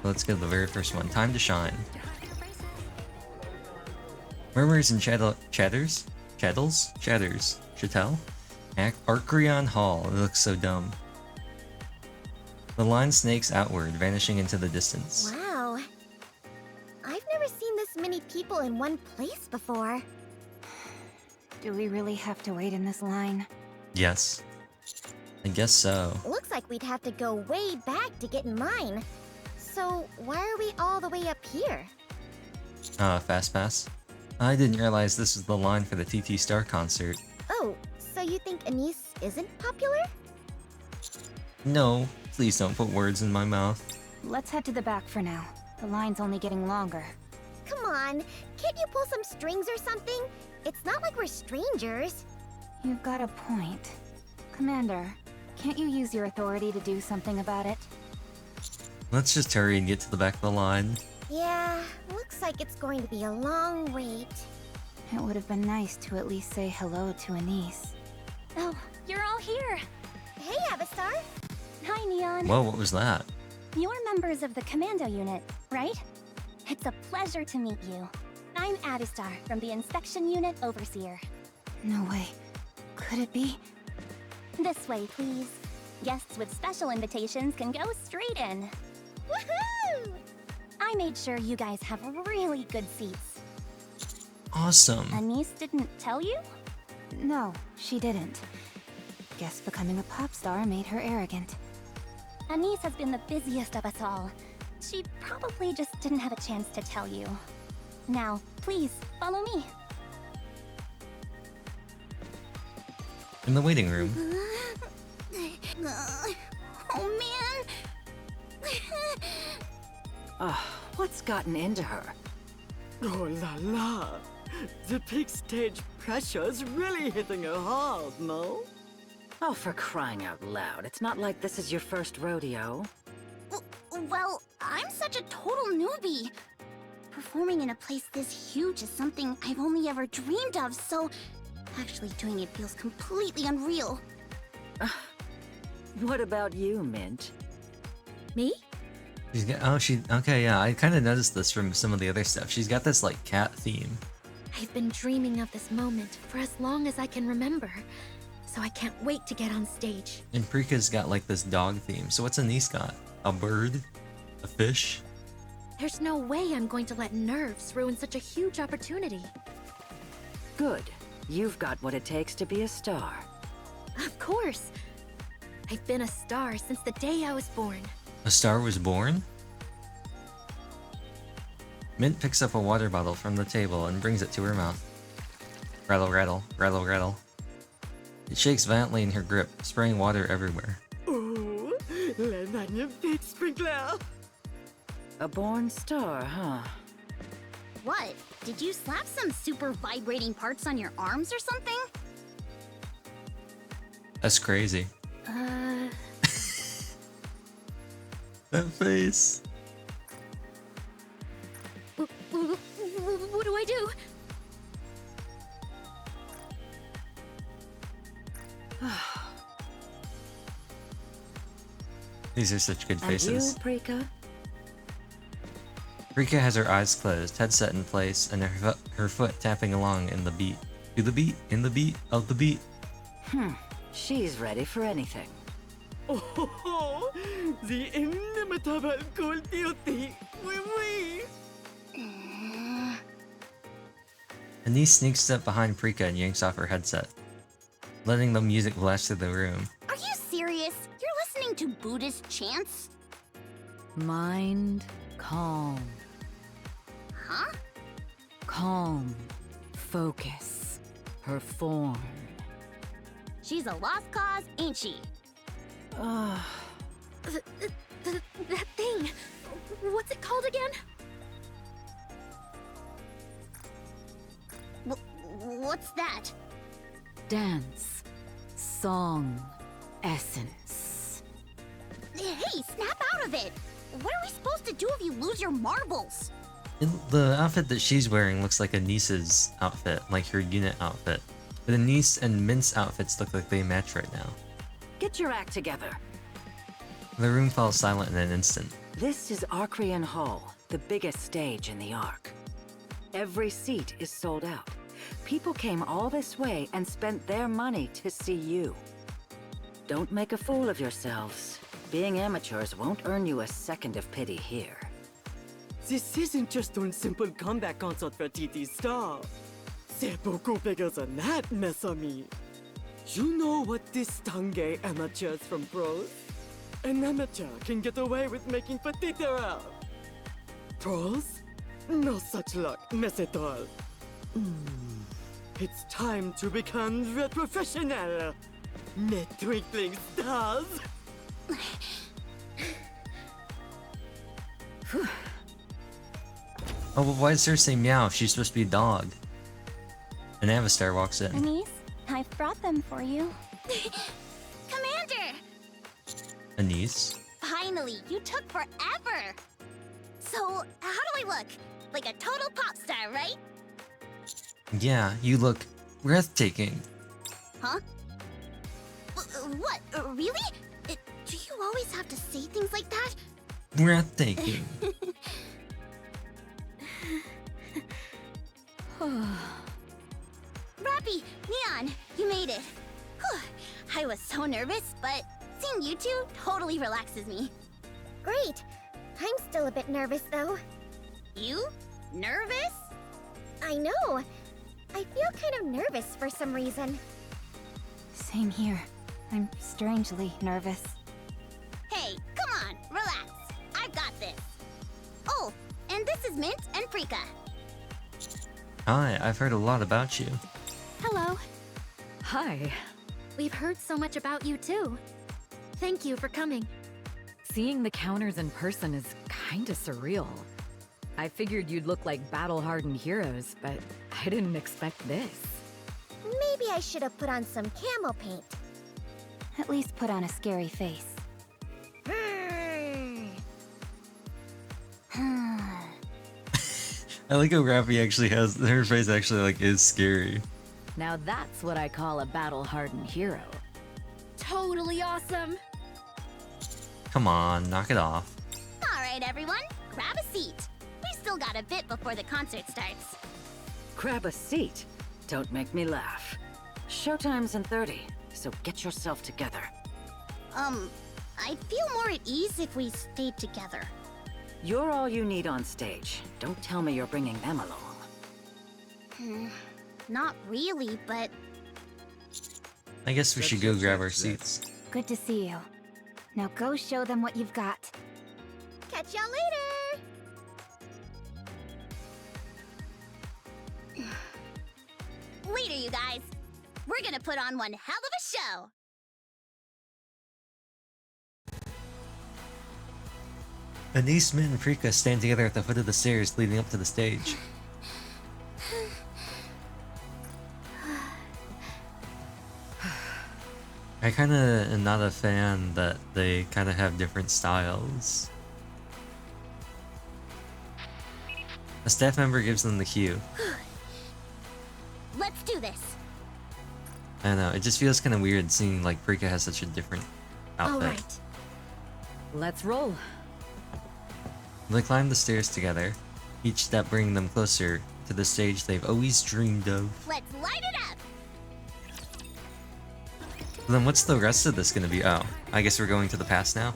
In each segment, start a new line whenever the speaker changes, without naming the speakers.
Let's go to the very first one. Time to shine. Murmurs and chatters? Chattel? Arcreon Hall. It looks so dumb. The line snakes outward, vanishing into the distance.
Wow. I've never seen this many people in one place before.
Do we really have to wait in this line?
Yes. I guess so.
Looks like we'd have to go way back to get in line. So, why are we all the way up here?
Fast pass. I didn't realize this was the line for the TT Star concert.
Oh, so you think Anise isn't popular?
No, please don't put words in my mouth.
Let's head to the back for now. The line's only getting longer.
Come on, can't you pull some strings or something? It's not like we're strangers.
You've got a point. Commander, can't you use your authority to do something about it?
Let's just hurry and get to the back of the line.
Yeah, looks like it's going to be a long wait.
It would have been nice to at least say hello to Anise.
Oh, you're all here.
Hey, Avistar.
Hi, Neon.
Whoa, what was that?
You're members of the Commando Unit, right? It's a pleasure to meet you. I'm Avistar from the Inspection Unit Overseer.
No way. Could it be?
This way, please. Guests with special invitations can go straight in.
Woohoo!
I made sure you guys have really good seats.
Awesome.
Anise didn't tell you?
No, she didn't. Guess becoming a pop star made her arrogant.
Anise has been the busiest of us all. She probably just didn't have a chance to tell you. Now, please, follow me.
In the waiting room.
Oh, man.
What's gotten into her?
Oh la la! The big stage pressure's really hitting her hard, no?
Oh, for crying out loud. It's not like this is your first rodeo.
Well, I'm such a total newbie. Performing in a place this huge is something I've only ever dreamed of, so actually doing it feels completely unreal.
What about you, Mint?
Me?
She's got, okay, yeah, I kind of noticed this from some of the other stuff. She's got this, like, cat theme.
I've been dreaming of this moment for as long as I can remember, so I can't wait to get on stage.
And Prika's got, like, this dog theme. So what's Anise got? A bird? A fish?
There's no way I'm going to let nerves ruin such a huge opportunity.
Good. You've got what it takes to be a star.
Of course. I've been a star since the day I was born.
A star was born? Mint picks up a water bottle from the table and brings it to her mouth. Rattle, rattle, rattle, rattle. It shakes violently in her grip, spraying water everywhere.
Oh, la magnifique sprinkler!
A born star, huh?
What? Did you slap some super vibrating parts on your arms or something?
That's crazy. That face.
What do I do?
These are such good
And you,
faces.
Prika?
Rika has her eyes closed, headset in place, and her foot tapping along in the beat. To the beat, in the beat, of the beat.
She's ready for anything.
Oh, the inimitable cool beauty! Oui, oui!
Anise sneaks up behind Prika and yanks off her headset, letting the music blast through the room.
Are you serious? You're listening to Buddhist chants?
Mind calm.
Huh?
Calm. Focus. Perform.
She's a lost cause, ain't she?
That thing. What's it called again?
What's that?
Dance. Song. Essence.
Hey, snap out of it! What are we supposed to do if you lose your marbles?
The outfit that she's wearing looks like Anise's outfit, like her unit outfit. But Anise and Mint's outfits look like they match right now.
Get your act together.
The room falls silent in an instant.
This is Arcrian Hall, the biggest stage in the Ark. Every seat is sold out. People came all this way and spent their money to see you. Don't make a fool of yourselves. Being amateurs won't earn you a second of pity here.
This isn't just one simple comeback concert for TT Star. C'est beaucoup bigger than that, mes amis. You know what distingue amateurs from pros? An amateur can get away with making petite erreurs. Pros? No such luck, mes étoiles. It's time to become real professional. Mes twinkling stars.
Oh, but why does her say meow if she's supposed to be a dog? An Avistar walks in.
Anise, I've brought them for you.
Commander!
Anise?
Finally, you took forever! So, how do I look? Like a total pop star, right?
Yeah, you look breathtaking.
Huh? What? Really? Do you always have to say things like that?
Breathtaking.
Rappy, Neon, you made it. Whew. I was so nervous, but seeing you two totally relaxes me.
Great. I'm still a bit nervous, though.
You? Nervous?
I know. I feel kind of nervous for some reason.
Same here. I'm strangely nervous.
Hey, come on, relax. I've got this. Oh, and this is Mint and Prika.
Hi, I've heard a lot about you.
Hello.
Hi.
We've heard so much about you, too. Thank you for coming.
Seeing the counters in person is kinda surreal. I figured you'd look like battle-hardened heroes, but I didn't expect this.
Maybe I should have put on some camo paint.
At least put on a scary face.
I like how Rappy actually has her face actually like is scary.
Now that's what I call a battle-hardened hero.
Totally awesome.
Come on, knock it off.
All right, everyone, grab a seat. We've still got a bit before the concert starts.
Grab a seat. Don't make me laugh. Showtime's in 30, so get yourself together.
I'd feel more at ease if we stayed together.
You're all you need on stage. Don't tell me you're bringing them along.
Not really, but
I guess we should go grab our seats.
Good to see you. Now go show them what you've got.
Catch y'all later.
later, you guys. We're gonna put on one hell of a show.
Anise, Mint, and Prika stand together at the foot of the stairs leading up to the stage. I kinda am not a fan that they kinda have different styles. A staff member gives them the cue.
Let's do this.
I don't know, it just feels kinda weird seeing like Prika has such a different outfit.
All right.
Let's roll.
They climb the stairs together, each step bringing them closer to the stage they've always dreamed of.
Let's light it up.
Then what's the rest of this gonna be? Oh, I guess we're going to the past now?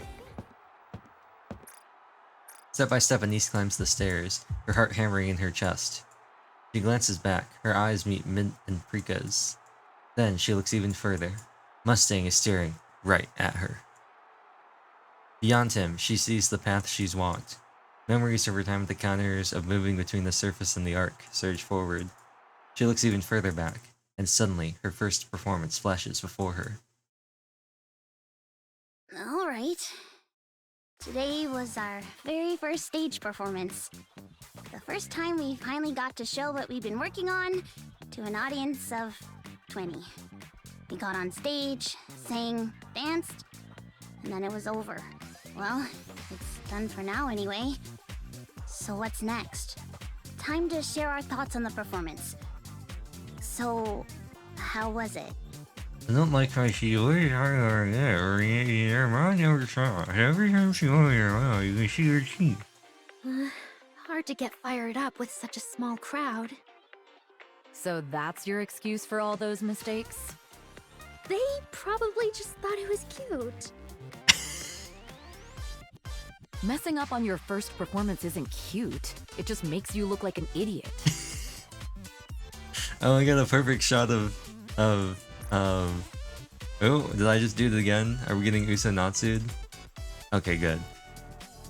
Step by step, Anise climbs the stairs, her heart hammering in her chest. She glances back, her eyes meet Mint and Prika's. Then she looks even further. Mustang is staring right at her. Beyond him, she sees the path she's walked. Memories of her time at the counters, of moving between the surface and the arc, surge forward. She looks even further back, and suddenly her first performance flashes before her.
All right. Today was our very first stage performance. The first time we finally got to show what we've been working on to an audience of 20. We got on stage, sang, danced, and then it was over. Well, it's done for now anyway. So what's next? Time to share our thoughts on the performance. So, how was it?
I don't like how she always hard there. Your mom never saw. Every time she opens her mouth, you can see her teeth.
Hard to get fired up with such a small crowd.
So that's your excuse for all those mistakes?
They probably just thought it was cute.
Messing up on your first performance isn't cute. It just makes you look like an idiot.
Oh, I got a perfect shot of. Oh, did I just do it again? Are we getting Usanatsu'd? Okay, good.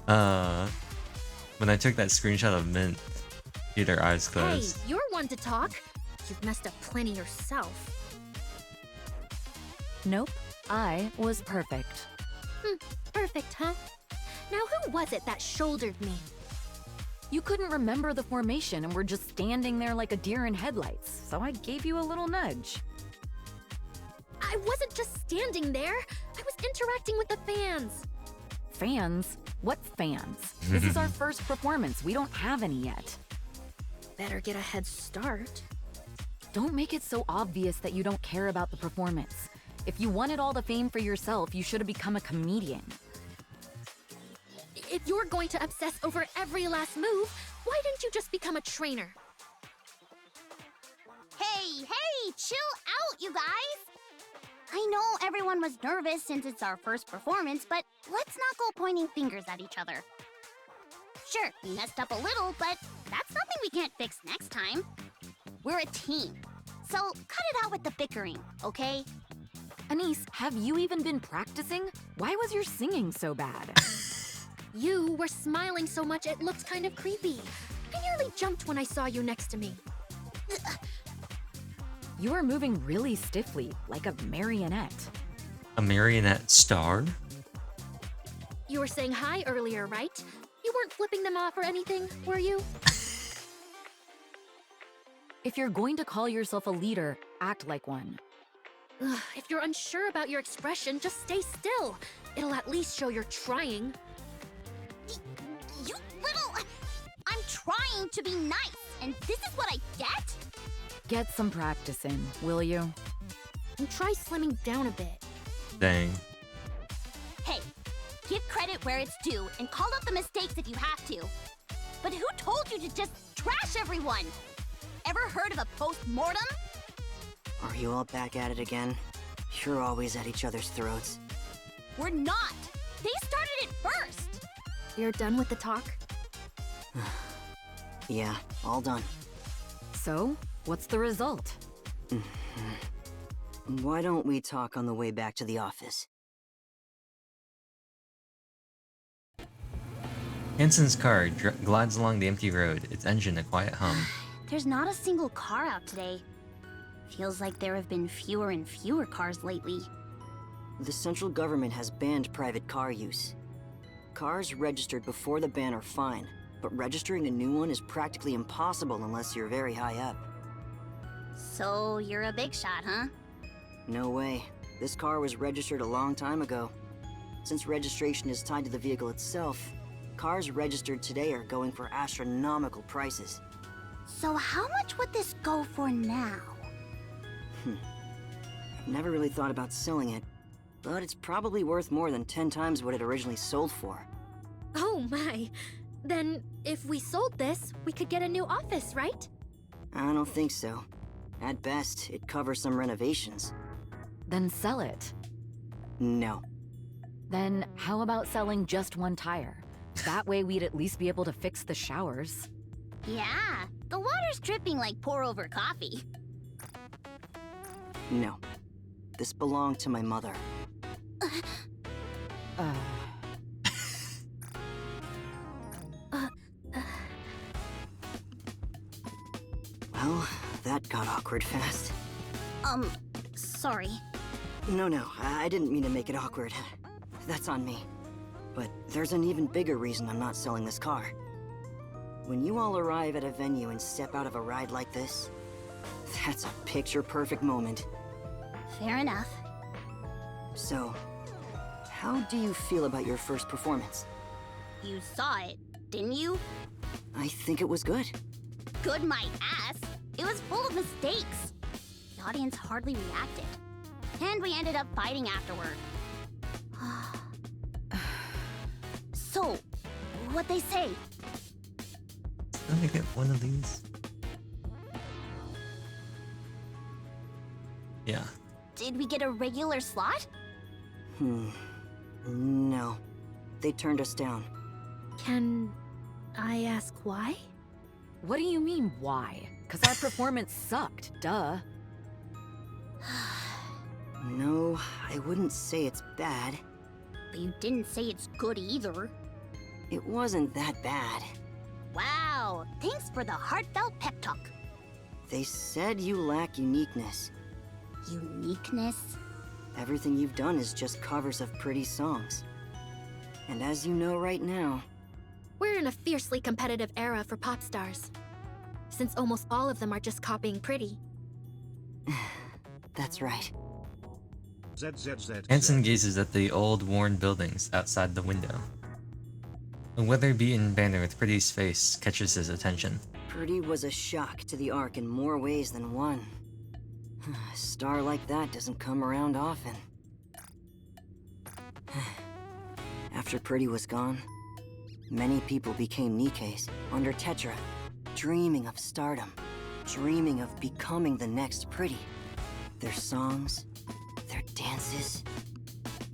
When I took that screenshot of Mint, she had her eyes
Hey,
closed.
you're one to talk. You've messed up plenty yourself.
Nope, I was perfect.
Perfect, huh? Now who was it that shouldered me?
You couldn't remember the formation and were just standing there like a deer in headlights, so I gave you a little nudge.
I wasn't just standing there. I was interacting with the fans.
Fans? What fans? This is our first performance. We don't have any yet.
Better get a head start.
Don't make it so obvious that you don't care about the performance. If you wanted all the fame for yourself, you should have become a comedian.
If you're going to obsess over every last move, why didn't you just become a trainer?
Hey, chill out, you guys! I know everyone was nervous since it's our first performance, but let's not go pointing fingers at each other. Sure, we messed up a little, but that's nothing we can't fix next time. We're a team, so cut it out with the bickering, okay?
Anise, have you even been practicing? Why was your singing so bad?
You were smiling so much it looked kind of creepy. I nearly jumped when I saw you next to me.
You were moving really stiffly, like a marionette.
A marionette star?
You were saying hi earlier, right? You weren't flipping them off or anything, were you?
If you're going to call yourself a leader, act like one.
Ugh, if you're unsure about your expression, just stay still. It'll at least show you're trying.
You little... I'm trying to be nice, and this is what I get?
Get some practice in, will you?
And try slimming down a bit.
Dang.
Hey, give credit where it's due and call out the mistakes if you have to. But who told you to just trash everyone? Ever heard of a post-mortem?
Are you all back at it again? You're always at each other's throats.
We're not. They started it first.
You're done with the talk?
Yeah, all done.
So, what's the result?
Why don't we talk on the way back to the office?
Hansen's car glides along the empty road, its engine a quiet hum.
There's not a single car out today. Feels like there have been fewer and fewer cars lately.
The central government has banned private car use. Cars registered before the ban are fine, but registering a new one is practically impossible unless you're very high up.
So you're a big shot, huh?
No way. This car was registered a long time ago. Since registration is tied to the vehicle itself, cars registered today are going for astronomical prices.
So how much would this go for now?
I've never really thought about selling it, but it's probably worth more than 10 times what it originally sold for.
Oh my. Then, if we sold this, we could get a new office, right?
I don't think so. At best, it covers some renovations.
Then sell it.
No.
Then how about selling just one tire? That way we'd at least be able to fix the showers.
Yeah, the water's dripping like pour-over coffee.
No. This belonged to my mother. Well, that got awkward fast.
Sorry.
No, I didn't mean to make it awkward. That's on me. But there's an even bigger reason I'm not selling this car. When you all arrive at a venue and step out of a ride like this, that's a picture-perfect moment.
Fair enough.
So, how do you feel about your first performance?
You saw it, didn't you?
I think it was good.
Good my ass. It was full of mistakes. The audience hardly reacted. And we ended up fighting afterward. So, what they say?
Let me get one of these. Yeah.
Did we get a regular slot?
No. They turned us down.
Can I ask why?
What do you mean, why? Because our performance sucked, duh.
No, I wouldn't say it's bad.
But you didn't say it's good either.
It wasn't that bad.
Wow, thanks for the heartfelt pep talk.
They said you lack uniqueness.
Uniqueness?
Everything you've done is just covers of pretty songs. And as you know right now...
We're in a fiercely competitive era for pop stars. Since almost all of them are just copying Pretty.
That's right.
Hanson gazes at the old, worn buildings outside the window. A weather-beaten banner with Pretty's face catches his attention.
Pretty was a shock to the Ark in more ways than one. A star like that doesn't come around often. After Pretty was gone, many people became Nikkeis under Tetra, dreaming of stardom, dreaming of becoming the next Pretty. Their songs, their dances,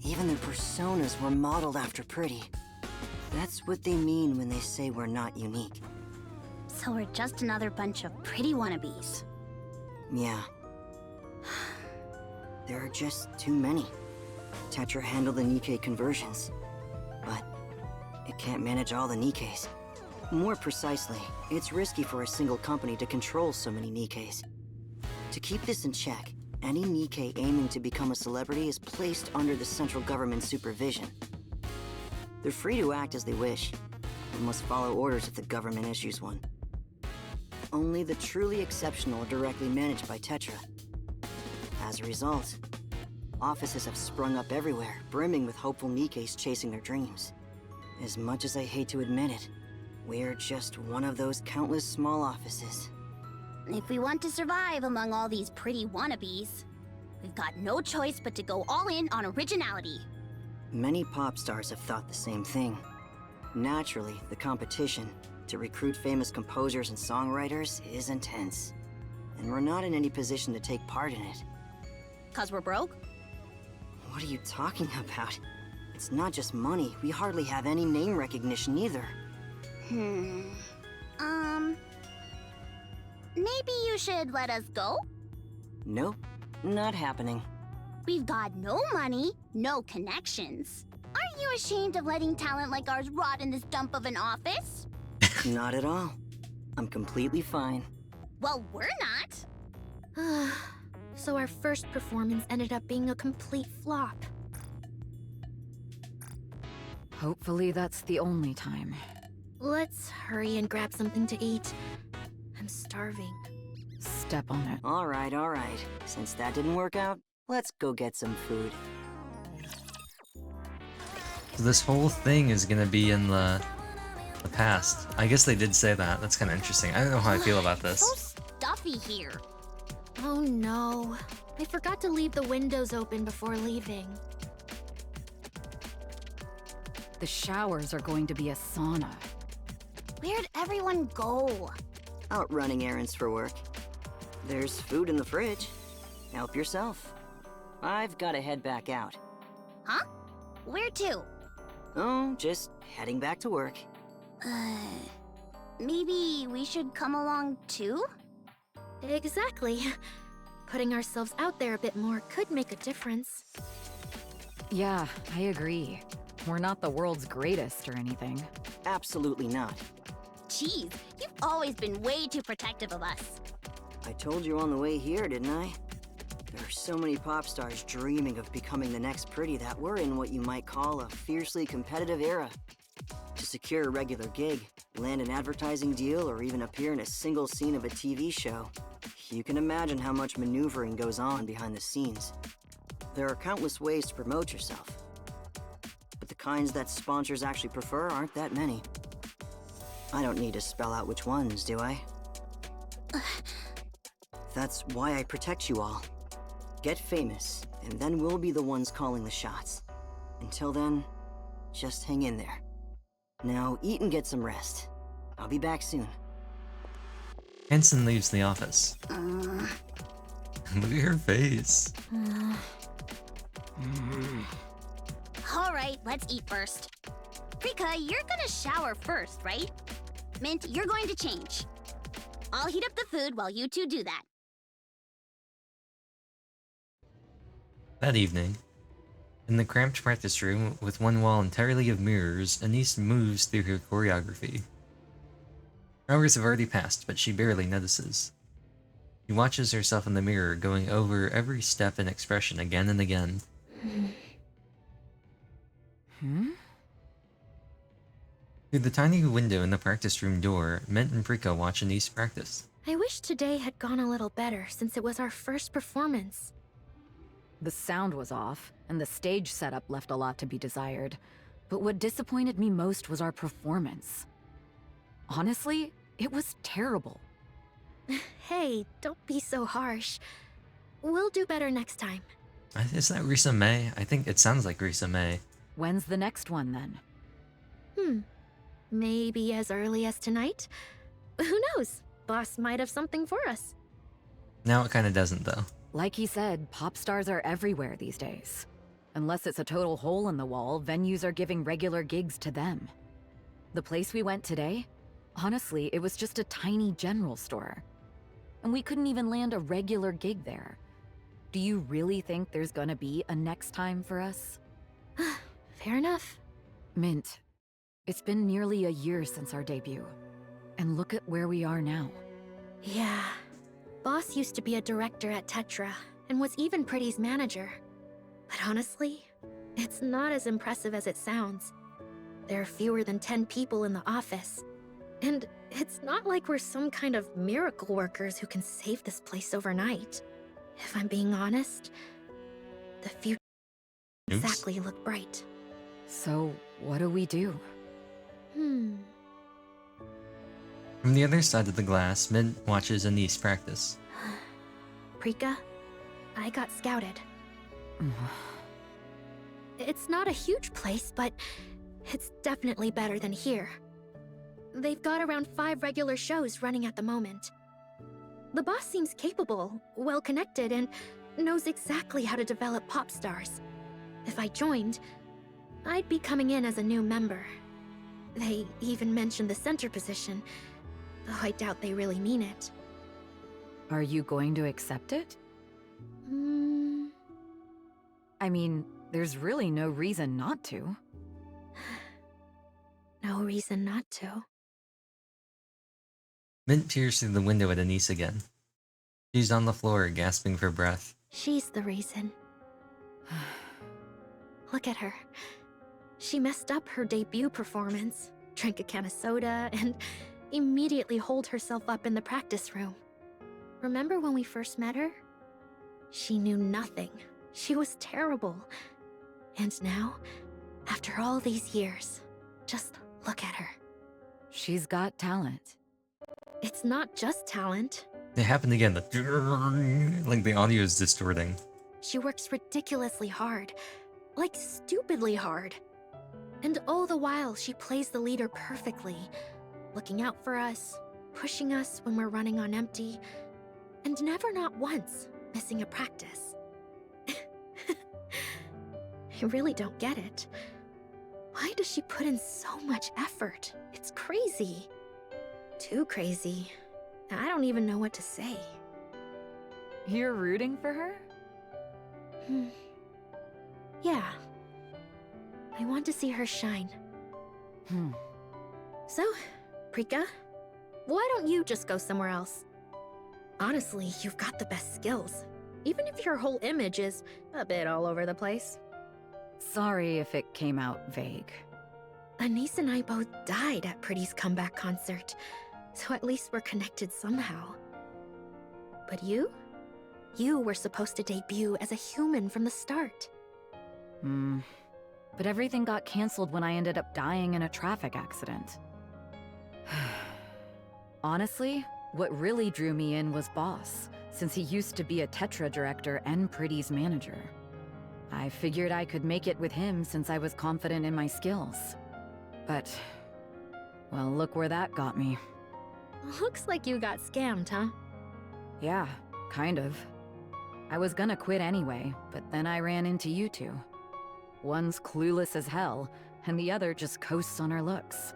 even their personas were modeled after Pretty. That's what they mean when they say we're not unique.
So we're just another bunch of pretty wannabes.
Yeah. There are just too many. Tetra handled the Nikkei conversions, but it can't manage all the Nikkeis. More precisely, it's risky for a single company to control so many Nikkeis. To keep this in check, any Nikkei aiming to become a celebrity is placed under the central government's supervision. They're free to act as they wish, but must follow orders if the government issues one. Only the truly exceptional are directly managed by Tetra. As a result, offices have sprung up everywhere, brimming with hopeful Nikkeis chasing their dreams. As much as I hate to admit it, we're just one of those countless small offices.
If we want to survive among all these pretty wannabes, we've got no choice but to go all in on originality.
Many pop stars have thought the same thing. Naturally, the competition to recruit famous composers and songwriters is intense. And we're not in any position to take part in it.
'Cause we're broke?
What are you talking about? It's not just money. We hardly have any name recognition either.
Maybe you should let us go?
Nope, not happening.
We've got no money, no connections. Aren't you ashamed of letting talent like ours rot in this dump of an office?
Not at all. I'm completely fine.
Well, we're not.
So our first performance ended up being a complete flop.
Hopefully that's the only time.
Let's hurry and grab something to eat. I'm starving.
Step on it.
All right. Since that didn't work out, let's go get some food.
So this whole thing is gonna be in the past. I guess they did say that. That's kind of interesting. I don't know how I feel about this.
So stuffy here.
Oh no. I forgot to leave the windows open before leaving.
The showers are going to be a sauna.
Where'd everyone go?
Out running errands for work. There's food in the fridge. Help yourself. I've got to head back out.
Huh? Where to?
Oh, just heading back to work.
Maybe we should come along too?
Exactly. Putting ourselves out there a bit more could make a difference.
Yeah, I agree. We're not the world's greatest or anything.
Absolutely not.
Jeez, you've always been way too protective of us.
I told you on the way here, didn't I? There are so many pop stars dreaming of becoming the next Pretty that we're in what you might call a fiercely competitive era. To secure a regular gig, land an advertising deal, or even appear in a single scene of a TV show, you can imagine how much maneuvering goes on behind the scenes. There are countless ways to promote yourself, but the kinds that sponsors actually prefer aren't that many. I don't need to spell out which ones, do I? That's why I protect you all. get famous, and then we'll be the ones calling the shots. Until then, just hang in there. Now eat and get some rest. I'll be back soon.
Hanson leaves the office. Look at her face.
Alright, let's eat first. Rika, you're gonna shower first, right? Mint, you're going to change. I'll heat up the food while you two do that.
That evening, in the cramped practice room with one wall entirely of mirrors, Anise moves through her choreography. Hours have already passed, but she barely notices. She watches herself in the mirror, going over every step and expression again and again. Through the tiny window in the practice room door, Mint and Prika watch Anise practice.
I wish today had gone a little better since it was our first performance.
The sound was off, and the stage setup left a lot to be desired. But what disappointed me most was our performance. Honestly, it was terrible.
Hey, don't be so harsh. We'll do better next time.
Is that Risa May? I think it sounds like Risa May.
When's the next one, then?
Maybe as early as tonight? Who knows? Boss might have something for us.
Now it kinda doesn't, though.
Like he said, pop stars are everywhere these days. Unless it's a total hole in the wall, venues are giving regular gigs to them. The place we went today? Honestly, it was just a tiny general store. And we couldn't even land a regular gig there. Do you really think there's gonna be a next time for us?
Fair enough.
Mint, it's been nearly a year since our debut. And look at where we are now.
Yeah. Boss used to be a director at Tetra, and was even Pretty's manager. But honestly, it's not as impressive as it sounds. There are fewer than 10 people in the office. And it's not like we're some kind of miracle workers who can save this place overnight. If I'm being honest, the future
Oops.
exactly look bright.
So, what do we do?
From the other side of the glass, Mint watches Anise practice.
Prika, I got scouted. It's not a huge place, but it's definitely better than here. They've got around 5 regular shows running at the moment. The boss seems capable, well-connected, and knows exactly how to develop pop stars. If I joined, I'd be coming in as a new member. They even mentioned the center position, though I doubt they really mean it.
Are you going to accept it? I mean, there's really no reason not to.
No reason not to.
Mint peers through the window at Anise again. She's on the floor, gasping for breath.
She's the reason. Look at her. She messed up her debut performance, drank a can of soda, and immediately holed herself up in the practice room. Remember when we first met her? She knew nothing. She was terrible. And now, after all these years, just look at her.
She's got talent.
It's not just talent.
It happened again. Like the audio is distorting.
She works ridiculously hard. Like stupidly hard. And all the while, she plays the leader perfectly. Looking out for us, pushing us when we're running on empty, and never not once missing a practice. I really don't get it. Why does she put in so much effort? It's crazy. Too crazy. I don't even know what to say.
You're rooting for her?
Yeah. I want to see her shine. So, Prika, why don't you just go somewhere else? Honestly, you've got the best skills. Even if your whole image is a bit all over the place.
Sorry if it came out vague.
Anise and I both died at Pretty's comeback concert, so at least we're connected somehow. But you? You were supposed to debut as a human from the start.
But everything got canceled when I ended up dying in a traffic accident. Honestly, what really drew me in was Boss, since he used to be a Tetra director and Pretty's manager. I figured I could make it with him since I was confident in my skills. But, well, look where that got me.
Looks like you got scammed, huh?
Yeah, kind of. I was gonna quit anyway, but then I ran into you two. One's clueless as hell, and the other just coasts on her looks.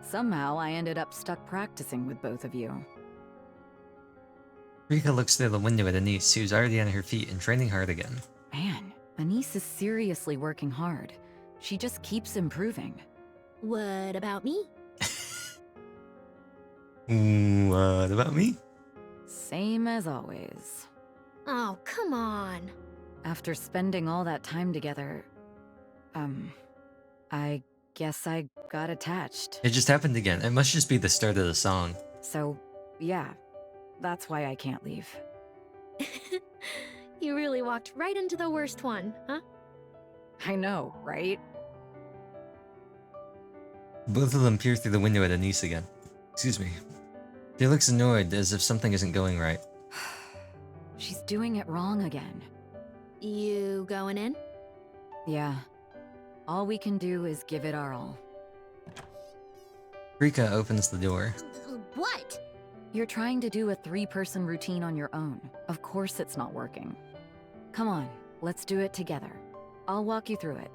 Somehow I ended up stuck practicing with both of you.
Rika looks through the window at Anise, who's already on her feet and training hard again.
Man, Anise is seriously working hard. She just keeps improving.
What about me?
What about me?
Same as always.
Oh, come on.
After spending all that time together, I guess I got attached.
It just happened again. It must just be the start of the song.
So, yeah, that's why I can't leave.
You really walked right into the worst one, huh?
I know, right?
Both of them peer through the window at Anise again. Excuse me. She looks annoyed, as if something isn't going right.
She's doing it wrong again.
You going in?
Yeah. All we can do is give it our all.
Rika opens the door.
What?
You're trying to do a 3-person routine on your own. Of course it's not working. Come on, let's do it together. I'll walk you through it.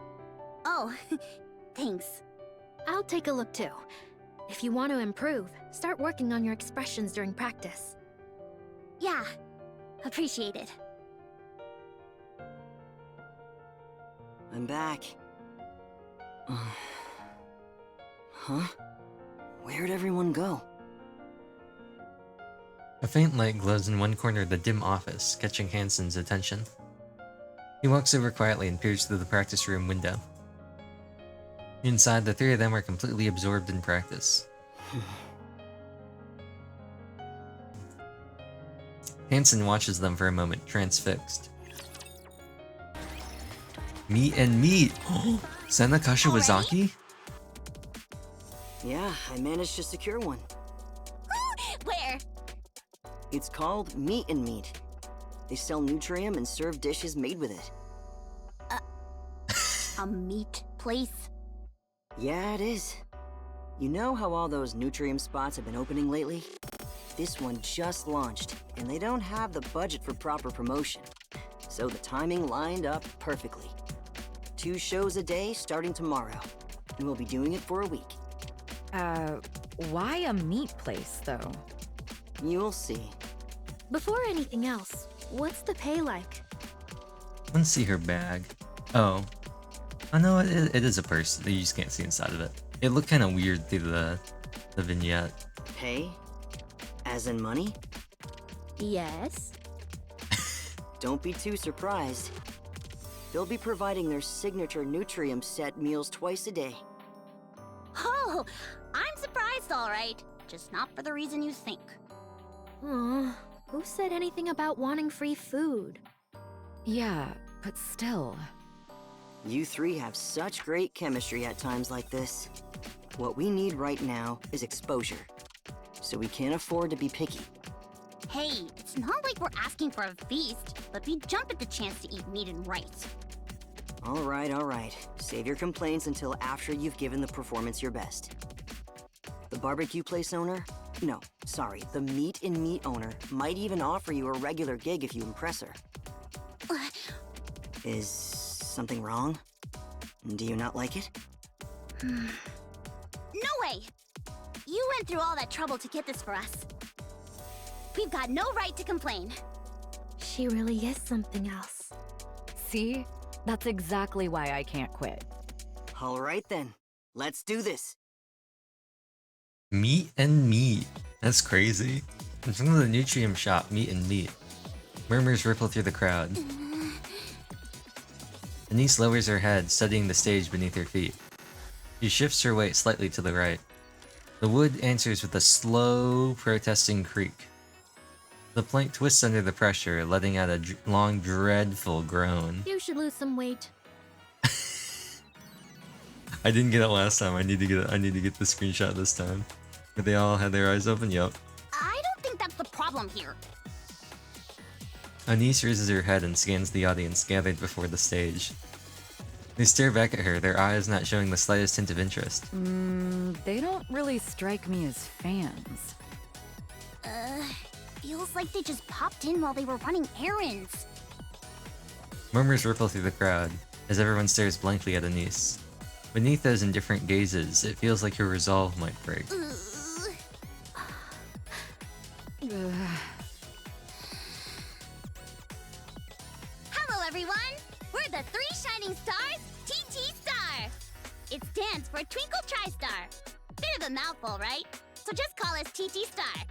Oh, thanks.
I'll take a look too. If you want to improve, start working on your expressions during practice.
Yeah, appreciate it.
I'm back. Huh? Where'd everyone go?
A faint light glows in one corner of the dim office, catching Hansen's attention. He walks over quietly and peers through the practice room window. Inside, the three of them are completely absorbed in practice. Hansen watches them for a moment, transfixed. Meet and meet! Senna Kashiwazaki?
Yeah, I managed to secure one.
Where?
It's called Meat and Meat. They sell Nutrium and serve dishes made with it.
A meat place?
Yeah, it is. You know how all those Nutrium spots have been opening lately? This one just launched, and they don't have the budget for proper promotion. So the timing lined up perfectly. 2 shows a day starting tomorrow. And we'll be doing it for a week.
Why a meat place, though?
You'll see.
Before anything else, what's the pay like?
Let's see her bag. Oh. Oh no, it is a purse. You just can't see inside of it. It looked kind of weird through the vignette.
Pay? As in money?
Yes.
Don't be too surprised. They'll be providing their signature Nutrium set meals twice a day.
Oh, I'm surprised, all right. Just not for the reason you think.
Aw, who said anything about wanting free food?
Yeah, but still.
You 3 have such great chemistry at times like this. What we need right now is exposure. So we can't afford to be picky.
Hey, it's not like we're asking for a feast, but we jump at the chance to eat meat and rice.
All right. Save your complaints until after you've given the performance your best. The barbecue place owner? No, sorry, the Meat and Meat owner might even offer you a regular gig if you impress her. Is something wrong? Do you not like it?
No way! You went through all that trouble to get this for us. We've got no right to complain.
She really is something else.
See? That's exactly why I can't quit.
All right then, let's do this.
Meat and meat. That's crazy. In front of the Nutrium shop, meat and meat. Murmurs ripple through the crowd. Anise lowers her head, studying the stage beneath her feet. She shifts her weight slightly to the right. The wood answers with a slow, protesting creak. The plank twists under the pressure, letting out a long, dreadful groan.
You should lose some weight.
I didn't get it last time. I need to get the screenshot this time. But they all had their eyes open. Yup.
I don't think that's the problem here.
Anise raises her head and scans the audience gathered before the stage. They stare back at her, their eyes not showing the slightest hint of interest.
They don't really strike me as fans.
Feels like they just popped in while they were running errands.
Murmurs ripple through the crowd as everyone stares blankly at Anise. Beneath those indifferent gazes, it feels like her resolve might break.
Hello, everyone! We're the Three Shining Stars, TT Star! It stands for Twinkle Tri-Star. Bit of a mouthful, right? So just call us TT Star.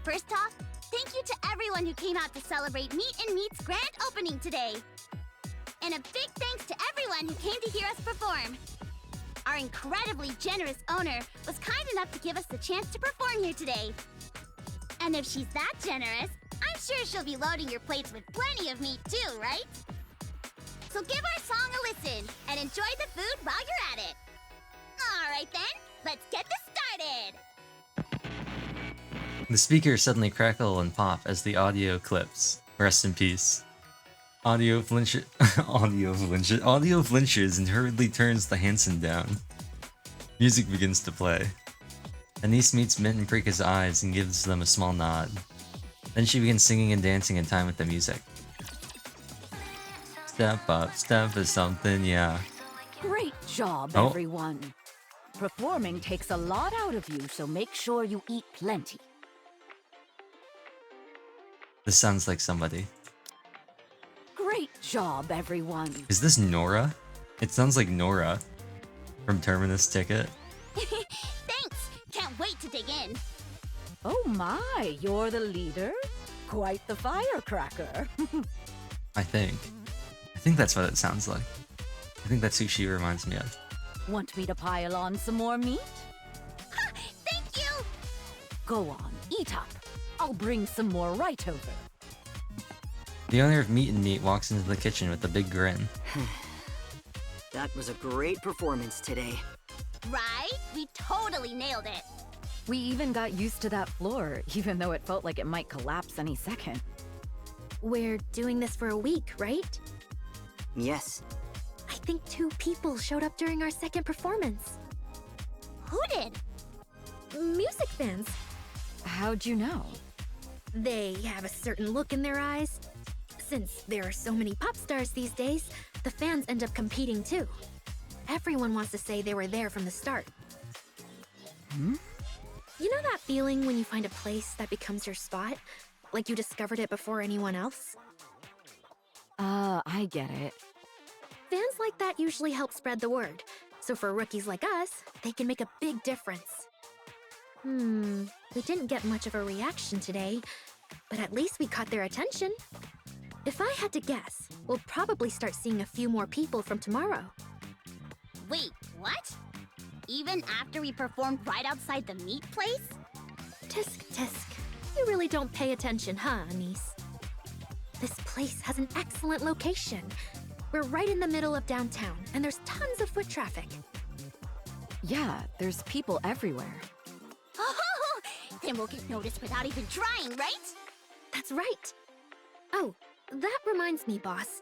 First off, thank you to everyone who came out to celebrate Meet and Meet's grand opening today. And a big thanks to everyone who came to hear us perform. Our incredibly generous owner was kind enough to give us the chance to perform here today. And if she's that generous, I'm sure she'll be loading your plates with plenty of meat too, right? So give our song a listen and enjoy the food while you're at it. Alright then, let's get this started!
The speakers suddenly crackle and pop as the audio clips. Rest in peace. Audio flinches and hurriedly turns the Hanson down. Music begins to play. Anise meets Mint and Prika's eyes and gives them a small nod. Then she begins singing and dancing in time with the music. Step up, step is something, yeah.
Great job,
Oh.
everyone. Performing takes a lot out of you, so make sure you eat plenty.
This sounds like somebody.
Great job, everyone.
Is this Nora? It sounds like Nora from Terminus Ticket.
Thanks! Can't wait to dig in.
Oh my, you're the leader? Quite the firecracker.
I think that's what it sounds like. I think that's who she reminds me of.
Want me to pile on some more meat?
Thank you!
Go on, eat up. I'll bring some more right over.
The owner of Meat and Meat walks into the kitchen with a big grin.
That was a great performance today.
Right? We totally nailed it.
We even got used to that floor, even though it felt like it might collapse any second.
We're doing this for a week, right?
Yes.
I think 2 people showed up during our second performance.
Who did?
Music fans.
How'd you know?
They have a certain look in their eyes. Since there are so many pop stars these days, the fans end up competing too. Everyone wants to say they were there from the start. You know that feeling when you find a place that becomes your spot? Like you discovered it before anyone else?
I get it.
Fans like that usually help spread the word. So for rookies like us, they can make a big difference. We didn't get much of a reaction today, but at least we caught their attention. If I had to guess, we'll probably start seeing a few more people from tomorrow.
Wait, what? Even after we performed right outside the meat place?
Tisk, tisk. You really don't pay attention, huh, Anise? This place has an excellent location. We're right in the middle of downtown, and there's tons of foot traffic.
Yeah, there's people everywhere.
Oh, then we'll get noticed without even trying, right?
That's right. Oh, that reminds me, boss.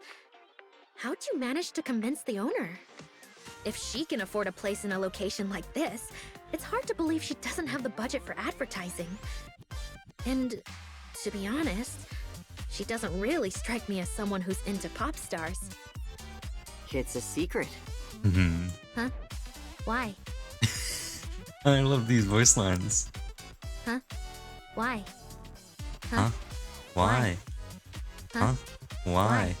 How'd you manage to convince the owner? If she can afford a place in a location like this, it's hard to believe she doesn't have the budget for advertising. And to be honest, she doesn't really strike me as someone who's into pop stars.
It's a secret.
Huh? Why?
I love these voice lines.
Huh? Why?
Huh? Why? Huh? Why?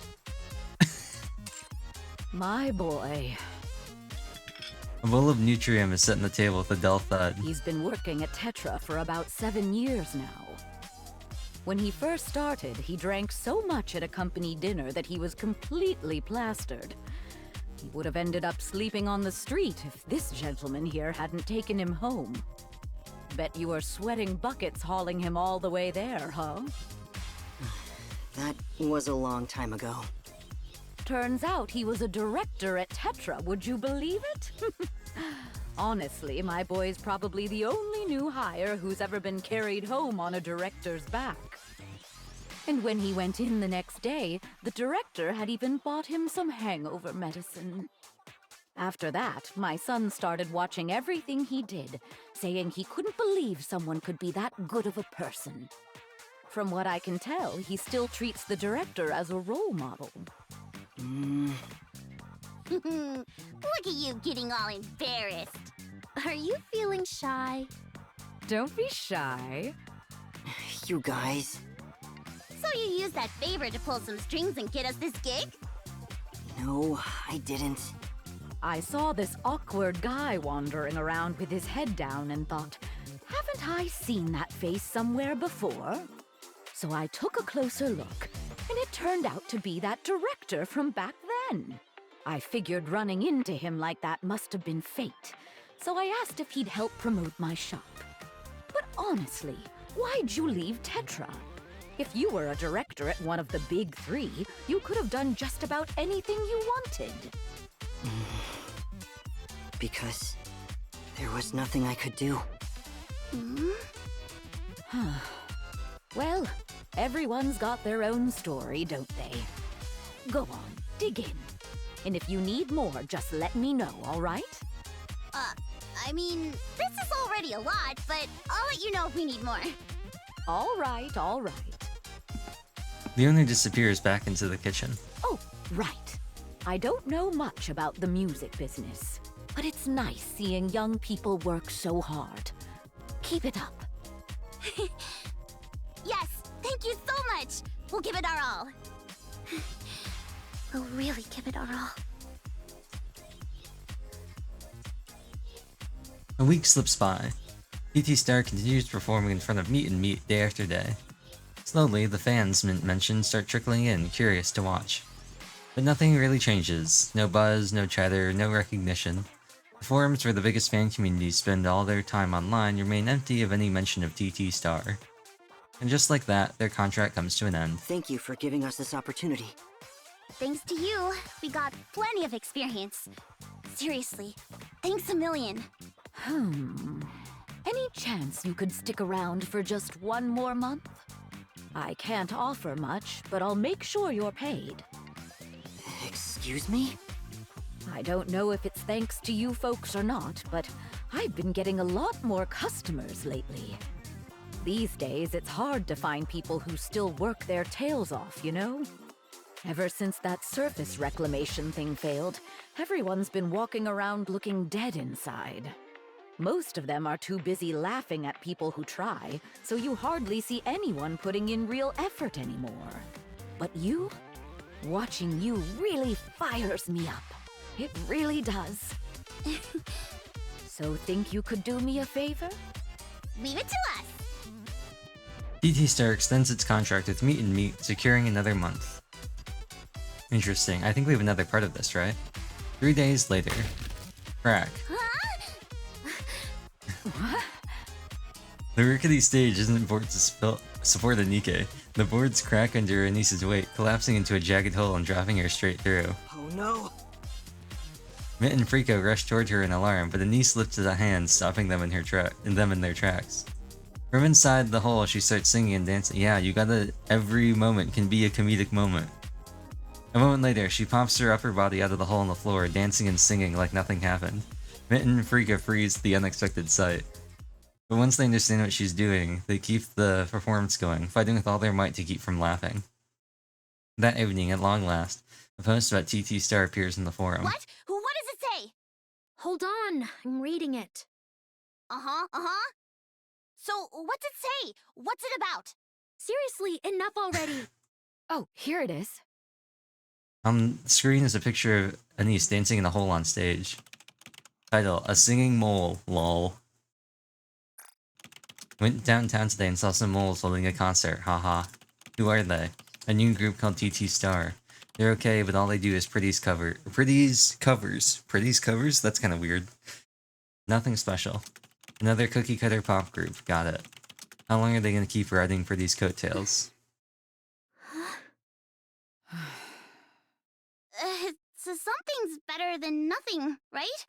My boy.
A bowl of Nutrium is set on the table with a dull thud.
He's been working at Tetra for about 7 years now. When he first started, he drank so much at a company dinner that he was completely plastered. He would have ended up sleeping on the street if this gentleman here hadn't taken him home. Bet you were sweating buckets hauling him all the way there, huh?
That was a long time ago.
Turns out he was a director at Tetra, would you believe it? Honestly, my boy's probably the only new hire who's ever been carried home on a director's back.
And when he went in the next day, the director had even bought him some hangover medicine. After that, my son started watching everything he did, saying he couldn't believe someone could be that good of a person. From what I can tell, he still treats the director as a role model.
Look at you getting all embarrassed.
Are you feeling shy?
Don't be shy.
You guys.
So you used that favor to pull some strings and get us this gig?
No, I didn't.
I saw this awkward guy wandering around with his head down and thought, haven't I seen that face somewhere before? So I took a closer look, and it turned out to be that director from back then. I figured running into him like that must have been fate, so I asked if he'd help promote my shop. But honestly, why'd you leave Tetra? If you were a director at one of the big three, you could have done just about anything you wanted.
Because there was nothing I could do.
Well, everyone's got their own story, don't they? Go on, dig in. And if you need more, just let me know, all right?
I mean, this is already a lot, but I'll let you know if we need more.
All right, all right.
The owner disappears back into the kitchen.
Oh, right. I don't know much about the music business, but it's nice seeing young people work so hard. Keep it up.
Yes, thank you so much. We'll give it our all. We'll really give it our all.
A week slips by. TT Star continues performing in front of Meet and Meet day after day. Slowly, the fans Mint mentioned start trickling in, curious to watch. But nothing really changes. No buzz, no chatter, no recognition. The forums where the biggest fan communities spend all their time online remain empty of any mention of TT Star. And just like that, their contract comes to an end.
Thank you for giving us this opportunity.
Thanks to you, we got plenty of experience. Seriously, thanks a million.
Any chance you could stick around for just one more month? I can't offer much, but I'll make sure you're paid.
Excuse me?
I don't know if it's thanks to you folks or not, but I've been getting a lot more customers lately. These days, it's hard to find people who still work their tails off, you know? Ever since that surface reclamation thing failed, everyone's been walking around looking dead inside. Most of them are too busy laughing at people who try, so you hardly see anyone putting in real effort anymore. But you? Watching you really fires me up. It really does. So think you could do me a favor?
Leave it to us.
TT Star extends its contract with Meet and Meet, securing another month. Interesting. I think we have another part of this, right? 3 days later. Crack. The rickety stage isn't built to support a Nikkei. The boards crack under Anisa's weight, collapsing into a jagged hole and dropping her straight through.
Oh no!
Mitt and Friko rush toward her in alarm, but Anise lifts a hand, stopping them in their tracks. From inside the hole, she starts singing and dancing. Yeah, you gotta. Every moment can be a comedic moment. A moment later, she pops her upper body out of the hole in the floor, dancing and singing like nothing happened. Mitt and Frika freeze at the unexpected sight. But once they understand what she's doing, they keep the performance going, fighting with all their might to keep from laughing. That evening, at long last, a post about TT Star appears in the forum.
What? What does it say?
Hold on, I'm reading it.
Uh-huh. So, what's it say? What's it about?
Seriously, enough already.
Oh, here it is.
On the screen is a picture of Anise dancing in a hole on stage. Title, A Singing Mole, lol. Went downtown today and saw some moles holding a concert, haha. Who are they? A new group called TT Star. They're okay, but all they do is pretties covers? That's kinda weird. Nothing special. Another cookie cutter pop group, got it. How long are they gonna keep riding Pretty's coattails?
So something's better than nothing, right?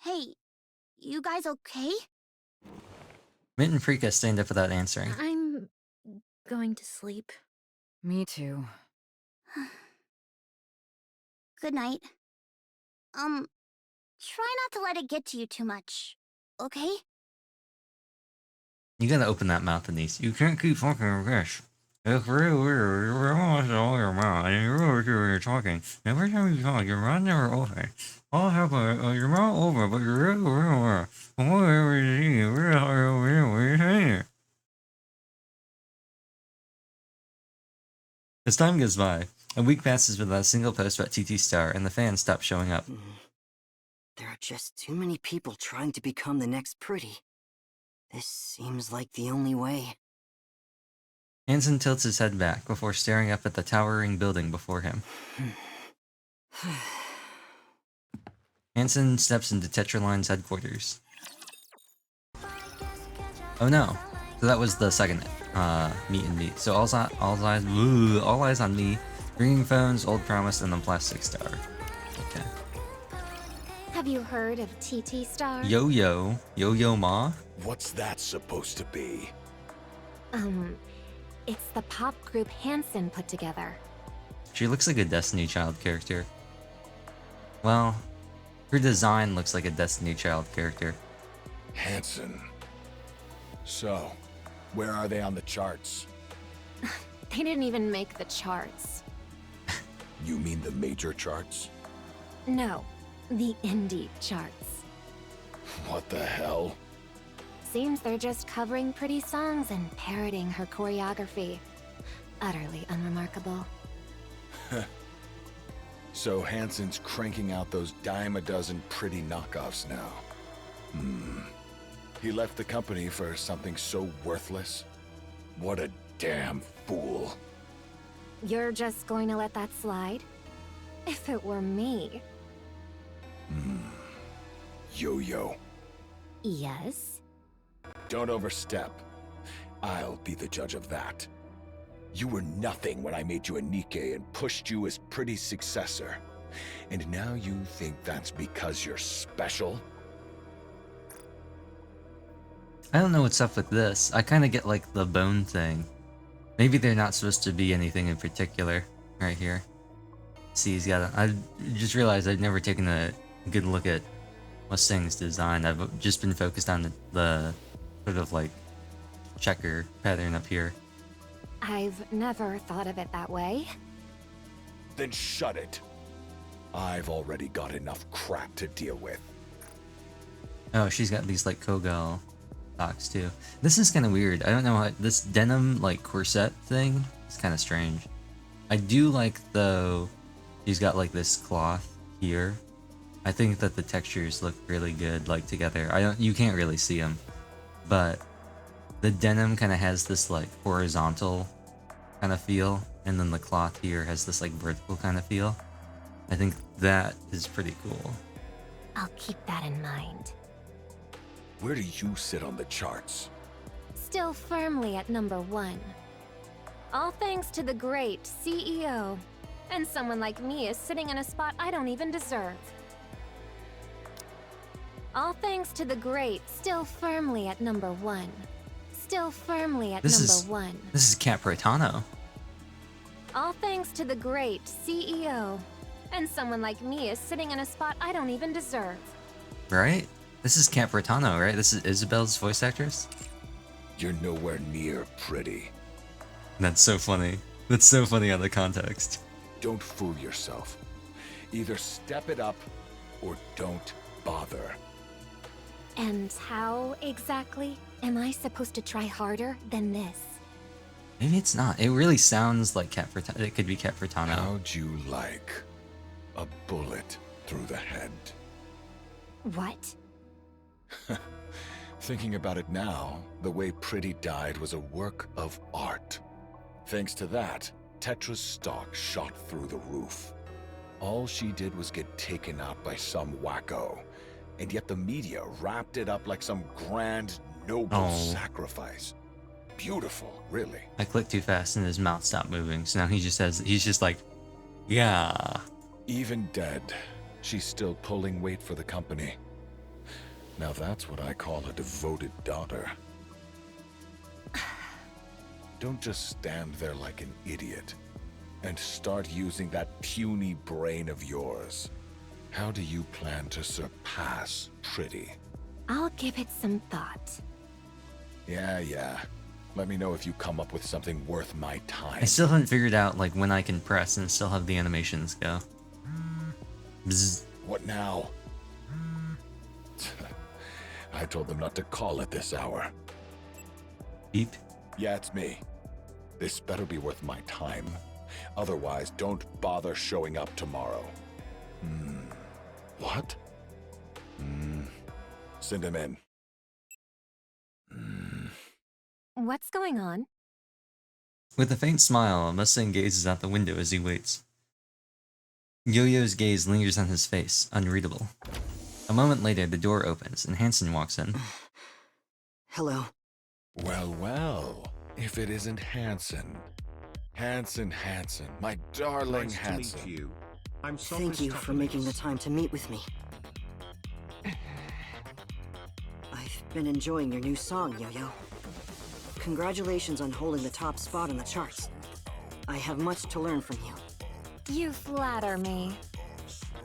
Hey, you guys okay?
Mint and Frika stand up without answering.
I'm going to sleep.
Me too.
Good night. Try not to let it get to you too much, okay?
You gotta open that mouth, Denise. You can't keep fucking fish. It's really weird. You're almost all your mouth, and you really do when you're talking. Every time you talk, your mouth never open. All happen, your mouth open, but you're really weird. From what I ever see, you really hard over here. What are you saying? As time goes by, a week passes without a single post about TT Star, and the fans stop showing up.
There are just too many people trying to become the next Pretty. This seems like the only way.
Hansen tilts his head back before staring up at the towering building before him. Hansen steps into Tetraline's headquarters. Oh no. So that was the second meet and meet. So all eyes on me. Ringing phones, Old Promise, and the Plastic Star. Okay.
Have you heard of TT Star?
Yo-Yo Ma?
What's that supposed to be?
It's the pop group Hanson put together.
She looks like a Destiny Child character. Well, her design looks like a Destiny Child character.
Hanson. So, where are they on the charts?
They didn't even make the charts.
You mean the major charts?
No, the indie charts.
What the hell?
Seems they're just covering pretty songs and parroting her choreography. Utterly unremarkable.
So Hanson's cranking out those dime a dozen pretty knockoffs now. He left the company for something so worthless? What a damn fool.
You're just going to let that slide? If it were me.
Yo-Yo.
Yes?
Don't overstep. I'll be the judge of that. You were nothing when I made you a Nikkei and pushed you as Pretty's successor. And now you think that's because you're special?
I don't know what's up with this. I kind of get like the bone thing. Maybe they're not supposed to be anything in particular right here. See, he's got I just realized I've never taken a good look at Mustang's design. I've just been focused on the sort of like checker pattern up here.
I've never thought of it that way.
Then shut it. I've already got enough crap to deal with.
Oh, she's got these like Kogal socks too. This is kind of weird. I don't know how this denim like corset thing is kind of strange. I do like though she's got like this cloth here. I think that the textures look really good like together. You can't really see them, but the denim kind of has this like horizontal kind of feel, and then the cloth here has this like vertical kind of feel. I think that is pretty cool.
I'll keep that in mind.
Where do you sit on the charts?
Still firmly at #1. All thanks to the great CEO. And someone like me is sitting in a spot I don't even deserve. All thanks to the great, still firmly at #1. Still firmly at #1.
This is Cat Protano.
All thanks to the great CEO. And someone like me is sitting in a spot I don't even deserve.
Right? This is Cat Protano, right? This is Isabel's voice actress?
You're nowhere near Pretty.
That's so funny. That's so funny out of context.
Don't fool yourself. Either step it up or don't bother.
And how exactly am I supposed to try harder than this?
Maybe it's not. It really sounds like Cat Protano. It could be Cat Protano.
How'd you like a bullet through the head?
What?
Thinking about it now, the way Pretty died was a work of art. Thanks to that, Tetra's stock shot through the roof. All she did was get taken out by some wacko, and yet the media wrapped it up like some grand, noble sacrifice. Beautiful, really.
I clicked too fast and his mouth stopped moving, so now he's just like, yeah.
Even dead, she's still pulling weight for the company. Now that's what I call a devoted daughter. don't just stand there like an idiot and start using that puny brain of yours. How do you plan to surpass Pretty?
I'll give it some thought.
Yeah. Let me know if you come up with something worth my time.
I still haven't figured out like when I can press and still have the animations go. Bzz.
What now? I told them not to call at this hour.
Beep.
Yeah, it's me. This better be worth my time. Otherwise, don't bother showing up tomorrow. What? Send him in.
What's going on?
With a faint smile, Mustang gazes out the window as he waits. Yo-Yo's gaze lingers on his face, unreadable. A moment later, the door opens and Hansen walks in.
Hello.
Well, if it isn't Hansen. Hansen, my darling
Nice to
Hansen.
meet you. I'm
Thank you for making the time to meet with me. I've been enjoying your new song, Yo-Yo. Congratulations on holding the top spot on the charts. I have much to learn from you.
You flatter me.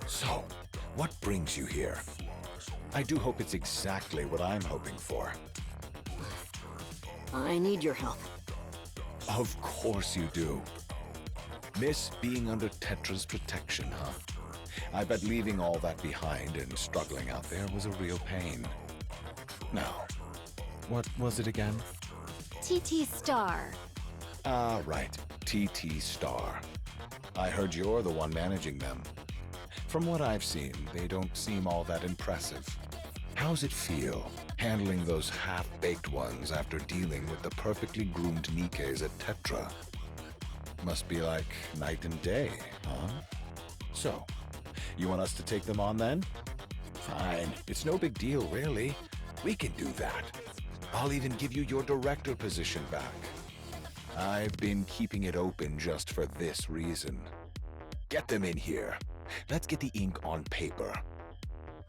So, what brings you here? I do hope it's exactly what I'm hoping for.
I need your help.
Of course you do. Miss being under Tetra's protection, huh? I bet leaving all that behind and struggling out there was a real pain. Now, what was it again?
TT Star.
Ah, right. TT Star. I heard you're the one managing them. From what I've seen, they don't seem all that impressive. How's it feel, handling those half-baked ones after dealing with the perfectly groomed Nikkes at Tetra? Must be like night and day, huh? So, you want us to take them on then? Fine, it's no big deal, really. We can do that. I'll even give you your director position back. I've been keeping it open just for this reason. Get them in here. Let's get the ink on paper.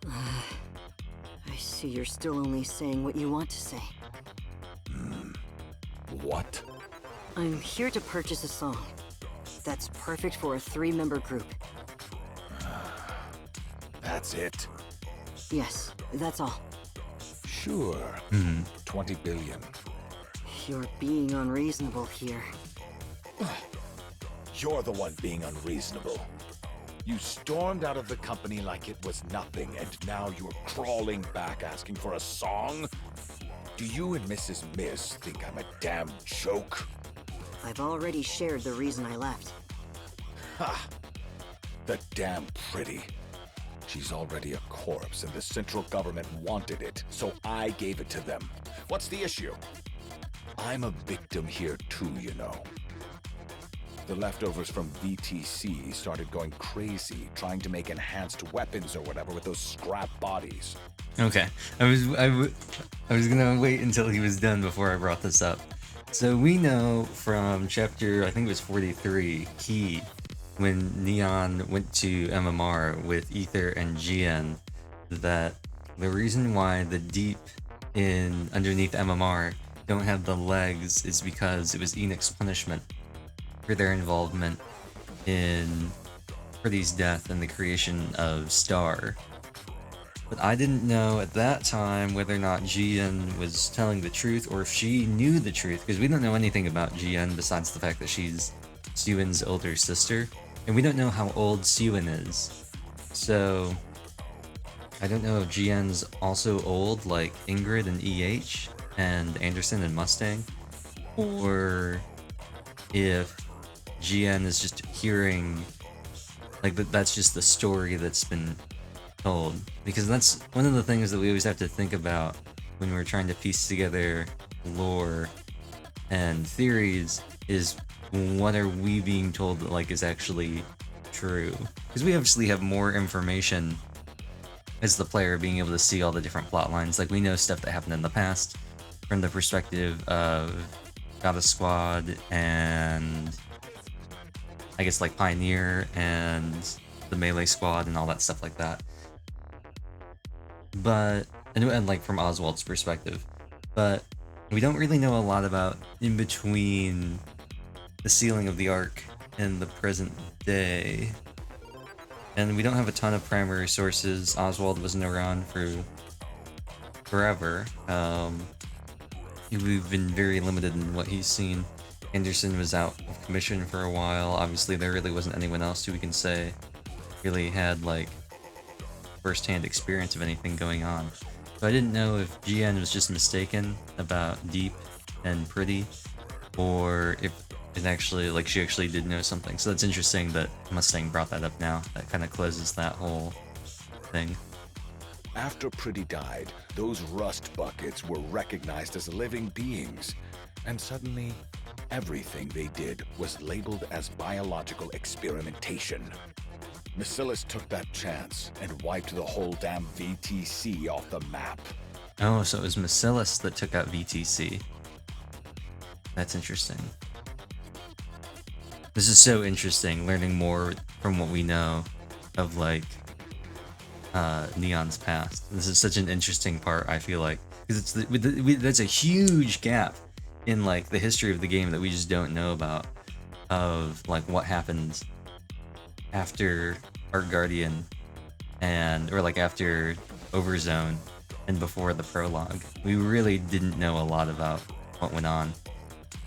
I see you're still only saying what you want to say.
What?
I'm here to purchase a song that's perfect for a 3-member group.
That's it?
Yes, that's all.
Sure. 20 billion.
You're being unreasonable here.
You're the one being unreasonable. You stormed out of the company like it was nothing, and now you're crawling back asking for a song? Do you and Mrs. Miss think I'm a damn joke?
I've already shared the reason I left.
Ha! The damn Pretty. She's already a corpse, and the central government wanted it, so I gave it to them. What's the issue? I'm a victim here too, you know. The leftovers from VTC started going crazy, trying to make enhanced weapons or whatever with those scrap bodies.
Okay, I was gonna wait until he was done before I brought this up. So we know from chapter, I think it was 43, Key, when Neon went to MMR with Ether and GN, that the reason why the deep in underneath MMR don't have the legs is because it was Enix's punishment for their involvement in Pretty's death and the creation of Star. But I didn't know at that time whether or not GN was telling the truth or if she knew the truth, because we don't know anything about GN besides the fact that she's Sewin's older sister, and we don't know how old Sewin is. So I don't know if GN's also old like Ingrid and EH and Anderson and Mustang, or if GN is just hearing like that's just the story that's been told, because that's one of the things that we always have to think about when we're trying to piece together lore and theories, is what are we being told that like is actually true, because we obviously have more information as the player, being able to see all the different plot lines. Like we know stuff that happened in the past from the perspective of Goddess Squad and I guess like Pioneer and the Melee Squad and all that stuff like that. But and like from Oswald's perspective, but We don't really know a lot about in between the ceiling of the arc and the present day. And we don't have a ton of primary sources. Oswald wasn't around for forever. We've been very limited in what he's seen. Anderson was out of commission for a while. Obviously, there really wasn't anyone else who we can say really had, like, first-hand experience of anything going on. So I didn't know if GN was just mistaken about Deep and Pretty, or if it actually, like, she actually did know something. So that's interesting that Mustang brought that up now. That kind of closes that whole thing.
After Pretty died, those rust buckets were recognized as living beings, and suddenly, everything they did was labeled as biological experimentation. Bacillus took that chance and wiped the whole damn VTC off the map.
Oh, so it was Bacillus that took out VTC. That's interesting. This is so interesting, learning more from what we know of, like, Neon's past. This is such an interesting part, I feel like, because that's a huge gap in, like, the history of the game that we just don't know about, of, like, what happened after Art Guardian or like after Overzone and before the prologue. We really didn't know a lot about what went on.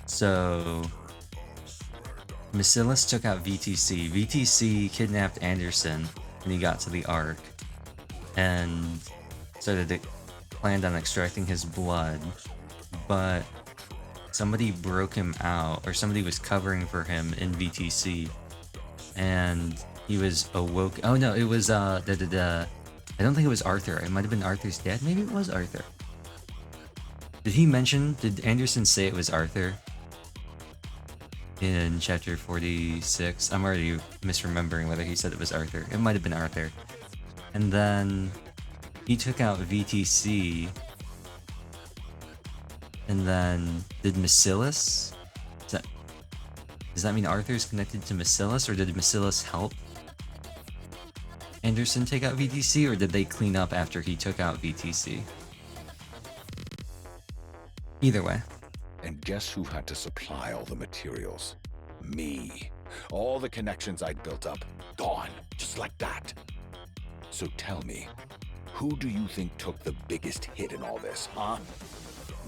So Bacillus took out VTC. VTC kidnapped Anderson when he got to the Ark and planned on extracting his blood, but somebody broke him out, or somebody was covering for him in VTC, and he was awoke. Oh no, it was I don't think it was Arthur. It might have been Arthur's dad. Maybe it was Arthur. Did Anderson say it was Arthur in chapter 46? I'm already misremembering whether he said it was Arthur. It might have been Arthur. And then he took out VTC. And then did Bacillus? Does that mean Arthur's connected to Bacillus, or did Bacillus help Anderson take out VTC, or did they clean up after he took out VTC? Either way.
And guess who had to supply all the materials? Me. All the connections I'd built up, gone, just like that. So tell me, who do you think took the biggest hit in all this, huh?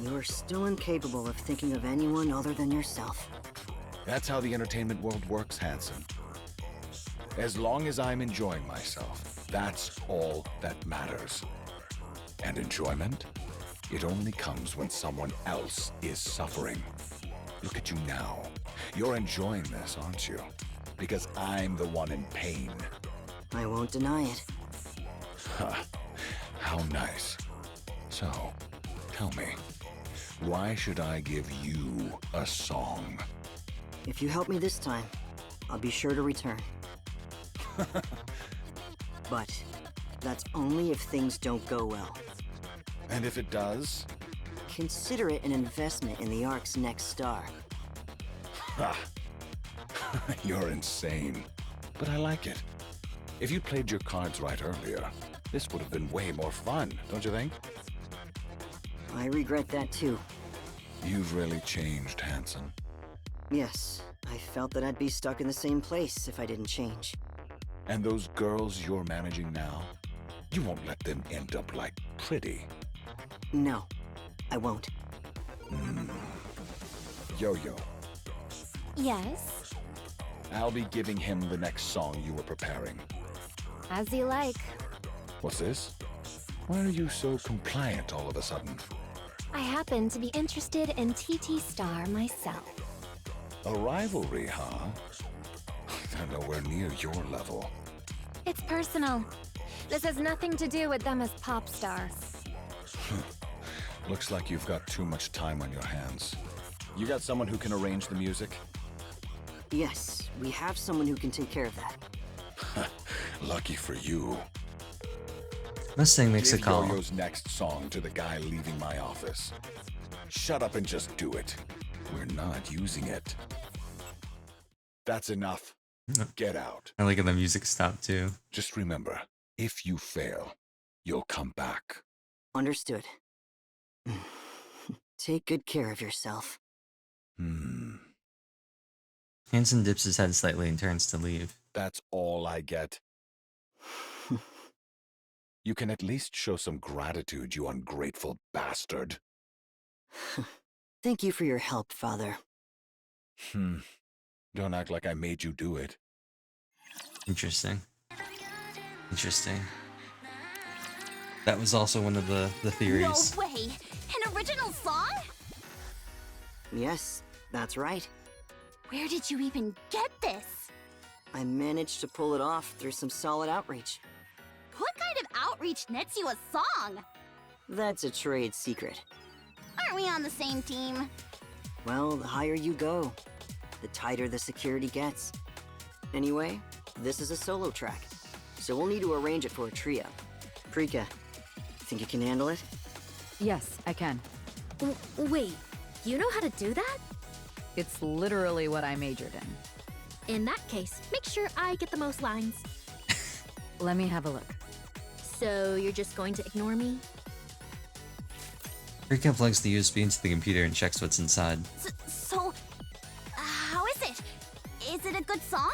You're still incapable of thinking of anyone other than yourself.
That's how the entertainment world works, Hanson. As long as I'm enjoying myself, that's all that matters. And enjoyment? It only comes when someone else is suffering. Look at you now. You're enjoying this, aren't you? Because I'm the one in pain.
I won't deny it.
Huh. How nice. So, tell me, why should I give you a song?
If you help me this time, I'll be sure to return. But that's only if things don't go well.
And if it does?
Consider it an investment in the Ark's next star.
Ha! You're insane. But I like it. If you played your cards right earlier, this would have been way more fun, don't you think?
I regret that too.
You've really changed, Hanson.
Yes, I felt that I'd be stuck in the same place if I didn't change.
And those girls you're managing now, you won't let them end up like Pretty.
No, I won't.
Yo-Yo,
Yes,
I'll be giving him the next song you were preparing.
as you like.
What's this? Why are you so compliant all of a sudden?
I happen to be interested in TT Star myself.
A rivalry, huh? They're nowhere near your level.
It's personal. This has nothing to do with them as pop stars.
Looks like you've got too much time on your hands. You got someone who can arrange the music?
Yes, we have someone who can take care of that.
Lucky for you.
Mustang makes a
Give
call.
Yo-Yo's next song to the guy leaving my office. Shut up and just do it. We're not using it. That's enough. Get out.
I like how the music stopped too.
Just remember, if you fail, you'll come back.
Understood. Take good care of yourself.
Hansen dips his head slightly and turns to leave.
That's all I get. You can at least show some gratitude, you ungrateful bastard.
Thank you for your help, Father.
Don't act like I made you do it.
Interesting. That was also one of the theories.
No way! An original song?
Yes, that's right.
Where did you even get this?
I managed to pull it off through some solid outreach.
What kind of outreach nets you a song?
That's a trade secret.
Aren't we on the same team?
Well, the higher you go, the tighter the security gets. Anyway, this is a solo track, so we'll need to arrange it for a trio. Prika, think you can handle it?
Yes, I can.
Wait, you know how to do that?
It's literally what I majored in.
In that case, make sure I get the most lines.
Let me have a look.
So you're just going to ignore me?
Rika plugs the USB into the computer and checks what's inside.
So, how is it? Is it a good song?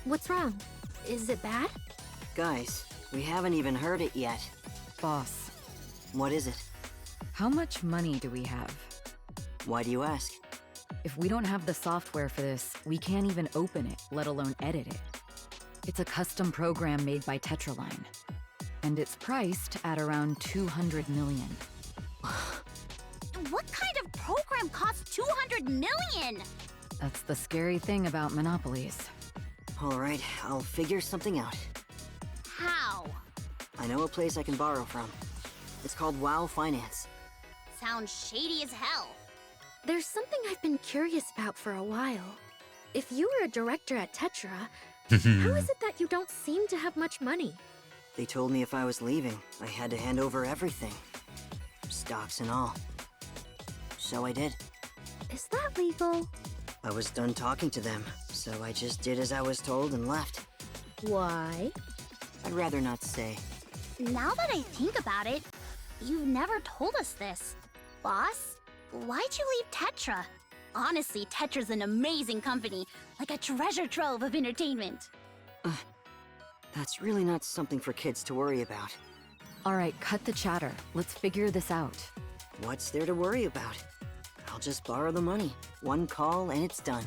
What's wrong? Is it bad?
Guys, we haven't even heard it yet.
Boss,
What is it?
how much money do we have?
Why do you ask?
If we don't have the software for this, we can't even open it, let alone edit it. It's a custom program made by Tetraline. And it's priced at around 200 million.
What kind of program costs 200 million?
That's the scary thing about monopolies.
Alright, I'll figure something out.
How?
I know a place I can borrow from. It's called WoW Finance.
Sounds shady as hell.
There's something I've been curious about for a while. If you were a director at Tetra, how is it that you don't seem to have much money?
They told me if I was leaving, I had to hand over everything. Stocks and all. So I did.
Is that legal?
I was done talking to them, so I just did as I was told and left.
Why?
I'd rather not say.
Now that I think about it, you've never told us this. Boss, why'd you leave Tetra? Honestly, Tetra's an amazing company, like a treasure trove of entertainment.
That's really not something for kids to worry about.
All right, cut the chatter. Let's figure this out.
What's there to worry about? I'll just borrow the money. One call and it's done.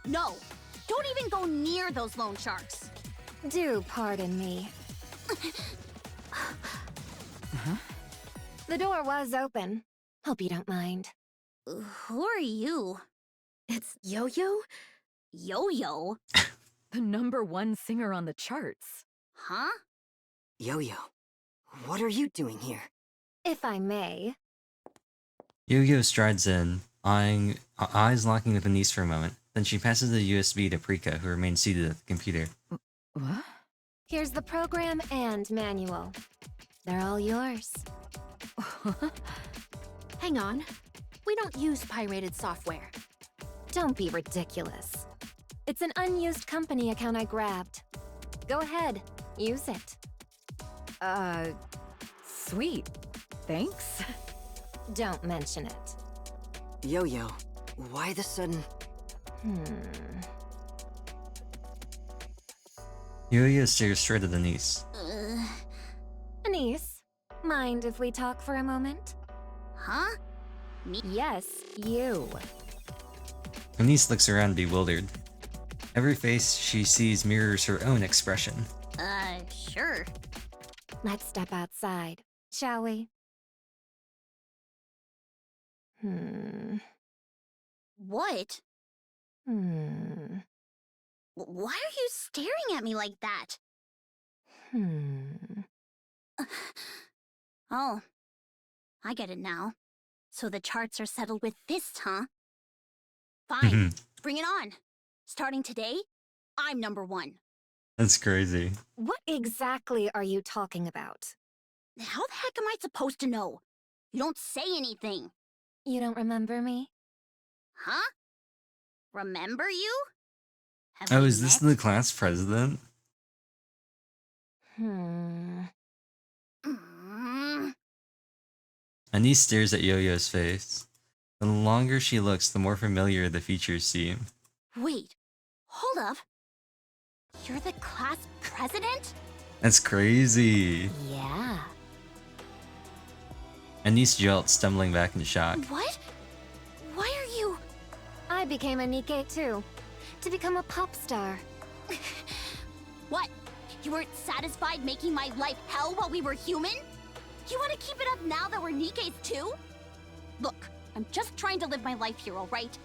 No, don't even go near those loan sharks.
Do pardon me. The door was open. Hope you don't mind.
Who are you?
It's Yo-Yo?
Yo-Yo?
The #1 singer on the charts.
Huh?
Yo-Yo, what are you doing here?
If I may.
Yo-Yo strides in, eyes locking with Anise for a moment. Then she passes the USB to Prika, who remains seated at the computer.
What?
Here's the program and manual. They're all yours.
Hang on. We don't use pirated software.
Don't be ridiculous. It's an unused company account I grabbed. Go ahead, use it.
Sweet. Thanks.
Don't mention it.
Yo-Yo, why the sudden...
Yo-Yo stares straight at Anise.
Anise, mind if we talk for a moment?
Huh?
Yes, you.
Anise looks around bewildered. Every face she sees mirrors her own expression.
Sure.
Let's step outside, shall we?
What? Why are you staring at me like that? Oh, I get it now. So the charts are settled with this, huh? Fine, bring it on. Starting today, I'm #1.
That's crazy.
What exactly are you talking about?
How the heck am I supposed to know? You don't say anything.
You don't remember me?
Huh? Remember you? Have
Oh,
we
is this
met?
the class president?
Mm.
Anise stares at Yo-Yo's face. The longer she looks, the more familiar the features seem.
Wait, hold up. You're the class president?
That's crazy.
Yeah.
Anise jolts, stumbling back in shock.
What? Why are you...
I became a Nikkei too, to become a pop star.
What? You weren't satisfied making my life hell while we were human? You want to keep it up now that we're Nikkeis too? Look, I'm just trying to live my life here, alright?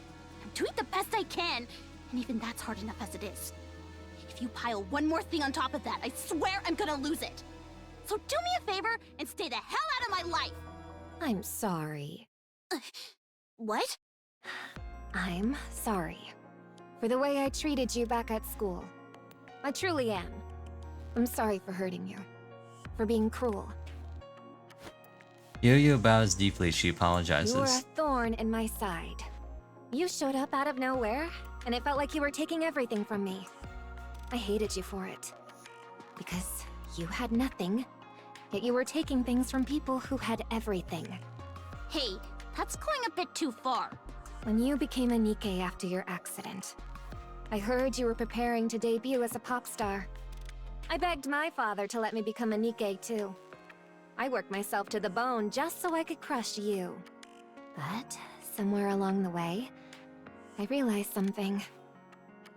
I'm doing the best I can, and even that's hard enough as it is. If you pile one more thing on top of that, I swear I'm gonna lose it. So do me a favor and stay the hell out of my life!
I'm sorry.
What?
I'm sorry. For the way I treated you back at school. I truly am. I'm sorry for hurting you. For being cruel.
Yo-Yo bows deeply as she
You were a
apologizes.
thorn in my side. You showed up out of nowhere, and it felt like you were taking everything from me. I hated you for it. Because you had nothing, yet you were taking things from people who had everything.
Hey, that's going a bit too far.
When you became a Nikkei after your accident, I heard you were preparing to debut as a pop star. I begged my father to let me become a Nikkei too. I worked myself to the bone just so I could crush you. But somewhere along the way, I realized something.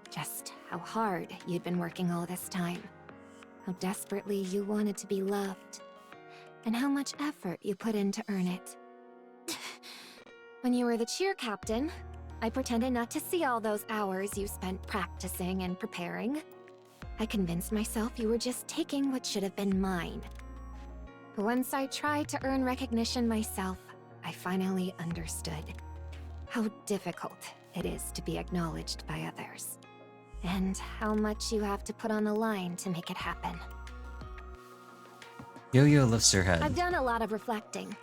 Just how hard you'd been working all this time. How desperately you wanted to be loved. And how much effort you put in to earn it. When you were the cheer captain, I pretended not to see all those hours you spent practicing and preparing. I convinced myself you were just taking what should have been mine. But once I tried to earn recognition myself, I finally understood how difficult it is to be acknowledged by others. And how much you have to put on the line to make it happen.
Yo-Yo lifts her head.
I've done a lot of reflecting,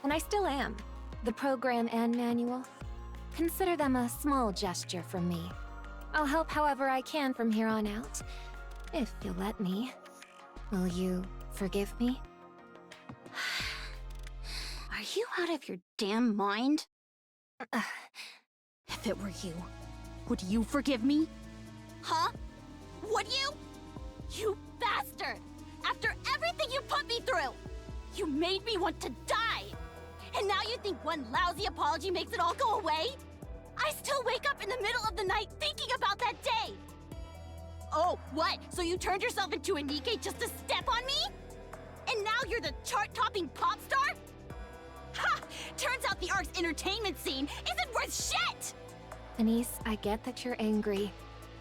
and I still am. The program and manual. Consider them a small gesture from me. I'll help however I can from here on out, if you'll let me. Will you forgive me?
Are you out of your damn mind? If it were you, would you forgive me? Huh? Would you? You bastard! After everything you put me through! You made me want to die! And now you think one lousy apology makes it all go away? I still wake up in the middle of the night thinking about that day! Oh, what? So you turned yourself into a Nikkei just to step on me? And now you're the chart-topping pop star? Ha! Turns out the ARC's entertainment scene isn't worth shit!
Anise, I get that you're angry,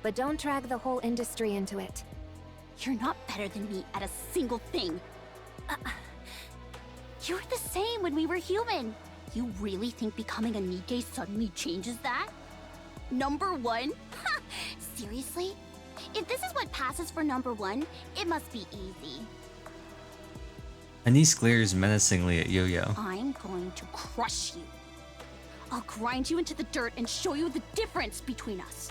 but don't drag the whole industry into it.
You're not better than me at a single thing. You were the same when we were human. You really think becoming a Nikkei suddenly changes that? Number one? Seriously? If this is what passes for number one, it must be easy.
Anise glares menacingly at Yo-Yo.
I'm going to crush you. I'll grind you into the dirt and show you the difference between us.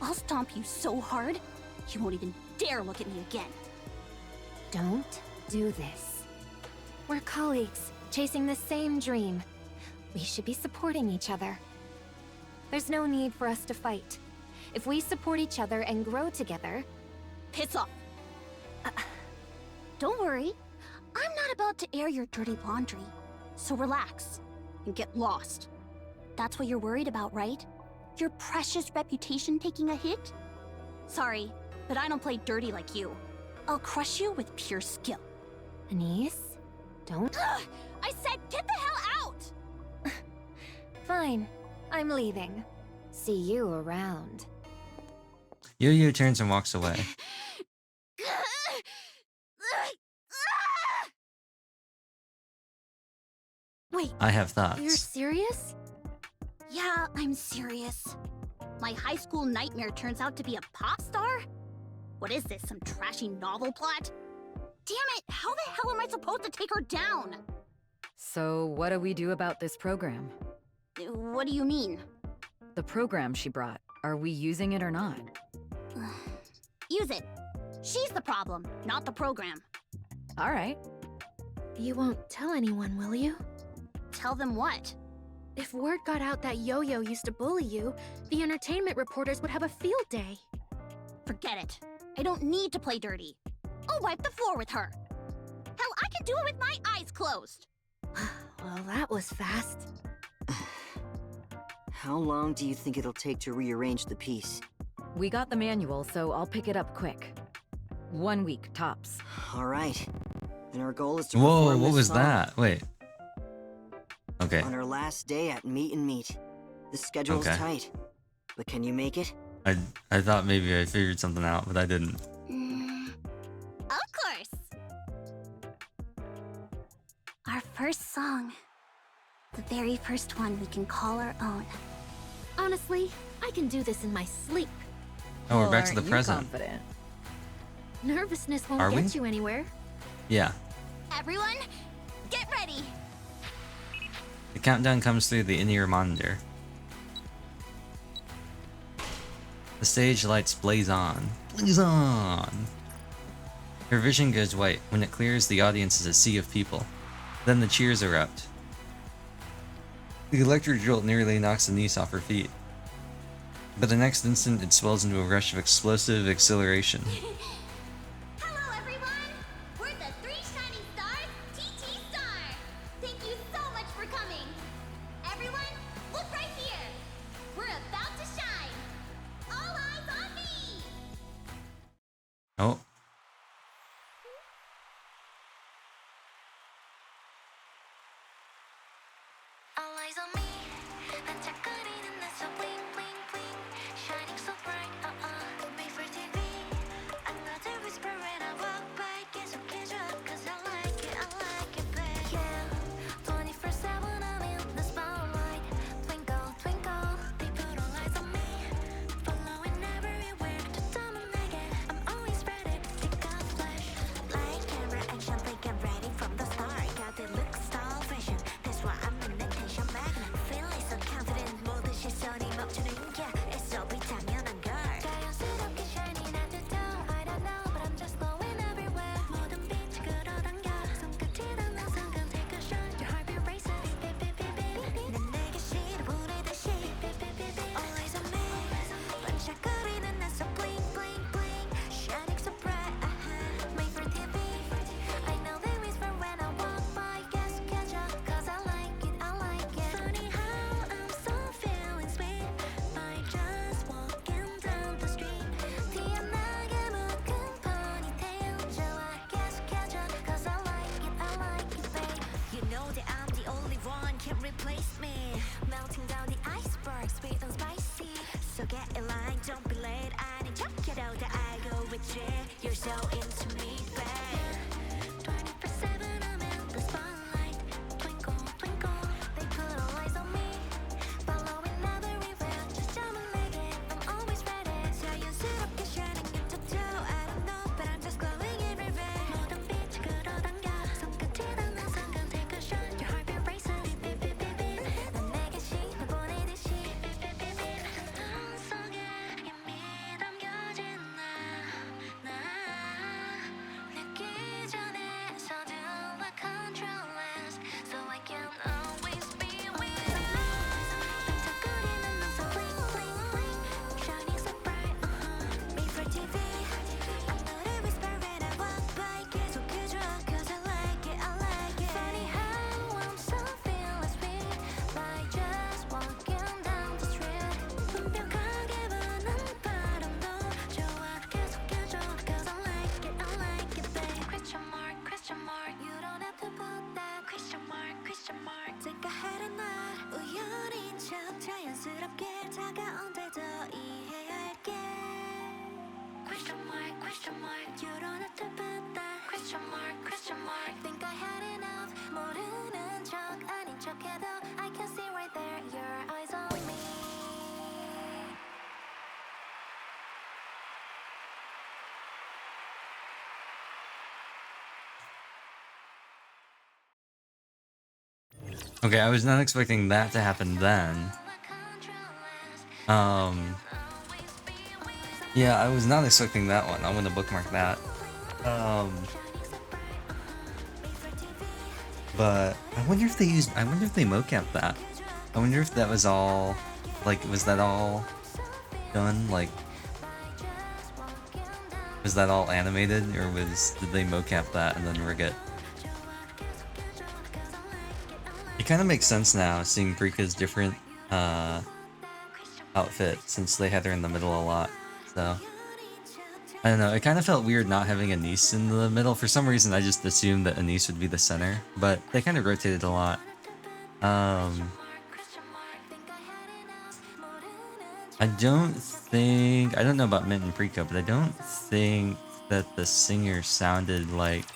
I'll stomp you so hard, you won't even dare look at me again.
Don't do this. We're colleagues, chasing the same dream. We should be supporting each other. There's no need for us to fight. If we support each other and grow together...
Piss off! Don't worry. I'm not about to air your dirty laundry. So relax and get lost. That's what you're worried about, right? Your precious reputation taking a hit? Sorry, but I don't play dirty like you. I'll crush you with pure skill.
Anise, don't...
I said get the hell out!
Fine, I'm leaving. See you around.
Yo-Yo turns and walks away.
Wait,
I have
you're
thoughts.
serious?
Yeah, I'm serious. My high school nightmare turns out to be a pop star? What is this, some trashy novel plot? Damn it, how the hell am I supposed to take her down?
So, what do we do about this program?
What do you mean?
The program she brought. Are we using it or not?
Use it. She's the problem, not the program.
All right.
You won't tell anyone, will you?
Tell them what?
If word got out that Yo-Yo used to bully you, the entertainment reporters would have a field day.
Forget it. I don't need to play dirty. I'll wipe the floor with her. Hell, I can do it with my eyes closed.
Well, that was fast.
How long do you think it'll take to rearrange the piece?
We got the manual, so I'll pick it up quick. 1 week, tops.
All right. And our goal is to
Whoa,
perform
what
this
was
song
that? Wait. Okay.
on our last day at Meet and Meet. The schedule's
Okay.
tight. But can you make it?
I thought maybe I figured something out, but I didn't.
Of course. Our first song. The very first one we can call our own.
Honestly, I can do this in my sleep.
Oh, we're
Well,
back to the
aren't you
present.
confident?
Nervousness won't
Are we?
get you anywhere.
Yeah.
Everyone, get ready.
The countdown comes through the in-ear monitor. The stage lights blaze on. Blaze on! Her vision goes white. When it clears, the audience is a sea of people. Then the cheers erupt. The electric jolt nearly knocks Denise off her feet. But the next instant, it swells into a rush of explosive exhilaration.
Hello, everyone. We're the Three Shining Stars, TT Star. Thank you so much for coming. Everyone, look right here. We're about to shine. All eyes on me.
Oh.
All eyes on me. 반짝거리는 내 so bling bling bling. Shining so bright, made for TV. Another whisper when I walk by. 계속해줘, 'cause I like it, babe. Yeah, 24/7 I'm in the spotlight. Twinkle, twinkle, they put all eyes on me. Following everywhere, 저 떠나게. I'm always ready to pick up flash. Light, camera, action, they get ready from the start. Got the look, style, fashion. That's why I'm an attention magnet. Feeling so confident, 모든 시선이 멈추는 yeah, it's so 당연한 걸. 자연스럽게 shiny 난 듯도 I don't know, but I'm just glowing everywhere. 모든 빛이 끌어당겨. 손끝이 닿는 순간 take a shot. Your heartbeat races. Beep, beep, beep, beep, beep. 난 내게 시를 보내듯이. Beep, beep, beep, beep. All eyes on me. 반짝거리는 난 so bling, bling, bling. Shining so bright, made for TV. I know they whisper when I walk by. 계속해줘, 'cause I like it, I like it. Funny how I'm so feeling sweet by just walking down the street. 티안나게 묶은 ponytail. 좋아, 계속해줘, 'cause I like it, babe. You know that I'm the only one, can't replace me. Melting down the iceberg, sweet and spicy. So get in line, don't be late. I need to get out that I go with you. You're so into me, babe. 24/7 I'm in the spotlight. Twinkle, twinkle, they put all eyes on me. Following everywhere, just 내게. I'm always ready. 자연스럽게 shining into two. I don't know, but I'm just glowing everywhere. 모든 빛이 끌어당겨. 손끝이 닿는 순간 take a shot. Your heartbeat races. Beep, beep, beep, beep. 난 내게 시를 보내듯이. Beep, beep, beep, beep. 눈 속에 이미 담겨진 나 늦기 전에 서둘러 controllers so I can always be with you. 반짝거리는 넌 so bling bling bling. Shining so bright, made for TV. 아무리 whisper when I walk by. 계속해줘, 'cause I like it, I like it. Funny how I'm so feeling sweet by just walking down the street. 완벽하게 부는 바람도 좋아, 계속해줘, 'cause I like it, babe. Question mark, you don't have to put that question mark. Take a head and nod. 우연인 척 자연스럽게 다가온데도 이해할게. Question mark, you don't have to put that question mark. Think I had enough. 모르는 척 아닌 척해도 I can see right there your eyes on me.
Okay, I was not expecting that to happen then. Yeah, I was not expecting that one. I'm gonna bookmark that. But I wonder if they mocapped that. I wonder if that was all, like, was that all done, like, was that all animated, or did they mocap that and then rig it? It kind of makes sense now, seeing Brika's different, outfit, since they had her in the middle a lot, so... I don't know, it kind of felt weird not having Anise in the middle. For some reason, I just assumed that Anise would be the center, but they kind of rotated a lot. I don't know about Mint and Preco, but I don't think that the singer sounded like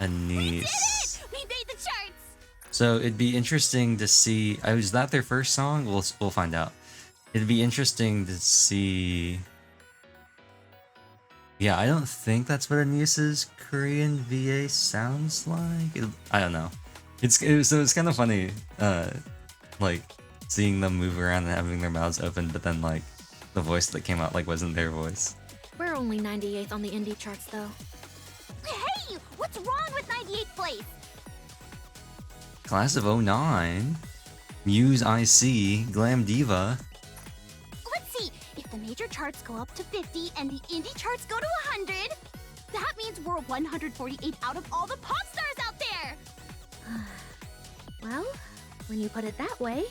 Anise.
We made the charts!
So it'd be interesting to see. Was that their first song? We'll find out. It'd be interesting to see. Yeah, I don't think that's what Anise's Korean VA sounds like. I don't know. It's kind of funny, like seeing them move around and having their mouths open, but then like the voice that came out like wasn't their voice.
We're only 98th on the indie charts, though.
Hey! What's wrong with 98th place?
Class of '09, Muse IC, Glam Diva.
Let's see. If the major charts go up to 50 and the indie charts go to 100, that means we're 148 out of all the pop stars out there!
Well, when you put it that way,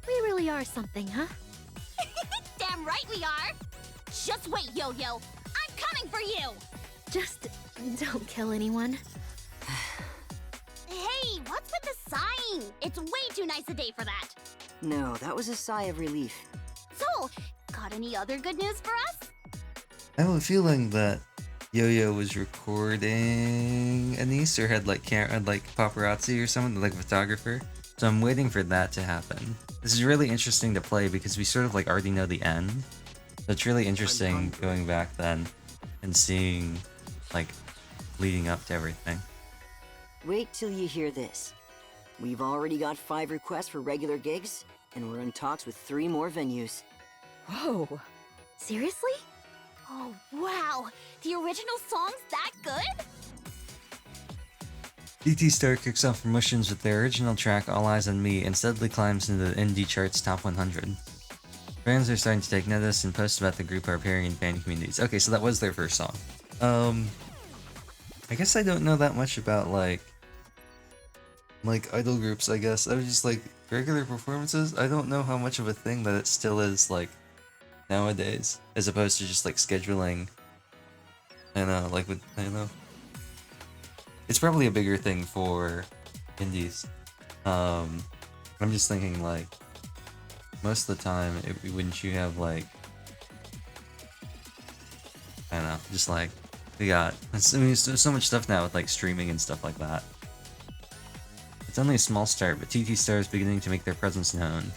we really are something, huh?
Damn right we are! Just wait, Yo-Yo. I'm coming for you!
Just don't kill anyone.
Hey, what's with the sighing? It's way too nice a day for that.
No, that was a sigh of relief.
So, got any other good news for us?
I have a feeling that Yo-Yo was recording Anise, or had like paparazzi or someone, like a photographer. So I'm waiting for that to happen. This is really interesting to play because we sort of like already know the end. So it's really interesting going back then and seeing like leading up to everything.
Wait till you hear this. We've already got 5 requests for regular gigs, and we're in talks with 3 more venues.
Whoa.
Seriously?
Oh, wow. The original song's that good?
DT Star kicks off promotions with their original track All Eyes on Me and steadily climbs into the indie charts top 100. Fans are starting to take notice, and posts about the group are appearing in fan communities. Okay, so that was their first song. I guess I don't know that much about like idol groups, I guess. I was just like, regular performances, I don't know how much of a thing that it still is like nowadays, as opposed to just like scheduling. I don't know. It's probably a bigger thing for indies. I'm just thinking like, most of the time, wouldn't you have like, I don't know, just like, we got, so much stuff now with like streaming and stuff like that. It's only a small start, but TT Star is beginning to make their presence known.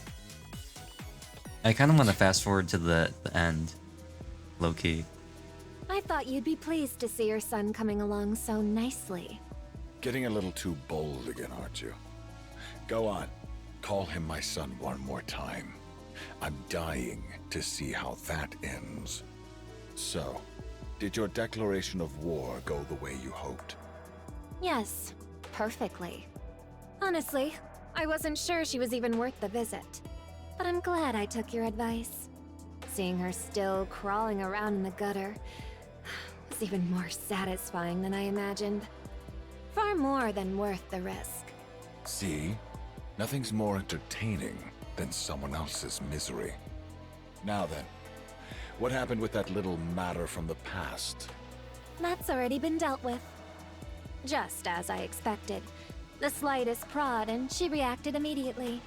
I kind of want to fast forward to the end, low-key.
I thought you'd be pleased to see your son coming along so nicely.
Getting a little too bold again, aren't you? Go on. Call him my son one more time. I'm dying to see how that ends. So, did your declaration of war go the way you hoped?
Yes, perfectly. Honestly, I wasn't sure she was even worth the visit. But I'm glad I took your advice. Seeing her still crawling around in the gutter was even more satisfying than I imagined. Far more than worth the risk.
See? Nothing's more entertaining than someone else's misery. Now then, what happened with that little matter from the past?
That's already been dealt with. Just as I expected. The slightest prod and she reacted immediately.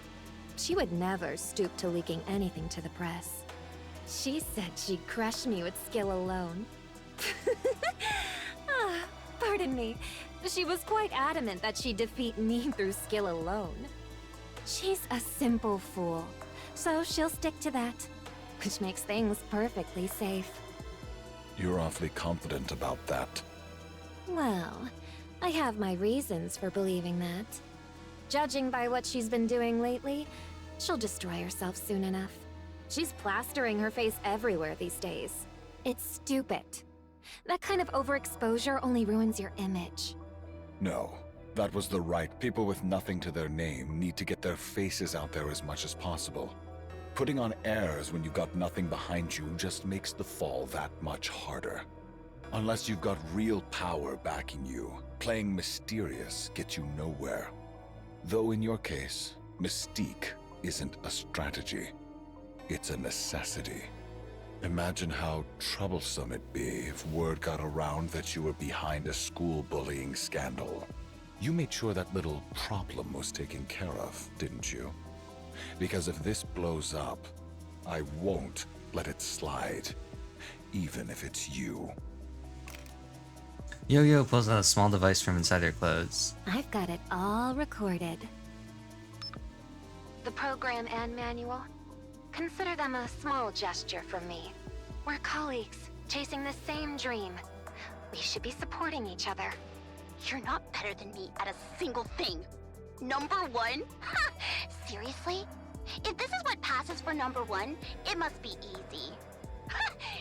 She would never stoop to leaking anything to the press. She said she'd crush me with skill alone. Pardon me. She was quite adamant that she'd defeat me through skill alone. She's a simple fool, so she'll stick to that, which makes things perfectly safe.
You're awfully confident about that.
Well, I have my reasons for believing that. Judging by what she's been doing lately, she'll destroy herself soon enough. She's plastering her face everywhere these days. It's stupid. That kind of overexposure only ruins your image.
No, That was the right. People with nothing to their name need to get their faces out there as much as possible. Putting on airs when you've got nothing behind you just makes the fall that much harder. Unless you've got real power backing you, playing mysterious gets you nowhere. Though in your case, mystique isn't a strategy. It's a necessity. Imagine how troublesome it'd be if word got around that you were behind a school bullying scandal. You made sure that little problem was taken care of, didn't you? Because if this blows up, I won't let it slide, even if it's you.
Yo-Yo pulls out a small device from inside her clothes.
I've got it all recorded. The program and manual? Consider them a small gesture from me. We're colleagues, chasing the same dream. We should be supporting each other.
You're not better than me at a single thing. Number one? Seriously? If this is what passes for number one, it must be easy.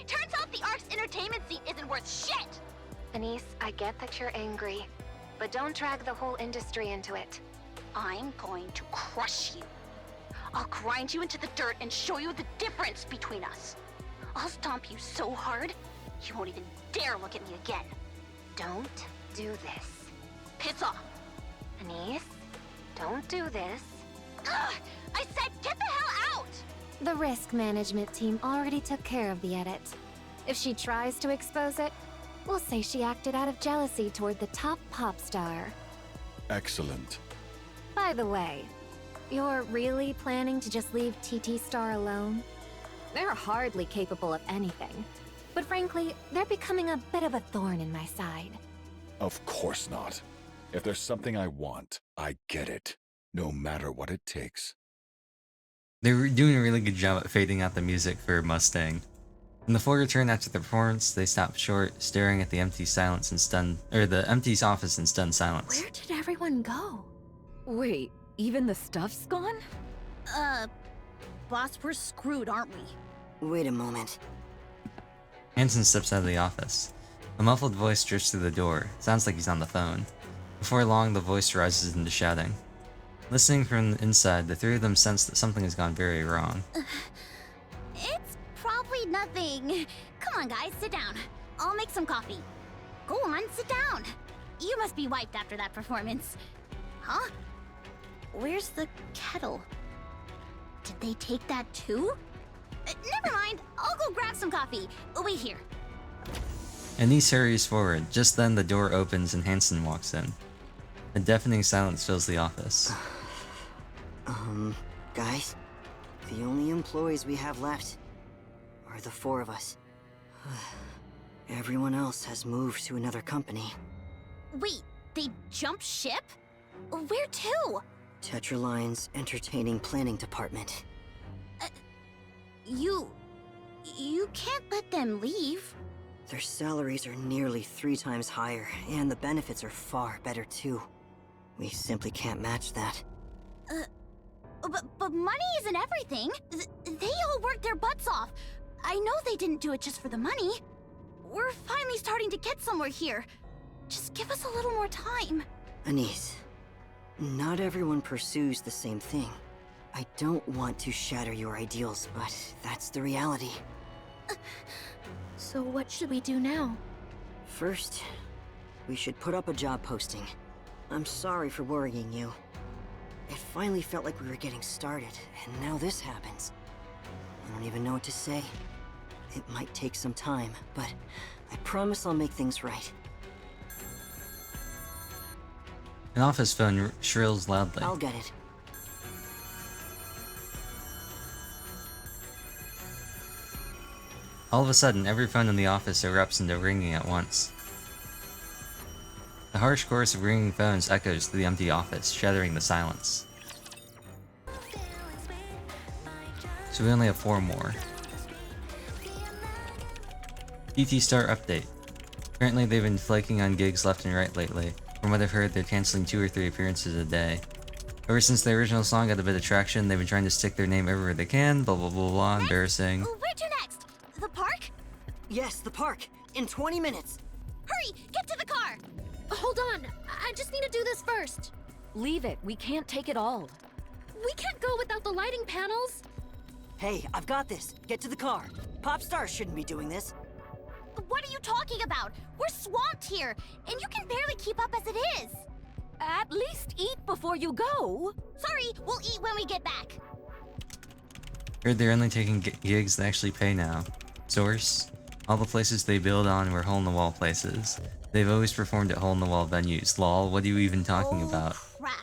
Turns out the Ark's entertainment scene isn't worth shit!
Anise, I get that you're angry, but don't drag the whole industry into it.
I'm going to crush you. I'll grind you into the dirt and show you the difference between us. I'll stomp you so hard, you won't even dare look at me again.
Don't do this.
Piss off.
Anise, don't do this.
Ugh! I said get the hell out!
The risk management team already took care of the edit. If she tries to expose it, we'll say she acted out of jealousy toward the top pop star.
Excellent.
By the way, you're really planning to just leave TT Star alone? They're hardly capable of anything. But frankly, they're becoming a bit of a thorn in my side.
Of course not. If there's something I want, I get it. No matter what it takes.
They were doing a really good job at fading out the music for Mustang. When the four return after the performance, they stop short, staring at the empty silence the empty office in stunned silence.
Where did everyone go?
Wait, even the stuff's gone?
Boss, we're screwed, aren't we?
Wait a moment.
Hansen steps out of the office. A muffled voice drifts through the door. Sounds like he's on the phone. Before long, the voice rises into shouting. Listening from the inside, the three of them sense that something has gone very wrong.
It's probably nothing. Come on, guys, sit down. I'll make some coffee. Go on, sit down. You must be wiped after that performance. Huh? Where's the kettle? Did they take that too? Never mind, I'll go grab some coffee. Wait here.
Anise hurries forward. Just then, the door opens and Hansen walks in. A deafening silence fills the office.
Guys? The only employees we have left are the four of us. Everyone else has moved to another company.
Wait, they jumped ship? Where to?
Tetraline's entertaining planning department.
You can't let them leave.
Their salaries are nearly 3 times higher, and the benefits are far better too. We simply can't match that.
But money isn't everything. They all worked their butts off. I know they didn't do it just for the money. We're finally starting to get somewhere here. Just give us a little more time.
Anise, not everyone pursues the same thing. I don't want to shatter your ideals, but that's the reality.
So what should we do now?
First, we should put up a job posting. I'm sorry for worrying you. It finally felt like we were getting started, and now this happens. I don't even know what to say. It might take some time, but I promise I'll make things right.
An office phone shrills loudly.
I'll get it.
All of a sudden, every phone in the office erupts into ringing at once. The harsh chorus of ringing phones echoes through the empty office, shattering the silence. So we only have 4 more. TT Star update. Apparently they've been flaking on gigs left and right lately. From what I've heard, they're canceling 2 or 3 appearances a day. Ever since the original song got a bit of traction, they've been trying to stick their name everywhere they can, blah blah blah blah, embarrassing.
Where to next? The park?
Yes, the park! In 20 minutes!
Hurry! Get to the car!
Hold on, I just need to do this first.
Leave it. We can't take it all.
We can't go without the lighting panels.
Hey, I've got this. Get to the car. Popstar shouldn't be doing this.
What are you talking about? We're swamped here, and you can barely keep up as it is.
At least eat before you go.
Sorry, we'll eat when we get back.
Heard they're only taking gigs that actually pay now. Source: all the places they build on were hole-in-the-wall places. They've always performed at hole-in-the-wall venues. Lol, what are you even talking about?
Crap.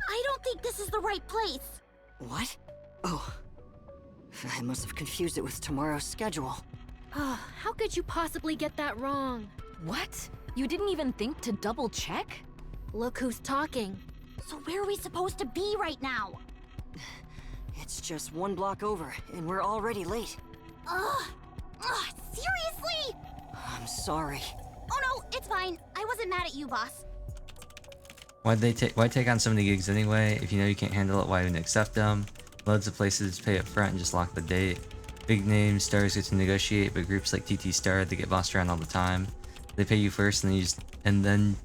I don't think this is the right place.
What? Oh. I must have confused it with tomorrow's schedule.
How could you possibly get that wrong?
What? You didn't even think to double check?
Look who's talking.
So where are we supposed to be right now?
It's just one block over, and we're already late.
Seriously?
I'm sorry.
Oh no, it's fine. I wasn't mad at you, boss.
Why take on so many gigs anyway? If you know you can't handle it, why even accept them? Loads of places pay up front and just lock the date. Big name stars get to negotiate, but groups like TT Star, they get bossed around all the time. They pay you first, and then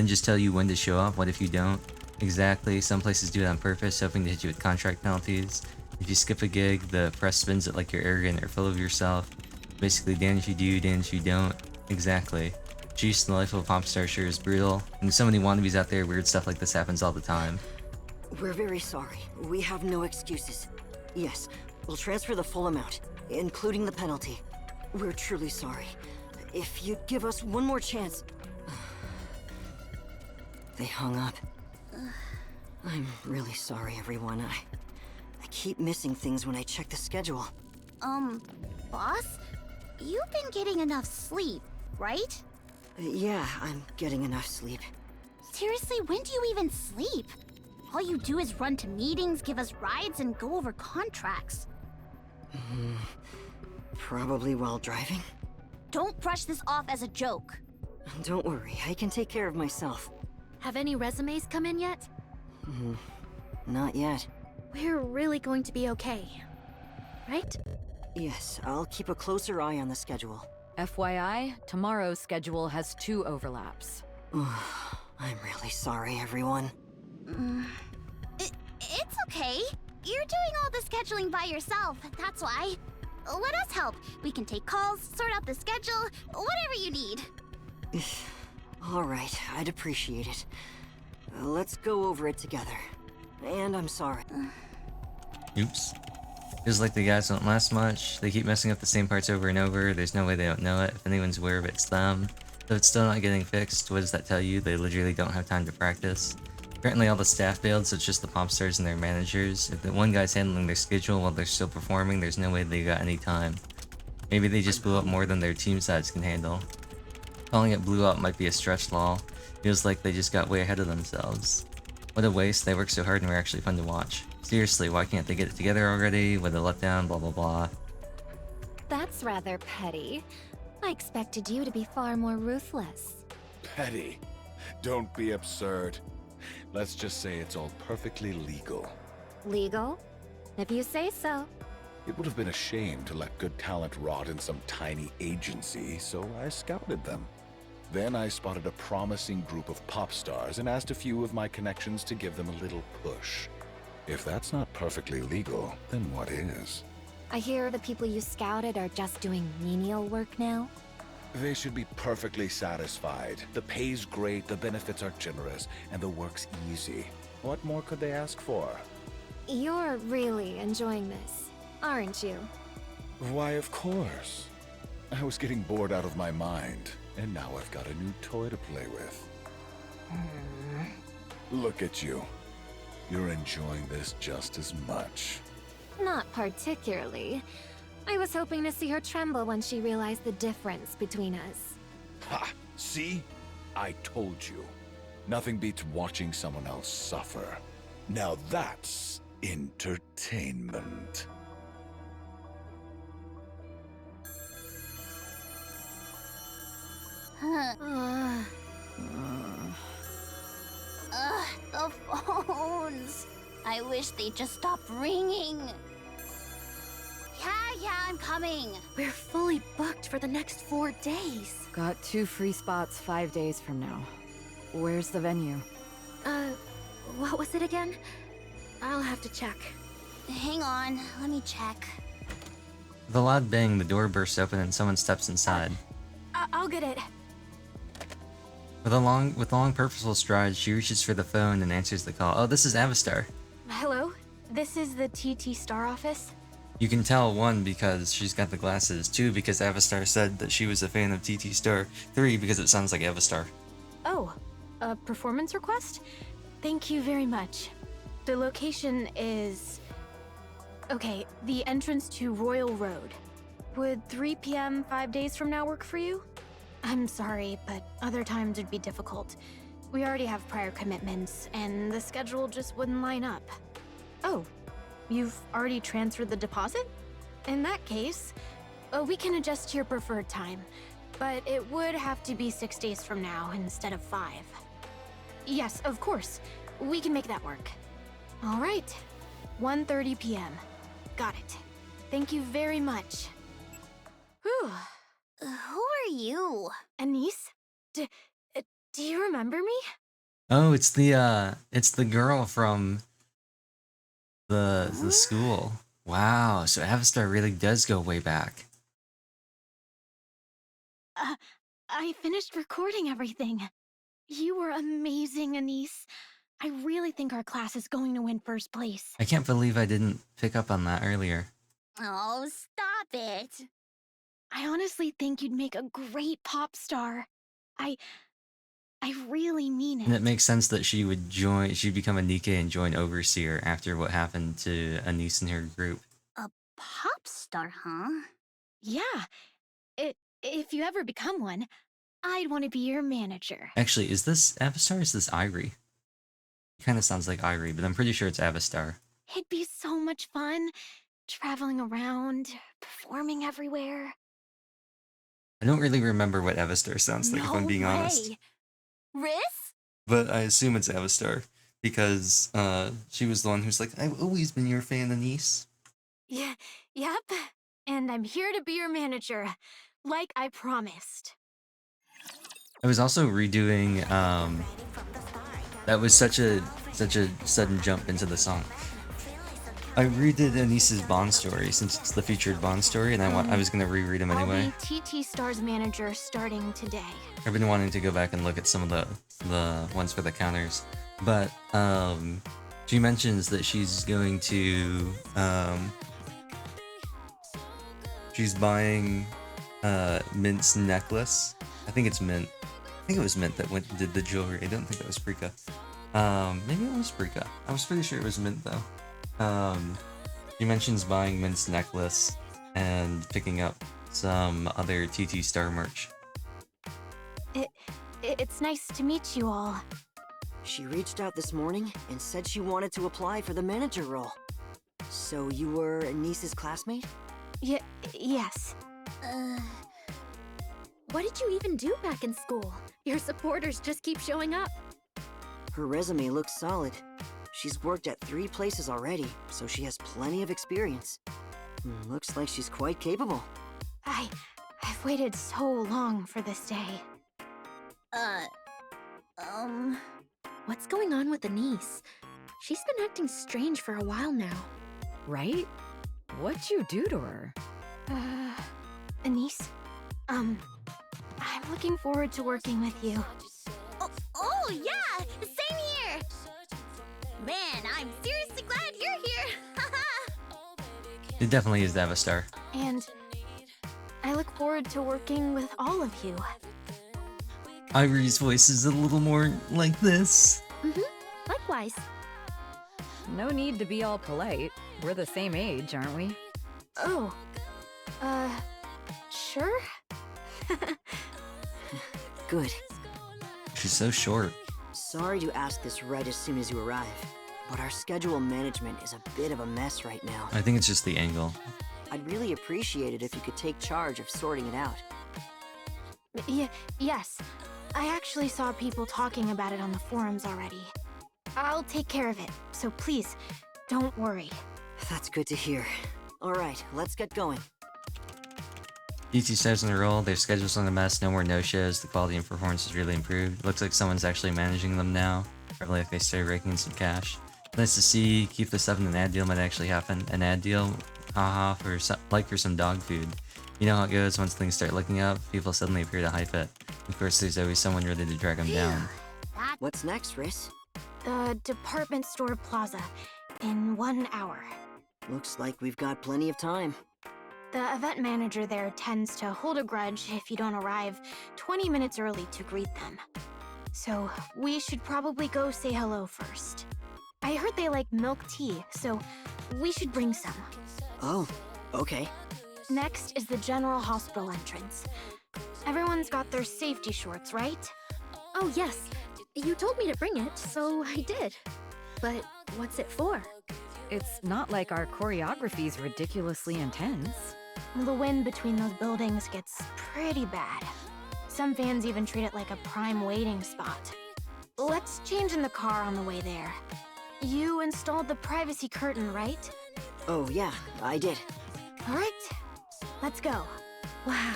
just tell you when to show up. What if you don't? Exactly. Some places do it on purpose, hoping to hit you with contract penalties. If you skip a gig, the press spins it like you're arrogant or full of yourself. Basically, damn if you do, damn if you don't. Exactly. Jeez, the life of a pop star sure is brutal. And there's so many wannabes out there, weird stuff like this happens all the time.
We're very sorry. We have no excuses. Yes, we'll transfer the full amount, including the penalty. We're truly sorry. If you'd give us one more chance... They hung up. I'm really sorry, everyone. I keep missing things when I check the schedule.
Boss? You've been getting enough sleep, right?
Yeah, I'm getting enough sleep.
Seriously, when do you even sleep? All you do is run to meetings, give us rides, and go over contracts.
Probably while driving.
Don't brush this off as a joke.
Don't worry, I can take care of myself.
Have any resumes come in yet?
Not yet.
We're really going to be okay. Right?
Yes, I'll keep a closer eye on the schedule.
FYI, tomorrow's schedule has 2 overlaps.
I'm really sorry, everyone.
It's okay. You're doing all the scheduling by yourself, that's why. Let us help. We can take calls, sort out the schedule, whatever you need.
All right, I'd appreciate it. Let's go over it together. And I'm sorry.
Oops. Feels like the guys don't last much. They keep messing up the same parts over and over. There's no way they don't know it. If anyone's aware of it, it's them. If it's still not getting fixed, what does that tell you? They literally don't have time to practice. Apparently all the staff bailed, so it's just the pop stars and their managers. If the one guy's handling their schedule while they're still performing, there's no way they got any time. Maybe they just blew up more than their team size can handle. Calling it blew up might be a stretch, lol. Feels like they just got way ahead of themselves. What a waste, they work so hard and were actually fun to watch. Seriously, why can't they get it together already? What a letdown, blah blah blah.
That's rather petty. I expected you to be far more ruthless.
Petty. Don't be absurd. Let's just say it's all perfectly legal.
Legal? If you say so.
It would have been a shame to let good talent rot in some tiny agency, so I scouted them. Then I spotted a promising group of pop stars and asked a few of my connections to give them a little push. If that's not perfectly legal, then what is?
I hear the people you scouted are just doing menial work now.
They should be perfectly satisfied. The pay's great, the benefits are generous, and the work's easy. What more could they ask for?
You're really enjoying this, aren't you?
Why, of course. I was getting bored out of my mind, and now I've got a new toy to play with. Look at you. You're enjoying this just as much.
Not particularly. I was hoping to see her tremble when she realized the difference between us.
Ha! See? I told you. Nothing beats watching someone else suffer. Now that's entertainment.
The phones. I wish they'd just stop ringing. Yeah, I'm coming.
We're fully booked for the next 4 days.
Got 2 free spots 5 days from now. Where's the venue?
What was it again? I'll have to check.
Hang on, let me check.
With a loud bang, the door bursts open and someone steps inside.
I'll get it.
With long, purposeful strides, she reaches for the phone and answers the call. Oh, this is Avistar.
Hello? This is the TT Star office?
You can tell, 1, because she's got the glasses, 2, because Avistar said that she was a fan of TT Star, 3, because it sounds like Avistar.
Oh, a performance request? Thank you very much. The location is... Okay, the entrance to Royal Road. Would 3 p.m. 5 days from now work for you? I'm sorry, but other times would be difficult. We already have prior commitments, and the schedule just wouldn't line up. Oh, you've already transferred the deposit? In that case, we can adjust to your preferred time, but it would have to be 6 days from now instead of 5. Yes, of course. We can make that work. All right. 1:30 p.m. Got it. Thank you very much. Whew.
Who are you?
Anise? Do you remember me?
Oh, it's the girl from the school. Wow, so Avistar really does go way back.
I finished recording everything. You were amazing, Anise. I really think our class is going to win first place.
I can't believe I didn't pick up on that earlier.
Oh, stop it.
I honestly think you'd make a great pop star. I really mean
And it
it.
makes sense that she'd become a Nikkei and join Overseer after what happened to Anise and her group.
A pop star, huh?
Yeah. If you ever become one, I'd want to be your manager.
Actually, is this Avistar or is this Irie? It kind of sounds like Irie, but I'm pretty sure it's Avistar.
It'd be so much fun, traveling around, performing everywhere.
I don't really remember what Avistar sounds like, if I'm being honest.
Riss?
But I assume it's Avistar, because she was the one who's like, I've always been your fan, Anise.
Yeah, yep. And I'm here to be your manager, like I promised.
I was also redoing, that was such a sudden jump into the song. I redid Anise's Bond story, since it's the featured Bond story, and I was gonna reread them anyway.
I'll be TT Star's manager starting today.
I've been wanting to go back and look at some of the ones for the counters, but she mentions that she's going to she's buying Mint's necklace. I think it's Mint. I think it was Mint that did the jewelry. I don't think that was Prika. Maybe it was Prika. I was pretty sure it was Mint though. She mentions buying Mint's necklace and picking up some other TT Star merch.
It's nice to meet you all.
She reached out this morning and said she wanted to apply for the manager role. So you were Anise's classmate?
Yes. What did you even do back in school? Your supporters just keep showing up.
Her resume looks solid. She's worked at 3 places already, so she has plenty of experience. Looks like she's quite capable.
I've waited so long for this day.
What's going on with Anise? She's been acting strange for a while now.
Right? What'd you do to her?
Anise? I'm looking forward to working with you.
Oh yeah! Same here! Man, I'm seriously glad you're here!
It definitely is Avistar.
And I look forward to working with all of you.
Irie's voice is a little more like this.
Likewise.
No need to be all polite. We're the same age, aren't we?
Oh. Sure?
Good.
She's so short.
Sorry to ask this right as soon as you arrive, but our schedule management is a bit of a mess right now.
I think it's just the angle.
I'd really appreciate it if you could take charge of sorting it out.
Yes. I actually saw people talking about it on the forums already. I'll take care of it, so please, don't worry.
That's good to hear. All right, let's get going.
DT stars on a roll, their schedule's on a mess, no more no-shows, the quality and performance is really improved. Looks like someone's actually managing them now. Probably like they started raking in some cash. Nice to see, keep this up and an ad deal might actually happen. An ad deal? Haha, for some dog food. You know how it goes, once things start looking up, people suddenly appear to hype it. Of course, there's always someone ready to drag them down.
What's next, Riss?
The department store plaza. In 1 hour.
Looks like we've got plenty of time.
The event manager there tends to hold a grudge if you don't arrive 20 minutes early to greet them. So, we should probably go say hello first. I heard they like milk tea, so we should bring some.
Oh, okay.
Next is the general hospital entrance. Everyone's got their safety shorts, right? Oh, yes. You told me to bring it, so I did. But what's it for?
It's not like our choreography's ridiculously intense.
The wind between those buildings gets pretty bad. Some fans even treat it like a prime waiting spot. Let's change in the car on the way there. You installed the privacy curtain, right?
Oh, yeah, I did.
All right, let's go. Wow,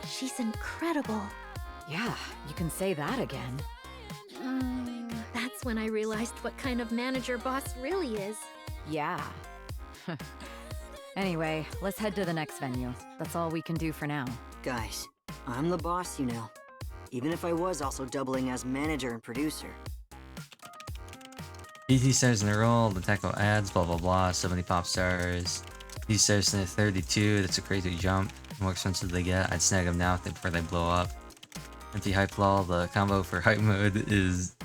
she's incredible.
Yeah, you can say that again.
That's when I realized what kind of manager boss really is.
Yeah. Anyway, let's head to the next venue. That's all we can do for now.
Guys, I'm the boss, you know. Even if I was also doubling as manager and producer.
DT stars in a roll, the tackle ads, blah blah blah, so many pop stars. DT stars in a 32, that's a crazy jump. The more expensive they get, I'd snag them now before they blow up. Empty hype lol, the combo for hype mode is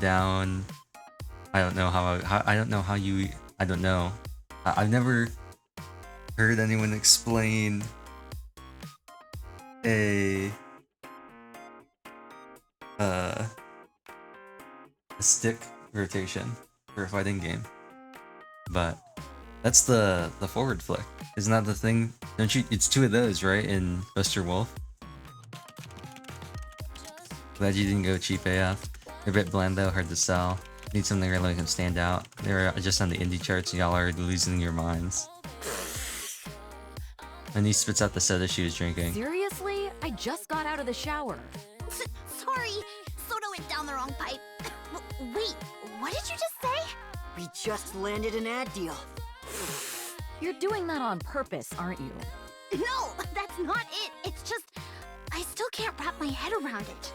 down. I don't know I've never heard anyone explain a stick rotation for a fighting game, but that's the forward flick. Isn't that the thing? Don't you? It's two of those, right? In Buster Wolf. Glad you didn't go cheap AF. They're a bit bland though, hard to sell. Need something that really can stand out. They're just on the indie charts and y'all are losing your minds. And he spits out the soda she was drinking.
Seriously? I just got out of the shower.
Sorry, soda went down the wrong pipe. Wait, what did you just say?
We just landed an ad deal.
You're doing that on purpose, aren't you?
No, that's not it. It's just, I still can't wrap my head around it.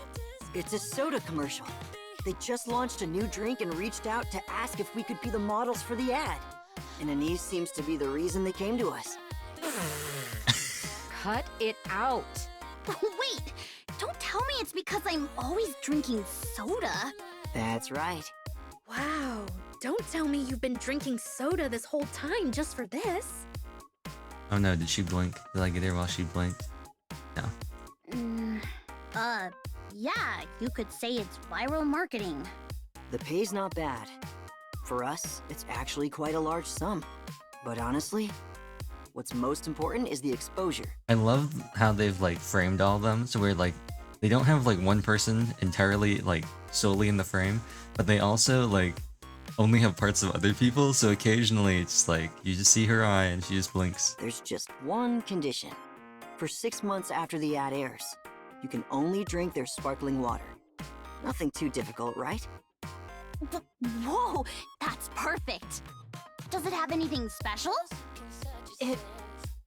It's a soda commercial. They just launched a new drink and reached out to ask if we could be the models for the ad. And Anise seems to be the reason they came to us.
Cut it out.
Wait, don't tell me it's because I'm always drinking soda.
That's right.
Wow, don't tell me you've been drinking soda this whole time just for this.
Oh no, did she blink? Did I get her while she blinked? No.
Yeah, you could say it's viral marketing.
The pay's not bad. For us, it's actually quite a large sum. But honestly, what's most important is the exposure.
I love how they've like framed all of them, so we're like, they don't have like one person entirely like solely in the frame, but they also like only have parts of other people, so occasionally it's like you just see her eye and she just blinks.
There's just one condition. For 6 months after the ad airs, you can only drink their sparkling water. Nothing too difficult, right?
Whoa, that's perfect. Does it have anything special?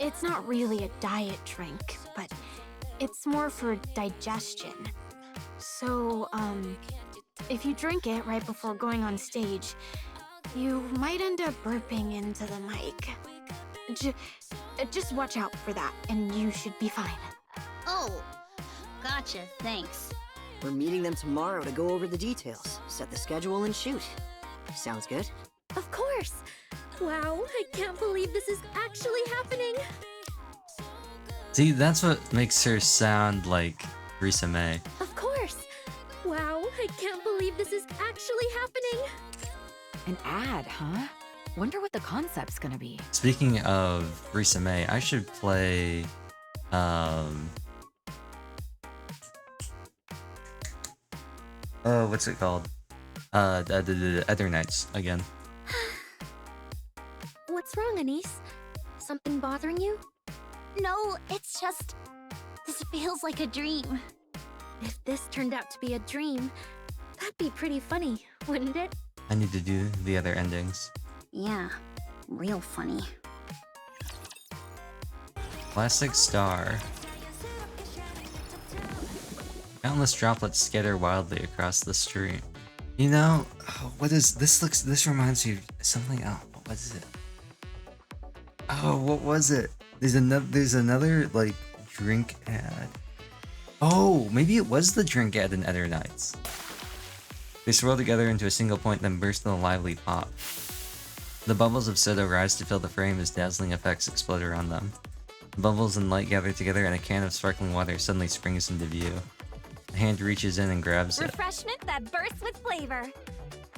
It's not really a diet drink, but it's more for digestion. So, if you drink it right before going on stage, you might end up burping into the mic. Just watch out for that, and you should be fine.
Oh, gotcha, thanks.
We're meeting them tomorrow to go over the details, set the schedule, and shoot. Sounds good?
Of course! Wow, I can't believe this is actually happening!
See, that's what makes her sound like Risa May.
Of course! Wow, I can't believe this is actually happening!
An ad, huh? Wonder what the concept's gonna be.
Speaking of Risa May, I should play what's it called? The Other Nights again.
What's wrong, Anise? Something bothering you?
No, it's This feels like a dream.
If this turned out to be a dream, that'd be pretty funny, wouldn't it?
I need to do the other endings.
Yeah, real funny.
Plastic Star. Countless droplets scatter wildly across the street. You know, what is this? This reminds me of something else. What is it? Oh, what was it? There's another like drink ad. Oh, maybe it was the drink ad in Eder Nights. They swirl together into a single point, then burst in a lively pop. The bubbles of soda rise to fill the frame as dazzling effects explode around them. The bubbles and light gather together, and a can of sparkling water suddenly springs into view. A hand reaches in and grabs it.
Refreshment that bursts with flavor.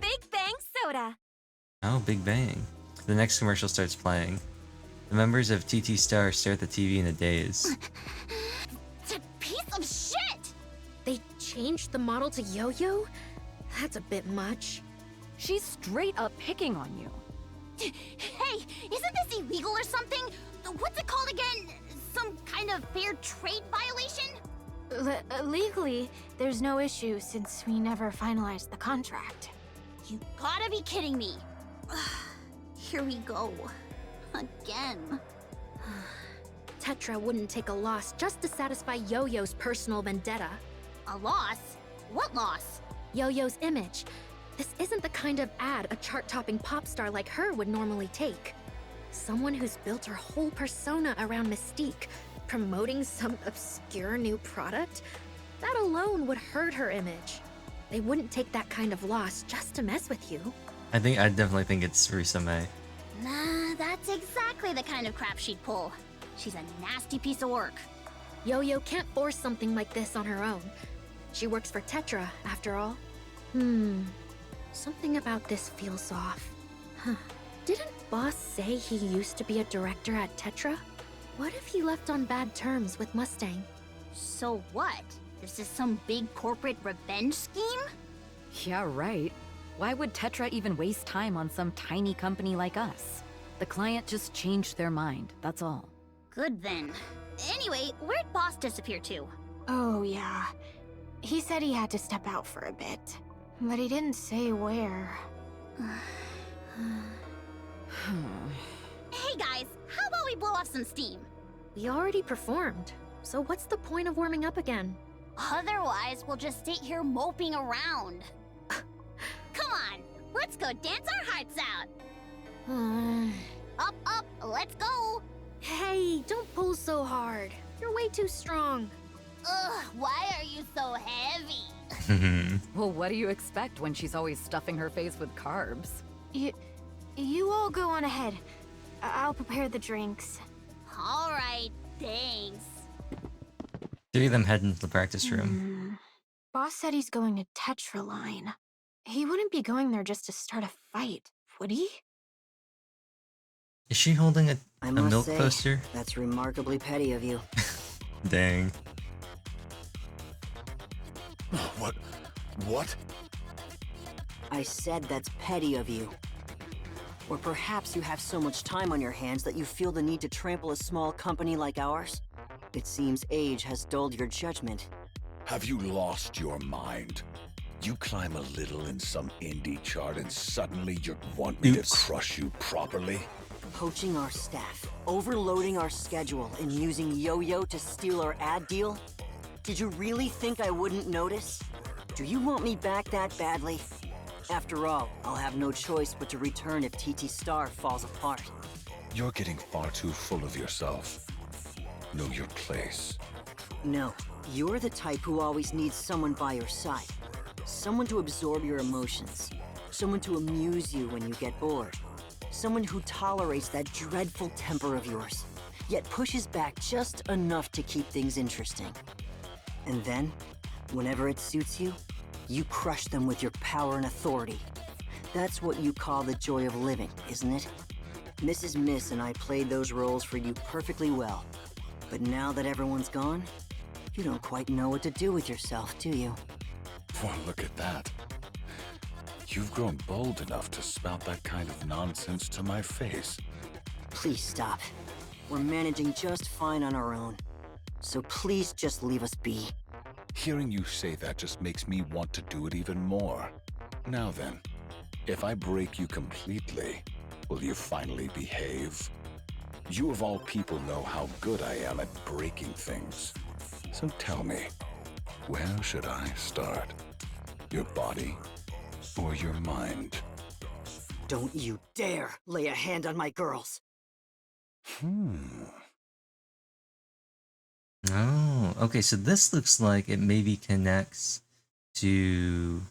Big Bang Soda.
Oh, Big Bang. The next commercial starts playing. The members of TT Star stare at the TV in a daze.
It's a piece of shit!
They changed the model to Yo-Yo? That's a bit much.
She's straight up picking on you.
Hey, isn't this illegal or something? What's it called again? Some kind of fair trade violation?
Legally, there's no issue since we never finalized the contract.
You gotta be kidding me. Here we go. Again.
Tetra wouldn't take a loss just to satisfy Yo-Yo's personal vendetta.
A loss? What loss?
Yo-Yo's image. This isn't the kind of ad a chart-topping pop star like her would normally take. Someone who's built her whole persona around mystique, promoting some obscure new product? That alone would hurt her image. They wouldn't take that kind of loss just to mess with you.
I definitely think it's Risa May.
Nah, that's exactly the kind of crap she'd pull. She's a nasty piece of work.
Yo-Yo can't force something like this on her own. She works for Tetra, after all. Something about this feels off. Huh. Didn't Boss say he used to be a director at Tetra? What if he left on bad terms with Mustang?
So what? This is some big corporate revenge scheme?
Yeah, right. Why would Tetra even waste time on some tiny company like us? The client just changed their mind, that's all.
Good then. Anyway, where'd Boss disappear to?
Oh, yeah. He said he had to step out for a bit. But he didn't say where.
Hey guys, how about we blow off some steam?
We already performed, so what's the point of warming up again?
Otherwise, we'll just sit here moping around. Come on, let's go dance our hearts out. Up, let's go.
Hey, don't pull so hard. You're way too strong.
Ugh, why are you so heavy?
Well, what do you expect when she's always stuffing her face with carbs?
You all go on ahead. I'll prepare the drinks.
All right, thanks.
Three of them head into the practice room.
Boss said he's going to Tetra Line. He wouldn't be going there just to start a fight, would he?
Is she holding a
must
milk
say,
poster?
That's remarkably petty of you.
Dang.
What?
I said that's petty of you. Or perhaps you have so much time on your hands that you feel the need to trample a small company like ours? It seems age has dulled your judgment.
Have you lost your mind? You climb a little in some indie chart and suddenly you want me to crush you properly?
Poaching our staff, overloading our schedule, and using Yo-Yo to steal our ad deal? Did you really think I wouldn't notice? Do you want me back that badly? After all, I'll have no choice but to return if TT Star falls apart.
You're getting far too full of yourself. Know your place.
No, you're the type who always needs someone by your side. Someone to absorb your emotions. Someone to amuse you when you get bored. Someone who tolerates that dreadful temper of yours, yet pushes back just enough to keep things interesting. And then, whenever it suits you, you crush them with your power and authority. That's what you call the joy of living, isn't it? Mrs. Miss and I played those roles for you perfectly well. But now that everyone's gone, you don't quite know what to do with yourself, do you?
Well, look at that. You've grown bold enough to spout that kind of nonsense to my face.
Please stop. We're managing just fine on our own. So please just leave us be.
Hearing you say that just makes me want to do it even more. Now then, if I break you completely, will you finally behave? You of all people know how good I am at breaking things. So tell me, where should I start? Your body or your mind?
Don't you dare lay a hand on my girls!
Oh, okay, so this looks like it maybe connects to...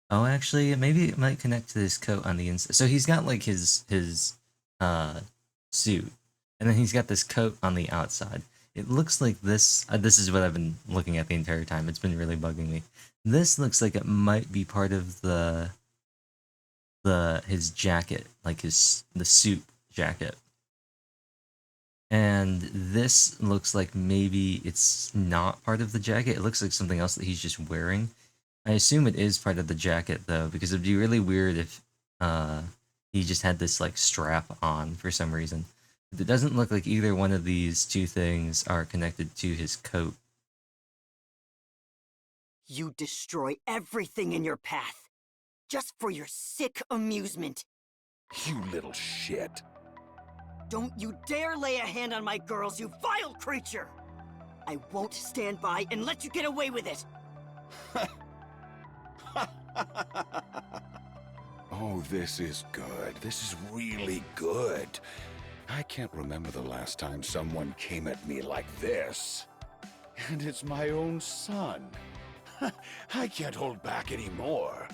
Oh, actually, maybe it might connect to his coat on the inside. So he's got, like, his suit, and then he's got this coat on the outside. It looks like this... this is what I've been looking at the entire time. It's been really bugging me. This looks like it might be part of his jacket, like the suit jacket. And this looks like maybe it's not part of the jacket. It looks like something else that he's just wearing. I assume it is part of the jacket though, because it'd be really weird if he just had this like strap on for some reason. But it doesn't look like either one of these two things are connected to his coat.
You destroy everything in your path, just for your sick amusement.
You little shit.
Don't you dare lay a hand on my girls, you vile creature! I won't stand by and let you get away with it!
Oh, this is good. This is really good. I can't remember the last time someone came at me like this. And it's my own son. I can't hold back anymore.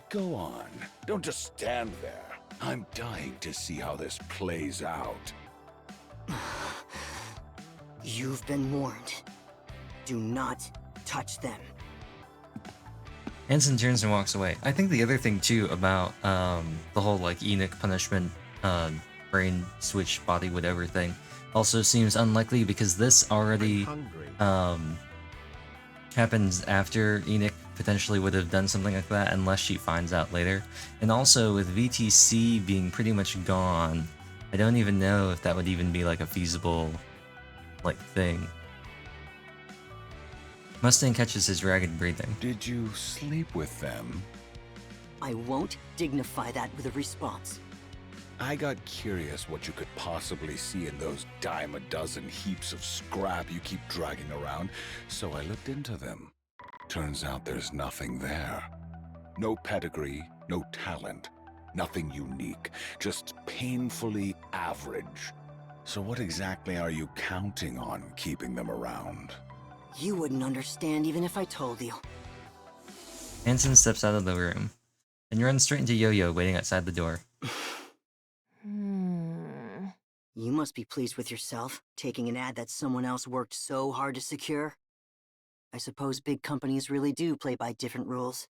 Go on. Don't just stand there. I'm dying to see how this plays out.
You've been warned. Do not touch them.
Hansen turns and walks away. I think the other thing too about the whole like Enoch punishment, brain switch body whatever thing also seems unlikely because this already happens after Enoch potentially would have done something like that unless she finds out later. And also with VTC being pretty much gone, I don't even know if that would even be like a feasible like thing. Mustang catches his ragged breathing.
Did you sleep with them?
I won't dignify that with a response.
I got curious what you could possibly see in those dime a dozen heaps of scrap you keep dragging around, so I looked into them. Turns out there's nothing there. No pedigree, no talent, nothing unique, just painfully average. So what exactly are you counting on keeping them around?
You wouldn't understand even if I told you.
Hansen steps out of the room and runs straight into Yo-Yo waiting outside the door.
You must be pleased with yourself, taking an ad that someone else worked so hard to secure. I suppose big companies really do play by different rules.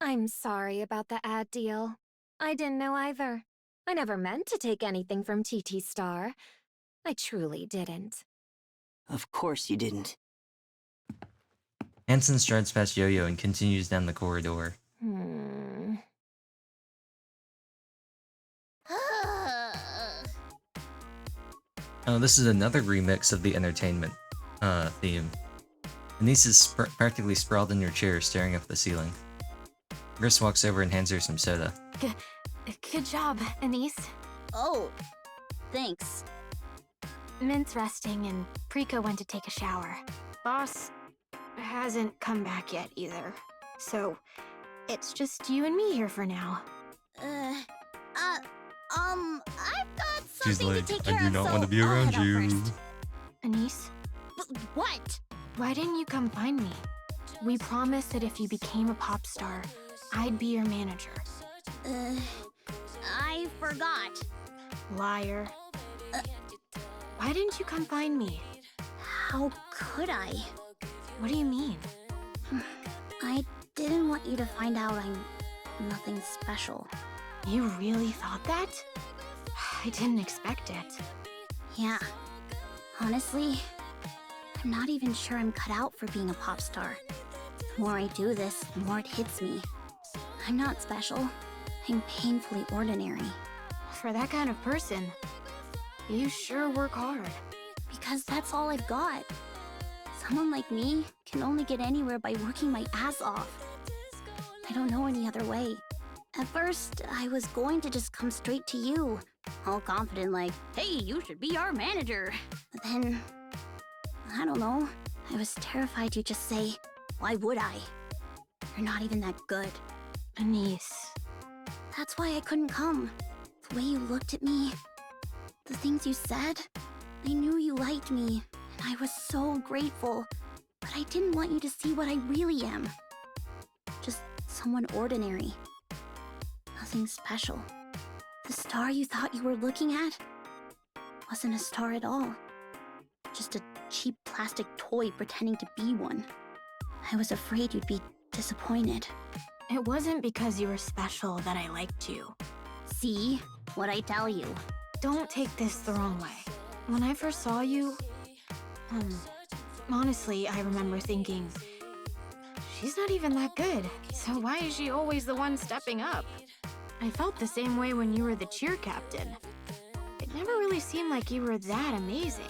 I'm sorry about the ad deal. I didn't know either. I never meant to take anything from TT Star. I truly didn't.
Of course you didn't.
Hansen strides past Yo-Yo and continues down the corridor. Oh, this is another remix of the entertainment theme. Anise is practically sprawled in her chair, staring up at the ceiling. Gris walks over and hands her some soda.
Good job, Anise.
Oh, thanks.
Mint's resting and Prika went to take a shower. Boss hasn't come back yet either. So, it's just you and me here for now.
I've got
She's
something
like,
to take
I
care
do
of,
not
so
want to be
I'll
around
head out
you.
first.
Anise,
What?
why didn't you come find me? We promised that if you became a pop star, I'd be your manager.
I forgot.
Liar. Why didn't you come find me?
How could I?
What do you mean?
I didn't want you to find out I'm nothing special.
You really thought that? I didn't expect it.
Yeah. Honestly, I'm not even sure I'm cut out for being a pop star. The more I do this, the more it hits me. I'm not special. I'm painfully ordinary.
For that kind of person, you sure work hard.
Because that's all I've got. Someone like me can only get anywhere by working my ass off. I don't know any other way. At first, I was going to just come straight to you, all confident like, hey, you should be our manager. But then, I don't know, I was terrified you'd just say, why would I? You're not even that good.
Anise.
That's why I couldn't come. The way you looked at me, the things you said, I knew you liked me, and I was so grateful. But I didn't want you to see what I really am. Just someone ordinary. Nothing special. The star you thought you were looking at wasn't a star at all. Just a cheap plastic toy pretending to be one. I was afraid you'd be disappointed.
It wasn't because you were special that I liked you.
See? What I tell you.
Don't take this the wrong way. When I first saw you, honestly, I remember thinking, she's not even that good, so why is she always the one stepping up? I felt the same way when you were the cheer captain. It never really seemed like you were that amazing.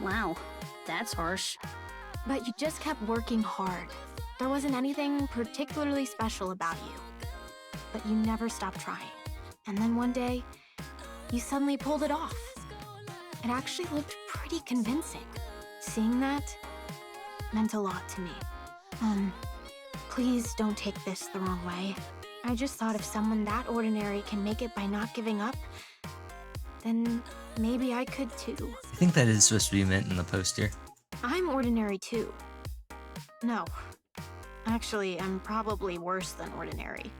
Wow, that's harsh.
But you just kept working hard. There wasn't anything particularly special about you. But you never stopped trying. And then one day, you suddenly pulled it off. It actually looked pretty convincing. Seeing that meant a lot to me. Please don't take this the wrong way. I just thought if someone that ordinary can make it by not giving up, then maybe I could too.
I think that is supposed to be meant in the poster.
I'm ordinary too. No. Actually, I'm probably worse than ordinary.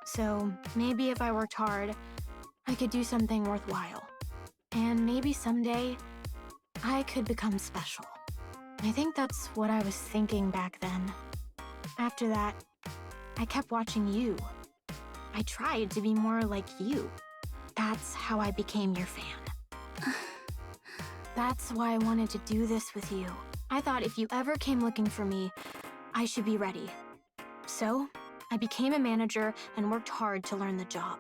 So maybe if I worked hard, I could do something worthwhile. And maybe someday, I could become special. I think that's what I was thinking back then. After that, I kept watching you. I tried to be more like you. That's how I became your fan. That's why I wanted to do this with you. I thought if you ever came looking for me, I should be ready. So, I became a manager and worked hard to learn the job.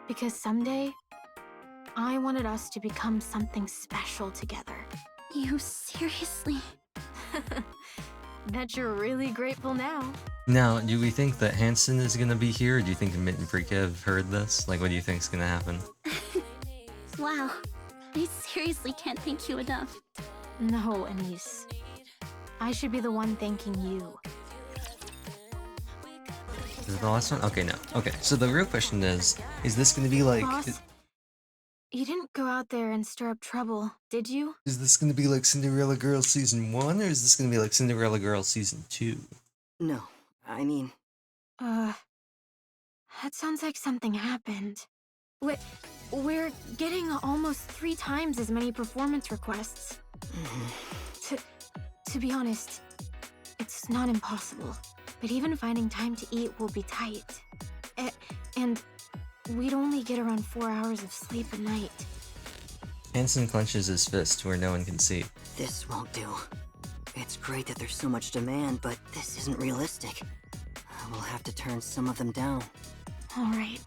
Because someday, I wanted us to become something special together.
You seriously?
Bet you're really grateful now.
Now, do we think that Hansen is gonna be here, or do you think Mint and Prika have heard this? Like, what do you think's gonna happen?
Wow, I seriously can't thank you enough.
No, Anise. I should be the one thanking you.
Is it the last one? Okay, no. Okay, so the real question is this gonna be like...
Boss, you didn't go out there and stir up trouble, did you?
Is this gonna be like Cinderella Girls Season 1, or is this gonna be like Cinderella Girls Season 2?
No, I mean...
That sounds like something happened. We're getting almost 3 times as many performance requests. To be honest, it's not impossible. But even finding time to eat will be tight. And we'd only get around 4 hours of sleep a night.
Hansen clenches his fist where no one can see.
This won't do. It's great that there's so much demand, but this isn't realistic. We'll have to turn some of them down.
All right.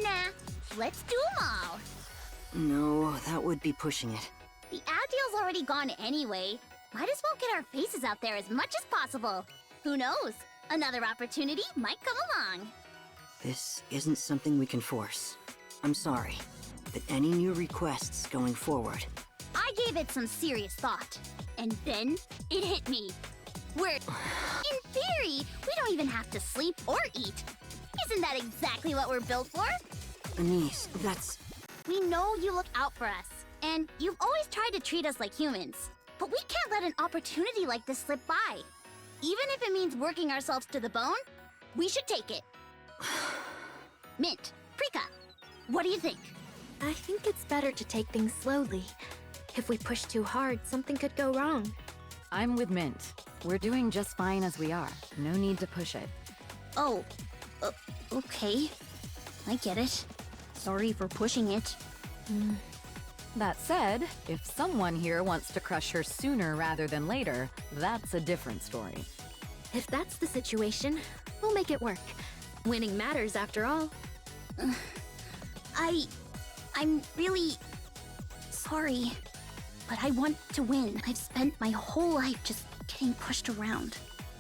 Nah, let's do them all.
No, that would be pushing it.
The ad deal's already gone anyway. Might as well get our faces out there as much as possible. Who knows? Another opportunity might come along.
This isn't something we can force. I'm sorry, but any new requests going forward...
I gave it some serious thought. And then it hit me. In theory, we don't even have to sleep or eat. Isn't that exactly what we're built for?
Anise, that's...
We know you look out for us, and you've always tried to treat us like humans. But we can't let an opportunity like this slip by. Even if it means working ourselves to the bone, we should take it. Mint, Prika, what do you think?
I think it's better to take things slowly. If we push too hard, something could go wrong.
I'm with Mint. We're doing just fine as we are. No need to push it.
Oh, okay. I get it. Sorry for pushing it.
That said, if someone here wants to crush her sooner rather than later, that's a different story.
If that's the situation, we'll make it work. Winning matters after all.
I'm really sorry, but I want to win. I've spent my whole life just getting pushed around.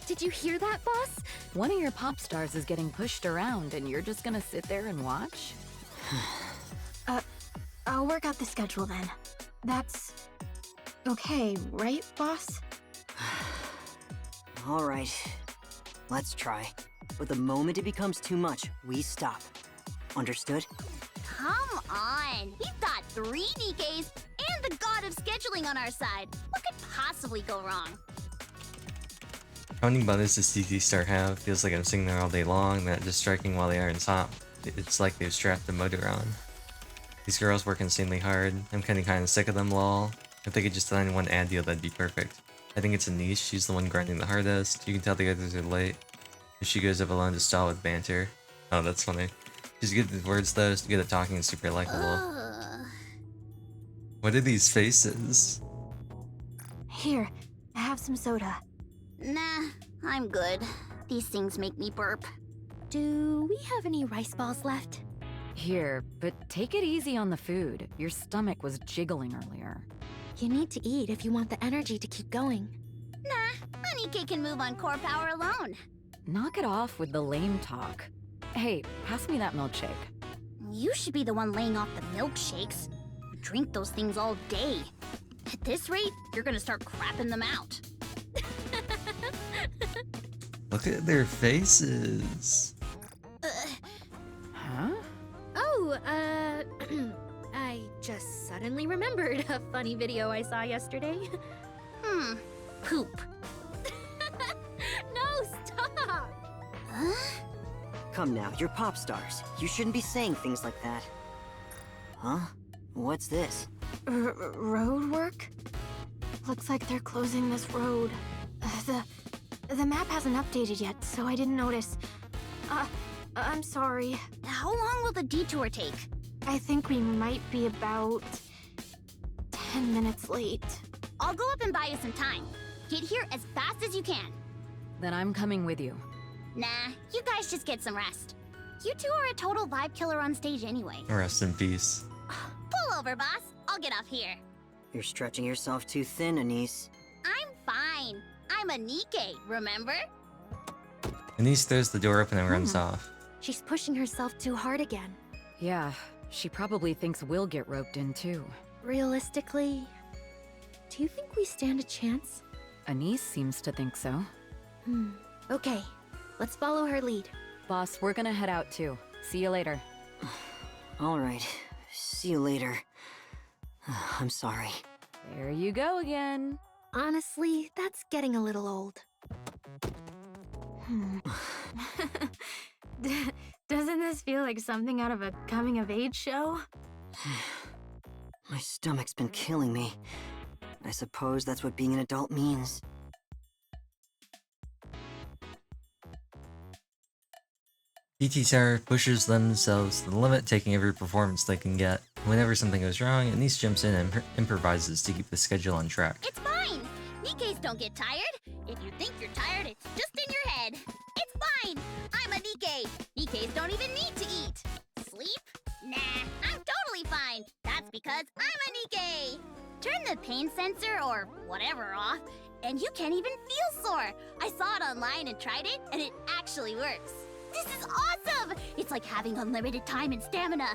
Did you hear that, boss?
One of your pop stars is getting pushed around, and you're just gonna sit there and watch?
I'll work out the schedule then. That's okay, right, boss?
All right, let's try. But the moment it becomes too much, we stop. Understood?
Come on! We've got 3 Nikkeis and the god of scheduling on our side. What could possibly go wrong?
How many buttons does TT Star have? Feels like I'm sitting there all day long, not just striking while the iron's hot. It's like they've strapped the motor on. These girls work insanely hard. I'm kinda sick of them, lol. If they could just sign one ad deal, that'd be perfect. I think it's Anise, she's the one grinding the hardest. You can tell the others are late. If she goes up alone to stall with banter. Oh, that's funny. She's good with words though, she's good at talking and super likable. What are these faces?
Here, have some soda.
Nah, I'm good. These things make me burp.
Do we have any rice balls left?
Here, but take it easy on the food. Your stomach was jiggling earlier.
You need to eat if you want the energy to keep going.
Nah, a Nikke can move on core power alone.
Knock it off with the lame talk. Hey, pass me that milkshake.
You should be the one laying off the milkshakes. You drink those things all day. At this rate, you're gonna start crapping them out.
Look at their faces.
Huh?
Oh, I just suddenly remembered a funny video I saw yesterday.
Poop.
No, stop!
Huh?
Come now, you're pop stars. You shouldn't be saying things like that. Huh? What's this?
Road work? Looks like they're closing this road. The map hasn't updated yet, so I didn't notice. I'm sorry.
How long will the detour take?
I think we might be about 10 minutes late.
I'll go up and buy you some time. Get here as fast as you can.
Then I'm coming with you.
Nah, you guys just get some rest. You two are a total vibe killer on stage anyway.
Rest in peace.
Pull over, boss. I'll get off here.
You're stretching yourself too thin, Anise.
I'm fine. I'm a Nikke, remember?
Anise throws the door open and runs off.
She's pushing herself too hard again.
Yeah, she probably thinks we'll get roped in too.
Realistically, do you think we stand a chance?
Anise seems to think so.
Okay, let's follow her lead.
Boss, we're gonna head out too. See you later.
All right. See you later. I'm sorry.
There you go again.
Honestly, that's getting a little old.
Doesn't this feel like something out of a coming-of-age show?
My stomach's been killing me. I suppose that's what being an adult means.
TT Star pushes themselves to the limit, taking every performance they can get. Whenever something goes wrong, Anise jumps in and improvises to keep the schedule on track.
It's fine. Nikkes don't get tired. If you think you're tired, it's just in your head. It's fine. I'm a Nikke. Nikkes don't even need to eat. Sleep? Nah, I'm totally fine. That's because I'm a Nikke. Turn the pain sensor or whatever off, and you can't even feel sore. I saw it online and tried it, and it actually works. This is awesome! It's like having unlimited time and stamina.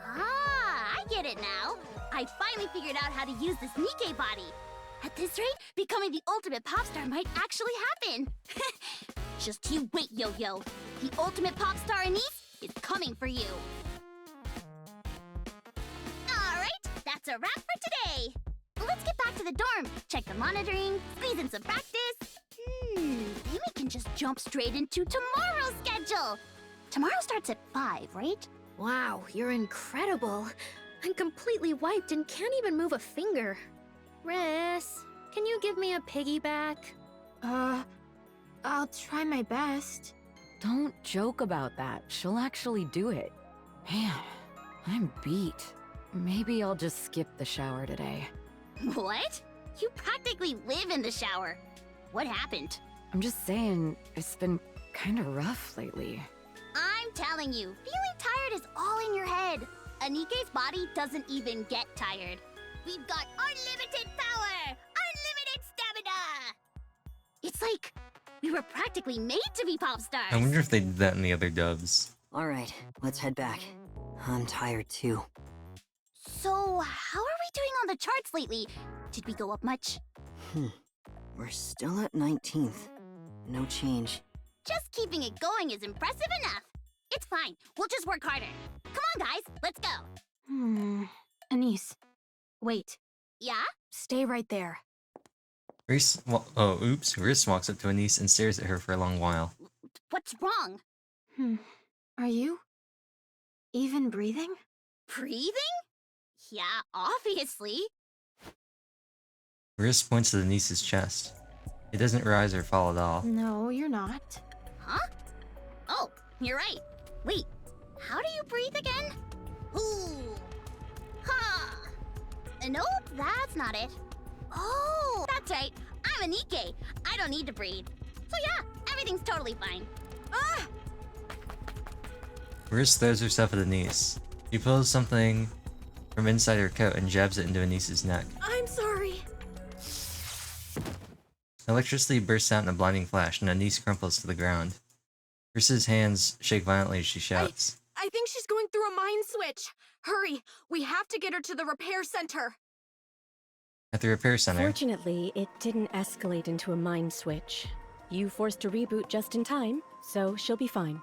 Ah, I get it now. I finally figured out how to use this Nikke body. At this rate, becoming the ultimate pop star might actually happen. Just you wait, Yo-Yo. The ultimate pop star Anise is coming for you. Alright, that's a wrap for today. Let's get back to the dorm, check the monitoring, squeeze in some practice. Then we can just jump straight into tomorrow's schedule. Tomorrow starts at 5, right?
Wow, you're incredible. I'm completely wiped and can't even move a finger. Riss, can you give me a piggyback?
I'll try my best.
Don't joke about that. She'll actually do it. Man, I'm beat. Maybe I'll just skip the shower today.
What? You practically live in the shower. What happened?
I'm just saying, it's been kinda rough lately.
I'm telling you, feeling tired is all in your head. A Nikke's body doesn't even get tired. We've got unlimited power! Unlimited stamina! It's like we were practically made to be pop stars.
I wonder if they did that in the other dubs.
Alright, let's head back. I'm tired too.
So, how are we doing on the charts lately? Did we go up much?
We're still at 19th. No change.
Just keeping it going is impressive enough. It's fine. We'll just work harder. Come on, guys. Let's go.
Anise. Wait.
Yeah?
Stay right there.
Riss walks up to Anise and stares at her for a long while.
What's wrong?
Are you even breathing?
Breathing? Yeah, obviously.
Riss points to Anise's chest. It doesn't rise or fall at all.
No, you're not.
Huh? Oh, you're right. Wait, how do you breathe again? Ooh. Huh. Nope, that's not it. Oh, that's right. I'm an Ike. I don't need to breathe. So yeah, everything's totally fine. Ah!
Riss throws herself at Anise. She pulls something from inside her coat and jabs it into Anise's neck.
I'm sorry.
Electricity bursts out in a blinding flash and Anise crumples to the ground. Riss's hands shake violently as she shouts.
I think she's going through a mind switch. Hurry, we have to get her to the repair center.
At the repair center,
Fortunately, it didn't escalate into a mind switch. You forced a reboot just in time, so she'll be fine.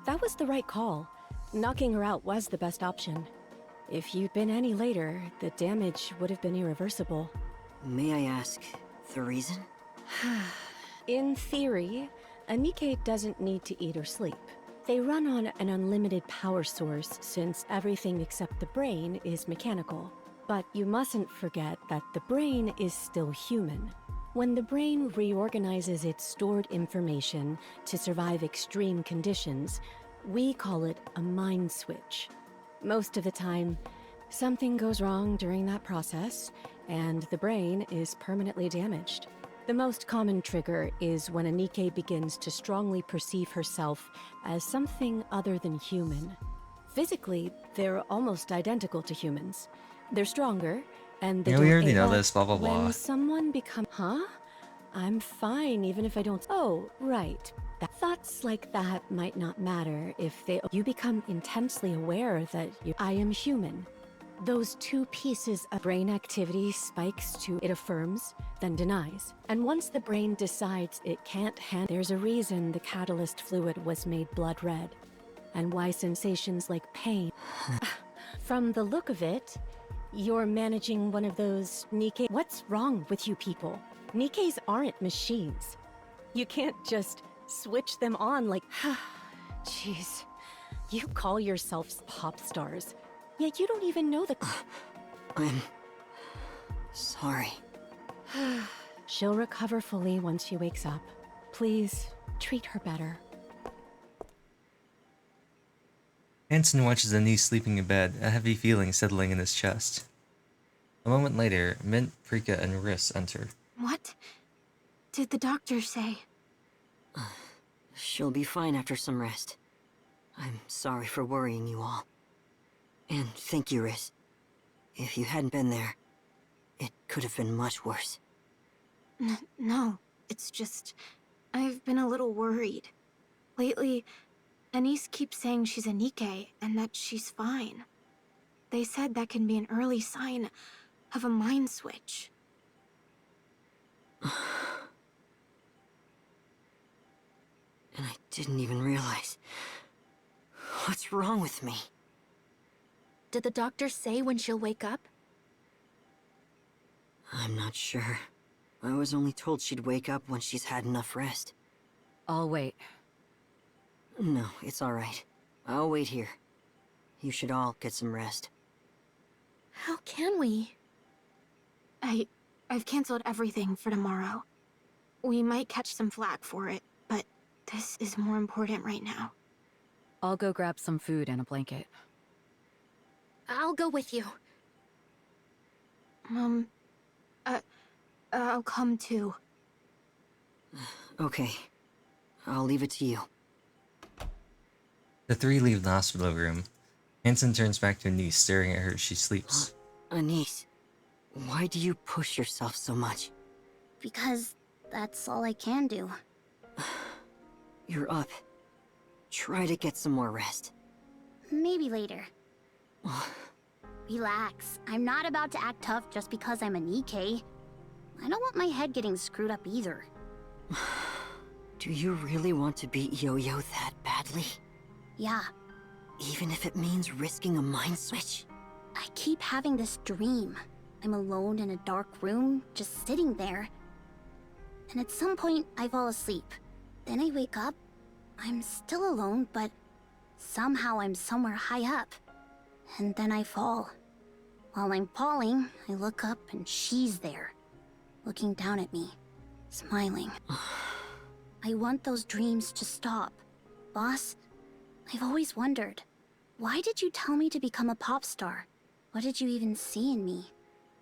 That was the right call. Knocking her out was the best option. If you'd been any later, the damage would have been irreversible.
May I ask the reason?
In theory, a Nikke doesn't need to eat or sleep. They run on an unlimited power source since everything except the brain is mechanical. But you mustn't forget that the brain is still human. When the brain reorganizes its stored information to survive extreme conditions, we call it a mind switch. Most of the time, something goes wrong during that process, and the brain is permanently damaged. The most common trigger is when a Nikke begins to strongly perceive herself as something other than human. Physically, they're almost identical to humans. They're stronger, and they
yeah,
don't
we already
age
know
up.
this, blah blah blah.
When someone becomes... Huh? I'm fine, even if I don't... Oh, right. Thoughts like that might not matter if they... You become intensely aware that I am human. Those two pieces of brain activity spikes to it affirms, then denies. And once the brain decides it can't handle... There's a reason the catalyst fluid was made blood red. And why sensations like pain... From the look of it, you're managing one of those Nikke... What's wrong with you people? Nikkes aren't machines. You can't just switch them on like... Jeez. You call yourselves pop stars, yet you don't even know the...
I'm... sorry.
She'll recover fully once she wakes up. Please, treat her better.
Hansen watches Anise sleeping in bed, a heavy feeling settling in his chest. A moment later, Mint, Prika, and Riss enter.
What did the doctor say?
She'll be fine after some rest. I'm sorry for worrying you all. And thank you, Riss. If you hadn't been there, it could have been much worse.
No, it's just... I've been a little worried. Lately, Anise keeps saying she's a Nikke and that she's fine. They said that can be an early sign of a mind switch.
And I didn't even realize. What's wrong with me?
Did the doctor say when she'll wake up?
I'm not sure. I was only told she'd wake up when she's had enough rest.
I'll wait.
No, it's alright. I'll wait here. You should all get some rest.
How can we?
I've canceled everything for tomorrow. We might catch some flack for it, but this is more important right now.
I'll go grab some food and a blanket.
I'll go with you.
I'll come too.
Okay. I'll leave it to you.
The three leave the hospital room. Hansen turns back to Anise, staring at her as she sleeps.
Anise. Why do you push yourself so much?
Because that's all I can do.
You're up. Try to get some more rest.
Maybe later. Relax. I'm not about to act tough just because I'm a Nikkei. I don't want my head getting screwed up either.
Do you really want to beat Yo-Yo that badly?
Yeah,
Even if it means risking a mind switch?
I keep having this dream. I'm alone in a dark room, just sitting there. And at some point, I fall asleep. Then I wake up. I'm still alone, but somehow I'm somewhere high up. And then I fall. While I'm falling, I look up and she's there, looking down at me, smiling. I want those dreams to stop. Boss, I've always wondered, why did you tell me to become a pop star? What did you even see in me?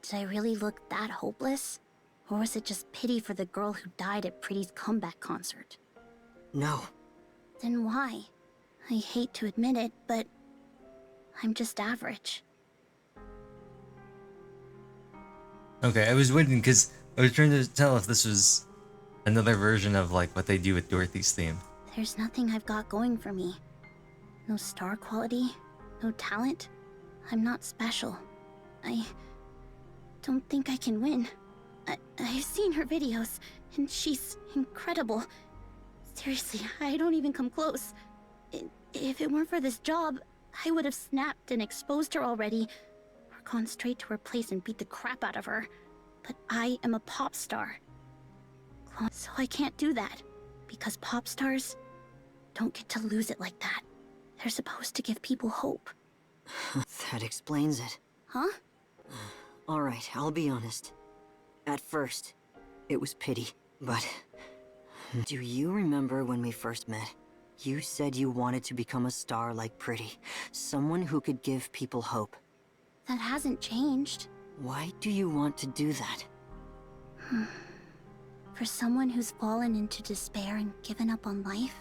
Did I really look that hopeless? Or was it just pity for the girl who died at Pretty's comeback concert?
No.
Then why? I hate to admit it, but I'm just average.
Okay, I was waiting because I was trying to tell if this was another version of like what they do with Dorothy's theme.
There's nothing I've got going for me. No star quality, no talent. I'm not special. I don't think I can win. I've seen her videos, and she's incredible. Seriously, I don't even come close. If it weren't for this job, I would have snapped and exposed her already, or gone straight to her place and beat the crap out of her. But I am a pop star. So I can't do that, because pop stars don't get to lose it like that. They're supposed to give people hope.
That explains it.
Huh?
Alright, I'll be honest. At first, it was pity, but... Do you remember when we first met? You said you wanted to become a star like Pretty. Someone who could give people hope.
That hasn't changed.
Why do you want to do that?
For someone who's fallen into despair and given up on life,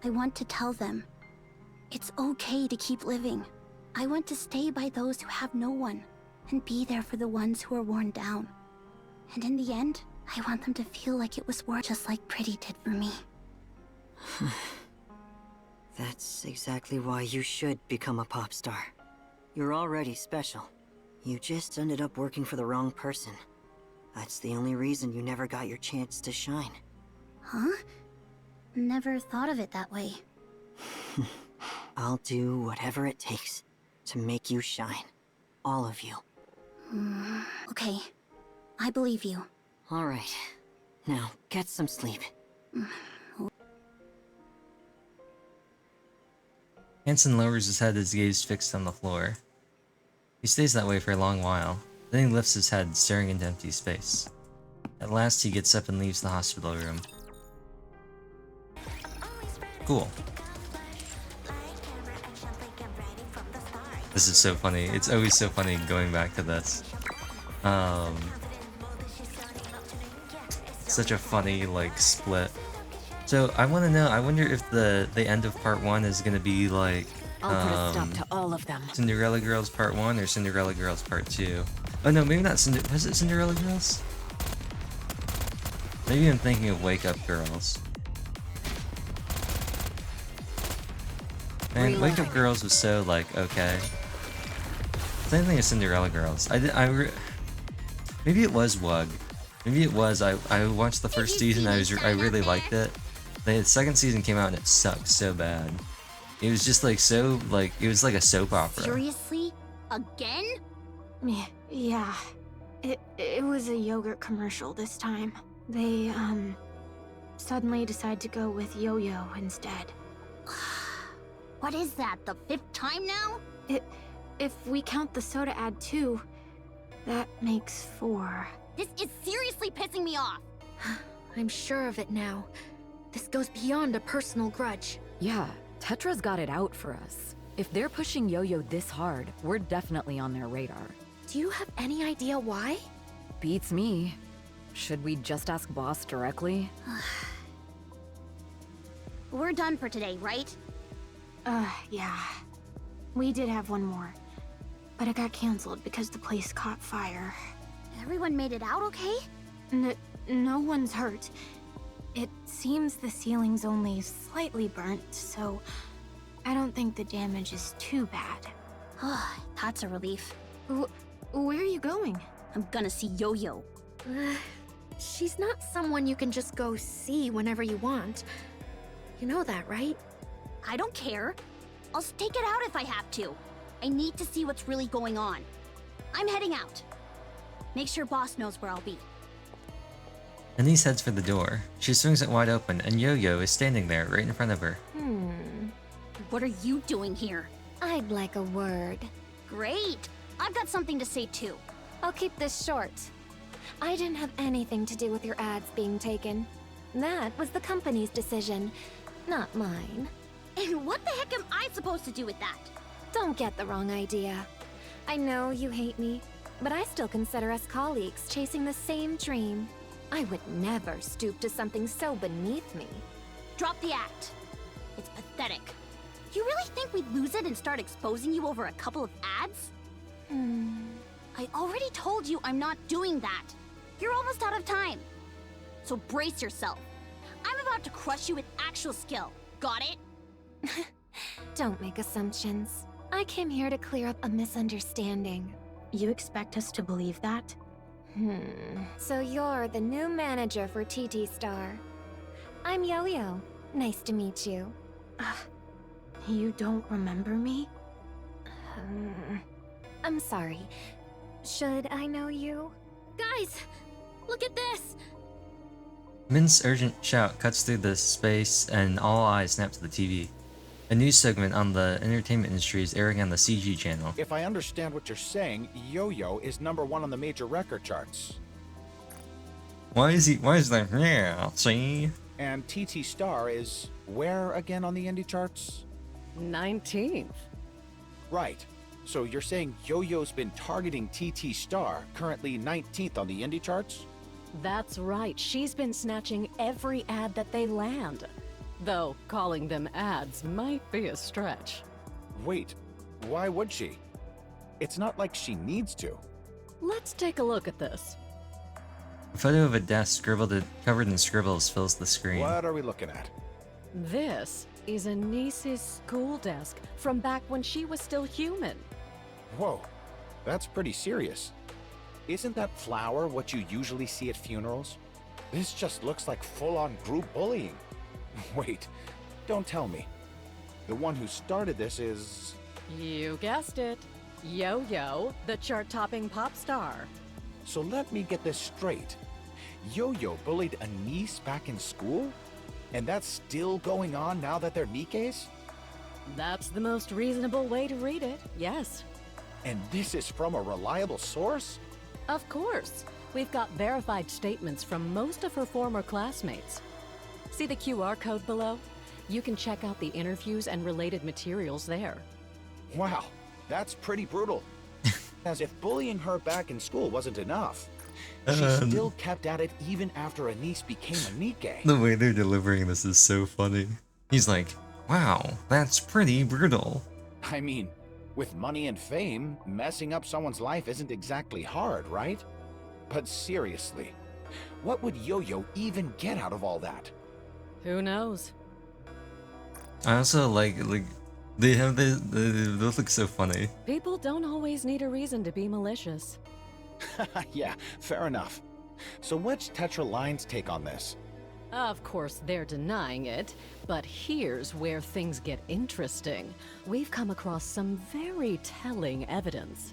I want to tell them, it's okay to keep living. I want to stay by those who have no one, and be there for the ones who are worn down. And in the end, I want them to feel like it was worth just like Pretty did for me.
That's exactly why you should become a pop star. You're already special. You just ended up working for the wrong person. That's the only reason you never got your chance to shine.
Huh? Never thought of it that way.
I'll do whatever it takes to make you shine. All of you.
Okay. I believe you.
Alright. Now, get some sleep.
Hanson lowers his head, his gaze fixed on the floor. He stays that way for a long while. Then he lifts his head, staring into empty space. At last, he gets up and leaves the hospital room. Cool. This is so funny. It's always so funny going back to this. Such a funny, like, split. So, I want to know, I wonder if the end of part 1 is going to be, like,
I'll put a stop to all of them.
Cinderella Girls part 1 or Cinderella Girls part 2. Oh no, maybe not was it Cinderella Girls? Maybe I'm thinking of Wake Up Girls. Man, Wake Up Girls was so, like, okay. Same thing as Cinderella Girls. Maybe it was Wug. Maybe it was. I watched the first season. I really liked it. The second season came out and it sucked so bad. It was just like so like it was like a soap opera.
Seriously? Again?
Yeah. It was a yogurt commercial this time. They, suddenly decide to go with Yo-Yo instead.
What is that, the 5th time now?
If we count the soda ad too, that makes 4.
This is seriously pissing me off!
I'm sure of it now. This goes beyond a personal grudge.
Yeah, Tetra's got it out for us. If they're pushing Yo-Yo this hard, we're definitely on their radar.
Do you have any idea why?
Beats me. Should we just ask Boss directly?
We're done for today, right?
Yeah. We did have one more. but it got canceled because the place caught fire.
Everyone made it out okay?
No one's hurt. It seems the ceiling's only slightly burnt, so I don't think the damage is too bad.
That's a relief.
Where are you going?
I'm gonna see Yo-Yo.
She's not someone you can just go see whenever you want. You know that, right?
I don't care. I'll stake it out if I have to. I need to see what's really going on. I'm heading out. Make sure boss knows where I'll be.
Anise heads for the door. She swings it wide open, and Yo-Yo is standing there right in front of her.
What are you doing here?
I'd like a word.
Great! I've got something to say too.
I'll keep this short. I didn't have anything to do with your ads being taken. That was the company's decision, not mine.
And what the heck am I supposed to do with that?
Don't get the wrong idea. I know you hate me, but I still consider us colleagues chasing the same dream. I would never stoop to something so beneath me.
Drop the act. It's pathetic. You really think we'd lose it and start exposing you over a couple of ads? I already told you I'm not doing that. You're almost out of time. So brace yourself. I'm about to crush you with actual skill. Got it?
Don't make assumptions. I came here to clear up a misunderstanding.
You expect us to believe that?
So you're the new manager for TT Star. I'm Yo-Yo. Nice to meet you.
You don't remember me?
I'm sorry. Should I know you?
Guys, look at this!
Min's urgent shout cuts through the space, and all eyes snap to the TV. A news segment on the entertainment industry is airing on the CG channel.
If I understand what you're saying, Yo-Yo is #1 on the major record charts.
Why is that? Yeah, see?
And TT Star is where again on the indie charts?
19th.
Right. So you're saying Yo-Yo's been targeting TT Star, currently 19th on the indie charts?
That's right. She's been snatching every ad that they land. Though calling them ads might be a stretch.
Wait, why would she? It's not like she needs to.
Let's take a look at this.
A photo of a desk covered in scribbles fills the screen.
What are we looking at?
This is Anise's school desk from back when she was still human.
Whoa, that's pretty serious. Isn't that flower what you usually see at funerals? This just looks like full-on group bullying. Wait, don't tell me. The one who started this is...
You guessed it. Yo-Yo, the chart-topping pop star.
So let me get this straight. Yo-Yo bullied Anise back in school? And that's still going on now that they're Nikes?
That's the most reasonable way to read it, yes.
And this is from a reliable source?
Of course. We've got verified statements from most of her former classmates. See the QR code below? You can check out the interviews and related materials there.
Wow, that's pretty brutal. As if bullying her back in school wasn't enough. She still kept at it even after Anise became a Nike.
The way they're delivering this is so funny. He's like, wow, that's pretty brutal.
I mean, with money and fame, messing up someone's life isn't exactly hard, right? But seriously, what would Yo-Yo even get out of all that?
Who knows?
I also like they have they both look so funny.
People don't always need a reason to be malicious.
Yeah, fair enough. So what's Tetra Line's take on this?
Of course, they're denying it, but here's where things get interesting. We've come across some very telling evidence.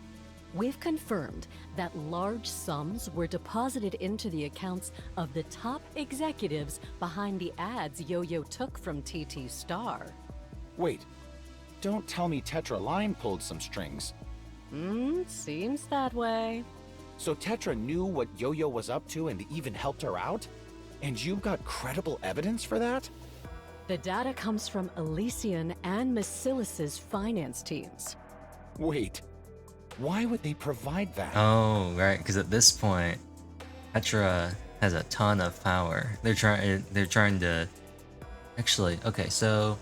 We've confirmed that large sums were deposited into the accounts of the top executives behind the ads Yo-Yo took from TT Star.
Wait, don't tell me Tetra Line pulled some strings.
Seems that way.
So Tetra knew what Yo-Yo was up to and even helped her out? And you've got credible evidence for that?
The data comes from Elysian and Macilis's finance teams.
Wait, why would they provide that?
Oh, right, because at this point, Tetra has a ton of power. They're trying to... Actually, okay, so...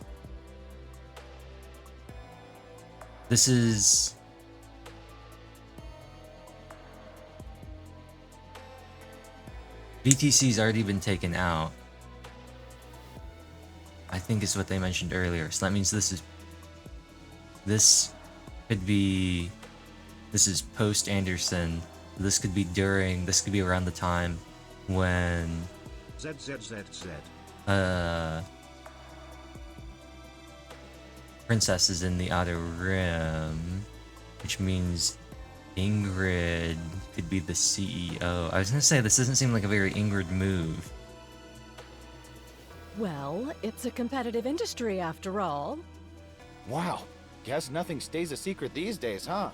This is... BTC's already been taken out. I think is what they mentioned earlier. So that means this could be post Anderson. This could be around the time when Princess is in the Outer Rim, which means Ingrid could be the CEO. I was gonna say, this doesn't seem like a very Ingrid move.
Well, it's a competitive industry after all.
Wow, guess nothing stays a secret these days, huh?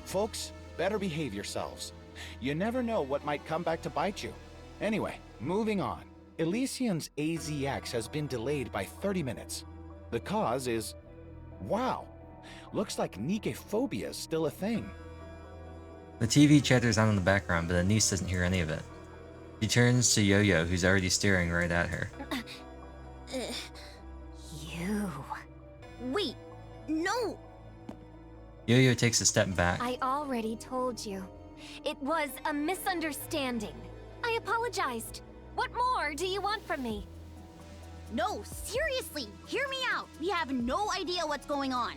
Folks, better behave yourselves. You never know what might come back to bite you. Anyway, moving on. Elysian's AZX has been delayed by 30 minutes. The cause is... wow. Looks like Nike-phobia is still a thing.
The TV chatters on in the background, but Anise doesn't hear any of it. She turns to Yo-Yo, who's already staring right at her.
You... Wait, no!
Yo-Yo takes a step back.
I already told you. It was a misunderstanding. I apologized. What more do you want from me?
No, seriously, hear me out. We have no idea what's going on.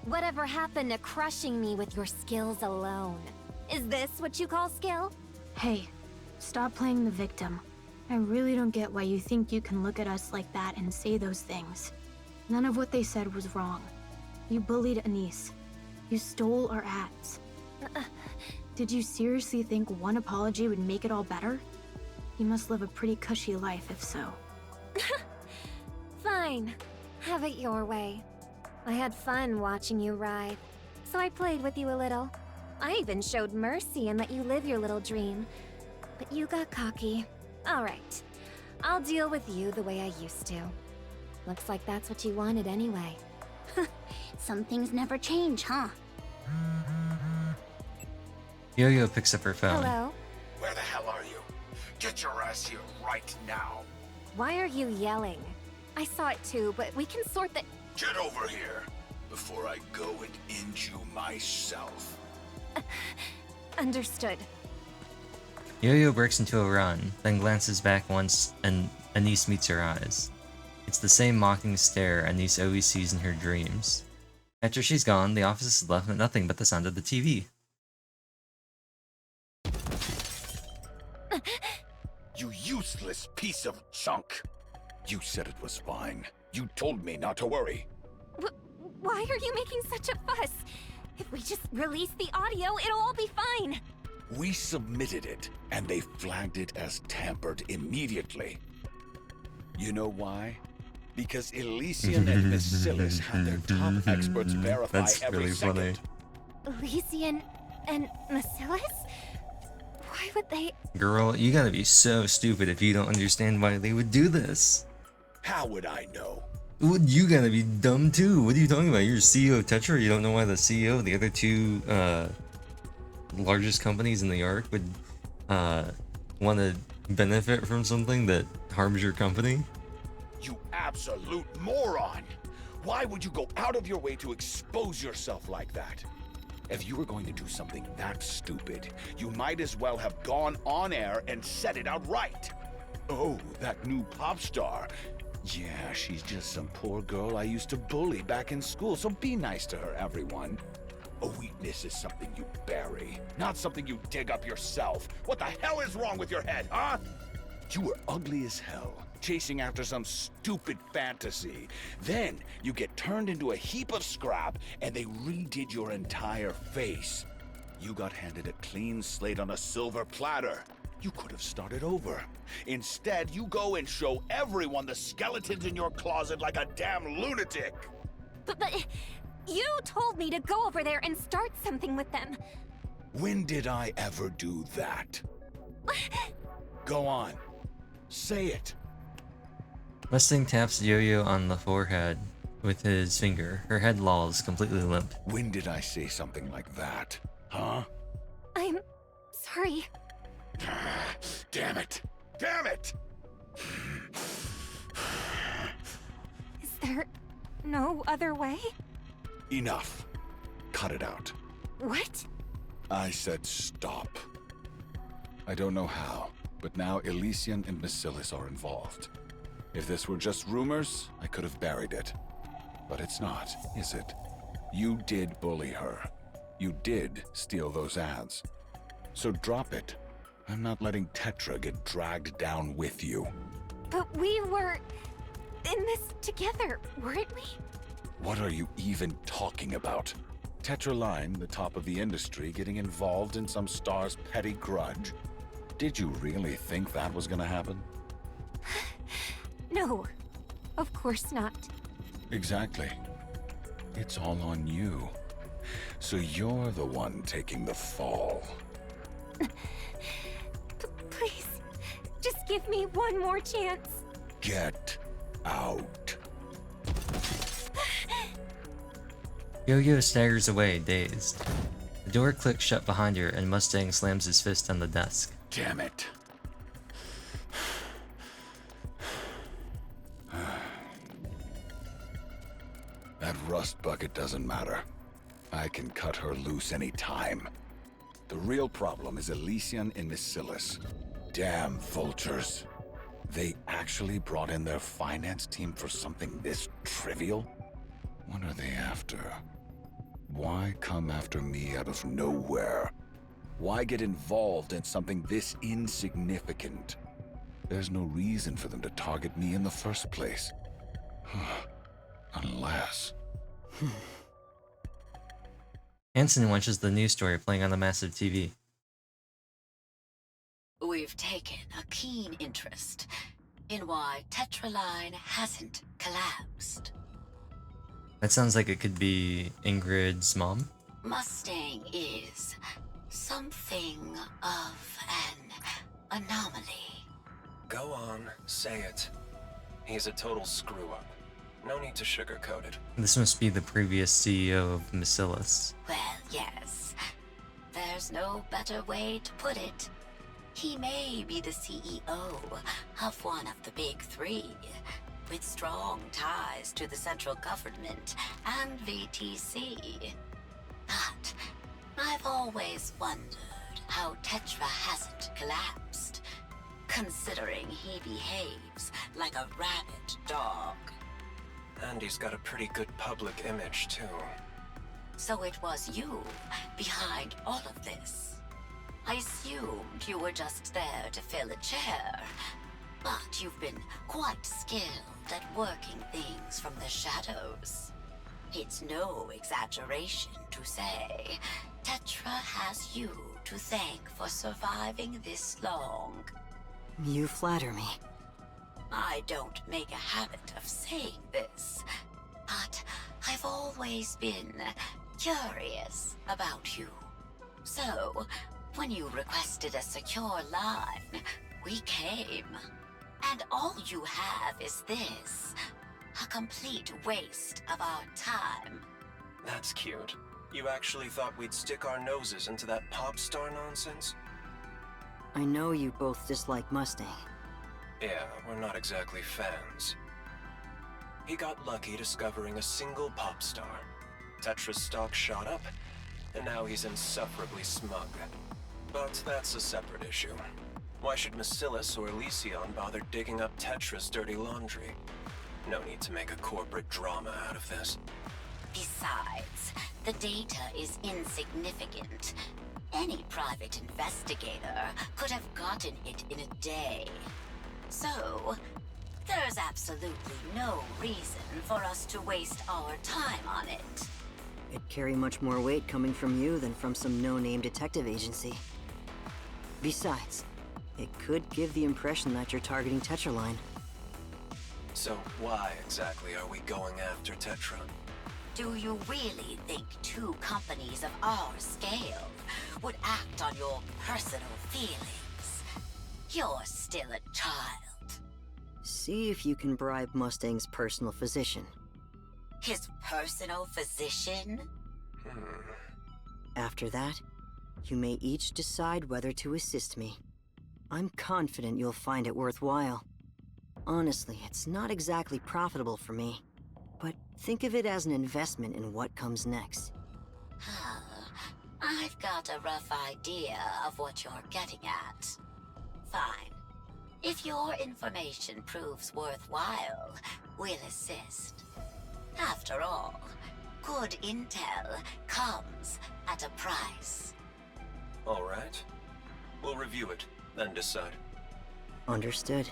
Whatever happened to crushing me with your skills alone? Is this what you call skill?
Hey, stop playing the victim. I really don't get why you think you can look at us like that and say those things. None of what they said was wrong. You bullied Anise. You stole our ads. Did you seriously think one apology would make it all better? You must live a pretty cushy life if so.
Fine. Have it your way. I had fun watching you writhe, so I played with you a little. I even showed mercy and let you live your little dream. But you got cocky. Alright. I'll deal with you the way I used to. Looks like that's what you wanted anyway.
Some things never change, huh?
Yo-Yo picks up her phone.
Hello?
Where the hell are you? Get your ass here right now.
Why are you yelling? I saw it too, but we can sort the...
Get over here before I go and end you myself.
Understood.
Yo-Yo breaks into a run, then glances back once and Anise meets her eyes. It's the same mocking stare Anise always sees in her dreams. After she's gone, the office is left with nothing but the sound of the TV.
You useless piece of junk! You said it was fine. You told me not to worry.
Why are you making such a fuss? If we just release the audio, it'll all be fine.
We submitted it, and they flagged it as tampered immediately. You know why? Because Elysian and Bacillus had their top experts verify
That's
every
really
second.
funny.
Elysian and Bacillus? Why would they...
Girl, you gotta be so stupid if you don't understand why they would do this.
How would I know?
You gotta be dumb too. What are you talking about? You're CEO of Tetra, you don't know why the CEO of the other two largest companies in the Ark would want to benefit from something that harms your company?
You absolute moron! Why would you go out of your way to expose yourself like that? If you were going to do something that stupid, you might as well have gone on air and said it outright. Oh, that new pop star. Yeah, she's just some poor girl I used to bully back in school, so be nice to her, everyone. A weakness is something you bury, not something you dig up yourself. What the hell is wrong with your head, huh? You were ugly as hell, chasing after some stupid fantasy. Then you get turned into a heap of scrap and they redid your entire face. You got handed a clean slate on a silver platter. You could have started over. Instead, you go and show everyone the skeletons in your closet like a damn lunatic.
But you told me to go over there and start something with them.
When did I ever do that? Go on. Say it.
Mustang taps Yo-Yo on the forehead with his finger. Her head lolls, completely limp.
When did I say something like that? Huh?
I'm sorry.
Damn it! Damn it!
Is there no other way?
Enough. Cut it out.
What?
I said stop. I don't know how, But now Elysian and Bacillus are involved. If this were just rumors, I could have buried it. But it's not, is it? You did bully her. You did steal those ads. So drop it. I'm not letting Tetra get dragged down with you.
But we were in this together, weren't we?
What are you even talking about? Tetraline, the top of the industry, getting involved in some star's petty grudge? Did you really think that was gonna happen?
No, of course not.
Exactly. It's all on you. So you're the one taking the fall.
Please, just give me one more chance.
Get out.
Yo-Yo staggers away, dazed. The door clicks shut behind her and Mustang slams his fist on the desk.
Damn it. That rust bucket doesn't matter. I can cut her loose any time. The real problem is Elysian and Bacillus. Damn vultures. They actually brought in their finance team for something this trivial? What are they after? Why come after me out of nowhere? Why get involved in something this insignificant? There's no reason for them to target me in the first place. Unless...
Hansen watches the news story playing on the massive TV.
We've taken a keen interest in why Tetraline hasn't collapsed.
That sounds like it could be Ingrid's mom.
Mustang is something of an anomaly.
Go on, say it. He's a total screw-up. No need to sugarcoat it.
This must be the previous CEO of Bacillus.
Well, yes. There's no better way to put it. He may be the CEO of one of the big three, with strong ties to the central government and VTC. But I've always wondered how Tetra hasn't collapsed, considering he behaves like a rabid dog.
And he's got a pretty good public image, too.
So it was you behind all of this. I assumed you were just there to fill a chair, but you've been quite skilled at working things from the shadows. It's no exaggeration to say Tetra has you to thank for surviving this long.
You flatter me.
I don't make a habit of saying this, but I've always been curious about you. So, when you requested a secure line, we came. And all you have is this. A complete waste of our time.
That's cute. You actually thought we'd stick our noses into that pop star nonsense?
I know you both dislike Mustang.
Yeah, we're not exactly fans. He got lucky discovering a single pop star. Tetra's stock shot up, and now he's insufferably smug. But that's a separate issue. Why should Bacillus or Elysion bother digging up Tetra's dirty laundry? No need to make a corporate drama out of this.
Besides, the data is insignificant. Any private investigator could have gotten it in a day. So, there's absolutely no reason for us to waste our time on it.
It'd carry much more weight coming from you than from some no-name detective agency. Besides, it could give the impression that you're targeting Tetraline.
So why exactly are we going after Tetra?
Do you really think two companies of our scale would act on your personal feelings? You're still a child.
See if you can bribe Mustang's personal physician.
His personal physician?
After that, you may each decide whether to assist me. I'm confident you'll find it worthwhile. Honestly, it's not exactly profitable for me, but think of it as an investment in what comes next.
I've got a rough idea of what you're getting at. Fine. If your information proves worthwhile, we'll assist. After all, good intel comes at a price.
All right. We'll review it, then decide.
Understood.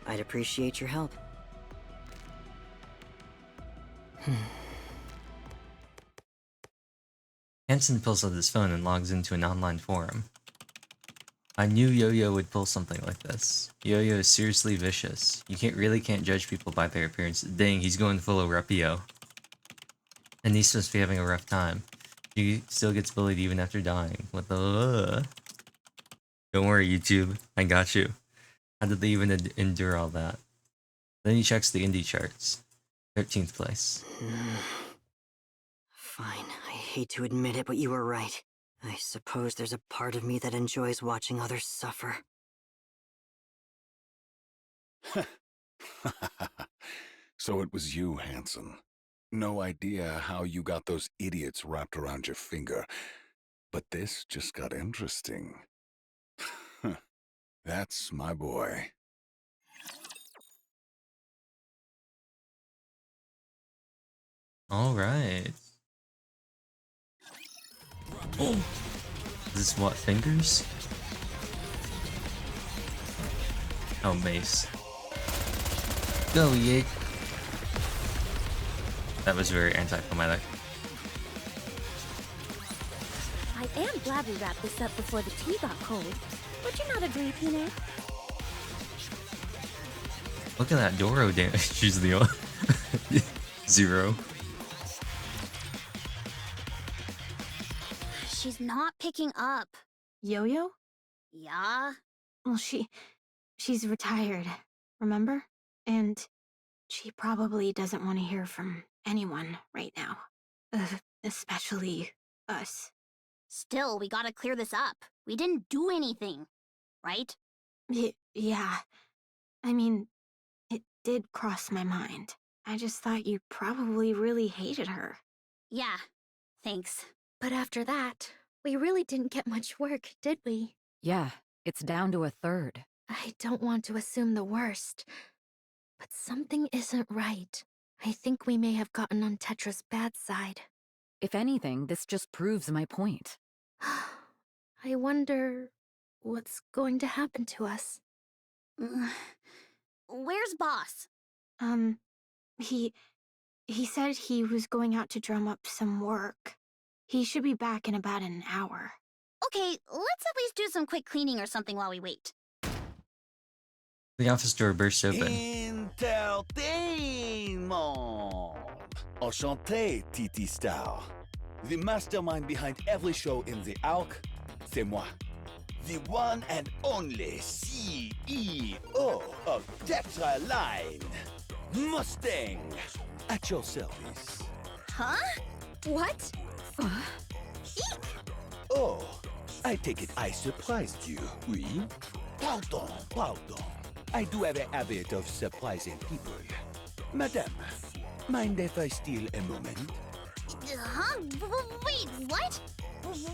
I'd appreciate your help.
Hansen pulls out his phone and logs into an online forum. I knew Yo-Yo would pull something like this. Yo-Yo is seriously vicious. You really can't judge people by their appearance. Dang, he's going full of Repio. Anise must be having a rough time. She still gets bullied even after dying. What the... Don't worry, YouTube. I got you. How did they even endure all that? Then he checks the indie charts. 13th place.
Fine, I hate to admit it, but you were right. I suppose there's a part of me that enjoys watching others suffer.
So it was you, Hansen. No idea how you got those idiots wrapped around your finger. But this just got interesting. That's my boy.
Alright. Oh. Is this what, fingers? Oh, mace. Go, Yig! That was very anticlimactic.
I am glad we wrapped this up before the tea got cold. Would you not agree, Pine?
Look at that Doro damage. She's the only... 0.
She's not picking up.
Yo-Yo?
Yeah?
Well, she's retired, remember? And she probably doesn't want to hear from anyone right now. Especially us.
Still, we gotta clear this up. We didn't do anything, right?
Yeah. I mean, it did cross my mind. I just thought you probably really hated her.
Yeah, thanks.
But after that, we really didn't get much work, did we?
Yeah, it's down to a third.
I don't want to assume the worst, but something isn't right. I think we may have gotten on Tetra's bad side.
If anything, this just proves my point.
I wonder what's going to happen to us.
Where's Boss?
He said he was going out to drum up some work. He should be back in about an hour.
Okay, let's at least do some quick cleaning or something while we wait.
The office door bursts open.
Entertainment! Enchanté, Titi Star. The mastermind behind every show in the Arc, c'est moi. The one and only CEO of Tetra Line, Mustang, at your service.
Huh? What?
Eek! Oh, I take it I surprised you, oui? Pardon. I do have a habit of surprising people. Madame, mind if I steal a moment?
Huh? Wait, what?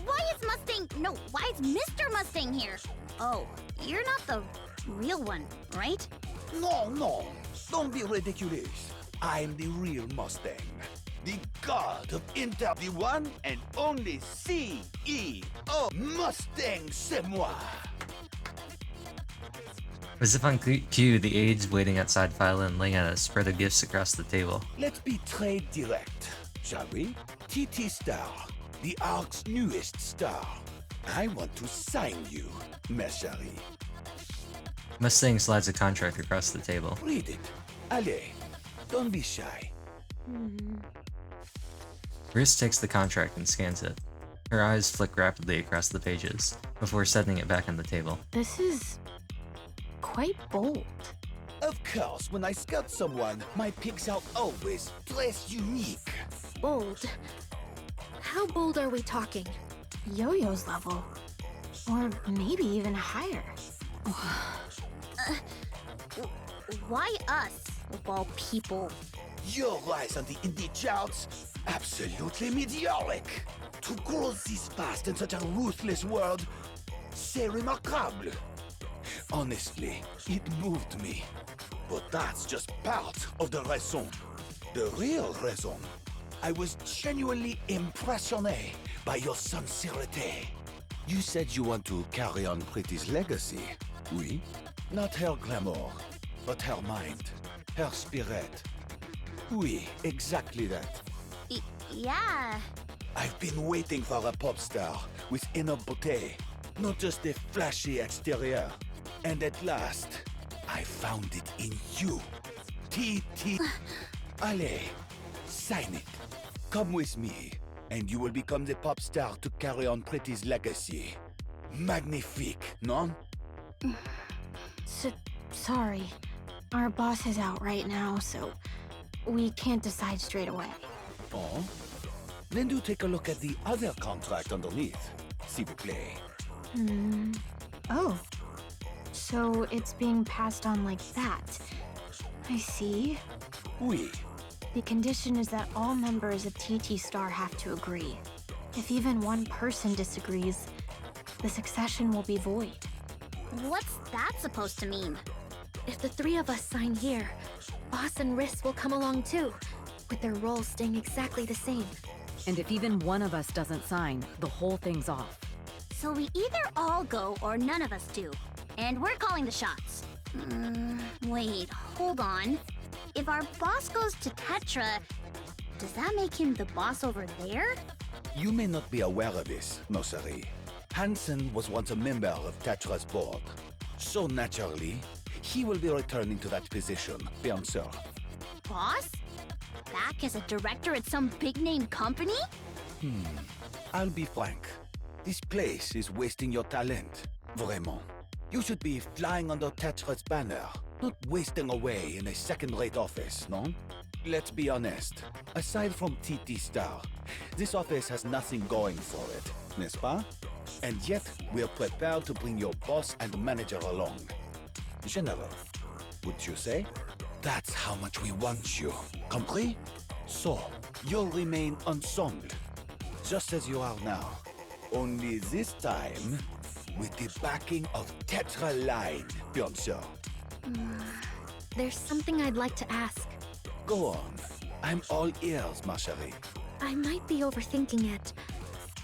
Why is Mustang... No, why is Mr. Mustang here? Oh, you're not the real one, right?
No. Don't be ridiculous. I'm the real Mustang. The god of Inter, the one and only CEO. Mustang, c'est moi.
As if on cue, the aides waiting outside file and laying out a spread of gifts across the table.
Let's be trade direct, shall we? TT Star, the Arc's newest star. I want to sign you, ma chérie.
Mustang slides a contract across the table.
Read it. Allez, don't be shy.
Riss takes the contract and scans it. Her eyes flick rapidly across the pages, before setting it back on the table.
This is... quite bold.
Of course, when I scout someone, my picks are always dressed unique.
Bold? How bold are we talking?
Yo-Yo's level. Or maybe even higher.
Why us, of all people?
Your rise on the indie charts? Absolutely meteoric. To grow this fast in such a ruthless world, c'est remarquable. Honestly, it moved me. But that's just part of the raison. The real raison. I was genuinely impressionné by your sincerity. You said you want to carry on Pretty's legacy, oui? Not her glamour, but her mind, her spirit. Oui, exactly that.
Yeah.
I've been waiting for a pop star with inner beauty, not just a flashy exterior. And at last, I found it in you. T. Allez, sign it. Come with me, and you will become the pop star to carry on Pretty's legacy. Magnifique, non?
Sorry. Our boss is out right now, so we can't decide straight away.
Oh? Then do take a look at the other contract underneath. S'il vous plaît.
Oh. So it's being passed on like that. I see.
Oui.
The condition is that all members of TT Star have to agree. If even one person disagrees, the succession will be void.
What's that supposed to mean?
If the three of us sign here, Boss and Riss will come along too, with their roles staying exactly the same.
And if even one of us doesn't sign, the whole thing's off.
So we either all go or none of us do. And we're calling the shots. Wait, hold on. If our boss goes to Tetra, does that make him the boss over there?
You may not be aware of this, Nosari. Hansen was once a member of Tetra's board. So naturally, he will be returning to that position, bien sûr.
Boss? Back as a director at some big-name company?
I'll be frank. This place is wasting your talent. Vraiment. You should be flying under Tetra's banner, not wasting away in a second-rate office, no? Let's be honest. Aside from TT Star, this office has nothing going for it, n'est-ce pas? And yet, we're prepared to bring your boss and manager along. General, would you say? That's how much we want you. Compris? So, you'll remain ensemble, just as you are now. Only this time, with the backing of Tetra Line, bien sûr.
There's something I'd like to ask.
Go on. I'm all ears, ma chérie.
I might be overthinking it,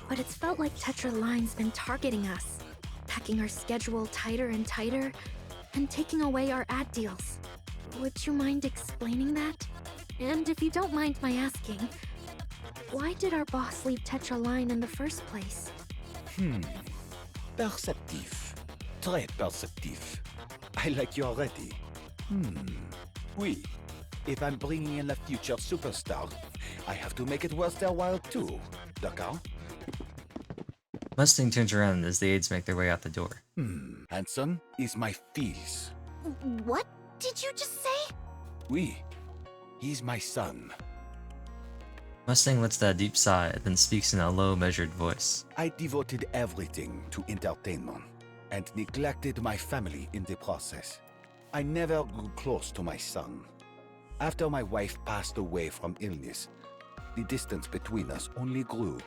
but it's felt like Tetra Line's been targeting us, packing our schedule tighter and tighter, and taking away our ad deals. Would you mind explaining that? And if you don't mind my asking, why did our boss leave Tetra Line in the first place?
Perceptif. Très perceptif. I like you already. Oui. If I'm bringing in a future superstar, I have to make it worth their while too. D'accord?
Mustang turns around as the aides make their way out the door.
Hanson is my fils.
What did you just say?
Oui. He's my son.
Mustang lets out a deep sigh, then speaks in a low, measured voice.
I devoted everything to entertainment and neglected my family in the process. I never grew close to my son. After my wife passed away from illness, the distance between us only grew.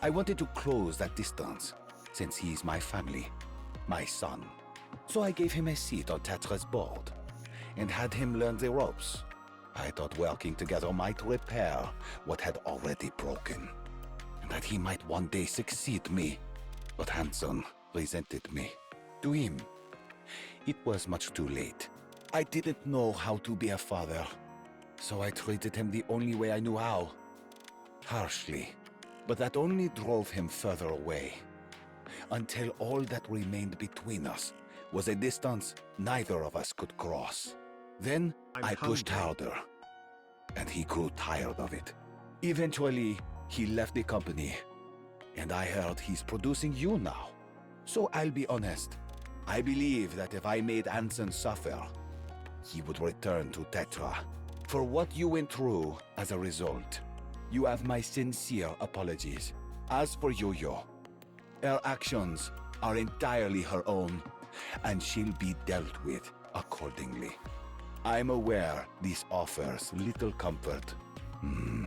I wanted to close that distance, since he's my family, my son. So I gave him a seat on Tetra's board, and had him learn the ropes. I thought working together might repair what had already broken, and that he might one day succeed me. But Hanson resented me. To him, it was much too late. I didn't know how to be a father, so I treated him the only way I knew how. Harshly. But that only drove him further away, until all that remained between us was a distance neither of us could cross. Then I pushed harder, and he grew tired of it. Eventually, he left the company, and I heard he's producing you now. So I'll be honest, I believe that if I made Anson suffer, he would return to Tetra. For what you went through as a result, you have my sincere apologies. As for Yo-Yo, her actions are entirely her own, and she'll be dealt with accordingly. I'm aware this offers little comfort.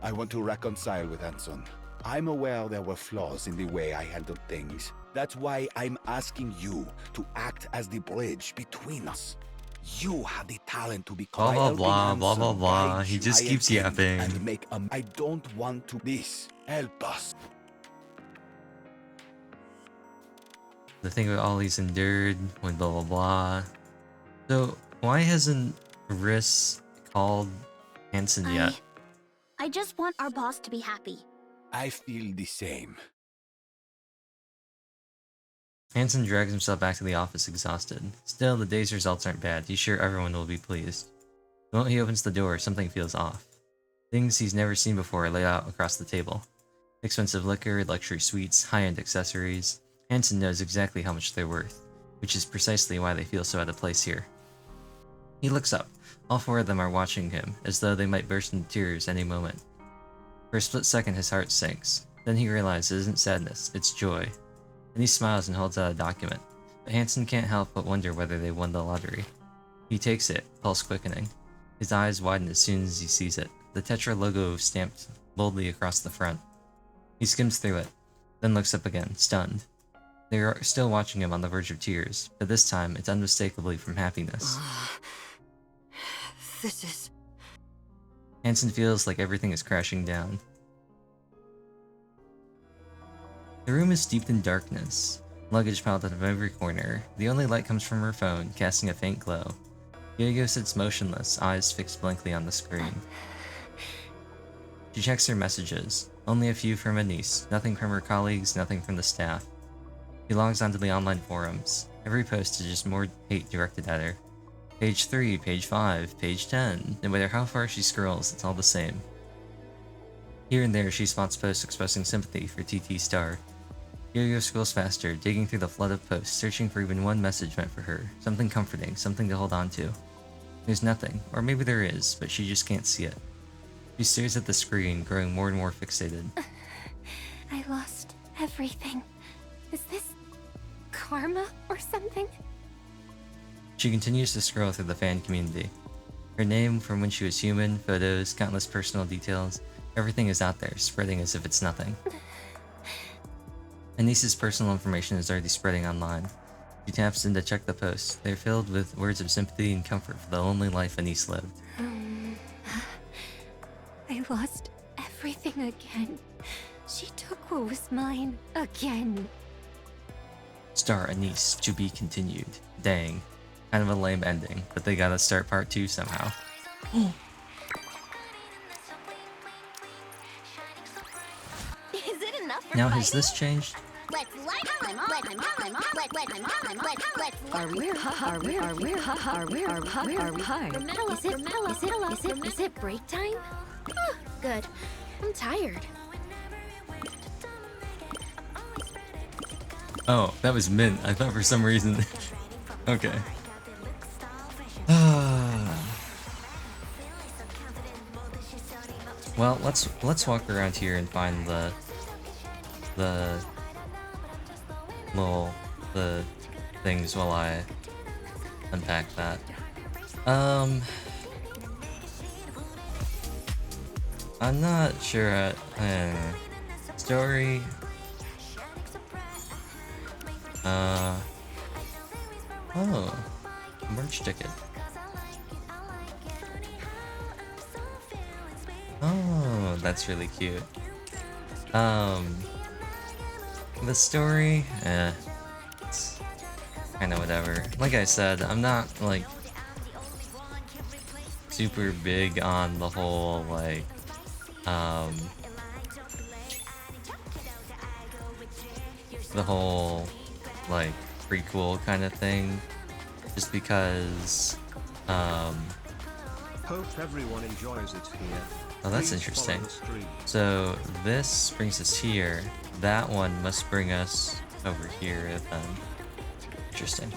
I want to reconcile with Anson, I'm aware there were flaws in the way I handled things. That's why I'm asking you to act as the bridge between us. You have the talent to become
Blah,
a
blah,
helping
blah,
hand,
blah,
some
blah.
guide
He just
try
keeps
again
yapping.
and make a. I don't want to. This help us.
The thing that Ollie's endured, when blah blah blah. So, why hasn't Riss called Hanson yet?
I just want our boss to be happy.
I feel the same.
Hanson drags himself back to the office exhausted. Still, the day's results aren't bad. He's sure everyone will be pleased. The moment he opens the door, something feels off. Things he's never seen before are laid out across the table. Expensive liquor, luxury sweets, high-end accessories. Hanson knows exactly how much they're worth, which is precisely why they feel so out of place here. He looks up. All four of them are watching him, as though they might burst into tears any moment. For a split second, his heart sinks. Then he realizes it isn't sadness, it's joy. Then he smiles and holds out a document, but Hanson can't help but wonder whether they won the lottery. He takes it, pulse quickening. His eyes widen as soon as he sees it, the Tetra logo stamped boldly across the front. He skims through it, then looks up again, stunned. They are still watching him on the verge of tears, but this time it's unmistakably from happiness.
This is...
Hanson feels like everything is crashing down. The room is steeped in darkness, luggage piled out of every corner. The only light comes from her phone, casting a faint glow. Diego sits motionless, eyes fixed blankly on the screen. She checks her messages, only a few from Anise, nothing from her colleagues, nothing from the staff. She logs onto the online forums. Every post is just more hate directed at her. Page 3, page 5, page 10, no matter how far she scrolls, it's all the same. Here and there she spots posts expressing sympathy for TT Star. Yo-Yo scrolls faster, digging through the flood of posts, searching for even one message meant for her, something comforting, something to hold on to. There's nothing, or maybe there is, but she just can't see it. She stares at the screen, growing more and more fixated.
I lost everything. Is this karma or something?
She continues to scroll through the fan community. Her name from when she was human, photos, countless personal details, everything is out there, spreading as if it's nothing. Anise's personal information is already spreading online. She taps in to check the posts. They're filled with words of sympathy and comfort for the lonely life Anise lived.
I lost everything again. She took what was mine again.
Star Anise, to be continued. Dang. Kind of a lame ending, but they gotta start part 2 somehow.
Is it enough for
Now,
fighting?
has this changed?
Let's light them up. Let's
Is it break time? Oh, good. I'm tired.
Oh, that was Mint. I thought for some reason... Okay. Well, let's walk around here and find the things while I unpack that. I'm not sure. Story. Oh, merch ticket. Oh, that's really cute. The story, it's kind of whatever. Like I said, I'm not like super big on the whole like the whole like prequel kind of thing, just because
Hope everyone enjoys it here.
oh, that's
Please
interesting.
follow the stream.
So this brings us here. That one must bring us over here then. Interesting.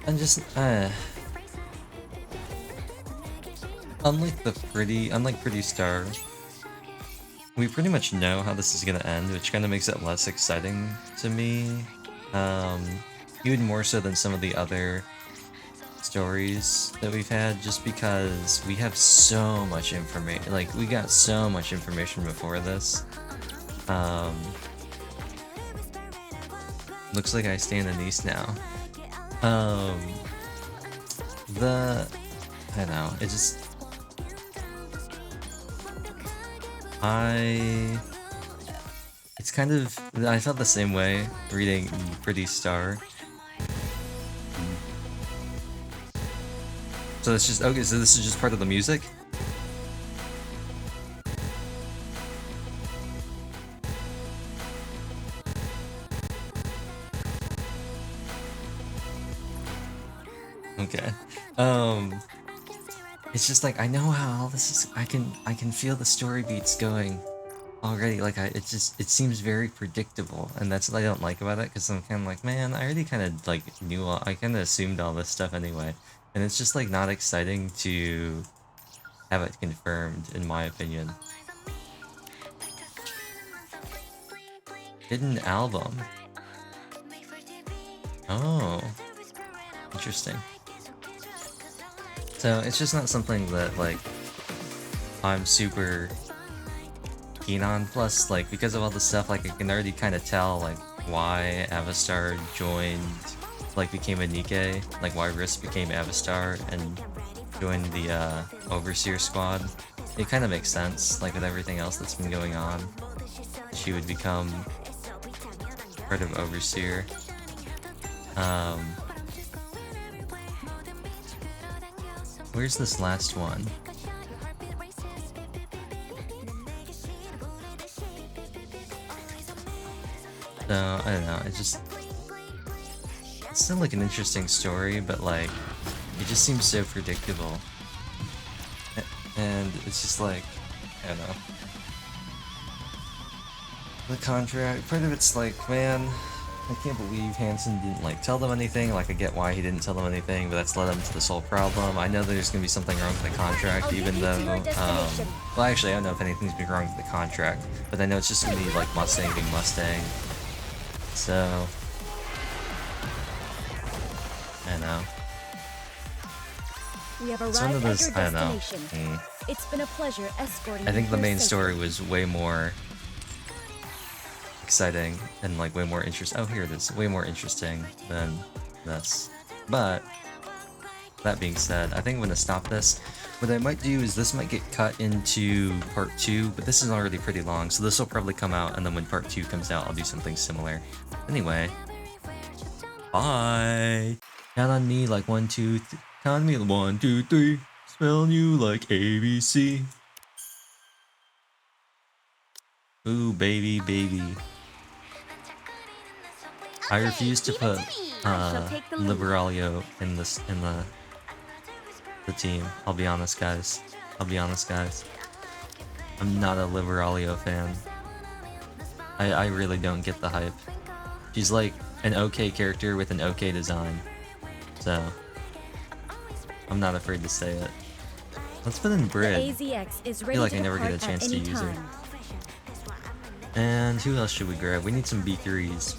And just unlike Pretty Star, we pretty much know how this is gonna end, which kind of makes it less exciting to me. Even more so than some of the other stories that we've had, just because we have so much information. Like, we got so much information before this Looks like I stand Anise now. I don't know, it just... It's kind of... I felt the same way reading Pretty Star. So it's just... Okay, so this is just part of the music? Okay. It's just like I know how all this is. I can feel the story beats going already. Like it seems very predictable, and that's what I don't like about it. Because I'm kind of like, man, I already kind of like knew. I kind of assumed all this stuff anyway, and it's just like not exciting to have it confirmed, in my opinion. Hidden album. Oh, interesting. So it's just not something that like I'm super keen on. Plus, like because of all the stuff, like I can already kind of tell like why Avistar joined, like became a Nikke, like why Risk became Avistar and joined the Overseer squad. It kind of makes sense, like with everything else that's been going on. She would become part of Overseer. Where's this last one? So, I don't know, it's still like an interesting story, but like, it just seems so predictable. And it's just like, I don't know. The contract, part of it's like, man, I can't believe Hansen didn't like tell them anything. Like I get why he didn't tell them anything, but that's led him to this whole problem. I know there's gonna be something wrong with the contract, even though well actually I don't know if anything's been wrong with the contract, but I know it's just gonna be like Mustang being Mustang. So I don't know.
We have
It's one of
arrived
those,
at your
I don't know.
destination. It's been a pleasure escorting
I think
you
the
here
main
safely.
story was way more exciting and like way more interesting. Oh, here it is. Way more interesting than this. But that being said, I think I'm gonna stop this. What I might do is this might get cut into part 2, but this is already pretty long, so this will probably come out, and then when part 2 comes out, I'll do something similar. Anyway, bye. Count on me like 1, 2, count on me 1, 2, 3. Spell you like ABC. Ooh, baby, baby. I refuse to put Liberaglio in the team. I'll be honest, guys. I'm not a Liberaglio fan. I really don't get the hype. She's like an okay character with an okay design. So I'm not afraid to say it. Let's put in Brid. I feel like I never get a chance to use her. And who else should we grab? We need some B3s.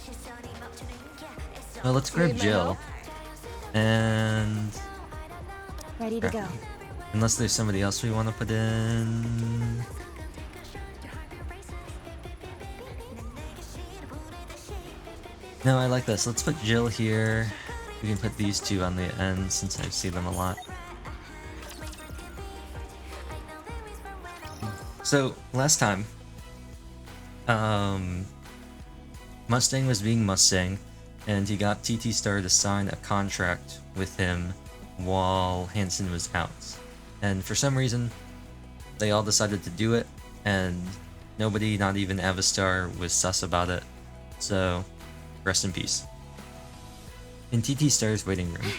Well, let's grab Jill. And...
Ready to go.
Unless there's somebody else we want to put in... No, I like this. Let's put Jill here. We can put these two on the end since I see them a lot. So, last time, Mustang was being Mustang, and he got TT Star to sign a contract with him while Hansen was out. And for some reason, they all decided to do it, and nobody, not even Avistar, was sus about it. So, rest in peace. In TT Star's waiting room.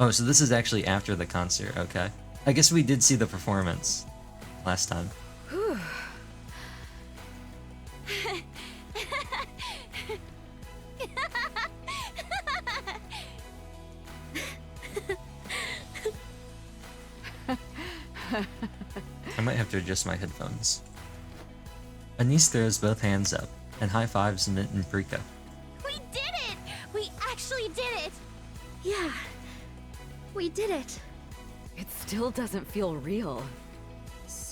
Oh, so this is actually after the concert, okay. I guess we did see the performance last time. I might have to adjust my headphones. Anise throws both hands up and high fives Mint and Prika.
We did it! We actually did it!
Yeah, we did it.
It still doesn't feel real.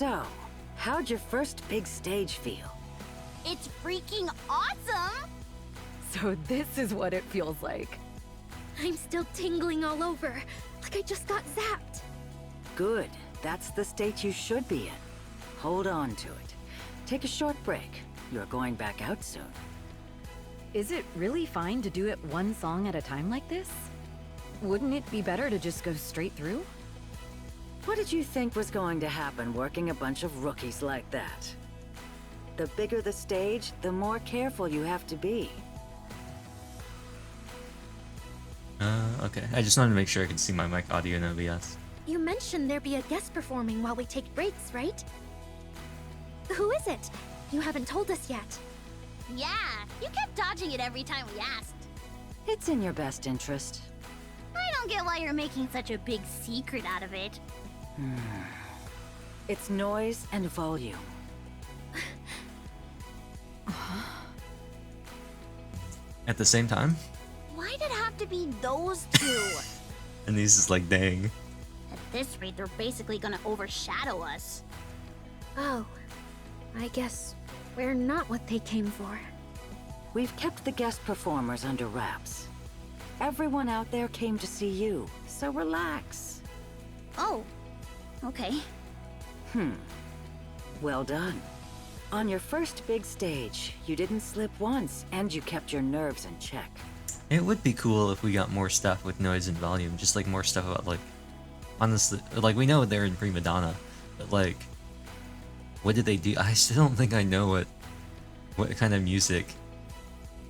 So, how'd your first big stage feel?
It's freaking awesome!
So this is what it feels like.
I'm still tingling all over, like I just got zapped.
Good. That's the state you should be in. Hold on to it. Take a short break. You're going back out soon.
Is it really fine to do it one song at a time like this? Wouldn't it be better to just go straight through?
What did you think was going to happen working a bunch of rookies like that? The bigger the stage, the more careful you have to be.
Okay. I just wanted to make sure I could see my mic audio in OBS.
You mentioned there'd be a guest performing while we take breaks, right? Who is it? You haven't told us yet.
Yeah, you kept dodging it every time we asked.
It's in your best interest.
I don't get why you're making such a big secret out of it.
It's noise and volume.
At the same time?
Why did it have to be those two?
And he's just like, dang.
At this rate, they're basically gonna overshadow us.
Oh, I guess we're not what they came for.
We've kept the guest performers under wraps. Everyone out there came to see you, so relax.
Oh, okay.
Well done. On your first big stage, you didn't slip once, and you kept your nerves in check.
It would be cool if we got more stuff with noise and volume, just like more stuff about, like, honestly, like, we know they're in Prima Donna, but like, what did they do? I still don't think I know what kind of music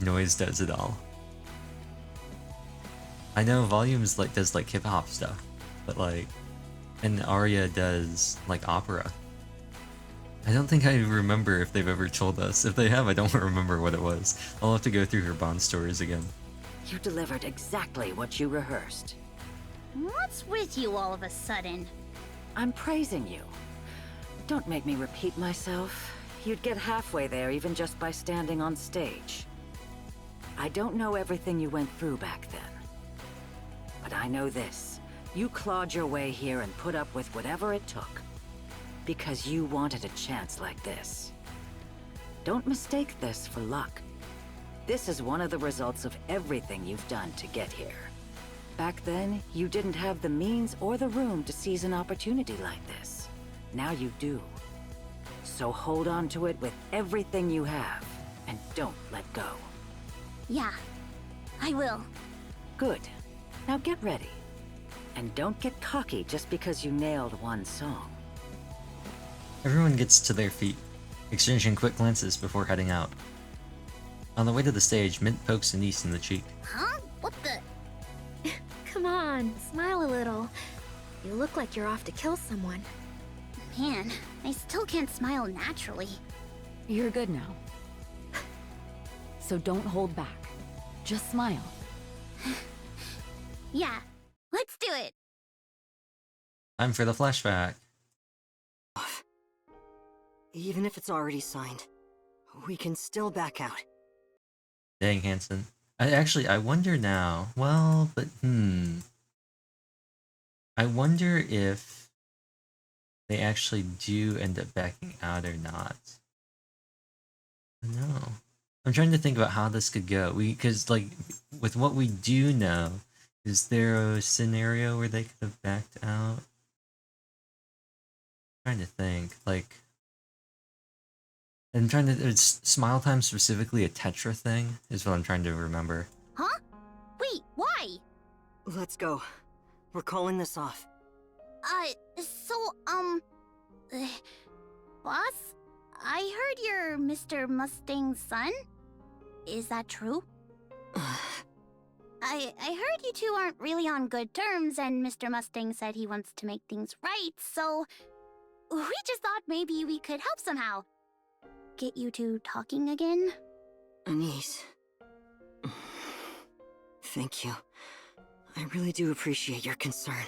noise does at all. I know volume is like does like hip hop stuff, but like, and Arya does like opera. I don't think I remember if they've ever told us. If they have, I don't remember what it was. I'll have to go through her Bond stories again.
You delivered exactly what you rehearsed.
What's with you all of a sudden?
I'm praising you. Don't make me repeat myself. You'd get halfway there even just by standing on stage. I don't know everything you went through back then. But I know this. You clawed your way here and put up with whatever it took. Because you wanted a chance like this. Don't mistake this for luck. This is one of the results of everything you've done to get here. Back then, you didn't have the means or the room to seize an opportunity like this. Now you do. So hold on to it with everything you have, and don't let go.
Yeah, I will.
Good. Now get ready. And don't get cocky just because you nailed one song.
Everyone gets to their feet, exchanging quick glances before heading out. On the way to the stage, Mint pokes Anise in the cheek.
Huh? What the?
Come on, smile a little. You look like you're off to kill someone.
Man, I still can't smile naturally.
You're good now. So don't hold back. Just smile.
Yeah, let's do it.
Time for the flashback.
Even if it's already signed, we can still back out.
Dang, Hanson. I wonder now. Well, but I wonder if they actually do end up backing out or not. No. I'm trying to think about how this could go. Because, like, with what we do know, is there a scenario where they could have backed out? I'm trying to think. Like, I'm trying to. Is Smile Time specifically a Tetra thing? Is what I'm trying to remember.
Huh? Wait, why?
Let's go. We're calling this off.
Boss? I heard you're Mr. Mustang's son? Is that true? I heard you two aren't really on good terms, and Mr. Mustang said he wants to make things right, so we just thought maybe we could help somehow. Get you two talking again?
Anise. Thank you. I really do appreciate your concern.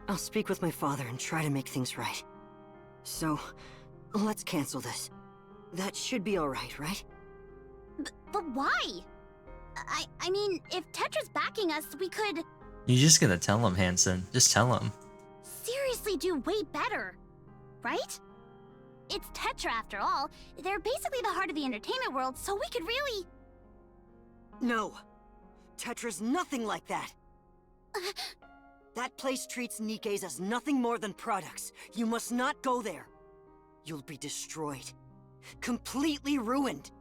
I'll speak with my father and try to make things right. So, let's cancel this. That should be alright, right?
But why? I mean, if Tetra's backing us, we could...
You're just gonna tell him, Hanson. Just tell him.
seriously do way better, right? It's Tetra after all. They're basically the heart of the entertainment world, so we could really...
No. Tetra's nothing like that. That place treats Nikkeis as nothing more than products. You must not go there. You'll be destroyed. Completely ruined.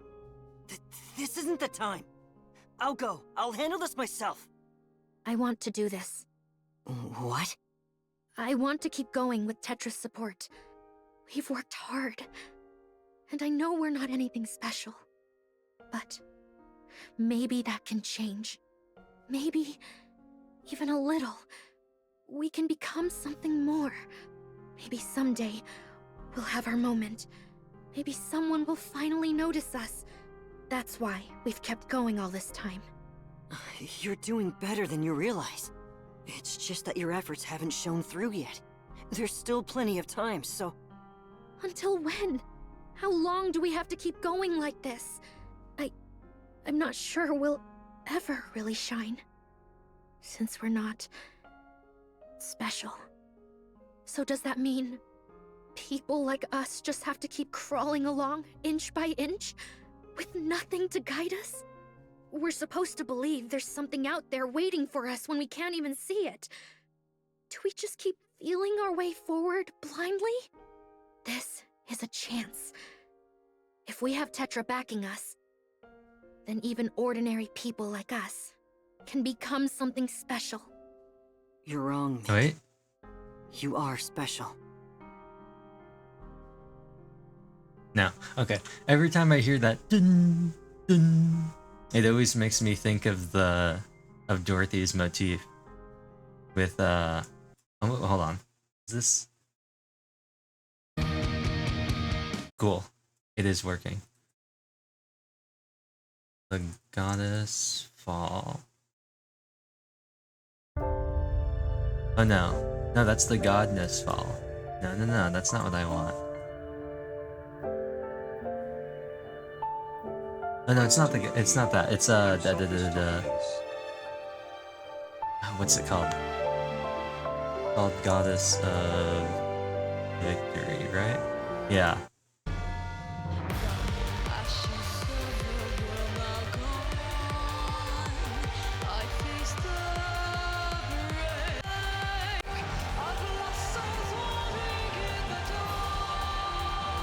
This isn't the time. I'll go. I'll handle this myself.
I want to do this.
What?
I want to keep going with Tetra's support. We've worked hard. And I know we're not anything special. But maybe that can change. Maybe even a little. We can become something more. Maybe someday we'll have our moment. Maybe someone will finally notice us. That's why we've kept going all this time.
You're doing better than you realize. It's just that your efforts haven't shown through yet. There's still plenty of time, so...
Until when? How long do we have to keep going like this? I'm not sure we'll ever really shine. Since we're not... special. So does that mean... people like us just have to keep crawling along, inch by inch? With nothing to guide us? We're supposed to believe there's something out there waiting for us when we can't even see it. Do we just keep feeling our way forward blindly? This is a chance. If we have Tetra backing us, then even ordinary people like us can become something special.
You're wrong, Mick.
Wait.
You are special.
No. Okay. Every time I hear that dun, dun, it always makes me think of Dorothy's motif with oh, hold on. Is this cool? It is working. The goddess fall. Oh no. No, that's the godness fall. No, that's not what I want. Oh no, it's not that. It's what's it called? Called Goddess of Victory, right? Yeah.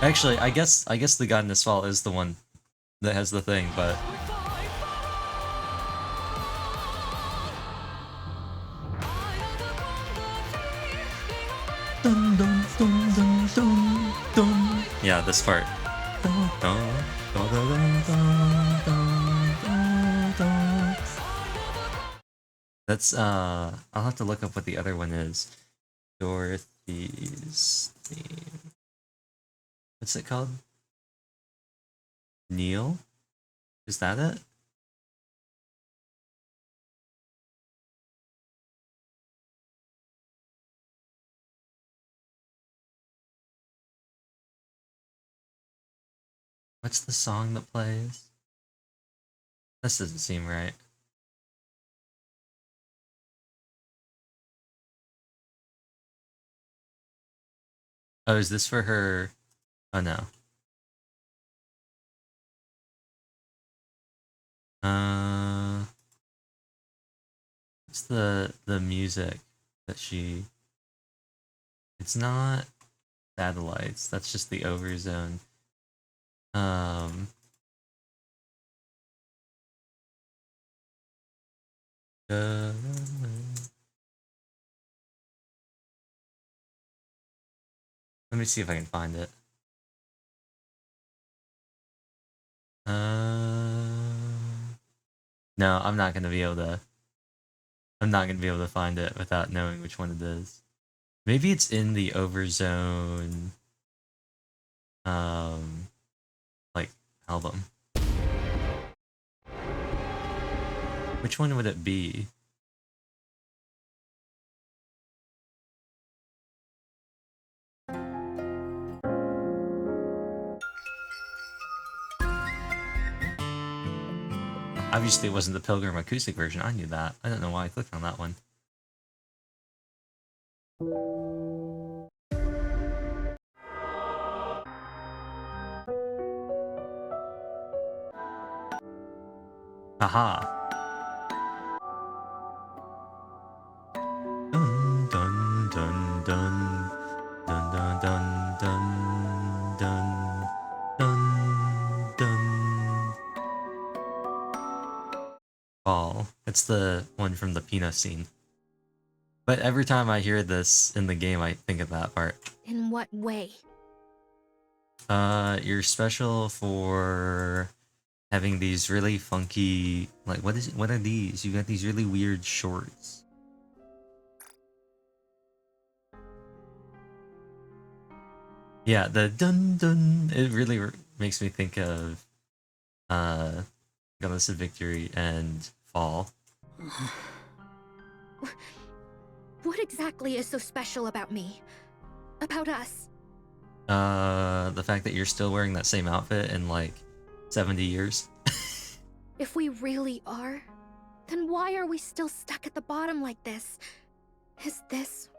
Actually, I guess the Godness Fall is the one that has the thing, but dun, dun, dun, dun, dun, dun. Yeah, this part. Dun, dun, dun, dun, dun, dun, dun, dun. That's I'll have to look up what the other one is. Dorothy's theme. What's it called? Neil? Is that it? What's the song that plays? This doesn't seem right. Oh, is this for her? Oh no. What's the music that she... It's not satellites, that's just the overzone. Let me see if I can find it. No, I'm not gonna be able to. I'm not gonna be able to find it without knowing which one it is. Maybe it's in the overzone, like album. Which one would it be? Obviously, it wasn't the Pilgrim acoustic version. I knew that. I don't know why I clicked on that one. Aha. Dun dun dun dun dun dun dun dun dun dun dun. Ball. It's the one from the Pino scene. But every time I hear this in the game, I think of that part.
In what way?
You're special for having these really funky, like, what are these? You got these really weird shorts. Yeah, the dun dun, it really makes me think of, Goddess of Victory and Fall.
What exactly is so special about me? About us?
The fact that you're still wearing that same outfit in, like, 70 years.
If we really are, then why are we still stuck at the bottom like this? Is this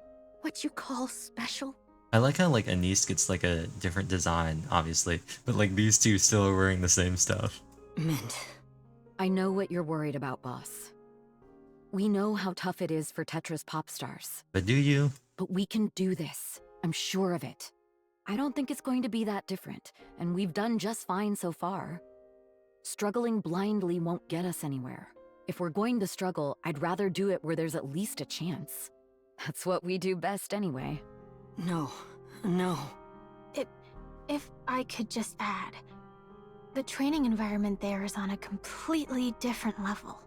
what you call special?
I like how, like, Anise gets, like, a different design, obviously, but, like, these two still are wearing the same stuff.
Mint.
I know what you're worried about, boss. We know how tough it is for Tetra's pop stars.
But do you?
But we can do this. I'm sure of it. I don't think it's going to be that different, and we've done just fine so far. Struggling blindly won't get us anywhere. If we're going to struggle, I'd rather do it where there's at least a chance. That's what we do best anyway.
No. No.
If I could just add, the training environment there is on a completely different level.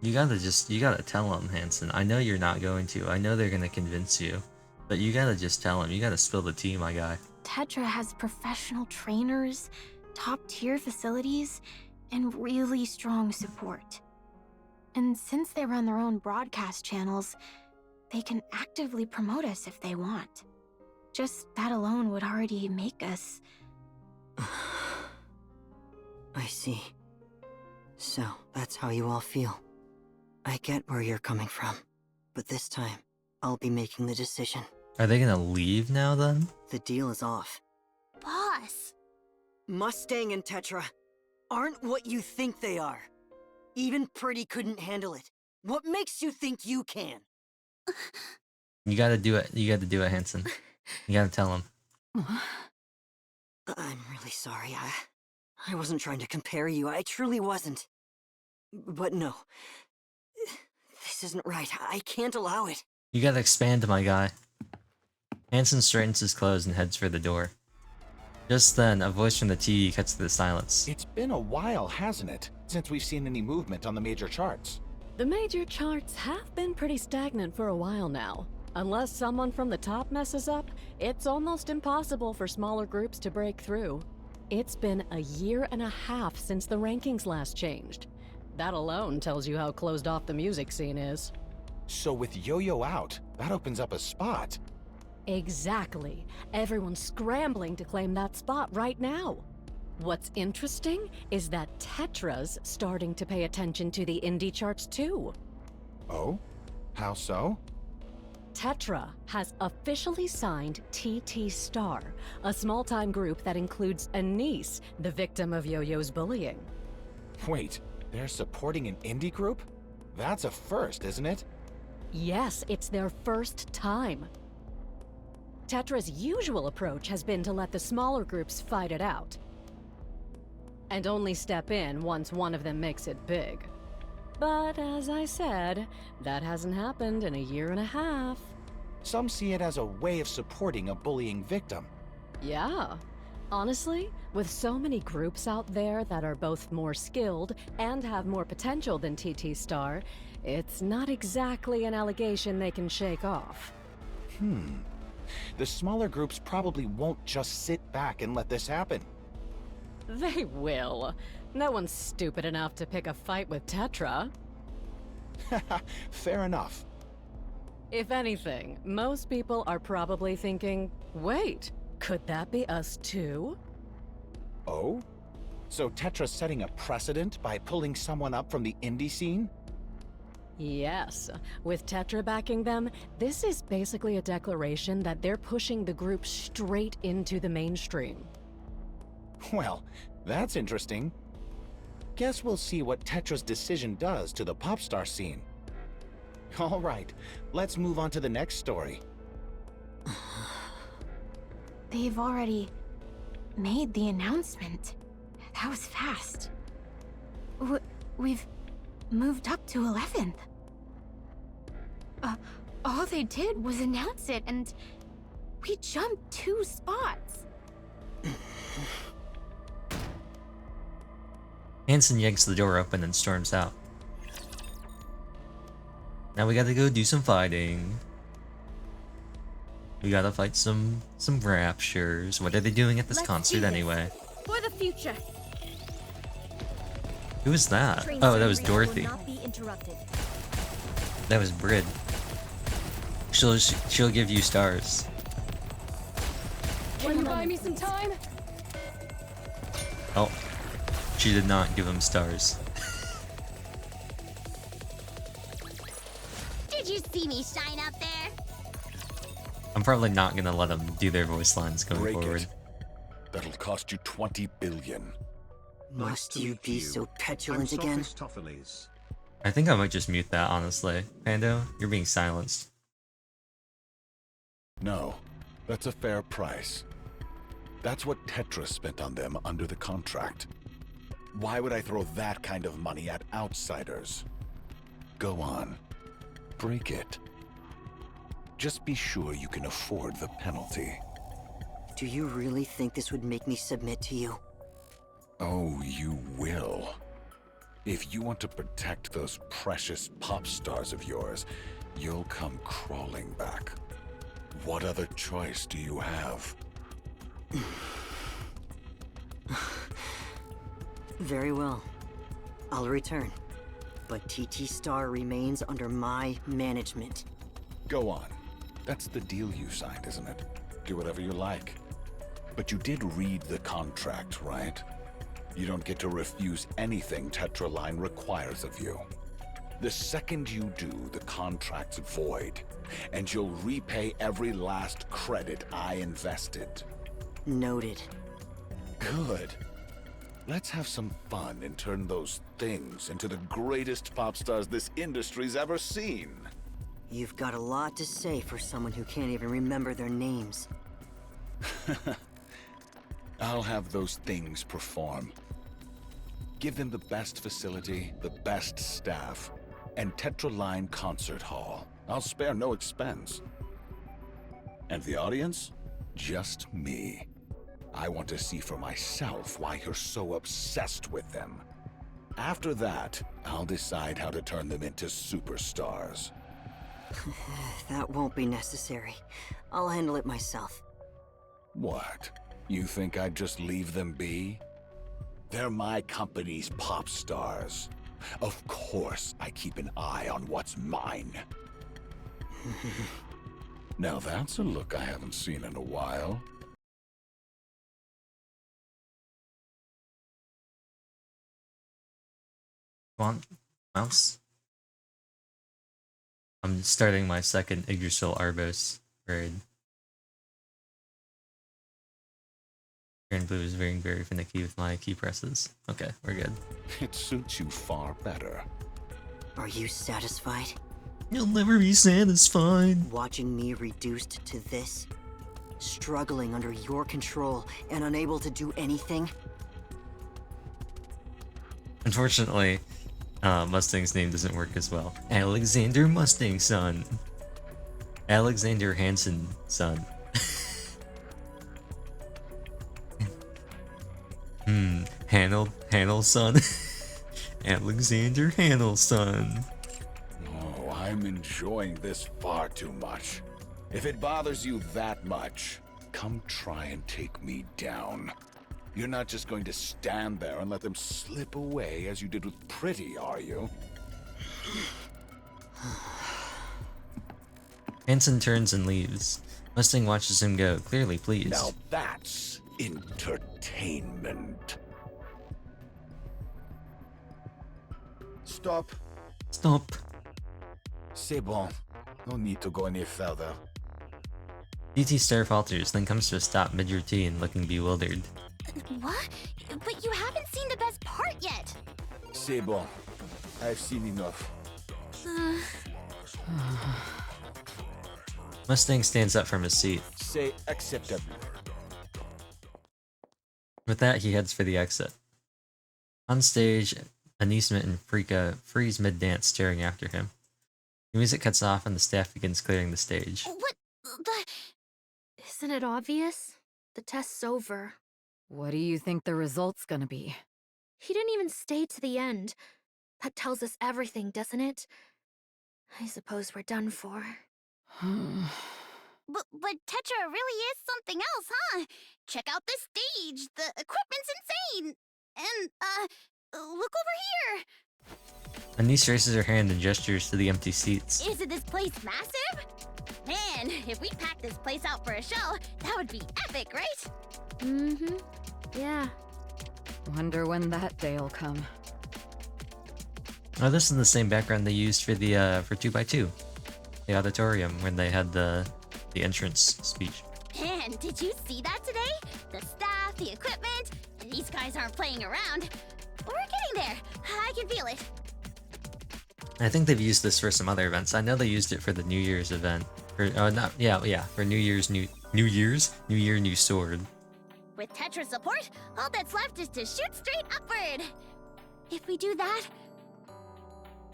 You gotta tell them, Hanson. I know you're not going to. I know they're gonna convince you. But you gotta just tell them. You gotta spill the tea, my guy.
Tetra has professional trainers, top-tier facilities, and really strong support. And since they run their own broadcast channels, they can actively promote us if they want. Just that alone would already make us...
I see. So, that's how you all feel. I get where you're coming from. But this time, I'll be making the decision.
Are they gonna leave now, then?
The deal is off.
Boss!
Mustang and Tetra aren't what you think they are. Even Pretty couldn't handle it. What makes you think you can?
You gotta do it. You gotta do it, Hanson. You gotta tell them.
I'm really sorry. I wasn't trying to compare you. I truly wasn't. But no. This isn't right. I can't allow it.
You gotta expand, my guy. Hanson straightens his clothes and heads for the door. Just then, a voice from the TV cuts through the silence.
It's been a while, hasn't it, since we've seen any movement on the major charts?
The major charts have been pretty stagnant for a while now. Unless someone from the top messes up, it's almost impossible for smaller groups to break through. It's been a year and a half since the rankings last changed. That alone tells you how closed off the music scene is.
So with Yo-Yo out, that opens up a spot.
Exactly. Everyone's scrambling to claim that spot right now. What's interesting is that Tetra's starting to pay attention to the indie charts too.
Oh? How so?
Tetra has officially signed TT Star, a small-time group that includes Anise, the victim of Yo-Yo's bullying.
Wait, they're supporting an indie group? That's a first, isn't it?
Yes, it's their first time. Tetra's usual approach has been to let the smaller groups fight it out, and only step in once one of them makes it big. But as I said, that hasn't happened in a year and a half.
Some see it as a way of supporting a bullying victim.
Yeah. Honestly, with so many groups out there that are both more skilled and have more potential than TT Star, it's not exactly an allegation they can shake off.
The smaller groups probably won't just sit back and let this happen.
They will. No one's stupid enough to pick a fight with Tetra.
Fair enough.
If anything, most people are probably thinking, wait, could that be us too?
Oh? So Tetra's setting a precedent by pulling someone up from the indie scene?
Yes. With Tetra backing them, this is basically a declaration that they're pushing the group straight into the mainstream.
Well, that's interesting. Guess we'll see what Tetra's decision does to the pop star scene. All right, let's move on to the next story.
They've already made the announcement. That was fast. We've moved up to 11th. All they did was announce it, and we jumped 2 spots.
Hansen yanks the door open and storms out. Now we gotta go do some fighting. We gotta fight some raptures. What are they doing at this concert anyway?
For the future.
Who was that?
Train
Oh, that was
service will
Dorothy.
not be interrupted.
That was Brid. She'll give you stars.
Can you buy me some time?
Oh, she did not give him stars.
Did you see me shine up there?
I'm probably not gonna let them do their voice lines going
Break
forward.
it. That'll cost you 20 billion.
Must you be so petulant again?
I think I might just mute that, honestly. Pando, you're being silenced.
No, that's a fair price. That's what Tetra spent on them under the contract. Why would I throw that kind of money at outsiders? Go on. Break it. Just be sure you can afford the penalty.
Do you really think this would make me submit to you?
Oh, you will. If you want to protect those precious pop stars of yours, you'll come crawling back. What other choice do you have?
Very well. I'll return. But TT Star remains under my management.
Go on. That's the deal you signed, isn't it? Do whatever you like. But you did read the contract, right? You don't get to refuse anything Tetra Line requires of you. The second you do, the contract's void, and you'll repay every last credit I invested.
Noted.
Good. Let's have some fun and turn those things into the greatest pop stars this industry's ever seen.
You've got a lot to say for someone who can't even remember their names.
I'll have those things perform. Give them the best facility, the best staff, and Tetra Line Concert Hall. I'll spare no expense. And the audience? Just me. I want to see for myself why you're so obsessed with them. After that, I'll decide how to turn them into superstars.
That won't be necessary. I'll handle it myself.
What? You think I'd just leave them be? They're my company's pop stars. Of course I keep an eye on what's mine. Now that's a look I haven't seen in a while.
Want mouse? I'm starting my second Yggdrasil Arbos raid. Green Blue is very, very finicky with my key presses. Okay, we're good.
It suits you far better.
Are you satisfied?
You'll never be satisfied.
Watching me reduced to this? Struggling under your control and unable to do anything?
Unfortunately, Mustang's name doesn't work as well. Alexander Mustang son. Alexander Hansen son. Hanel son. Alexander Hanel son.
Oh, I'm enjoying this far too much. If it bothers you that much, come try and take me down. You're not just going to stand there and let them slip away as you did with Pretty, are you?
Hansen turns and leaves. Mustang watches him go, clearly pleased.
Now that's entertainment.
Stop.
Stop.
C'est bon. No need to go any further.
DT Star falters, then comes to a stop mid-routine, looking bewildered.
What? But you haven't seen the best part yet.
C'est bon. I've seen enough.
Mustang stands up from his seat.
C'est acceptable.
With that, he heads for the exit. On stage, Anismet and Frika freeze mid-dance, staring after him. The music cuts off and the staff begins clearing the stage.
What the...
Isn't it obvious? The test's over.
What do you think the result's gonna be?
He didn't even stay to the end. That tells us everything, doesn't it? I suppose we're done for.
But Tetra really is something else, huh? Check out this stage. The equipment's insane. And, look over here.
Anise raises her hand and gestures to the empty seats.
Isn't this place massive? Man, if we packed this place out for a show, that would be epic, right?
Mm-hmm. Yeah.
Wonder when that day'll come.
Oh, this is the same background they used for the for 2x2, the auditorium when they had the entrance speech.
Man, did you see that today? The staff, the equipment, these guys aren't playing around. We're getting there. I can feel it.
I think they've used this for some other events. I know they used it for the New Year's event. For for New Year's New Year New Sword.
With Tetra's support, all that's left is to shoot straight upward. If we do that,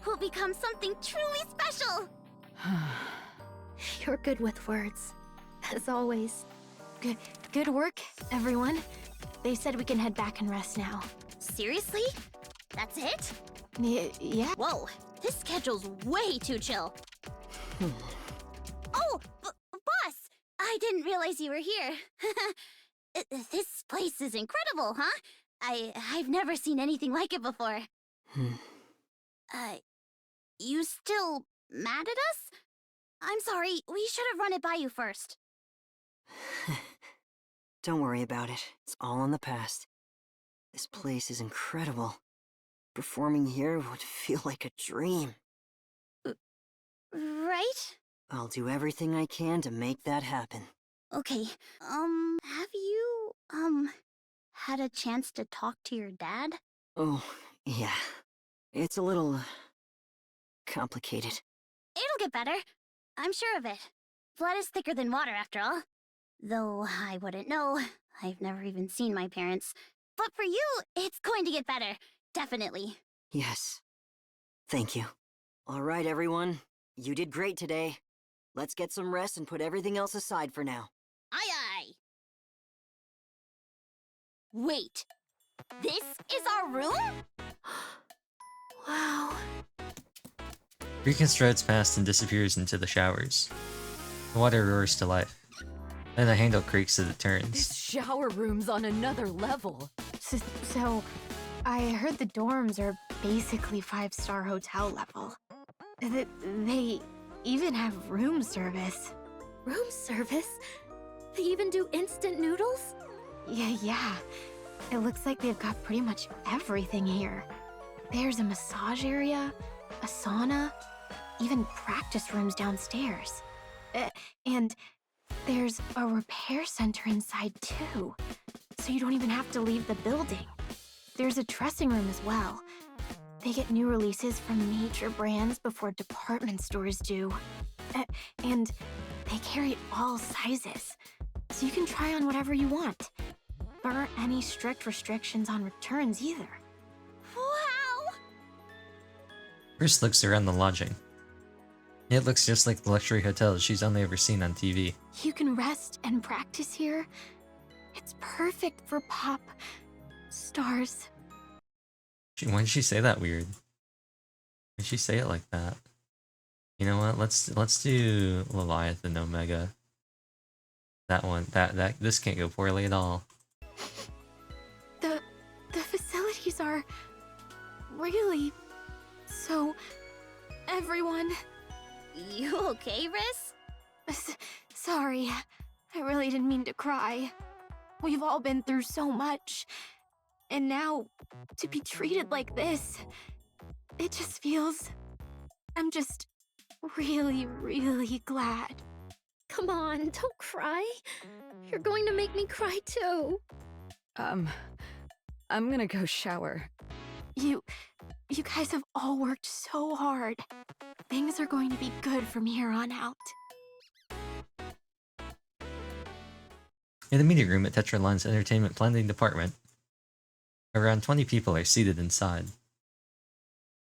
we'll become something truly special.
You're good with words, as always.
Good work, everyone. They said we can head back and rest now.
Seriously? That's it?
Yeah.
Whoa, this schedule's way too chill. Oh, boss! I didn't realize you were here. This place is incredible, huh? I've never seen anything like it before. You still mad at us? I'm sorry, we should have run it by you first.
Don't worry about it. It's all in the past. This place is incredible. Performing here would feel like a dream.
Right?
I'll do everything I can to make that happen.
Okay, have you, had a chance to talk to your dad?
Oh, yeah. It's a little... complicated.
It'll get better. I'm sure of it. Blood is thicker than water, after all. Though I wouldn't know. I've never even seen my parents. But for you, it's going to get better. Definitely.
Yes. Thank you. All right, everyone. You did great today. Let's get some rest and put everything else aside for now.
Aye, aye. Wait. This is our room?
Wow.
Riken strides past and disappears into the showers. The water roars to life. Then the handle creaks as it turns.
This shower room's on another level.
So, I heard the dorms are basically 5-star hotel level. They even have room service.
Room service? They even do instant noodles?
Yeah. It looks like they've got pretty much everything here. There's a massage area, a sauna, even practice rooms downstairs. And there's a repair center inside too, so you don't even have to leave the building. There's a dressing room as well. They get new releases from major brands before department stores do. And they carry all sizes, so you can try on whatever you want. There aren't any strict restrictions on returns either.
Wow!
Bruce looks around the lodging. It looks just like the luxury hotels she's only ever seen on TV.
You can rest and practice here. It's perfect for pop stars.
Why did she say that weird? Why did she say it like that? You know what? Let's do Leviathan Omega. That one. This can't go poorly at all.
The facilities are really so everyone.
You okay, Riss?
Sorry, I really didn't mean to cry. We've all been through so much. And now, to be treated like this, it just feels... I'm just really, really glad.
Come on, don't cry. You're going to make me cry too.
I'm gonna go shower.
You guys have all worked so hard. Things are going to be good from here on out.
In the meeting room at Tetra Line's entertainment planning department, around 20 people are seated inside.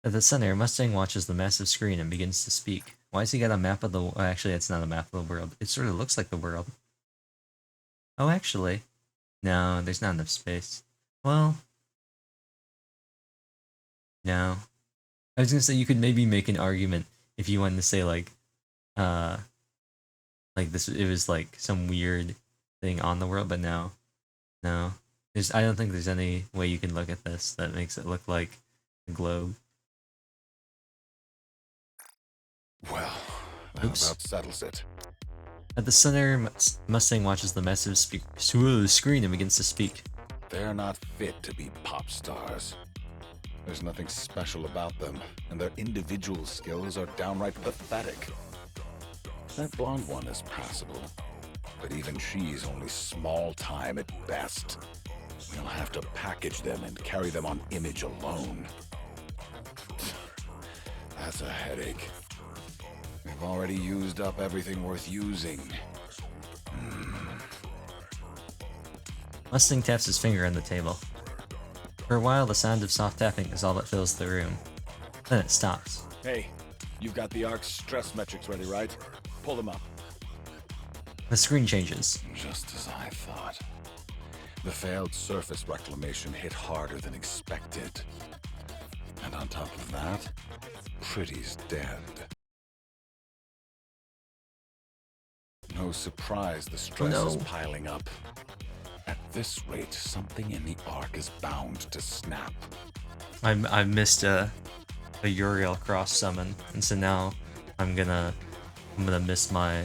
At the center, Mustang watches the massive screen and begins to speak. Why has he got a map of the... Oh, actually, it's not a map of the world. It sort of looks like the world. Oh, actually. No, there's not enough space. Well... No. I was gonna say you could maybe make an argument if you wanted to say, like this, it was, like, some weird thing on the world, but no. No. I don't think there's any way you can look at this that makes it look like a globe.
Well, that about settles it.
At the center, Mustang watches the massive screen and begins to speak.
They're not fit to be pop stars. There's nothing special about them, and their individual skills are downright pathetic. That blonde one is passable, but even she's only small time at best. We'll have to package them and carry them on image alone. That's a headache. We've already used up everything worth using.
Mustang taps his finger on the table. For a while, the sound of soft tapping is all that fills the room. Then it stops.
Hey, you've got the ARC's stress metrics ready, right? Pull them up.
The screen changes.
Just as I thought. The failed surface reclamation hit harder than expected. And on top of that, Pretty's dead. No surprise the stress is piling up. At this rate, something in the Ark is bound to snap.
I missed a Uriel cross summon, and so now I'm gonna miss my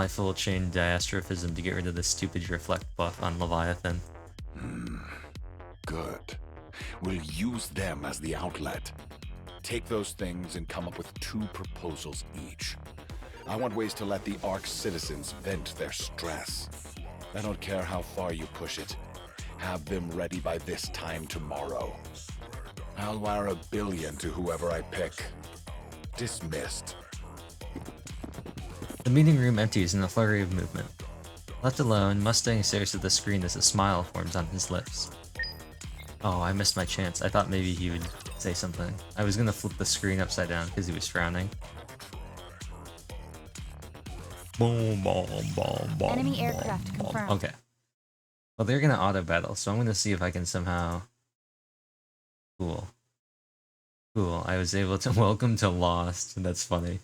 full chain diastrophism to get rid of this stupid reflect buff on Leviathan.
Good. We'll use them as the outlet. Take those things and come up with 2 proposals each. I want ways to let the Ark citizens vent their stress. I don't care how far you push it. Have them ready by this time tomorrow. I'll wire $1 billion to whoever I pick. Dismissed.
The meeting room empties in a flurry of movement. Left alone, Mustang stares at the screen as a smile forms on his lips. Oh, I missed my chance. I thought maybe he would say something. I was gonna flip the screen upside down because he was frowning. Boom, boom, boom, boom.
Enemy aircraft confirmed.
Okay. Well, they're gonna auto battle, so I'm gonna see if I can somehow. Cool. Cool. I was able to welcome to Lost. That's funny.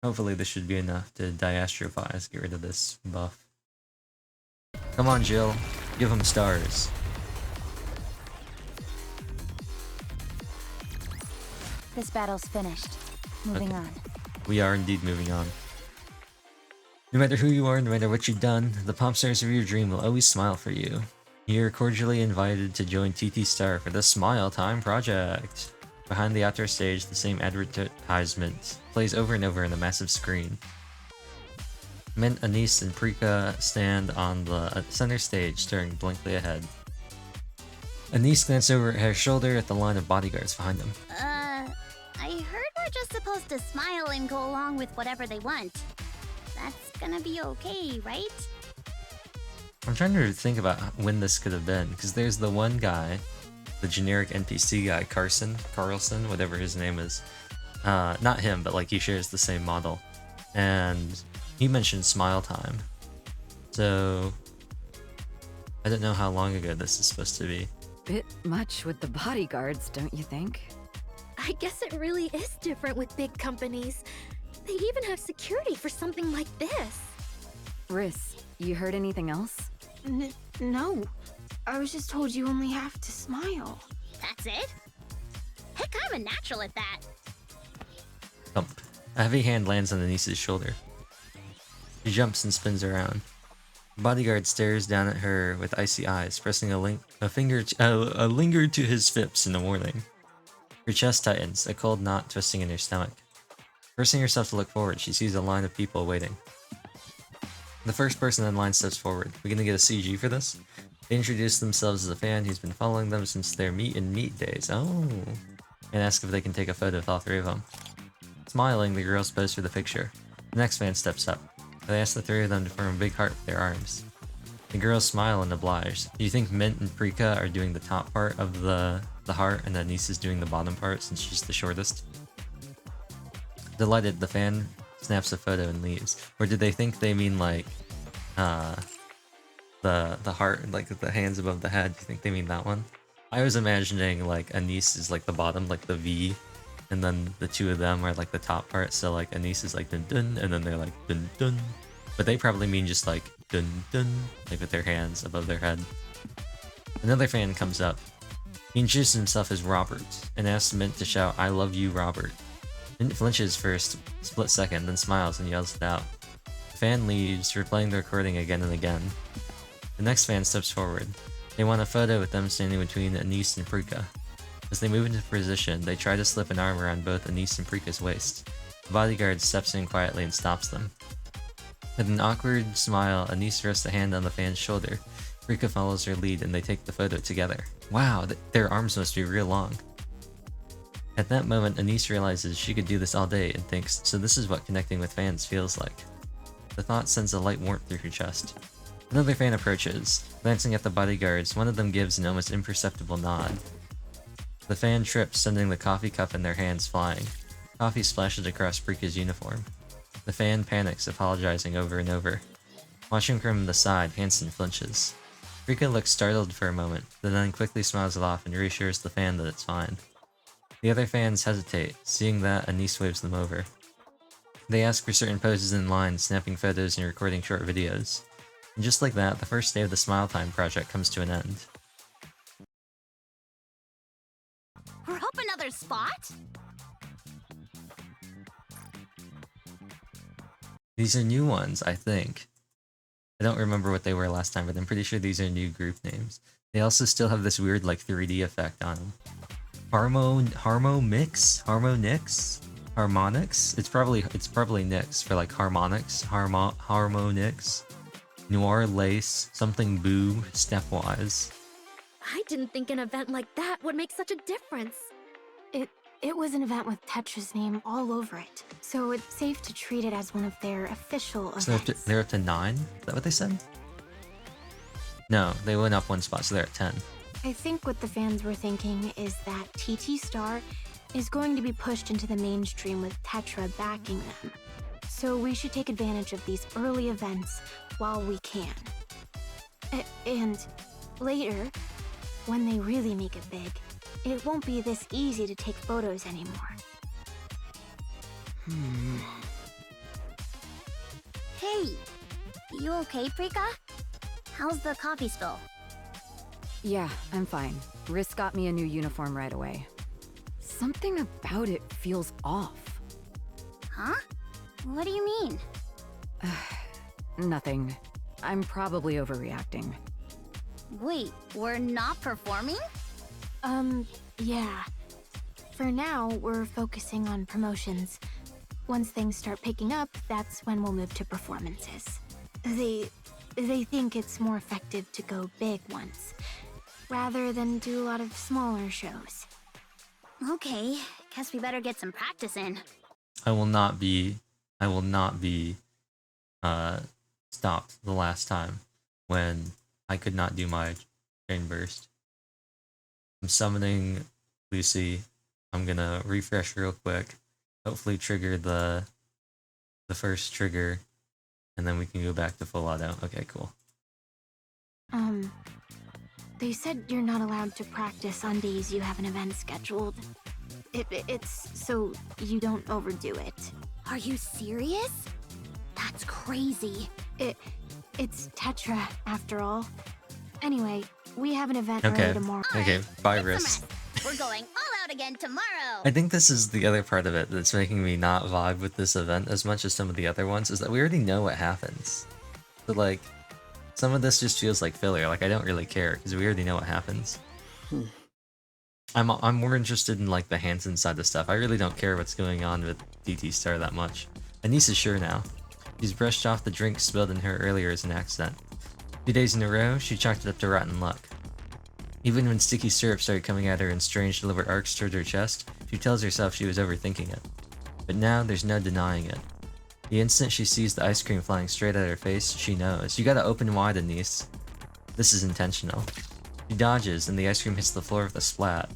Hopefully this should be enough to diastrophize. Get rid of this buff. Come on, Jill. Give them stars.
This battle's finished. Moving on.
We are indeed moving on. No matter who you are, no matter what you've done, the pop stars of your dream will always smile for you. You're cordially invited to join TT Star for the Smile Time project. Behind the outdoor stage, the same advertisement plays over and over on the massive screen. Mint, Anise, and Prika stand on the center stage, staring blankly ahead. Anise glances over at her shoulder at the line of bodyguards behind them.
I heard we're just supposed to smile and go along with whatever they want. That's gonna be okay, right?
I'm trying to think about when this could have been, because there's the one guy, the generic NPC guy, Carlson, whatever his name is. Not him, but like he shares the same model. And he mentioned Smile Time. So I don't know how long ago this is supposed to be.
Bit much with the bodyguards, don't you think?
I guess it really is different with big companies. They even have security for something like this.
Riss, you heard anything else?
No. I was just told you only have to smile.
That's it? Heck, I'm a natural at that.
Thump. A heavy hand lands on Anise's shoulder. She jumps and spins around. The bodyguard stares down at her with icy eyes, pressing a linger to his fips in the warning. Her chest tightens, a cold knot twisting in her stomach. Forcing herself to look forward, she sees a line of people waiting. The first person in line steps forward. We gonna get a CG for this? They introduce themselves as a fan who's been following them since their meet and meet days. Oh. And ask if they can take a photo with all three of them. Smiling, the girls pose for the picture. The next fan steps up. They ask the three of them to form a big heart with their arms. The girls smile and oblige. Do you think Mint and Prika are doing the top part of the heart and Anise is doing the bottom part since she's the shortest? Delighted, the fan snaps a photo and leaves. Or did they think they mean like the heart, like the hands above the head? Do you think they mean that one? I was imagining like Anise is like the bottom, like the V, and then the two of them are like the top part. So like Anise is like dun dun, and then they're like dun dun. But they probably mean just like dun dun, like with their hands above their head. Another fan comes up. He introduces himself as Robert and asks Mint to shout, "I love you, Robert." Mint flinches for a split second, then smiles and yells it out. The fan leaves, replaying the recording again and again. The next fan steps forward. They want a photo with them standing between Anise and Prika. As they move into position, they try to slip an arm around both Anise and Prika's waist. The bodyguard steps in quietly and stops them. With an awkward smile, Anise rests a hand on the fan's shoulder. Prika follows her lead and they take the photo together. Wow, their arms must be real long. At that moment, Anise realizes she could do this all day and thinks, so this is what connecting with fans feels like. The thought sends a light warmth through her chest. Another fan approaches. Glancing at the bodyguards, one of them gives an almost imperceptible nod. The fan trips, sending the coffee cup in their hands flying. Coffee splashes across Prika's uniform. The fan panics, apologizing over and over. Watching from the side, Hansen flinches. Prika looks startled for a moment, but then quickly smiles it off and reassures the fan that it's fine. The other fans hesitate. Seeing that, Anise waves them over. They ask for certain poses in line, snapping photos and recording short videos. And just like that, the first day of the Smile Time project comes to an end.
We're up another spot?
These are new ones, I think. I don't remember what they were last time, but I'm pretty sure these are new group names. They also still have this weird like 3D effect on them. Harmonix? It's probably Nix for like harmonics. Harmonix. Noir Lace, something Boo, Stepwise.
I didn't think an event like that would make such a difference.
It was an event with Tetra's name all over it, so it's safe to treat it as one of their official events.
So they're up to 9? Is that what they said? No, they went up one spot, so they're at 10.
I think what the fans were thinking is that TT Star is going to be pushed into the mainstream with Tetra backing them. So we should take advantage of these early events while we can. And later, when they really make it big, it won't be this easy to take photos anymore.
Hey, you okay, Prika? How's the coffee spill?
Yeah, I'm fine. Riss got me a new uniform right away. Something about it feels off.
Huh? What do you mean?
Nothing. I'm probably overreacting.
Wait, we're not performing?
Yeah. For now, we're focusing on promotions. Once things start picking up, that's when we'll move to performances. They think it's more effective to go big once, rather than do a lot of smaller shows.
Okay, guess we better get some practice in.
I will not be stopped the last time when I could not do my chain burst. I'm summoning Lucy. I'm gonna refresh real quick. Hopefully trigger the first trigger, and then we can go back to full auto. Okay, cool.
They said you're not allowed to practice on days you have an event scheduled. It's so you don't overdo it.
Are you serious? That's crazy.
It's Tetra, after all. Anyway, we have an event
Okay.
early tomorrow.
Okay, bye, Riss.
We're going all out again tomorrow.
I think this is the other part of it that's making me not vibe with this event as much as some of the other ones, is that we already know what happens. But like, some of this just feels like filler. Like, I don't really care because we already know what happens. I'm more interested in like the Hansen side of stuff. I really don't care what's going on with DT Star that much. Anise is sure now. She's brushed off the drink spilled in her earlier as an accident. 2 days in a row, she chalked it up to rotten luck. Even when sticky syrup started coming at her in strange deliberate arcs toward her chest, she tells herself she was overthinking it. But now, there's no denying it. The instant she sees the ice cream flying straight at her face, she knows. You gotta open wide, Anise. This is intentional. She dodges, and the ice cream hits the floor with a splat.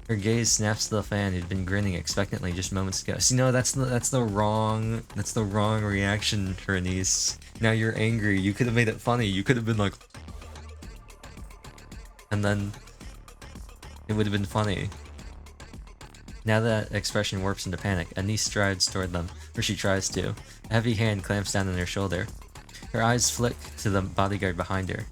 Her gaze snaps to the fan who'd been grinning expectantly just moments ago. See, no, that's the wrong reaction for Anise. Now you're angry. You could have made it funny. You could have been like, and then it would have been funny. Now that expression warps into panic, Anise strides toward them, or she tries to. A heavy hand clamps down on her shoulder. Her eyes flick to the bodyguard behind her.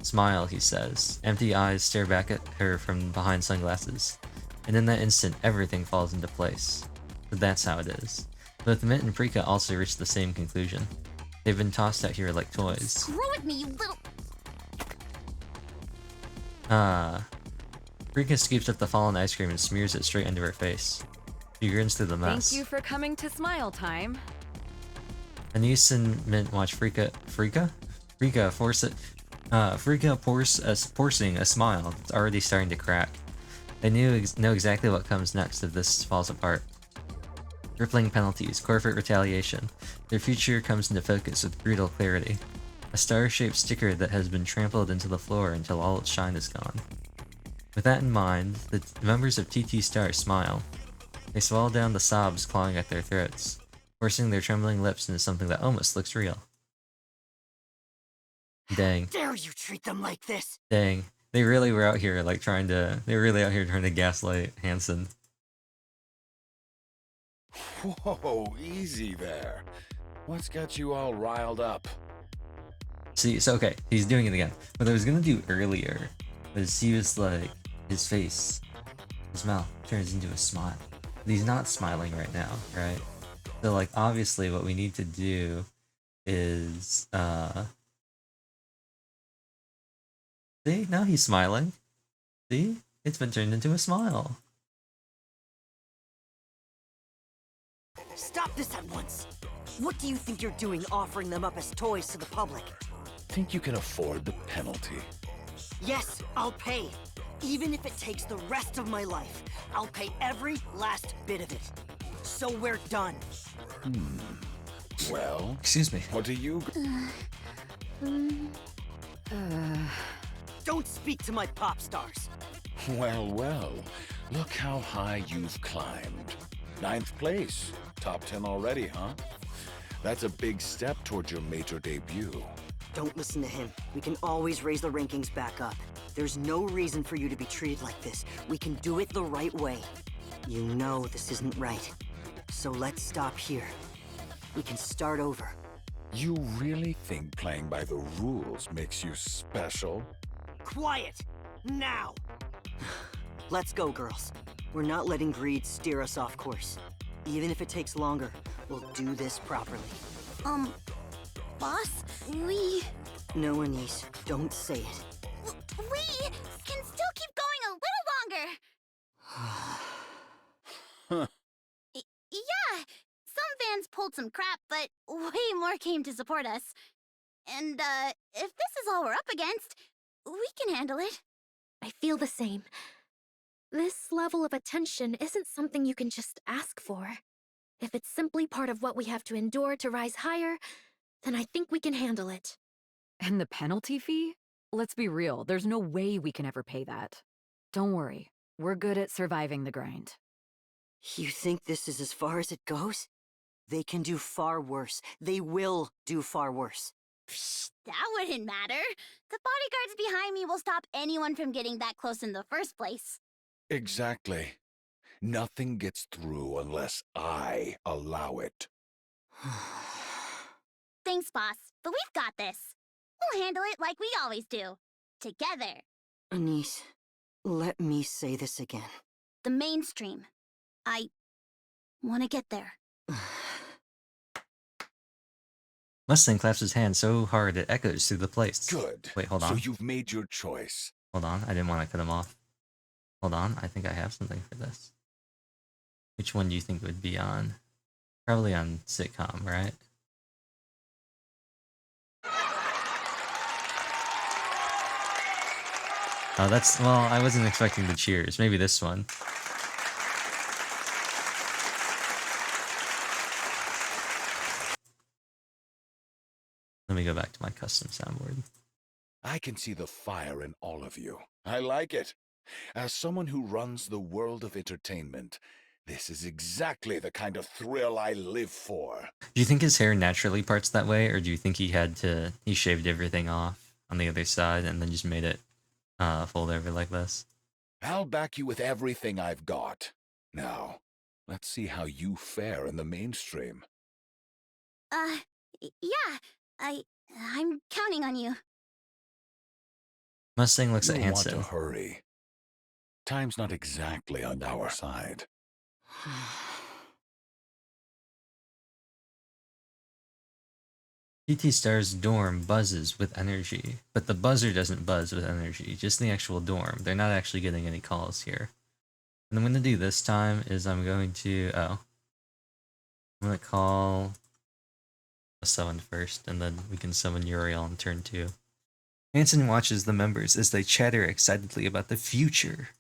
Smile, he says. Empty eyes stare back at her from behind sunglasses. And in that instant, everything falls into place. But that's how it is. Both Mint and Prika also reach the same conclusion. They've been tossed out here like toys.
Screw with me, you little...
Prika scoops up the fallen ice cream and smears it straight into her face. She grins through the mess.
Thank you for coming to Smile Time.
Anise and Mint watch Frika forcing a smile that's already starting to crack. They know exactly what comes next if this falls apart. Crippling penalties, corporate retaliation. Their future comes into focus with brutal clarity. A star-shaped sticker that has been trampled into the floor until all its shine is gone. With that in mind, the members of TT Star smile. They swallow down the sobs clawing at their throats, forcing their trembling lips into something that almost looks real. Dang.
Dare you treat them like this?
Dang. They really were out here trying to gaslight Hansen.
Whoa, easy there. What's got you all riled up?
See, so okay, he's doing it again. What I was gonna do earlier was he was like, his face, his mouth turns into a smile. But he's not smiling right now, right? So like, obviously what we need to do is, see, now he's smiling. See? It's been turned into a smile.
Stop this at once! What do you think you're doing offering them up as toys to the public?
Think you can afford the penalty?
Yes, I'll pay. Even if it takes the rest of my life, I'll pay every last bit of it. So we're done.
Well,
excuse me.
What do you...
Don't speak to my pop stars.
Well, look how high you've climbed. 9th place. Top 10 already, huh? That's a big step towards your major debut.
Don't listen to him. We can always raise the rankings back up. There's no reason for you to be treated like this. We can do it the right way. You know this isn't right. So let's stop here. We can start over.
You really think playing by the rules makes you special?
Quiet! Now! Let's go, girls. We're not letting greed steer us off course. Even if it takes longer, we'll do this properly.
Boss, we...
No, Anise, don't say it.
We can still keep going a little longer. Yeah, some fans pulled some crap, but way more came to support us. And, if this is all we're up against, we can handle it.
I feel the same. This level of attention isn't something you can just ask for. If it's simply part of what we have to endure to rise higher, then I think we can handle it.
And the penalty fee? Let's be real, there's no way we can ever pay that. Don't worry, we're good at surviving the grind.
You think this is as far as it goes? They can do far worse. They will do far worse.
Psh, that wouldn't matter. The bodyguards behind me will stop anyone from getting that close in the first place.
Exactly. Nothing gets through unless I allow it.
Thanks, boss, but we've got this. We'll handle it like we always do. Together.
Anise, let me say this again.
The mainstream. I want to get there.
Mustang claps his hand so hard it echoes through the place.
Good.
Wait, hold on.
So you've made your choice.
Hold on, I didn't want to cut him off. Hold on, I think I have something for this. Which one do you think would be on? Probably on sitcom, right? Oh, that's... well, I wasn't expecting the cheers. Maybe this one. Let me go back to my custom soundboard.
I can see the fire in all of you. I like it. As someone who runs the world of entertainment, this is exactly the kind of thrill I live for.
Do you think his hair naturally parts that way, or do you think he shaved everything off on the other side and then just made it fold over like this?
I'll back you with everything I've got. Now, let's see how you fare in the mainstream.
Yeah. I'm counting on you.
Mustang looks at
You'll want
Hanson.
to hurry. Time's not exactly on our side.
TT Star's dorm buzzes with energy, but the buzzer doesn't buzz with energy, just the actual dorm. They're not actually getting any calls here. What I'm going to do this time is I'm going to call a summon first, and then we can summon Uriel in turn 2. Hanson watches the members as they chatter excitedly about the future.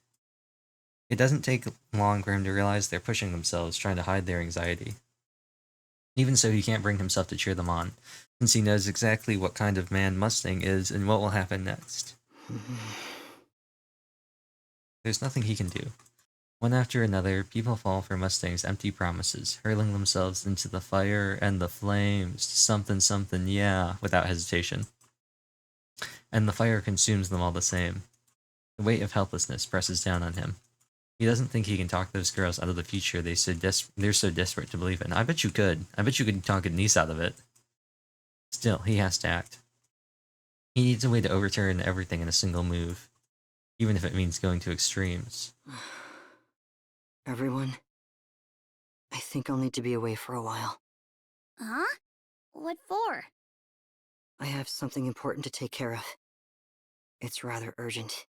It doesn't take long for him to realize they're pushing themselves, trying to hide their anxiety. Even so, he can't bring himself to cheer them on, since he knows exactly what kind of man Mustang is and what will happen next. There's nothing he can do. One after another, people fall for Mustang's empty promises, hurling themselves into the fire and the flames, something something, yeah, without hesitation. And the fire consumes them all the same. The weight of helplessness presses down on him. He doesn't think he can talk those girls out of the future they're so desperate to believe in. I bet you could. I bet you could talk a niece out of it. Still, he has to act. He needs a way to overturn everything in a single move, even if it means going to extremes.
Everyone, I think I'll need to be away for a while.
Huh? What for?
I have something important to take care of. It's rather urgent.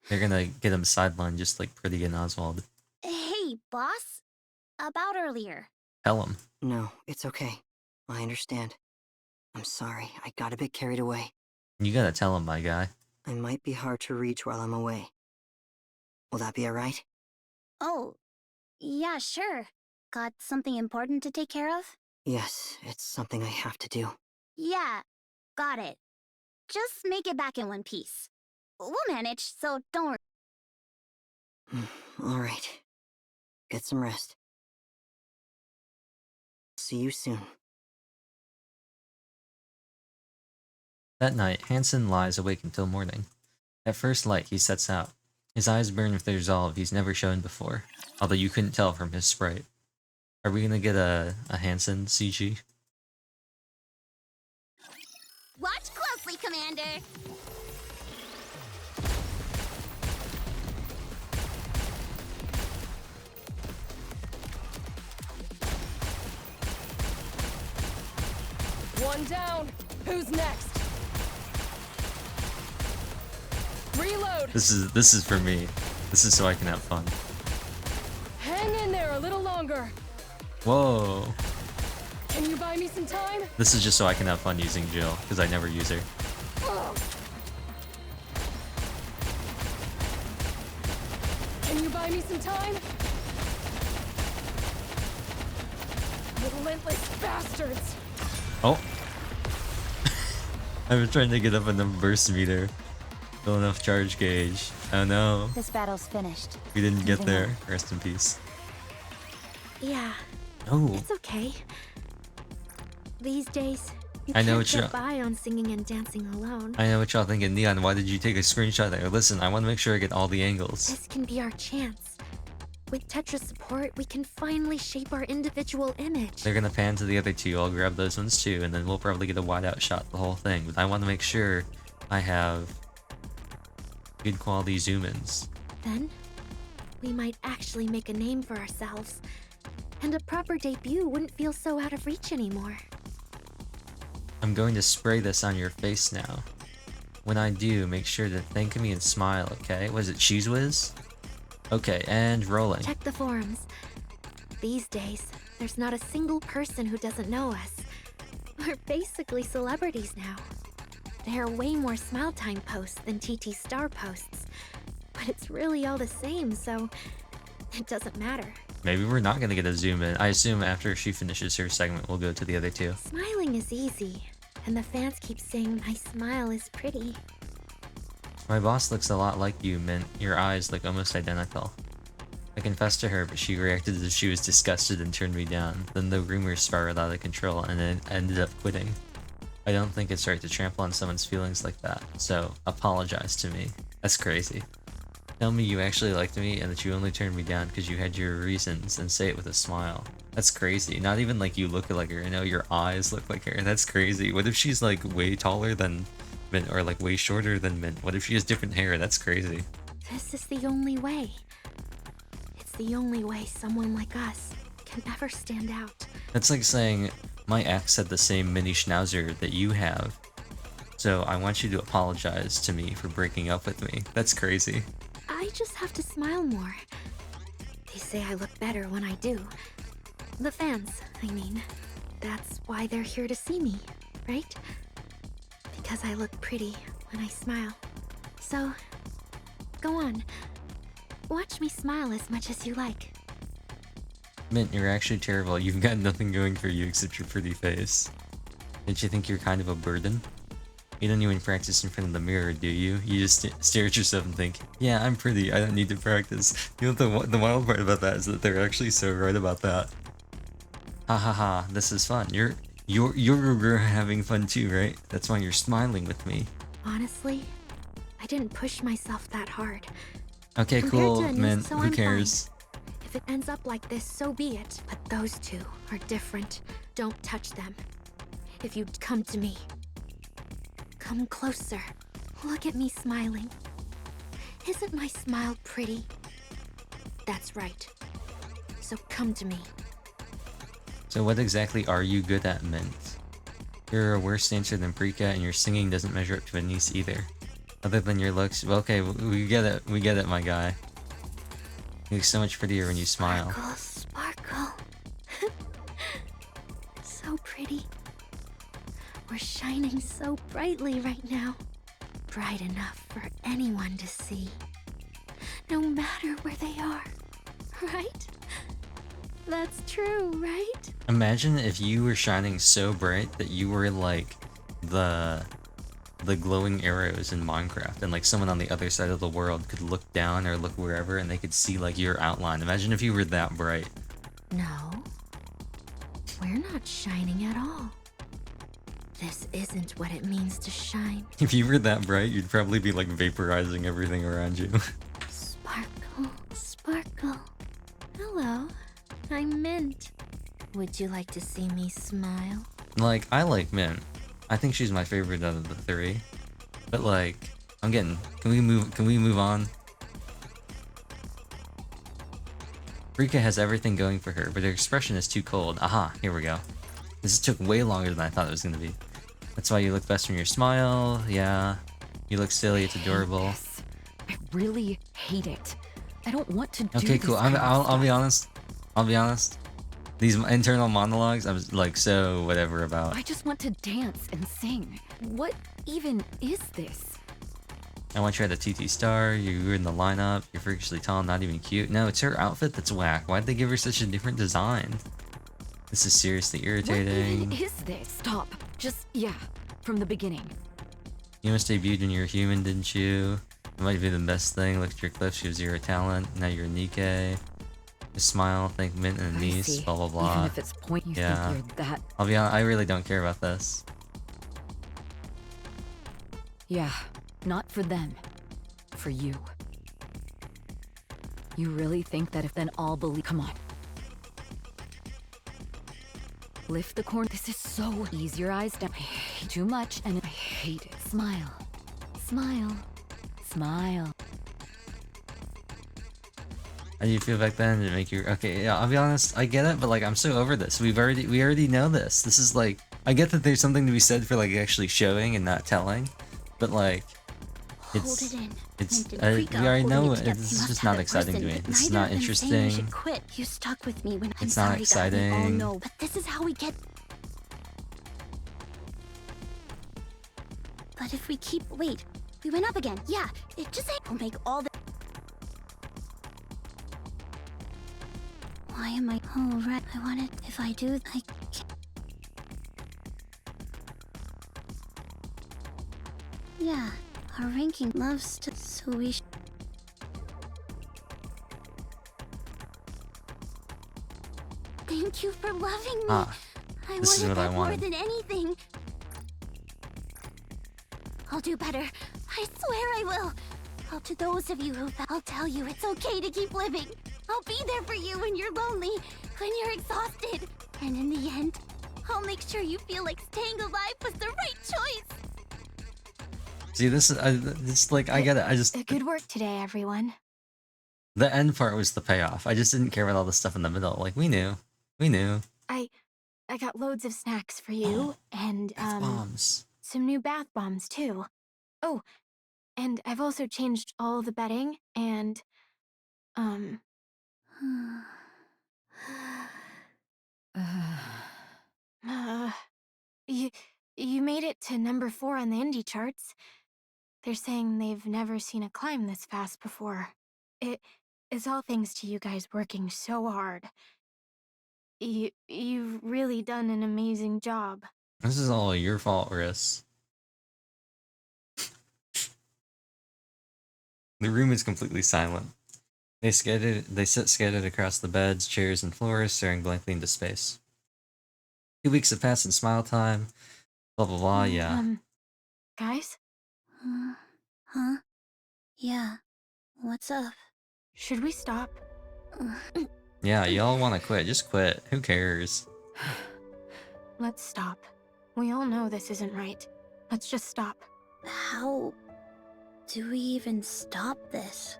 They're gonna get him sidelined just like Pretty and Oswald.
Hey, boss. About earlier.
Tell him.
No, it's okay. I understand. I'm sorry, I got a bit carried away.
You gotta tell him, my guy.
I might be hard to reach while I'm away. Will that be alright?
Oh, yeah, sure. Got something important to take care of?
Yes, it's something I have to do.
Yeah, got it. Just make it back in one piece. We'll manage, so don't worry.
Alright. Get some rest. See you soon.
That night, Hanson lies awake until morning. At first light, he sets out. His eyes burn with the resolve he's never shown before, although you couldn't tell from his sprite. Are we gonna get a Hanson CG?
Watch closely, Commander!
One down. Who's next? Reload.
This is for me. This is so I can have fun.
Hang in there a little longer.
Whoa.
Can you buy me some time?
This is just so I can have fun using Jill, because I never use her.
Can you buy me some time? Relentless bastards.
Oh. I've been trying to get up enough burst meter. Fill enough charge gauge. Oh no.
This battle's finished.
We didn't get
Moving
there.
on.
Rest in peace.
Yeah.
Oh.
It's okay. These days, you
I know
can't
what you're-
get by on singing and dancing alone.
I know what y'all thinking. Neon, why did you take a screenshot there? Listen, I want to make sure I get all the angles.
This can be our chance. With Tetra's support, we can finally shape our individual image.
They're gonna pan to the other two. I'll grab those ones too, and then we'll probably get a wide out shot the whole thing. But I want to make sure I have good quality zoom-ins.
Then, we might actually make a name for ourselves. And a proper debut wouldn't feel so out of reach anymore.
I'm going to spray this on your face now. When I do, make sure to thank me and smile, okay? Was it Cheese Whiz? Okay, and rolling.
Check the forums. These days, there's not a single person who doesn't know us. We're basically celebrities now. There are way more smile time posts than TT Star posts. But it's really all the same, so it doesn't matter.
Maybe we're not gonna get a zoom in. I assume after she finishes her segment, we'll go to the other two.
Smiling is easy, and the fans keep saying my smile is pretty.
My boss looks a lot like you, Mint. Your eyes look almost identical. I confessed to her, but she reacted as if she was disgusted and turned me down. Then the rumors spiraled out of control and then ended up quitting. I don't think it's right to trample on someone's feelings like that, so apologize to me. That's crazy. Tell me you actually liked me and that you only turned me down because you had your reasons, and say it with a smile. That's crazy. Not even like you look like her, you know, your eyes look like her. That's crazy. What if she's like way taller than Mint or like way shorter than Mint? What if she has different hair? That's crazy.
This is the only way. It's the only way someone like us can ever stand out.
That's like saying, my ex had the same mini schnauzer that you have, so I want you to apologize to me for breaking up with me. That's crazy.
I just have to smile more. They say I look better when I do. The fans, I mean. That's why they're here to see me, right? Because I look pretty when I smile. So, go on. Watch me smile as much as you like.
Mint, you're actually terrible. You've got nothing going for you except your pretty face. Don't you think you're kind of a burden? You don't even practice in front of the mirror, do you? You just stare at yourself and think, yeah, I'm pretty, I don't need to practice. You know, the wild part about that is that they're actually so right about that. Ha ha ha, this is fun. You're having fun too, right? That's why you're smiling with me.
Honestly, I didn't push myself that hard.
Okay,
Compared
cool,
to Anis,
Mint,
so
who
I'm
cares?
fine. If it ends up like this, so be it. But those two are different. Don't touch them. If you'd come to me. Come closer. Look at me smiling. Isn't my smile pretty? That's right. So come to me.
So what exactly are you good at, Mint? You're a worse dancer than Prika, and your singing doesn't measure up to Anis either. Other than your looks, well, okay, we get it, my guy. You look so much prettier when you smile.
Sparkle. So pretty. We're shining so brightly right now. Bright enough for anyone to see. No matter where they are. Right? That's true, right?
Imagine if you were shining so bright that you were like the glowing arrows in Minecraft, and like someone on the other side of the world could look down or look wherever and they could see like your outline. Imagine if you were that bright.
No. We're not shining at all. This isn't what it means to shine.
If you were that bright, you'd probably be like vaporizing everything around you.
Sparkle, sparkle. Hello, I'm Mint. Would you like to see me smile?
Like, I like Mint. I think she's my favorite out of the three. But like, can we move on? Rika has everything going for her, but her expression is too cold. Aha, here we go. This took way longer than I thought it was gonna be. That's why you look best when you smile. Yeah, you look silly. It's adorable.
I really hate it. I don't want to do
Okay,
this
cool.
kind of
I'll be
stuff.
honest. I'll be honest. These internal monologues, I was like so whatever about.
I just want to dance and sing. What even is this?
I want you at a TT Star. You're in the lineup. You're freakishly tall, not even cute. No, it's her outfit that's whack. Why'd they give her such a different design? This is seriously irritating.
What even is this? Stop. Just, yeah, from the beginning.
You must debuted when you were human, didn't you? It might be the best thing. Look at your clips. You have zero talent. Now you're Nikkei. Just smile, think Mint and Anis,
see.
blah blah blah.
Even if it's point you
yeah.
think you're that.
I'll be honest, I really don't care about this.
Yeah, not for them. For you. You really think that if then all believe— Come on. Lift the corner. This is so easy. Your eyes down. I hate too much and I hate it. Smile. Smile. Smile.
How do you feel back then? Did it make you okay? Yeah, I'll be honest. I get it, but like I'm so over this. We already know this. This is like I get that there's something to be said for like actually showing and not telling, but like it's we already know it. This is just not exciting to me. This is not interesting.
You should quit. You stuck with me when I'm
It's not
sorry,
exciting.
guys. We all know, but this is how we get. But if we keep... Wait, we went up again. Yeah, it just ain't... We'll make all the... Why am I... Oh, right. I wanted... If I do, I can't... Yeah, our ranking loves to... So we should... Thank you for loving me. I
this is
wanted
what I
that more
wanted.
than anything. I'll do better. I swear I will. To those of you who... I'll tell you it's okay to keep living. I'll be there for you when you're lonely, when you're exhausted. And in the end, I'll make sure you feel like staying alive was the right choice.
See, this is it's like I get it. I just
Good work today, everyone.
the end part was the payoff. I just didn't care about all the stuff in the middle. Like we knew.
I got loads of snacks for you, and
Bombs.
some new bath bombs too. Oh, and I've also changed all the bedding, and you made it to number 4 on the indie charts. They're saying they've never seen a climb this fast before. It's all thanks to you guys working so hard. You've really done an amazing job.
This is all your fault, Riss. The room is completely silent. They sit scattered across the beds, chairs, and floors, staring blankly into space. 2 weeks have passed in smile time. Blah blah blah. Yeah.
Guys?
Huh? Yeah. What's up?
Should we stop?
Yeah. Y'all want to quit? Just quit. Who cares?
Let's stop. We all know this isn't right. Let's just stop.
How do we even stop this?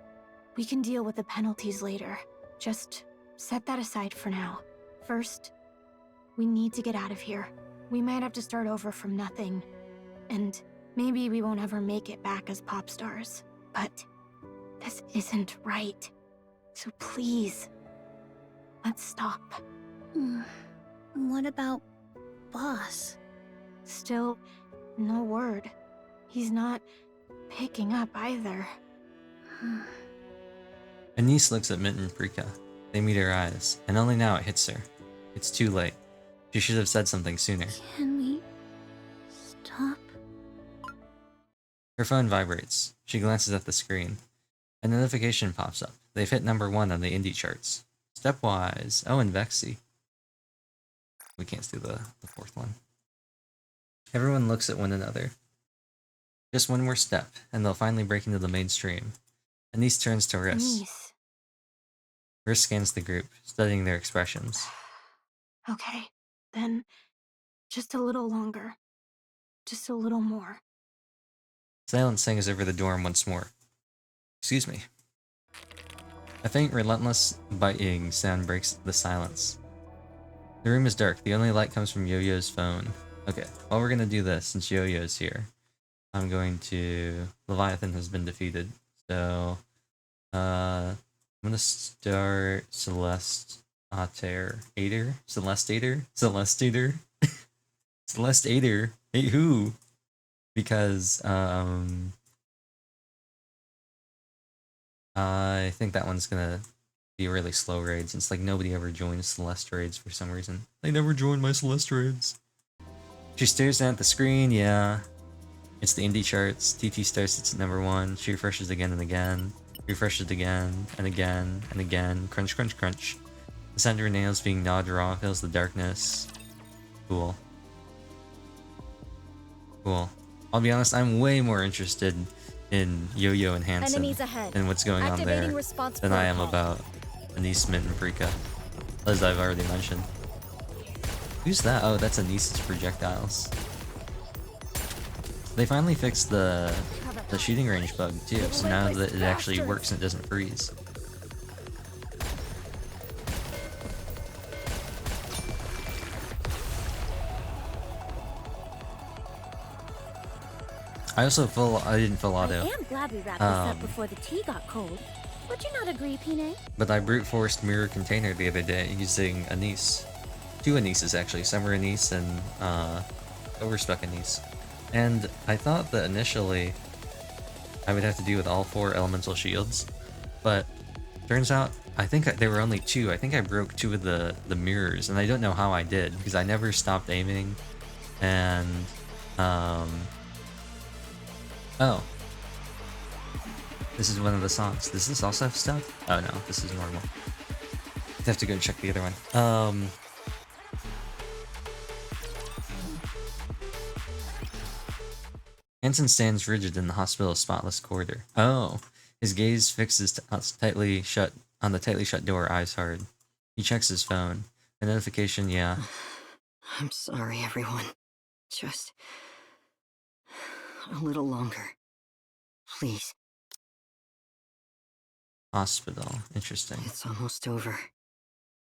We can deal with the penalties later. Just set that aside for now. First, we need to get out of here. We might have to start over from nothing. And maybe we won't ever make it back as pop stars. But this isn't right. So please, let's stop.
What about Boss?
Still, no word. He's not picking up either.
Anise looks at Mint and Prika. They meet her eyes, and only now it hits her. It's too late. She should have said something sooner.
Can we stop?
Her phone vibrates. She glances at the screen. A notification pops up. They've hit number 1 on the indie charts. Stepwise. Oh, and Vexy. We can't do the 4th one. Everyone looks at one another. Just one more step, and they'll finally break into the mainstream. Anise turns to Riss.
Anise.
Riss scans the group, studying their expressions.
Okay, then just a little longer. Just a little more.
Silence sings over the dorm once more. Excuse me. A faint, relentless, biting sound breaks the silence. The room is dark. The only light comes from Yo-Yo's phone. Okay, well, we're gonna do this since Yo-Yo's here. I'm going to... Leviathan has been defeated. So, I'm gonna start Celeste Ater. Celeste Ater. Hey, who? Because, I think that one's gonna be a really slow raid since, like, nobody ever joins Celeste raids for some reason. They never join my Celeste raids. She stares down at the screen, yeah. It's the indie charts. TT Star sits at number 1. She refreshes again and again. Refreshes again and again and again. Crunch, crunch, crunch. The sound of her nails being gnawed raw fills the darkness. Cool. Cool. I'll be honest, I'm way more interested in Yo-Yo and Hanson
Enemies ahead.
and what's going on there
Activating response
than I am
protocol.
about Anise, Mint, and Prika, as I've already mentioned. Who's that? Oh, that's Anise's projectiles. They finally fixed the shooting range bug too, so now that it actually works and it doesn't freeze. I didn't full auto.
I am glad we wrapped this up before the tea got cold. Would you not agree, Pine?
But I brute forced mirror container the other day using Anise. 2 Anises actually, Summer Anise and Overstuck Anise. And I thought that initially I would have to deal with all 4 elemental shields, but turns out I think there were only 2. I think I broke 2 of the mirrors, and I don't know how I did because I never stopped aiming. And oh, this is one of the songs. Does this also have stuff? Oh no, this is normal. I have to go check the other one. Hansen stands rigid in the hospital's spotless corridor. Oh, his gaze fixes tightly shut on the tightly shut door, eyes hard. He checks his phone. A notification, yeah.
I'm sorry, everyone. Just a little longer. Please.
Hospital. Interesting.
It's almost over.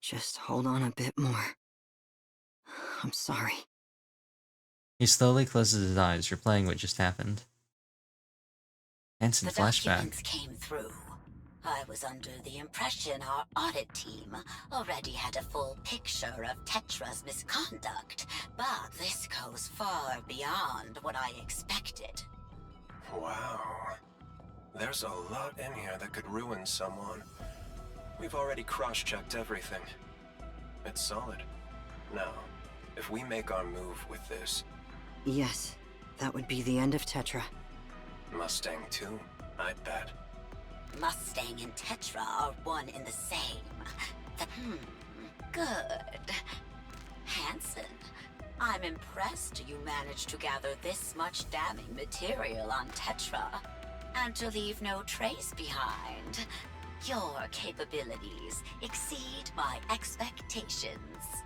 Just hold on a bit more. I'm sorry.
He slowly closes his eyes, replaying what just happened. Hansen
The
flashback.
documents came through. I was under the impression our audit team already had a full picture of Tetra's misconduct, but this goes far beyond what I expected.
Wow. There's a lot in here that could ruin someone. We've already cross-checked everything. It's solid. Now, if we make our move with this...
Yes, that would be the end of Tetra.
Mustang too, I bet.
Mustang and Tetra are one in the same. Good. Hansen, I'm impressed you managed to gather this much damning material on Tetra, and to leave no trace behind. Your capabilities exceed my expectations.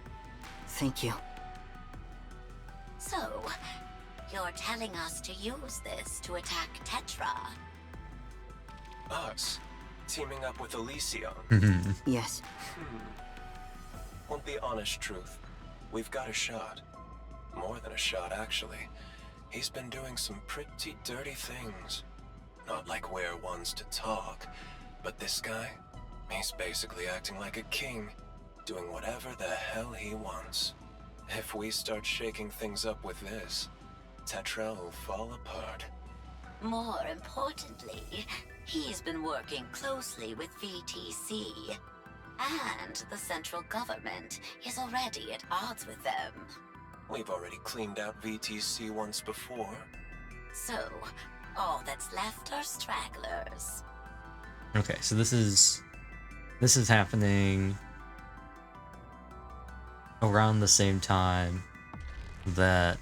Thank you.
So, you're telling us to use this to attack Tetra?
Us? Teaming up with Elysion?
Yes.
Want the honest truth? We've got a shot. More than a shot, actually. He's been doing some pretty dirty things. Not like we're ones to talk, but this guy, he's basically acting like a king, doing whatever the hell he wants. If we start shaking things up with this, Tetra will fall apart.
More importantly, he's been working closely with VTC, and the central government is already at odds with them.
We've already cleaned out VTC once before.
So, all that's left are stragglers.
Okay, so this is happening around the same time that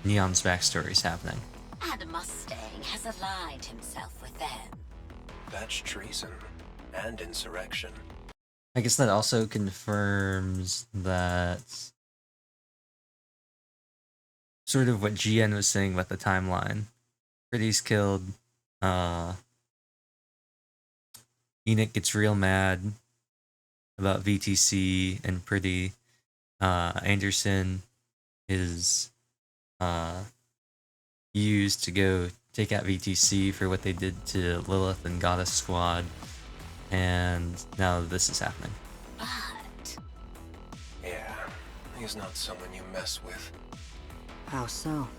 Neon's backstory is happening.
And Mustang has aligned himself with them.
That's treason and insurrection.
I guess that also confirms that sort of what GN was saying about the timeline. Pretty's killed, Enoch gets real mad about VTC and Pretty. Anderson is used to go take out VTC for what they did to Lilith and Goddess Squad, and now this is happening.
But...
Yeah, he's not someone you mess with.
How so?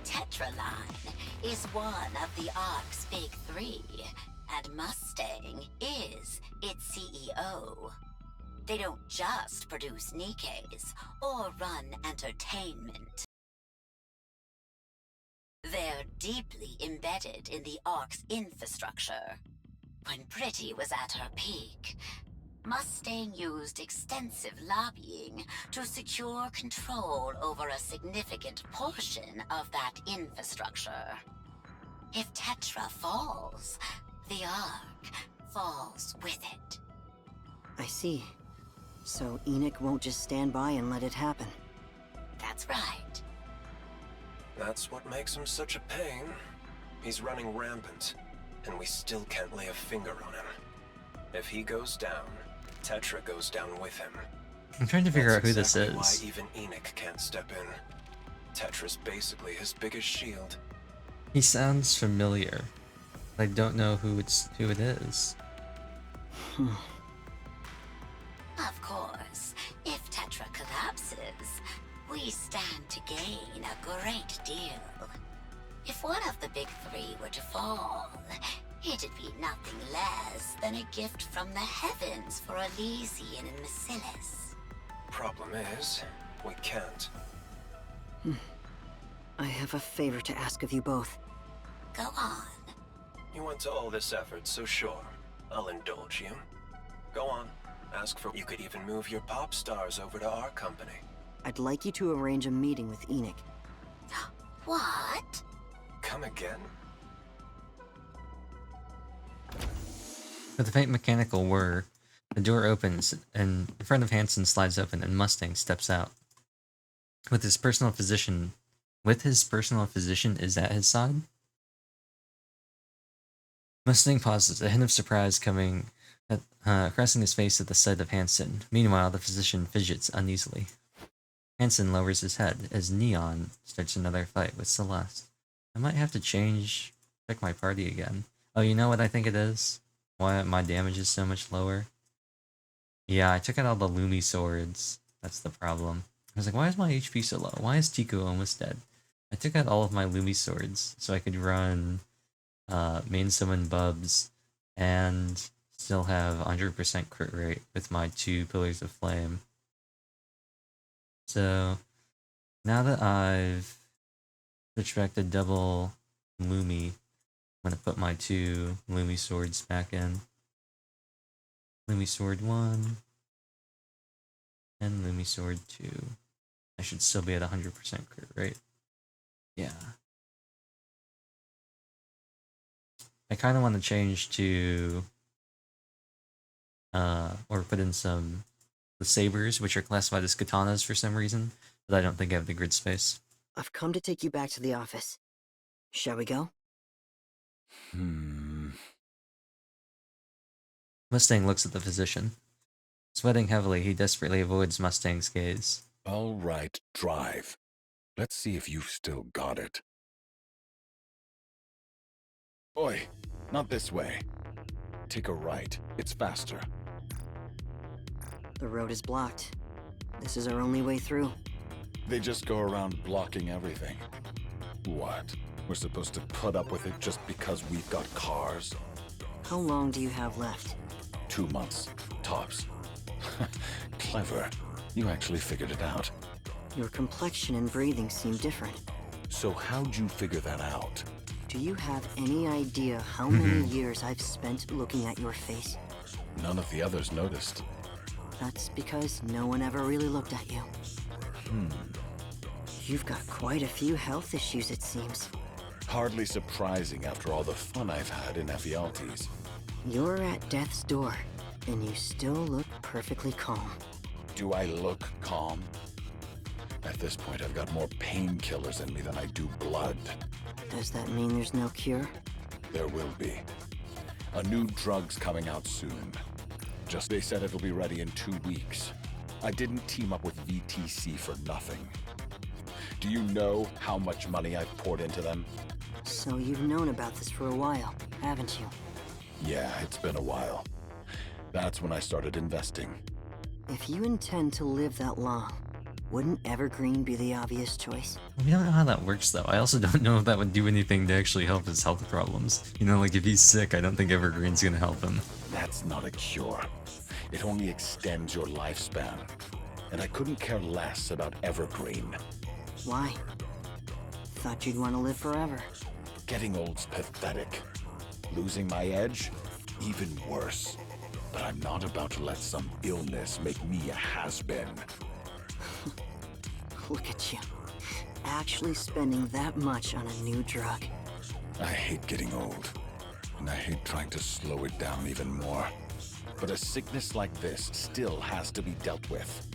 Tetraline is one of the Ark's big 3, and Mustang is its CEO. They don't just produce Nikes or run entertainment. They're deeply embedded in the Ark's infrastructure. When Pretty was at her peak, Mustang used extensive lobbying to secure control over a significant portion of that infrastructure. If Tetra falls, the Ark falls with it.
I see. So Enoch won't just stand by and let it happen.
That's right.
That's what makes him such a pain. He's running rampant, and we still can't lay a finger on him. If he goes down, Tetra goes down with him.
I'm trying to figure out who
That's
this
exactly
is.
why even Enoch can't step in. Tetra's basically his biggest shield.
He sounds familiar. I don't know who it is.
Of course, if Tetra collapses, we stand to gain a great deal. If one of the big three were to fall, it'd be nothing less than a gift from the heavens for Elysian and Macilis.
Problem is, we can't.
I have a favor to ask of you both.
Go on.
You went to all this effort, so sure, I'll indulge you. Go on. Ask for... You could even move your pop stars over to our company.
I'd like you to arrange a meeting with Enoch.
What?
Come again?
With a faint mechanical whir, the door opens and in front of Hanson slides open and Mustang steps out. With his personal physician is at his side? Mustang pauses, a hint of surprise coming crossing his face at the sight of Hanson. Meanwhile, the physician fidgets uneasily. Hanson lowers his head as Neon starts another fight with Celeste. I might have to check my party again. Oh, you know what I think it is? Why my damage is so much lower? Yeah, I took out all the Lumi swords. That's the problem. I was like, why is my HP so low? Why is Tiku almost dead? I took out all of my Lumi swords so I could run main summon Bubs and still have 100% crit rate with my 2 Pillars of Flame. So now that I've switched back to double Lumi, I'm gonna put my 2 Lumi swords back in. Lumi sword 1 and Lumi sword 2. I should still be at 100% crit rate. Yeah. I kind of want to change to or put in the sabers, which are classified as katanas for some reason, but I don't think I have the grid space.
I've come to take you back to the office. Shall we go?
Mustang looks at the physician. Sweating heavily, he desperately avoids Mustang's gaze.
All right, drive. Let's see if you've still got it. Oi, not this way. Take a right. It's faster.
The road is blocked. This is our only way through.
They just go around blocking everything. What? We're supposed to put up with it just because we've got cars?
How long do you have left?
2 months, tops. Clever. You actually figured it out.
Your complexion and breathing seem different.
So how'd you figure that out?
Do you have any idea how many years I've spent looking at your face?
None of the others noticed.
That's because no one ever really looked at you. You've got quite a few health issues, it seems.
Hardly surprising after all the fun I've had in Ephialtes.
You're at death's door, and you still look perfectly calm.
Do I look calm? At this point, I've got more painkillers in me than I do blood.
Does that mean there's no cure?
There will be. A new drug's coming out soon. Just they said it'll be ready in 2 weeks. I didn't team up with VTC for nothing. Do you know how much money I've poured into them?
So you've known about this for a while, haven't you?
Yeah, it's been a while. That's when I started investing.
If you intend to live that long, wouldn't Evergreen be the obvious choice?
We don't know how that works though. I also don't know if that would do anything to actually help his health problems. You know, like if he's sick, I don't think Evergreen's gonna help him.
That's not a cure. It only extends your lifespan. And I couldn't care less about Evergreen.
Why? Thought you'd want to live forever.
Getting old's pathetic. Losing my edge? Even worse. But I'm not about to let some illness make me a has-been.
Look at you. Actually spending that much on a new drug.
I hate getting old. And I hate trying to slow it down even more. But a sickness like this still has to be dealt with.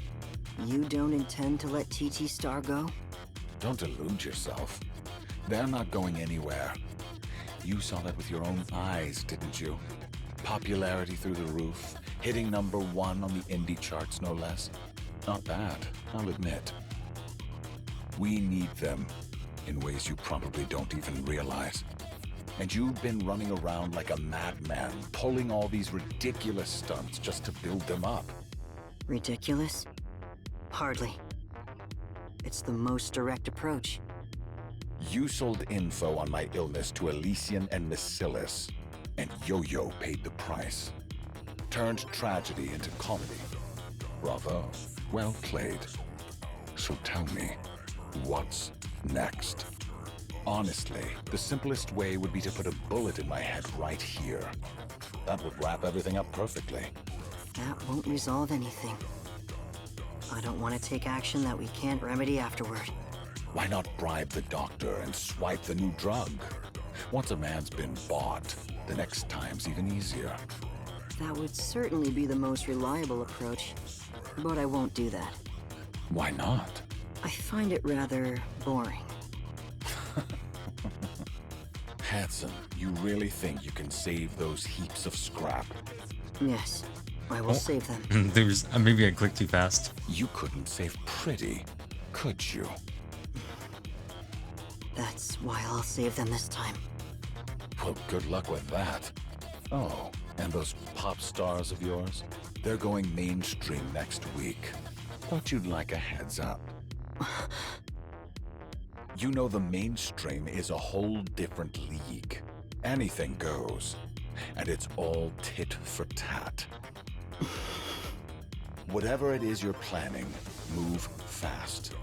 You don't intend to let TT Star go?
Don't delude yourself. They're not going anywhere. You saw that with your own eyes, didn't you? Popularity through the roof, hitting #1 on the indie charts, no less. Not bad, I'll admit. We need them in ways you probably don't even realize. And you've been running around like a madman, pulling all these ridiculous stunts just to build them up.
Ridiculous? Hardly. It's the most direct approach.
You sold info on my illness to Elysian and Miscellus, and Yo-Yo paid the price. Turned tragedy into comedy. Bravo. Well played. So tell me, what's next? Honestly, the simplest way would be to put a bullet in my head right here. That would wrap everything up perfectly.
That won't resolve anything. I don't want to take action that we can't remedy afterward.
Why not bribe the doctor and swipe the new drug? Once a man's been bought, the next time's even easier.
That would certainly be the most reliable approach, but I won't do that.
Why not?
I find it rather boring.
Hanson, you really think you can save those heaps of scrap?
Yes, I will save them.
There's maybe I clicked too fast.
You couldn't save Pretty, could you?
That's why I'll save them this time.
Well, good luck with that. Oh, and those pop stars of yours? They're going mainstream next week. Thought you'd like a heads up. You know the mainstream is a whole different league. Anything goes. And it's all tit for tat. Whatever it is you're planning, move fast.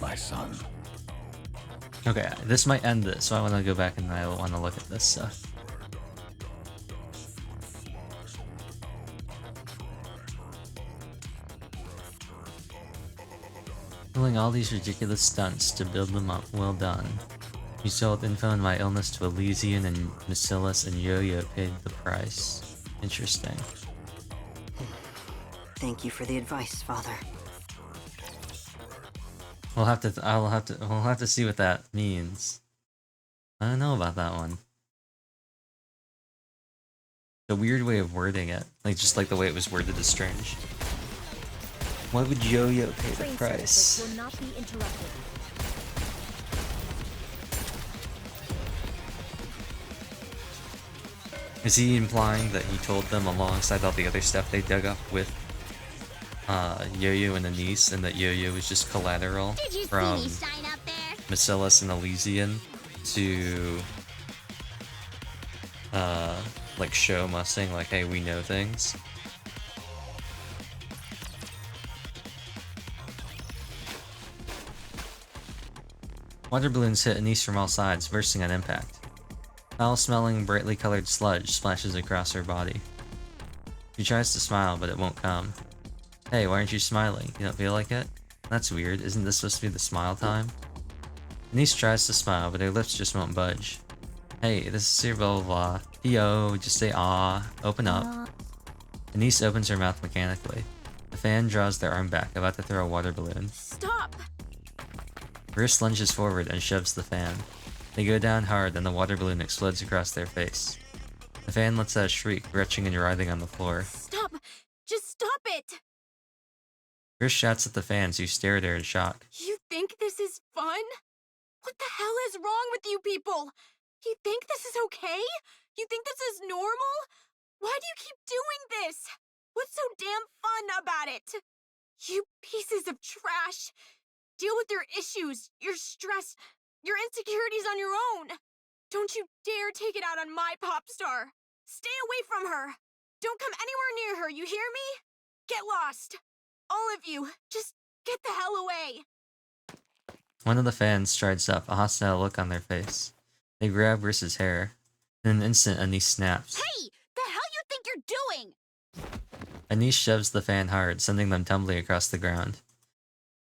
My son.
Okay, this might end this, so I want to go back and I want to look at this stuff. Pulling all these ridiculous stunts to build them up, well done. You sold info on my illness to Elysian and Miscellus, and Yo-Yo paid the price. Interesting.
Thank you for the advice, Father.
We'll have to see what that means. I don't know about that one. The weird way of wording it, like just like the way it was worded, is strange. Why would Yo-Yo pay the price?
Will not be interrupted.
Is he implying that he told them alongside all the other stuff they dug up with Yo-Yo and Anise, and that Yo-Yo was just collateral from Miscellus and Elysian to like show Mustang like, hey, we know things? Water balloons hit Anise from all sides, bursting on impact. Foul-smelling, brightly colored sludge splashes across her body. She tries to smile, but it won't come. Hey, why aren't you smiling? You don't feel like it? That's weird. Isn't this supposed to be the smile time? Anise tries to smile, but her lips just won't budge. Hey, this is your blah blah blah. Yo, just say ah. Open up. Anise opens her mouth mechanically. The fan draws their arm back, about to throw a water balloon.
Stop!
Wrist lunges forward and shoves the fan. They go down hard, and the water balloon explodes across their face. The fan lets out a shriek, retching and writhing on the floor.
Stop! Just stop it!
Chris shouts at the fans, who stare at her in shock.
You think this is fun? What the hell is wrong with you people? You think this is okay? You think this is normal? Why do you keep doing this? What's so damn fun about it? You pieces of trash! Deal with your issues, your stress, your insecurities on your own. Don't you dare take it out on my pop star. Stay away from her. Don't come anywhere near her, you hear me? Get lost. All of you, just get the hell away.
One of the fans strides up, a hostile look on their face. They grab Riss's hair. In an instant, Anise snaps.
Hey! The hell you think you're doing?
Anise shoves the fan hard, sending them tumbling across the ground.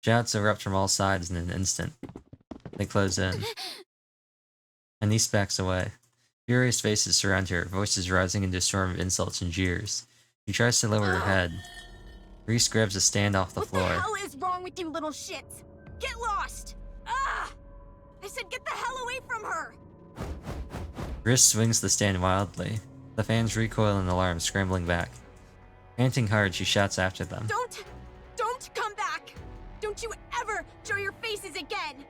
Shouts erupt from all sides in an instant. They close in. Anise backs away. Furious faces surround her, voices rising into a storm of insults and jeers. She tries to lower her head. Reese grabs a stand off the floor.
What the hell is wrong with you little shits? Get lost! Ah! I said get the hell away from her!
Reese swings the stand wildly. The fans recoil in alarm, scrambling back. Panting hard, she shouts after them.
Don't come back! Don't you ever show your faces again!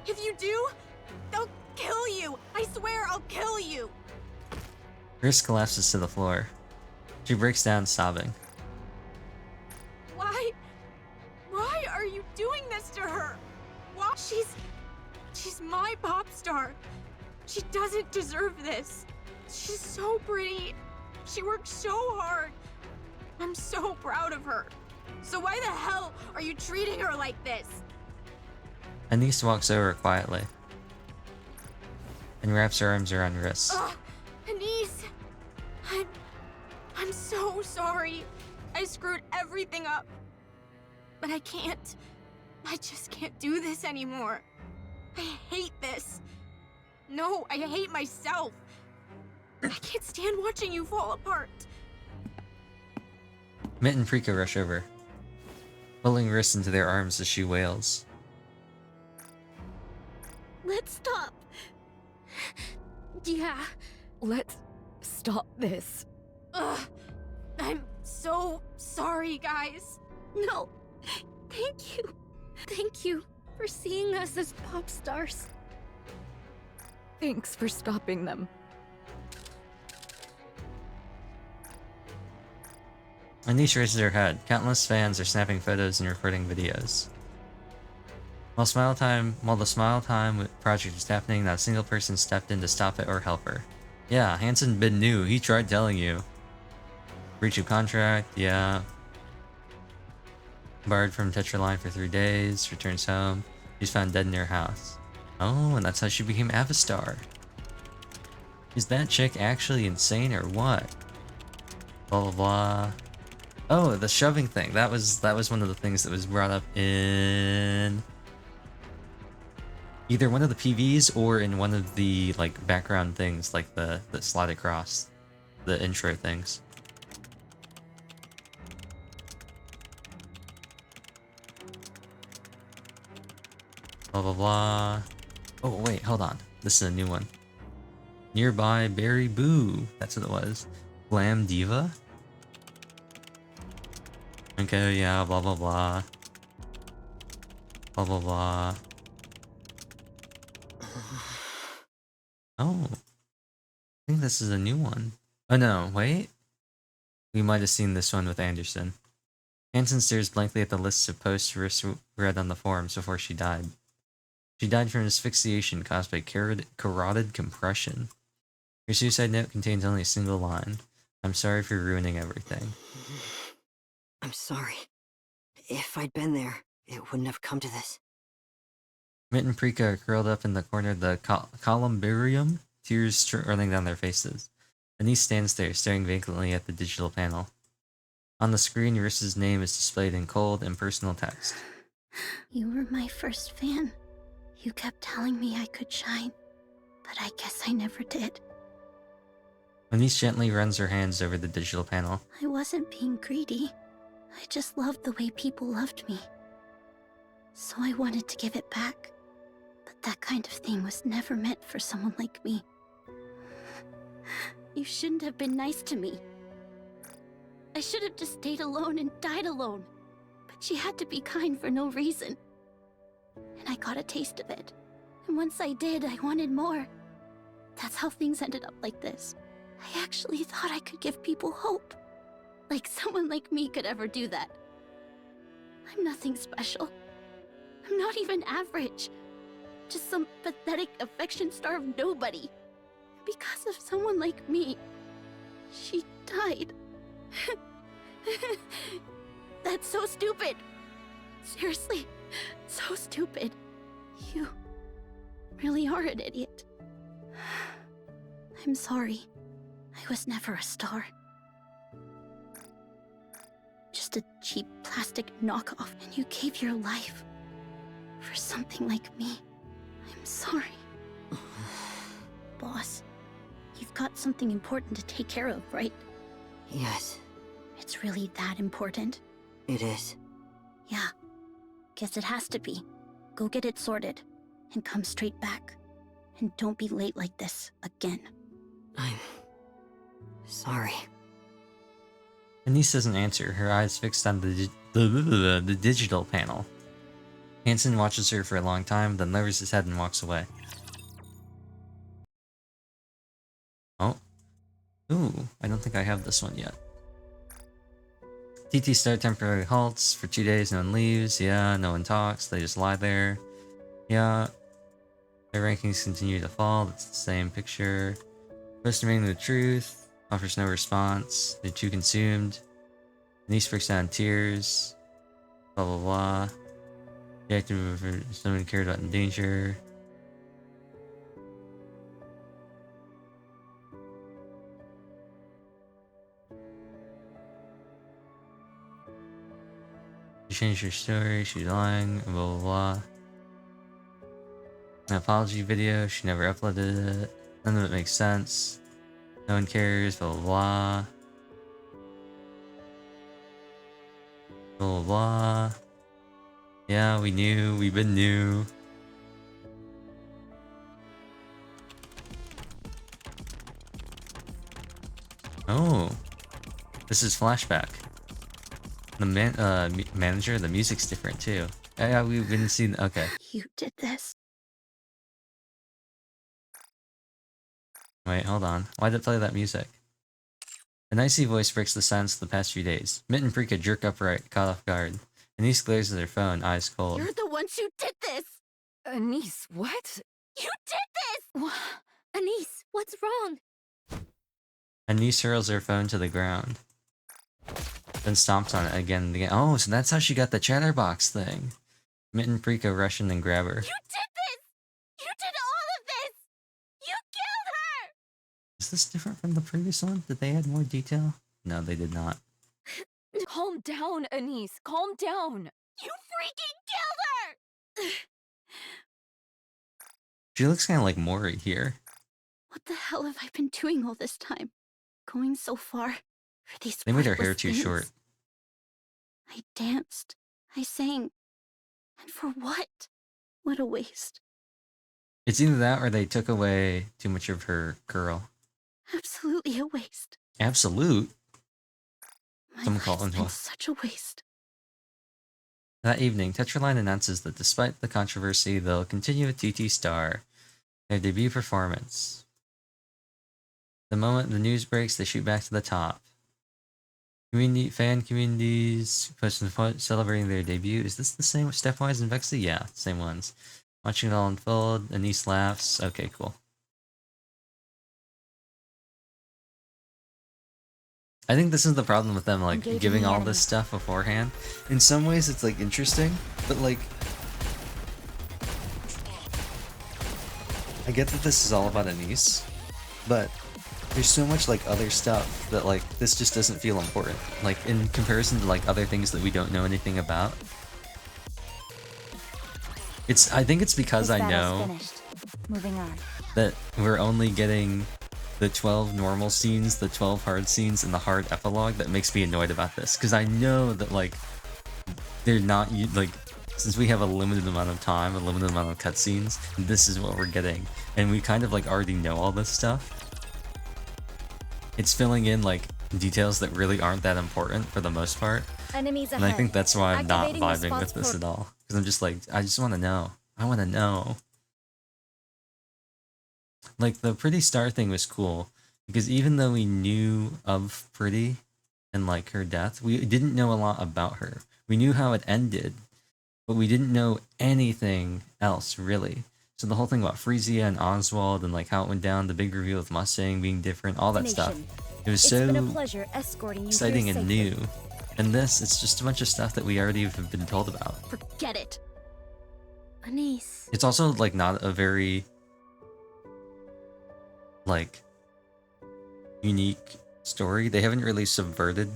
If you do, they'll kill you! I swear I'll kill you!
Reese collapses to the floor. She breaks down, sobbing.
Why are you doing this to her? She doesn't deserve this. She's so pretty. She worked so hard. I'm so proud of her. So why the hell are you treating her like this?
Anise walks over quietly and wraps her arms around Riss.
Ugh, Anise, I'm so sorry. I screwed everything up. But I can't. I just can't do this anymore. I hate this. No, I hate myself. I can't stand watching you fall apart.
Mitt and Prika rush over, pulling Riss into their arms as she wails.
Let's stop. Yeah.
Let's stop this.
Ugh. I'm so sorry, guys.
No. Thank you. Thank you for seeing us as pop stars.
Thanks for stopping them.
Anise raises her head. Countless fans are snapping photos and recording videos. While the Smile Time project was happening, not a single person stepped in to stop it or help her. Yeah, Hansen been new. He tried telling you. Breach of contract, yeah. Barred from Tetraline for 3 days, returns home. She's found dead in her house. Oh, and that's how she became Avistar. Is that chick actually insane or what? Blah blah blah. Oh, the shoving thing. That was one of the things that was brought up in either one of the PVs or in one of the like background things, like the slide across, the intro things. Blah blah blah. Oh wait, hold on. This is a new one. Nearby Berry Boo. That's what it was. Glam Diva. Okay, yeah, blah blah blah. Blah blah blah. Oh. I think this is a new one. Oh no, wait. We might have seen this one with Anderson. Hansen stares blankly at the lists of posts Riss read on the forums before she died. She died from asphyxiation caused by carotid compression. Her suicide note contains only a single line. I'm sorry for ruining everything.
I'm sorry. If I'd been there, it wouldn't have come to this.
Mitt and Prika are curled up in the corner of the columbarium, tears running down their faces. Anise stands there, staring vacantly at the digital panel. On the screen, Riss's name is displayed in cold, impersonal text.
You were my first fan. You kept telling me I could shine, but I guess I never did.
Anise gently runs her hands over the digital panel.
I wasn't being greedy. I just loved the way people loved me. So I wanted to give it back. But that kind of thing was never meant for someone like me. You shouldn't have been nice to me. I should have just stayed alone and died alone. But she had to be kind for no reason. And I got a taste of it. And once I did, I wanted more. That's how things ended up like this. I actually thought I could give people hope. Like someone like me could ever do that. I'm nothing special. I'm not even average. Just some pathetic affection-starved nobody. Because of someone like me, she died. That's so stupid. Seriously, so stupid. You really are an idiot. I'm sorry. I was never a star. Just a cheap plastic knockoff, and you gave your life for something like me. I'm sorry. Boss, you've got something important to take care of, right?
Yes,
It's really that important?
it is.
Yeah. Guess it has to be. Go get it sorted, and come straight back. And don't be late like this again.
I'm sorry.
Anise doesn't answer, her eyes fixed on the digital panel. Hansen watches her for a long time, then lowers his head and walks away. Oh. Ooh, I don't think I have this one yet. TT Star temporarily halts. For 2 days, no one leaves. Yeah, no one talks. They just lie there. Yeah. Their rankings continue to fall. That's the same picture. First remaining the truth. Offers no response. They're too consumed. Niece breaks down in tears. Blah blah blah. The active for someone cared about in danger. She changed her story. She's lying. Blah blah blah. An apology video. She never uploaded it. None of it makes sense. No one cares. Blah blah blah. Blah blah blah. Yeah, we knew. We've been new. Oh, this is flashback. The manager, the music's different too. Yeah, we've been seeing. Okay.
You did this.
Wait, hold on. Why did it play that music? An icy voice breaks the silence of the past few days. Mitt and Prika jerk upright, caught off guard. Anise glares at their phone, eyes cold.
You're the ones who did this!
Anise, what?
You did this!
Anise, what's wrong?
Anise hurls her phone to the ground. Then stomps on it again and again. Oh, so that's how she got the chatterbox thing. Mitt and Prika rush in and grab her.
You did this! You did all of this! You killed her!
Is this different from the previous one? Did they add more detail? No, they did not.
Calm down, Anise. Calm down.
You freaking killed her!
She looks kind of like Mori here.
What the hell have I been doing all this time? Going so far for these
They made her hair
worthless
too
things?
short.
I danced. I sang. And for what? What a waste.
It's either that or they took away too much of her curl.
Absolutely a waste.
Absolute.
My
Someone call
life's
in.
been such a waste.
That evening, Tetraline announces that despite the controversy, they'll continue with TT Star, their debut performance. The moment the news breaks, they shoot back to the top. Fan communities posting celebrating their debut. Is this the same with Stepwise and Vexy? Yeah, same ones. Watching it all unfold, Anise laughs. Okay, cool. I think this is the problem with them, like,
Engaging
giving
the
all
enemy.
this stuff beforehand. In some ways, it's, like, interesting, but, like, I get that this is all about Anise, but there's so much, like, other stuff that, like, this just doesn't feel important. Like, in comparison to, like, other things that we don't know anything about. I think it's because
This
I
battle's
know
finished. Moving on.
that we're only getting the 12 normal scenes, the 12 hard scenes, and the hard epilogue that makes me annoyed about this. Because I know that, like, they're not, like, since we have a limited amount of time, a limited amount of cutscenes, this is what we're getting. And we kind of, like, already know all this stuff. It's filling in, like, details that really aren't that important for the most part.
Enemies
And I
ahead.
think that's why I'm not
Activating
vibing
response
with this
pro-
at all. Because I'm just like, I just want to know. I want to know. Like, the Pretty Star thing was cool. Because even though we knew of Pretty and, like, her death, we didn't know a lot about her. We knew how it ended, but we didn't know anything else, really. So the whole thing about Frisia and Oswald and, like, how it went down, the big reveal with Mustang being different, all that stuff.
Destination.
It was
It's
so
been a pleasure escorting you
exciting
here
and
safely.
new. And this, it's just a bunch of stuff that we already have been told about.
Forget it.
Anise.
It's also, like, not a very, like, unique story. They haven't really subverted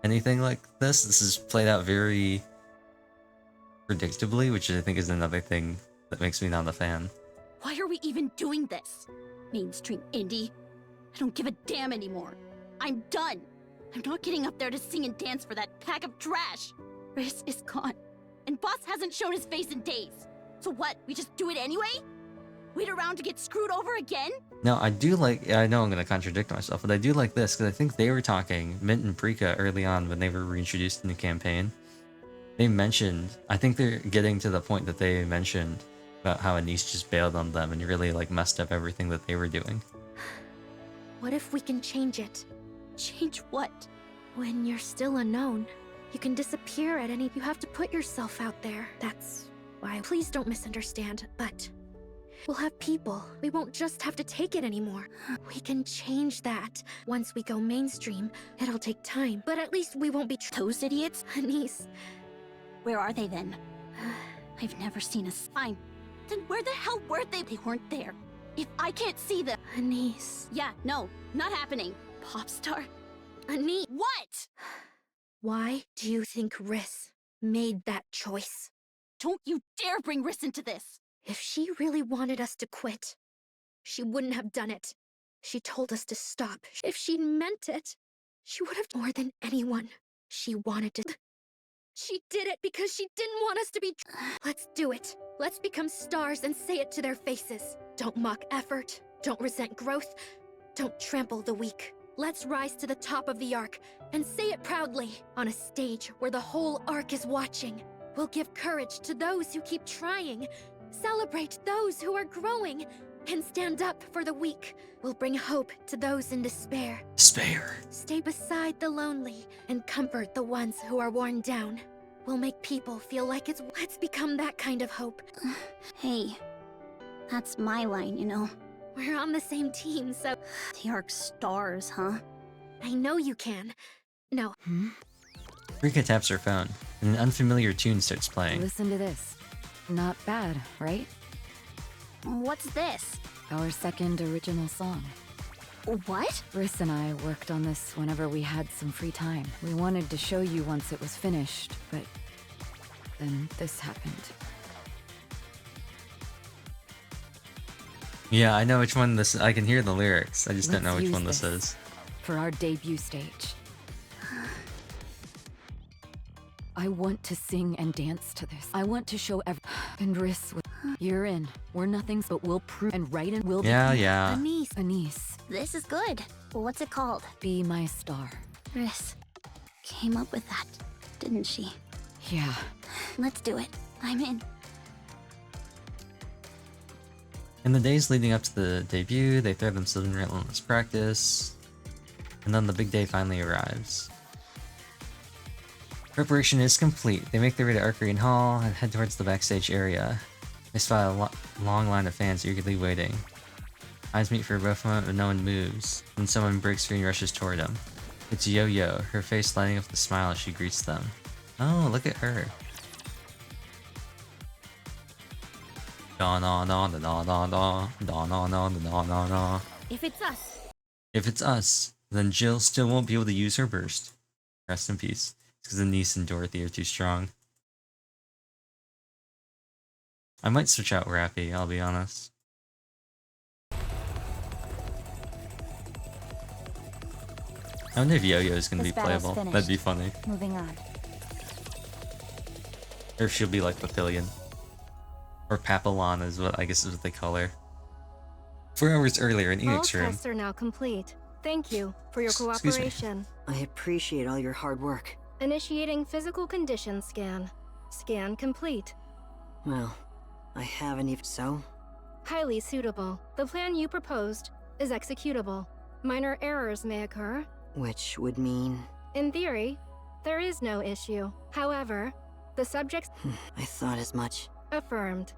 anything like this. This is played out very predictably, which I think is another thing that makes me not a fan.
Why are we even doing this? Mainstream indie? I don't give a damn anymore. I'm done. I'm not getting up there to sing and dance for that pack of trash. Riz is gone, and Boss hasn't shown his face in days. So what, we just do it anyway? Wait around to get screwed over again?
Now, I do like, I know I'm going to contradict myself, but I do like this, because I think they were talking, Mint and Prika, early on when they were reintroduced in the campaign. They mentioned, I think they're getting to the point that they mentioned about how Anise just bailed on them and really, like, messed up everything that they were doing.
What if we can change it?
Change what?
When you're still unknown, you can disappear at any... You have to put yourself out there. That's why... Please don't misunderstand, but... We'll have people. We won't just have to take it anymore. We can change that. Once we go mainstream, it'll take time, but at least we won't be
Those idiots?
Anise.
Where are they then? I've never seen a sign. Then where the hell were they? They weren't there. If I can't see them...
Anise.
Yeah, no, not happening. Popstar?
Anise.
What?
Why do you think Riss made that choice?
Don't you dare bring Riss into this!
If she really wanted us to quit, she wouldn't have done it. She told us to stop. If she'd meant it, she would have more than anyone. She wanted to... She did it because she didn't want us to be... Let's do it. Let's become stars and say it to their faces. Don't mock effort. Don't resent growth. Don't trample the weak. Let's rise to the top of the Ark and say it proudly on a stage where the whole Ark is watching. We'll give courage to those who keep trying, celebrate those who are growing, and stand up for the weak. We'll bring hope to those in despair.
Despair.
Stay beside the lonely and comfort the ones who are worn down. We'll make people feel like let's become that kind of hope.
Hey, that's my line, you know.
We're on the same team, so...
The Ark stars, huh?
I know you can. No.
Rika taps her phone, and an unfamiliar tune starts playing.
Listen to this. Not bad, right?
What's this?
Our second original song.
What?
Riss and I worked on this whenever we had some free time. We wanted to show you once it was finished, but then this happened.
Yeah, I know which one this is. I can hear the lyrics. I just don't know
Let's
which
use
one this is.
For our debut stage. I want to sing and dance to this. I want to show and Riss, you're in. We're nothing, but we'll prove and write and we'll
Yeah,
be
yeah.
Anise.
This is good. What's it called?
Be my star.
Riss came up with that, didn't she?
Yeah.
Let's do it. I'm in.
In the days leading up to the debut, they throw themselves in relentless practice, and then the big day finally arrives. Preparation is complete. They make their way to Arcadian Hall and head towards the backstage area. They spot a long line of fans eagerly waiting. Eyes meet for a rough moment, but no one moves. Then someone breaks free and rushes toward them. It's Yo-Yo, her face lighting up with a smile as she greets them. Oh, look at her.
If it's us.
If it's us, then Jill still won't be able to use her burst. Rest in peace. Because Anise and Dorothy are too strong. I might switch out Rappy, I'll be honest. I wonder if Yo-Yo is gonna
This
be
battle's
playable.
finished.
That'd be funny.
Moving on.
Or if she'll be like Papillion. Or Papillon is what I guess is what they call her. 4 hours earlier in
All
Enix room.
tests are now complete. Thank you for your
Excuse me.
cooperation.
I appreciate all your hard work.
Initiating physical condition scan. Scan complete.
Well, I haven't even so.
Highly suitable. The plan you proposed is executable. Minor errors may occur.
Which would mean...
In theory, there is no issue. However, the subject's
I thought as much.
affirmed.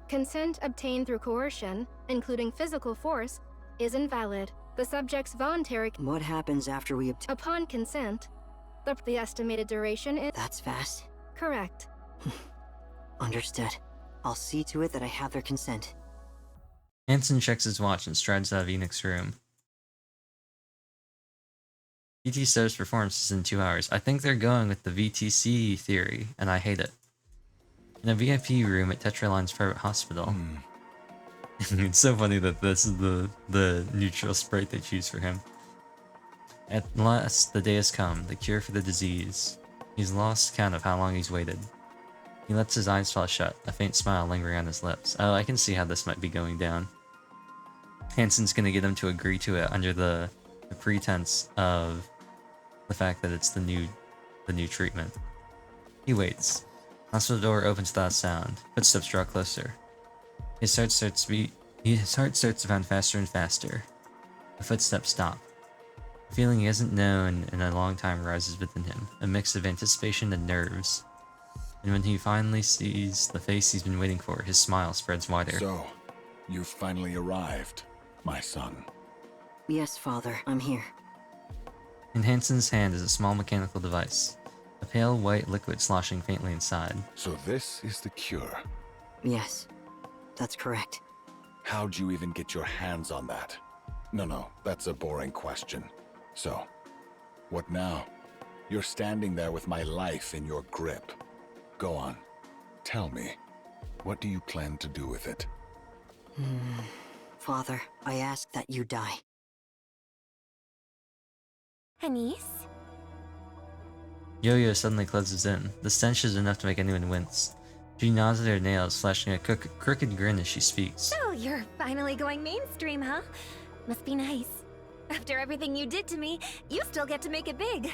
Consent obtained through coercion, including physical force, is invalid. The subject's voluntary...
What happens after we obtain...
Upon consent, the estimated duration is...
That's fast.
Correct.
Understood. I'll see to it that I have their consent.
Hansen checks his watch and strides out of Enix room. VT Star's performance is in 2 hours. I think they're going with the VTC theory, and I hate it. In a VIP room at Tetraline's private hospital. It's so funny that this is the neutral sprite they choose for him. At last, the day has come, the cure for the disease. He's lost count of how long he's waited. He lets his eyes fall shut, a faint smile lingering on his lips. Oh, I can see how this might be going down. Hansen's gonna get him to agree to it under the pretense of the fact that it's the new treatment. He waits. Hospital door opens without sound. Footsteps draw closer. His heart starts to pound faster and faster. The footsteps stop. A feeling he hasn't known in a long time rises within him, a mix of anticipation and nerves. And when he finally sees the face he's been waiting for, his smile spreads wider.
So, You've finally arrived, my son.
Yes, Father, I'm here.
In Hansen's hand is a small mechanical device, a pale white liquid sloshing faintly inside.
So this is the cure.
Yes, that's correct.
How'd you even get your hands on that? No, that's a boring question. So, what now? You're standing there with my life in your grip. Go on, tell me, what do you plan to do with it?
Father, I ask that you die.
Anise?
Yo-Yo suddenly closes in. The stench is enough to make anyone wince. She nods at her nails, flashing a crooked grin as she speaks.
So you're finally going mainstream, huh? Must be nice. After everything you did to me, you still get to make it big.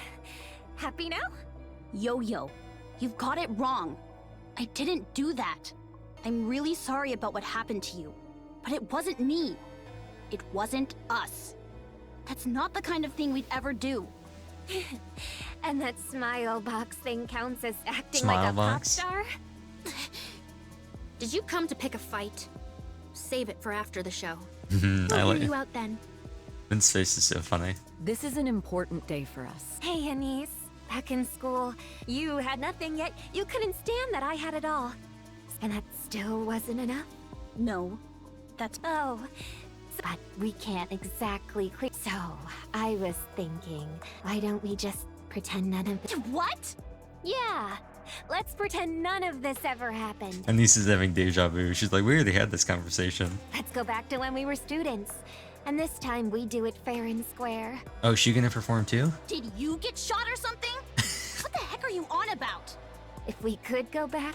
Happy now?
Yo-Yo, you've got it wrong. I didn't do that. I'm really sorry about what happened to you. But it wasn't me. It wasn't us. That's not the kind of thing we'd ever do.
And that smile box thing counts as acting
Smile
like a pop
box?
star?
Did you come to pick a fight? Save it for after the show.
I
We'll
like
hear you out then.
Vince's face is so funny.
This is an important day for us.
Hey, Anise. Back in school, you had nothing, yet you couldn't stand that I had it all. And that still wasn't enough?
No, that's...
Oh, but we can't exactly clear. So, I was thinking, why don't we just pretend none of this...
What?
Yeah, let's pretend none of this ever happened.
Anise is having deja vu. She's like, we already had this conversation.
Let's go back to when we were students. And this time we do it fair and square.
Oh, is she gonna perform too?
Did you get shot or something? What the heck are you on about?
If we could go back,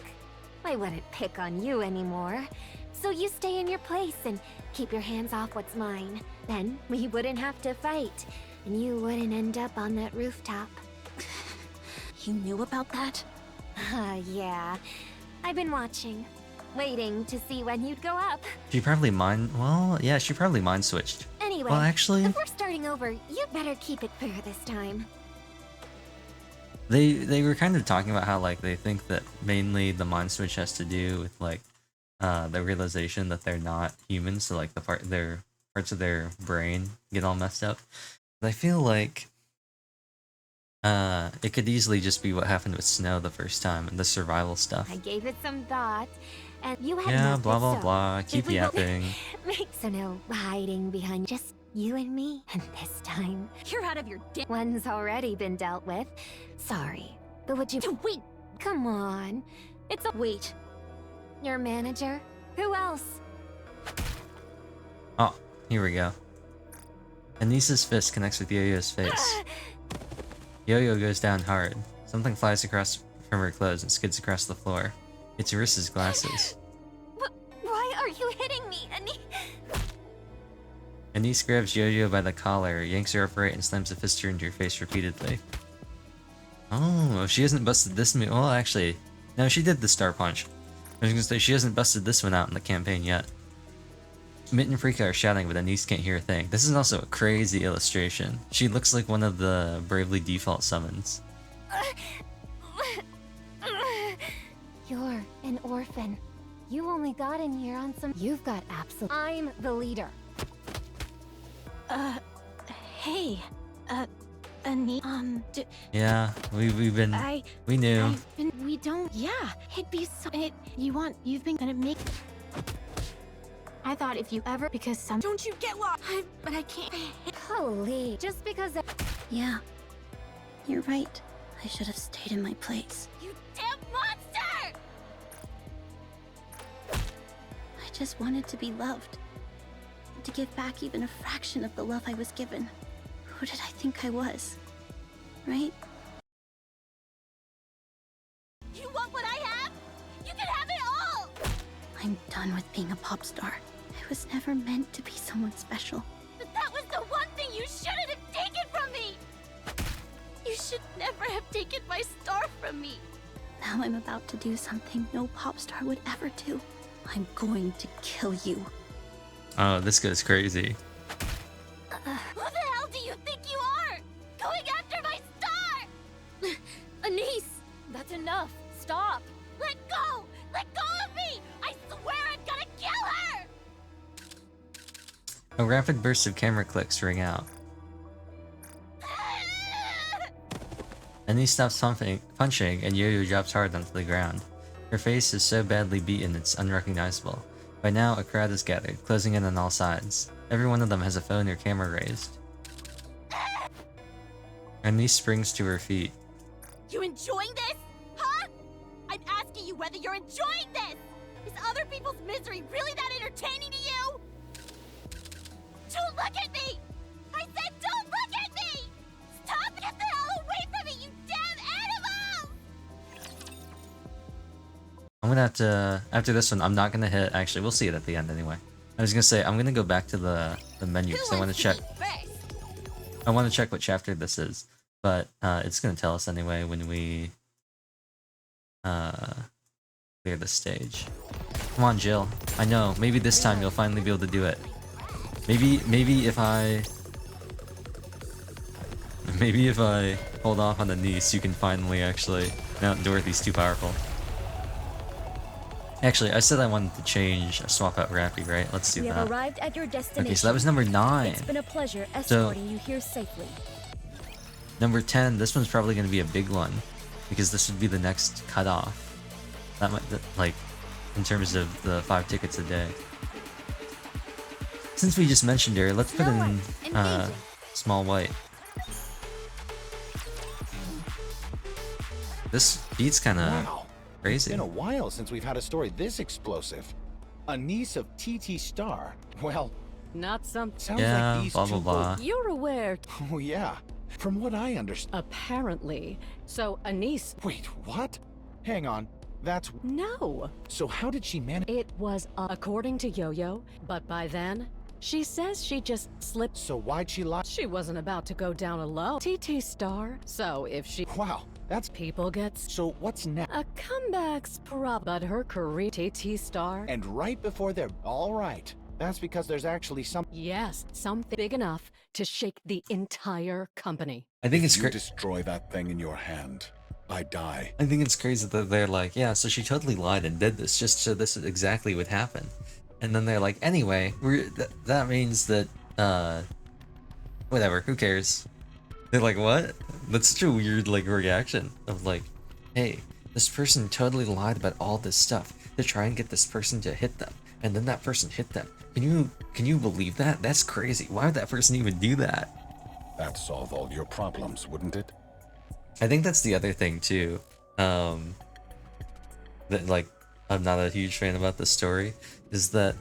I wouldn't pick on you anymore. So you stay in your place and keep your hands off what's mine. Then we wouldn't have to fight, and you wouldn't end up on that rooftop.
You knew about that?
Yeah. I've been watching, waiting to see when you'd go up.
She probably she probably mind switched.
Anyway,
Well, actually,
if we're starting over, you'd better keep it fair this time.
they were kind of talking about how like they think that mainly the mind switch has to do with like the realization that they're not humans, so like their parts of their brain get all messed up. But I feel like it could easily just be what happened with Snow the first time and the survival stuff.
I gave it some thought, and you had
Yeah,
noticed,
blah blah
so
blah.
if
Keep
we go-
yapping.
So no hiding behind just you and me. And this time,
You're out of your dick.
one's already been dealt with. Sorry, but would you...
Wait!
Come on. It's a...
Wait.
Your manager? Who else?
Oh, here we go. Anisa's fist connects with Yo-Yo's face. Yo-Yo goes down hard. Something flies across from her clothes and skids across the floor. It's Arissa's glasses.
Why are you hitting me, Anise?
Anise grabs Yo-Yo by the collar, yanks her upright, and slams a fist into her face repeatedly. Oh, she hasn't busted this move. Well, actually, no, she did the star punch. I was gonna say she hasn't busted this one out in the campaign yet. Mitt and Frika are shouting, but Anise can't hear a thing. This is also a crazy illustration. She looks like one of the Bravely Default summons.
You're an orphan. You only got in here on some... You've got absolute... I'm the leader.
Hey, Annie,
Yeah, we've been... we knew.
we don't, yeah, it'd be so, you've been gonna make... I thought if you ever, because some...
Don't you get lost?
But I can't...
Holy, just because...
Yeah. You're right. I should have stayed in my place.
You damn monster!
I just wanted to be loved. To give back even a fraction of the love I was given. Who did I think I was? Right? You want what I have? You can have it all! I'm done with being a pop star. I was never meant to be someone special. But that was the one thing you shouldn't have taken from me! You should never have taken my star from me! Now I'm about to do something no pop star would ever do. I'm going to kill you.
Oh, this goes crazy.
Who the hell do you think you are? Going after my star!
Anise! That's enough. Stop.
Let go! Let go of me! I swear I'm gonna kill her!
A rapid burst of camera clicks ring out. Annie stops punching and Yo-Yo drops hard onto the ground. Her face is so badly beaten it's unrecognizable. By now, a crowd is gathered, closing in on all sides. Every one of them has a phone or camera raised. Annie springs to her feet.
You enjoying this? Huh? I'm asking you whether you're enjoying this! Is other people's misery really that entertaining to you? Don't look at me! I said don't look at me! Stop! Get the hell away from me, you damn animals!
I'm gonna have to, after this one, I'm not gonna hit, actually, we'll see it at the end anyway. I was gonna say, I'm gonna go back to the menu because I want to check. I want to check what chapter this is, but it's gonna tell us anyway when we clear the stage. Come on, Jill. I know, maybe this time you'll finally be able to do it. Maybe if I hold off on the niece, you can finally actually. No, Dorothy's too powerful. Actually, I said I wanted to swap out Rappy, right? Let's do
We
that.
have arrived at your destination.
Okay, so that was number 9.
It's been a pleasure escorting you here safely.
Number 10, this one's probably going to be a big one, because this would be the next cutoff. That might, like, in terms of the 5 tickets a day. Since we just mentioned her, let's put in Small White. This beat's kind of crazy.
It's been a while since we've had a story this explosive. A niece of TT Star. Well,
not some.
Sounds
yeah,
like these
blah blah
two
blah.
You're aware.
Oh yeah. From what I understand.
Apparently. So Anise.
Wait, what? Hang on. That's
no.
So how did she manage?
It was according to Yo-Yo, but by then she says she just slipped.
So why'd she lie?
She wasn't about to go down alone. TT Star. So if she.
Wow. That's
people gets.
So what's next?
A comeback's but her career TT Star.
And right before they're all right. That's because there's actually some.
Yes, something big enough to shake the entire company.
I think it's
If you
great.
destroy that thing in your hand, I die.
I think it's crazy that they're like, yeah, so she totally lied and did this just so this exactly would happen. And then they're like, anyway, that means that, whatever, who cares? They're like, what? That's such a weird, like, reaction of like, hey, this person totally lied about all this stuff to try and get this person to hit them. And then that person hit them. Can you believe that? That's crazy. Why would that person even do that?
That'd solve all your problems, wouldn't it?
I think that's the other thing too. That like I'm not a huge fan about this story is that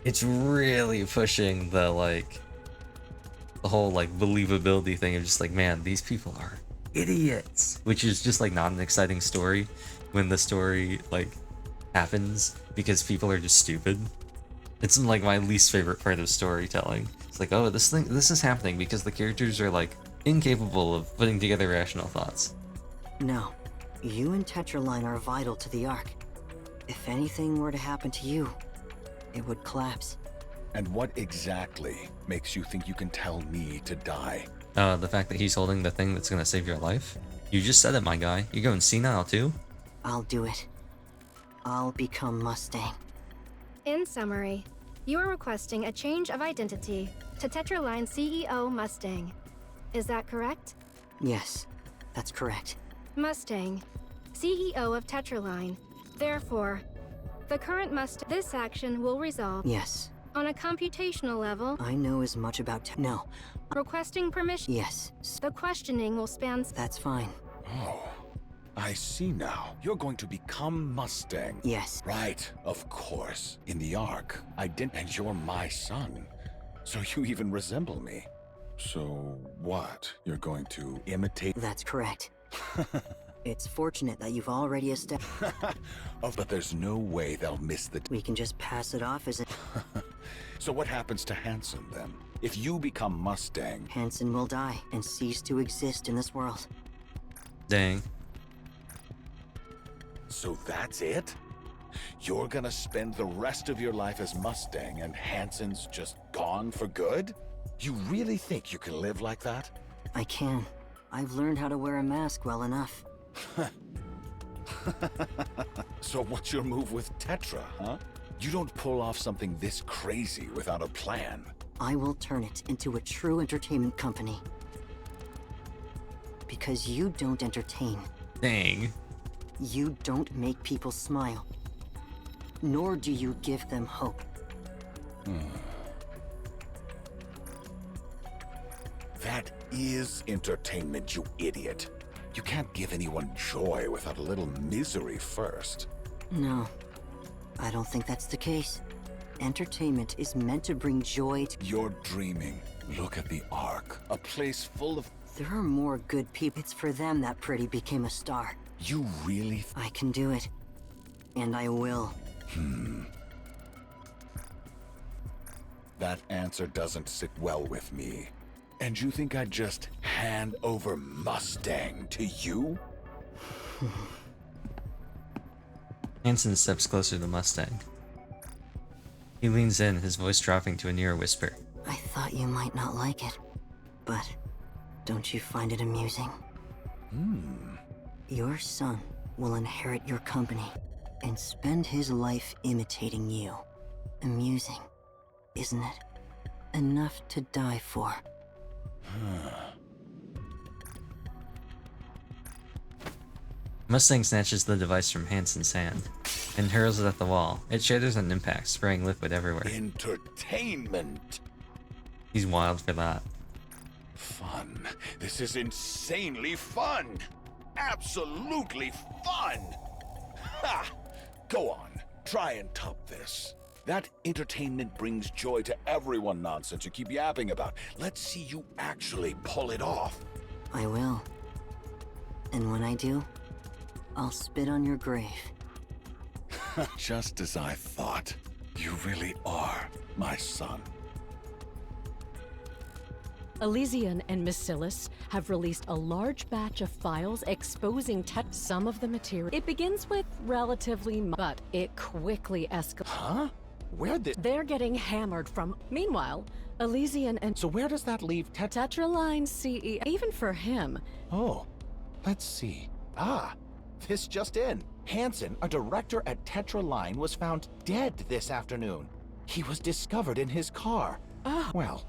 it's really pushing the whole like believability thing of just like, man, these people are idiots, which is just like not an exciting story when the story like happens because people are just stupid. It's like my least favorite part of storytelling. It's like, oh, this is happening because the characters are like incapable of putting together rational thoughts.
No, you and Tetraline are vital to the Ark. If anything were to happen to you, it would collapse.
And what exactly makes you think you can tell me to die?
The fact that he's holding the thing that's gonna save your life? You just said it, my guy. You going senile too?
I'll do it. I'll become Mustang.
In summary, you are requesting a change of identity to Tetraline CEO Mustang. Is that correct?
Yes, that's correct.
Mustang, CEO of Tetraline. Therefore, the current this action will resolve.
Yes.
On a computational level.
I know as much about No.
Requesting permission.
Yes.
The questioning will span.
That's fine.
Oh, I see now. You're going to become Mustang.
Yes.
Right, of course. In the Ark, I didn't. And you're my son. So you even resemble me. So what? You're going to imitate?
That's correct. It's fortunate that you've already established.
Oh, but there's no way they'll miss the.
We can just pass it off as a.
So what happens to Hanson then? If you become Mustang,
Hanson will die and cease to exist in this world.
Dang.
So that's it? You're gonna spend the rest of your life as Mustang and Hanson's just gone for good? You really think you can live like that?
I can. I've learned how to wear a mask well enough.
So what's your move with Tetra, huh? You don't pull off something this crazy without a plan.
I will turn it into a true entertainment company. Because you don't entertain.
Dang.
You don't make people smile. Nor do you give them hope.
That is entertainment, you idiot. You can't give anyone joy without a little misery first.
No, I don't think that's the case. Entertainment is meant to bring joy to—
You're dreaming. Look at the Ark, a place full of—
There are more good people. It's for them that Pretty became a star.
You really—
I can do it. And I will.
That answer doesn't sit well with me. And you think I'd just hand over Mustang to you?
Hansen steps closer to Mustang. He leans in, his voice dropping to a near whisper.
I thought you might not like it, but don't you find it amusing? Your son will inherit your company and spend his life imitating you. Amusing, isn't it? Enough to die for.
Mustang snatches the device from Hansen's hand and hurls it at the wall. It shatters on impact, spraying liquid everywhere.
Entertainment!
He's wild for that.
Fun. This is insanely fun! Absolutely fun! Ha! Go on, try and top this. That entertainment brings joy to everyone nonsense you keep yapping about. Let's see you actually pull it off.
I will. And when I do, I'll spit on your grave.
Just as I thought. You really are my son.
Elysian and Miscellus have released a large batch of files exposing some of the material. It begins with relatively, but it quickly escalates.
Huh? Where did—
They're getting hammered from. Meanwhile, Elysian and—
So where does that leave
Tetraline CE, even for him.
Oh, let's see. Ah, this just in. Hansen, a director at Tetraline, was found dead this afternoon. He was discovered in his car. Well,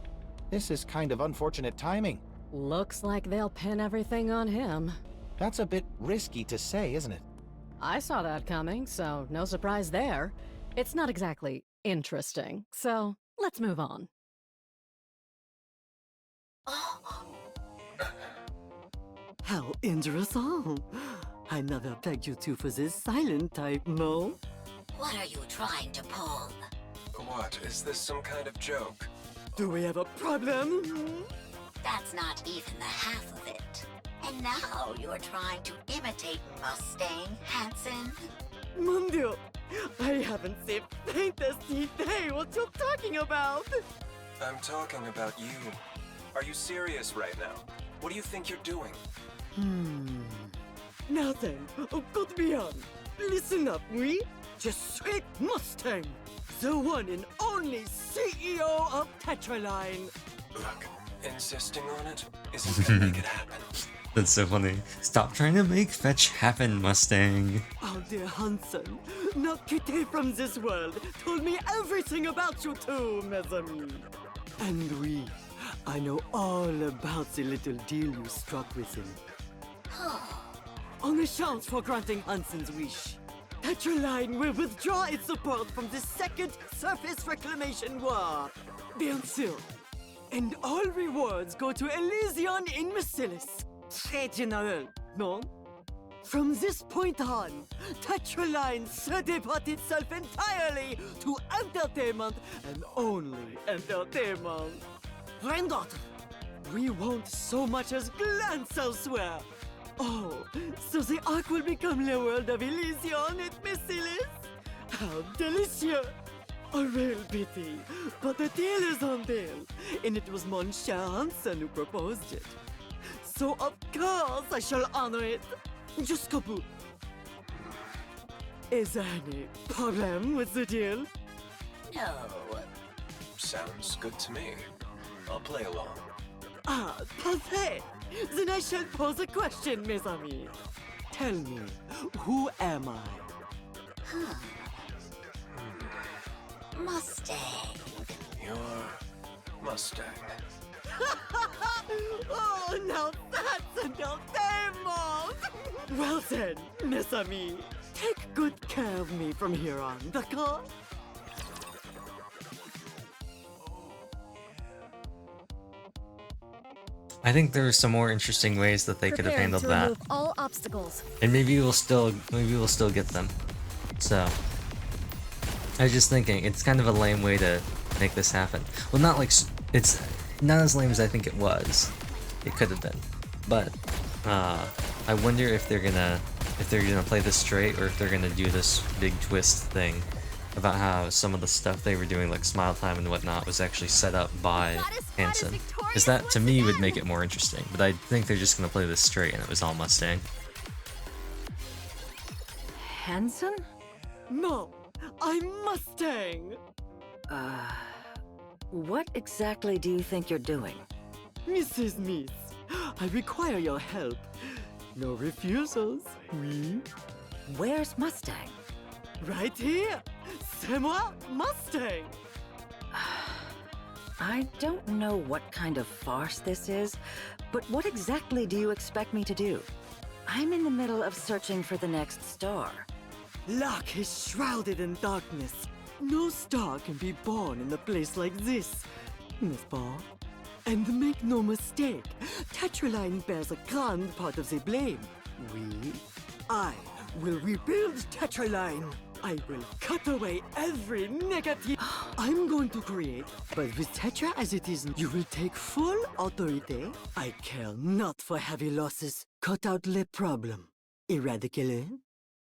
this is kind of unfortunate timing.
Looks like they'll pin everything on him.
That's a bit risky to say, isn't it?
I saw that coming, so no surprise there. It's not exactly interesting, so let's move on.
How interesting. I never pegged you two for this silent type, no?
What are you trying to pull?
What? Is this some kind of joke?
Do we have a problem?
That's not even the half of it. And now you're trying to imitate Mustang, Hansen?
Mon Dieu, I haven't seen faintest idea what you're talking about.
I'm talking about you. Are you serious right now? What do you think you're doing?
Now then, good beyond. Listen up, oui? Je suis Mustang, the one and only CEO of Tetraline.
Look, insisting on it isn't gonna make it happen.
That's so funny. Stop trying to make fetch happen, Mustang.
Oh, dear Hansen, not quitté from this world, told me everything about you too, mes amis. And oui, I know all about the little deal you struck with him. On a chance for granting Hansen's wish, Tetraline will withdraw its support from the Second Surface Reclamation War. Bien sûr. And all rewards go to Elysian in Miscellus. Très général, non? From this point on, Tetraline se devote itself entirely to entertainment and only entertainment. Reine d'autre, we won't so much as glance elsewhere. Oh, so the Ark will become the world of Elysian and Miscellus? How delicious! A real pity, but the deal is on deal, and it was mon cher Hansen who proposed it. So of course I shall honor it. Jusqu'au bout. Is there any problem with the deal?
No.
Sounds good to me. I'll play along.
Ah, parfait! Then I shall pose a question, mes amis. Tell me, who am I?
Mustang.
Your Mustang.
Oh, now that's a del demo! Well then, mes amis, take good care of me from here on, d'accord?
I think there are some more interesting ways that they could have handled that.
Remove all obstacles.
And maybe we'll still get them. So I was just thinking, it's kind of a lame way to make this happen. Well, not like it's not as lame as I think it was. It could have been, but I wonder if they're gonna play this straight, or if they're gonna do this big twist thing about how some of the stuff they were doing, like smile time and whatnot, was actually set up by Hanson. Because that, to me, would make it more interesting. But I think they're just gonna play this straight, and it was all Mustang.
Hanson?
No, I'm Mustang!
What exactly do you think you're doing?
Mrs. Miss, I require your help. No refusals, oui?
Where's Mustang?
Right here! C'est moi, Mustang!
I don't know what kind of farce this is, but what exactly do you expect me to do? I'm in the middle of searching for the next star.
Luck is shrouded in darkness. No star can be born in a place like this, n'est-ce pas? And make no mistake, Tetraline bears a grand part of the blame. Oui, I will rebuild Tetraline. I will cut away every negative I'm going to create. But with Tetra as it is, you will take full authority. I care not for heavy losses. Cut out le problem. Eradicate it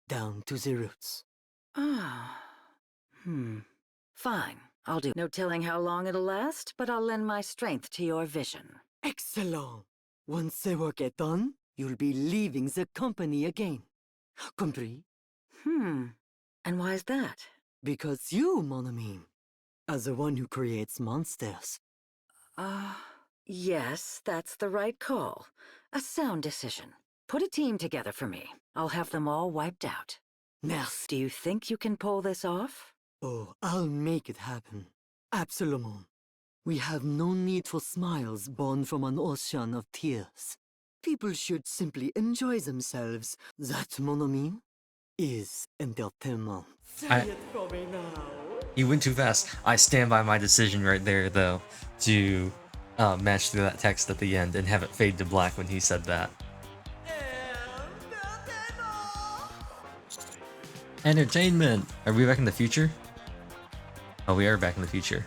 down to the roots.
Fine, I'll do. No telling how long it'll last, but I'll lend my strength to your vision.
Excellent. Once the work is done, you'll be leaving the company again. Compris?
And why's that?
Because you, mon ami, are the one who creates monsters.
Yes, that's the right call. A sound decision. Put a team together for me. I'll have them all wiped out.
Merci.
Do you think you can pull this off?
Oh, I'll make it happen. Absolument. We have no need for smiles born from an ocean of tears. People should simply enjoy themselves. That, mon ami, is entertainment. Say it for me now.
He went too fast. I stand by my decision right there, though, to match through that text at the end and have it fade to black when he said that. Entertainment! Are we back in the future? Oh, we are back in the future.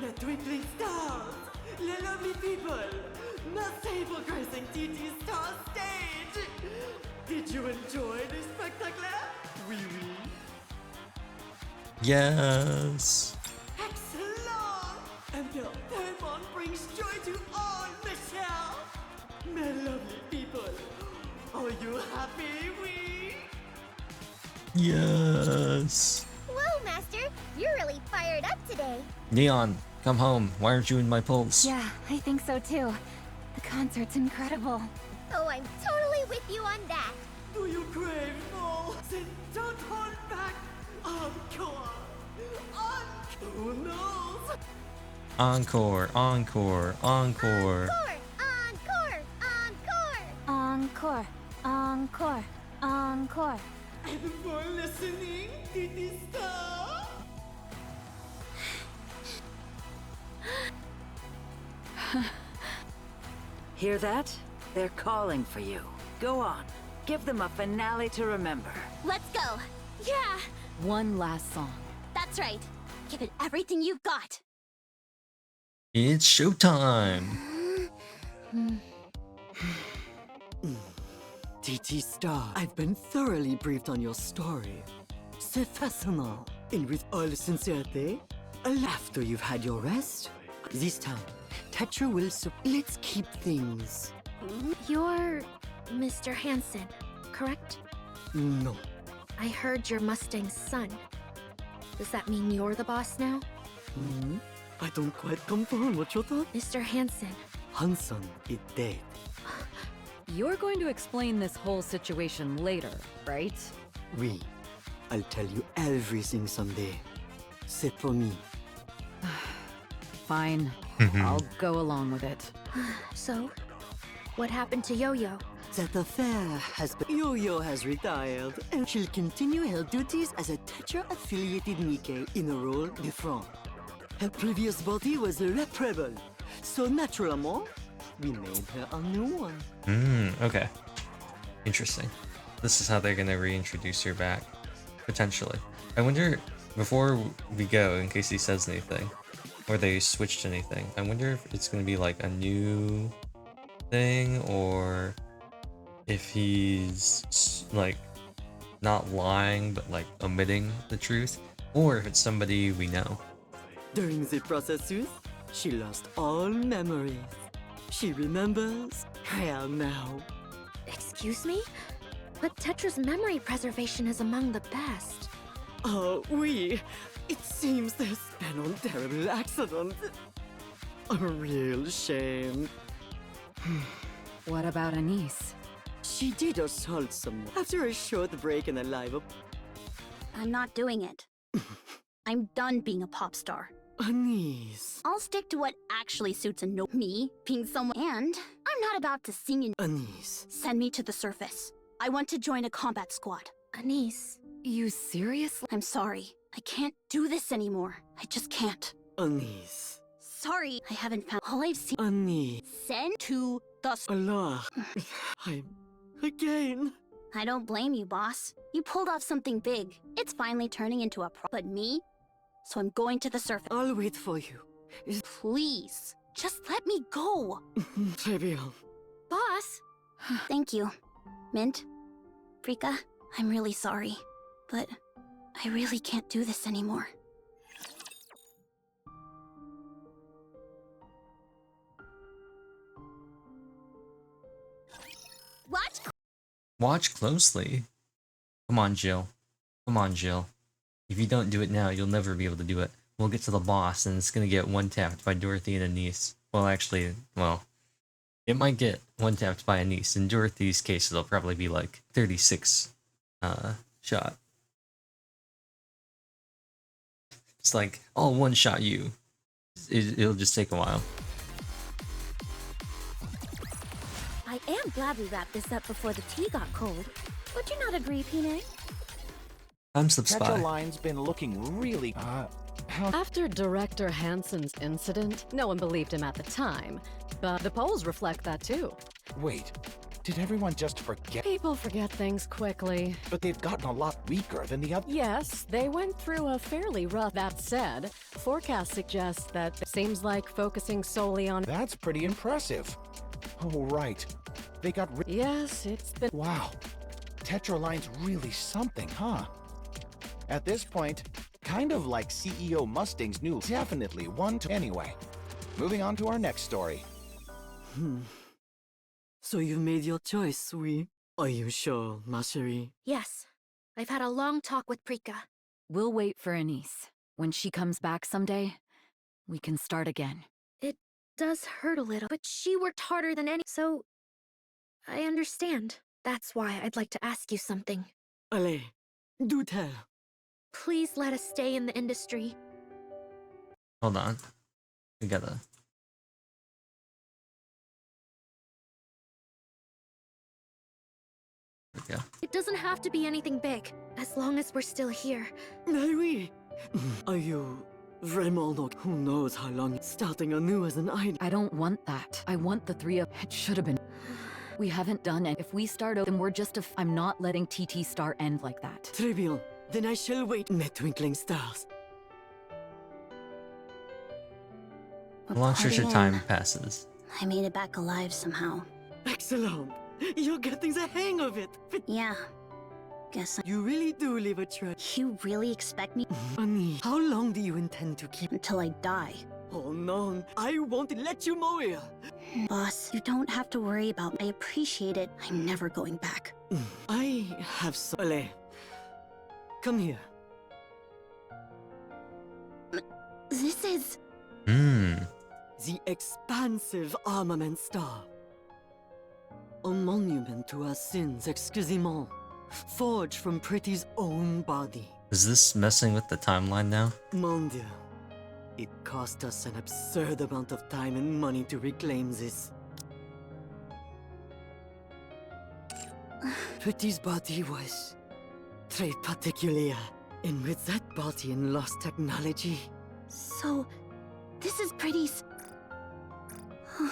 The twinkling stars, the lovely people, merci for gracing TT Star stage. Did you enjoy the spectacle? Oui, oui.
Yes.
Excellent! And the entertainment brings joy to all, Michelle. My lovely people, are you happy, oui?
Yes.
Whoa, Master! You're really fired up today.
Neon, come home. Why aren't you in my pulse?
Yeah, I think so too. The concert's incredible.
Oh, I'm totally with you on that.
Do you crave more? Then don't hold back. Encore! Who knows?
Encore, encore, encore.
Encore!
Encore, encore, encore.
And for listening, TT Star.
Hear that? They're calling for you. Go on. Give them a finale to remember.
Let's go.
Yeah!
One last song.
That's right. Give it everything you've got.
It's showtime.
TT Star, I've been thoroughly briefed on your story. C'est fascinant. And with all sincerity, after you've had your rest, this time, Tetra will let's keep things.
You're Mr. Hanson, correct?
No.
I heard you're Mustang's son. Does that mean you're the boss now?
I don't quite comprehend what you thought.
Mr. Hanson.
Hanson is dead.
You're going to explain this whole situation later, right?
Oui. I'll tell you everything someday. C'est pour me.
Fine. I'll go along with it.
So, what happened to Yo-Yo?
That affair has been. Yo-Yo has retired, and she'll continue her duties as a Tetra-affiliated Nikkei in a role different. Her previous body was irreparable, so naturellement, we made her a new one.
Okay. Interesting. This is how they're gonna reintroduce her back. Potentially. I wonder, before we go, in case he says anything, or they switched anything, I wonder if it's gonna be like a new thing, or if he's like not lying but like omitting the truth, or if it's somebody we know.
During the processes, she lost all memories. She remembers her now.
Excuse me? But Tetra's memory preservation is among the best.
Oh, oui. It seems there's been a terrible accident. A real shame.
What about Anise?
She did assault someone after a short break in her life.
I'm not doing it. I'm done being a pop star.
Anise.
I'll stick to what actually suits me, being someone. And I'm not about to sing in.
Anise.
Send me to the surface. I want to join a combat squad.
Anise.
You seriously?
I'm sorry. I can't do this anymore. I just can't.
Anise.
Sorry, I haven't found. All I've seen.
Anise.
Send to the.
Allah. Again.
I don't blame you, boss. You pulled off something big. It's finally turning into a but me? So I'm going to the surface.
I'll wait for you.
Please, just let me go.
Très bien.
Boss!
Thank you. Mint? Frika, I'm really sorry. But I really can't do this anymore.
Watch closely. Come on, Jill. Come on, Jill. If you don't do it now, you'll never be able to do it. We'll get to the boss, and it's gonna get one-tapped by Dorothy and Anise. Well, actually, it might get one-tapped by Anise. In Dorothy's case, it'll probably be like 36 shot. It's like, I'll one-shot you. It'll just take a while.
I am glad we wrapped this up before the tea got cold. Would you not agree, Pine?
Time slips by.
Line's been looking really...
After Director Hansen's incident, no one believed him at the time, but the polls reflect that too.
Wait, did everyone just forget?
People forget things quickly.
But they've gotten a lot weaker than the other...
Yes, they went through a fairly rough... That said, forecasts suggest that it seems like focusing solely on...
That's pretty impressive. Oh, right. They got
Yes, it's been...
Wow. Tetraline's really something, huh? At this point, kind of like CEO Mustang's new... Definitely one to... Anyway, moving on to our next story.
So you've made your choice, oui? Are you sure, ma chérie?
Yes. I've had a long talk with Prika.
We'll wait for Anise. When she comes back someday, we can start again.
It does hurt a little, but she worked harder than any, so I understand. That's why I'd like to ask you something.
Allez, do tell.
Please let us stay in the industry.
Hold on. We gotta... There we go.
It doesn't have to be anything big, as long as we're still here.
Mais oui. Are you vraiment not? Who knows how long starting anew as an idol?
I don't want that. I want the three of... It should have been... We haven't done it. If we start over, then we're just a... I'm not letting TT Star end like that.
Très bien. Then I shall wait, mes twinkling stars.
A long stretch of time passes.
I made it back alive somehow.
Excellent. You're getting the hang of it.
Yeah. Guess
You really do leave a trace.
You really expect me?
Annie, how long do you intend to keep...
Until I die.
Oh no, I won't let you moil.
Boss, you don't have to worry about me. I appreciate it. I'm never going back.
I have some... Allez. Come here.
This is...
The expansive armament star. A monument to our sins, excusez-moi. Forged from Pretty's own body.
Is this messing with the timeline now?
Mon Dieu. It cost us an absurd amount of time and money to reclaim this. Pretty's body was très particulier. And with that body and lost technology...
So, this is Pretty's...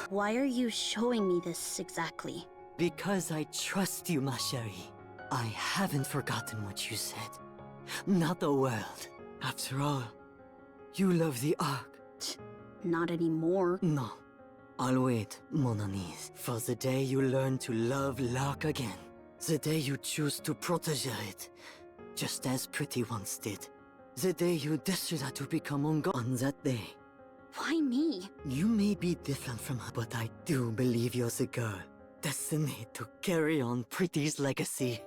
Why are you showing me this exactly?
Because I trust you, ma chérie. I haven't forgotten what you said. Not the world. After all, you love the Ark.
Not anymore.
No. I'll wait, mon Anise, for the day you learn to love l'Ark again. The day you choose to protege it, just as Pretty once did. The day you decide to become on that day.
Why me?
You may be different from her, but I do believe you're the girl destined to carry on Pretty's legacy.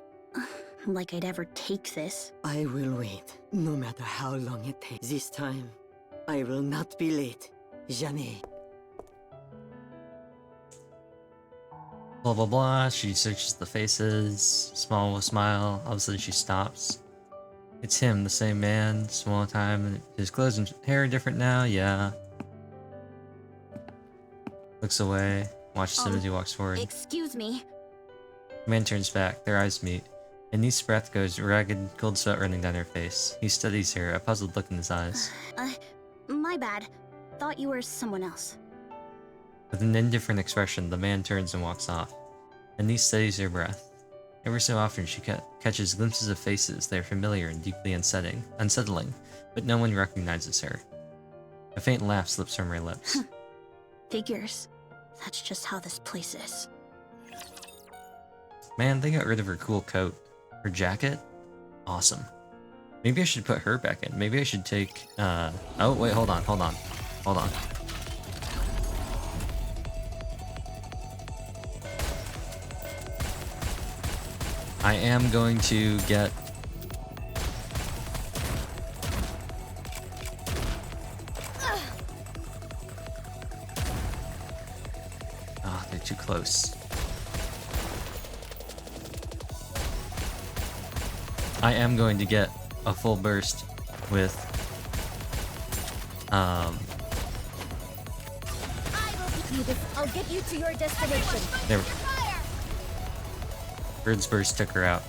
Like I'd ever take this.
I will wait, no matter how long it takes. This time, I will not be late. Jamais.
Blah blah blah. She searches the faces. Small smile. All of a sudden she stops. It's him, the same man. Small time. His clothes and hair are different now. Yeah. Looks away. Watches him as he walks forward.
Excuse me.
The man turns back. Their eyes meet. Anis's breath goes ragged, cold sweat running down her face. He studies her, a puzzled look in his eyes.
My bad. Thought you were someone else.
With an indifferent expression, the man turns and walks off. Anis steadies her breath. Every so often she catches glimpses of faces that are familiar and deeply unsettling, but no one recognizes her. A faint laugh slips from her lips.
Figures. That's just how this place is.
Man, they got rid of her cool coat. Her jacket? Awesome. Maybe I should put her back in. Maybe I should take, oh, wait, hold on. I am going to get... Oh, they're too close. I am going to get a full burst with,
I'll get you to your destination.
there. Bird's Burst took her out.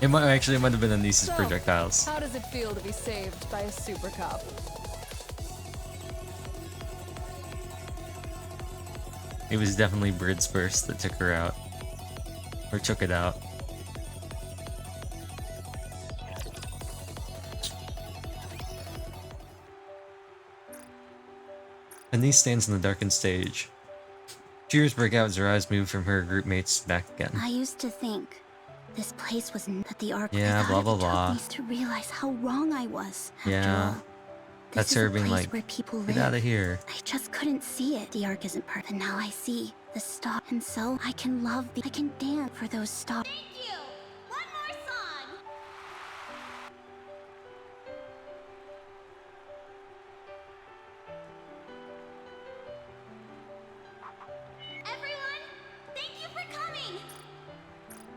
It might have been Anis's projectiles.
How does it feel to be saved by a super cop?
It was definitely Bird's Burst that took her out. Or took it out. Anis stands on the darkened stage. Tears break out as her eyes move from her group mates back again.
I used to think this place was that the Ark.
Yeah, blah blah blah.
Took me to realize how wrong I was.
Yeah, that's her being like,
where people
"Get
live.
out of here."
I just couldn't see it. The Ark isn't perfect. And now I see the stop, and so I can love. I can dance for those stops.
Thank you! One more song! Everyone, thank you for coming!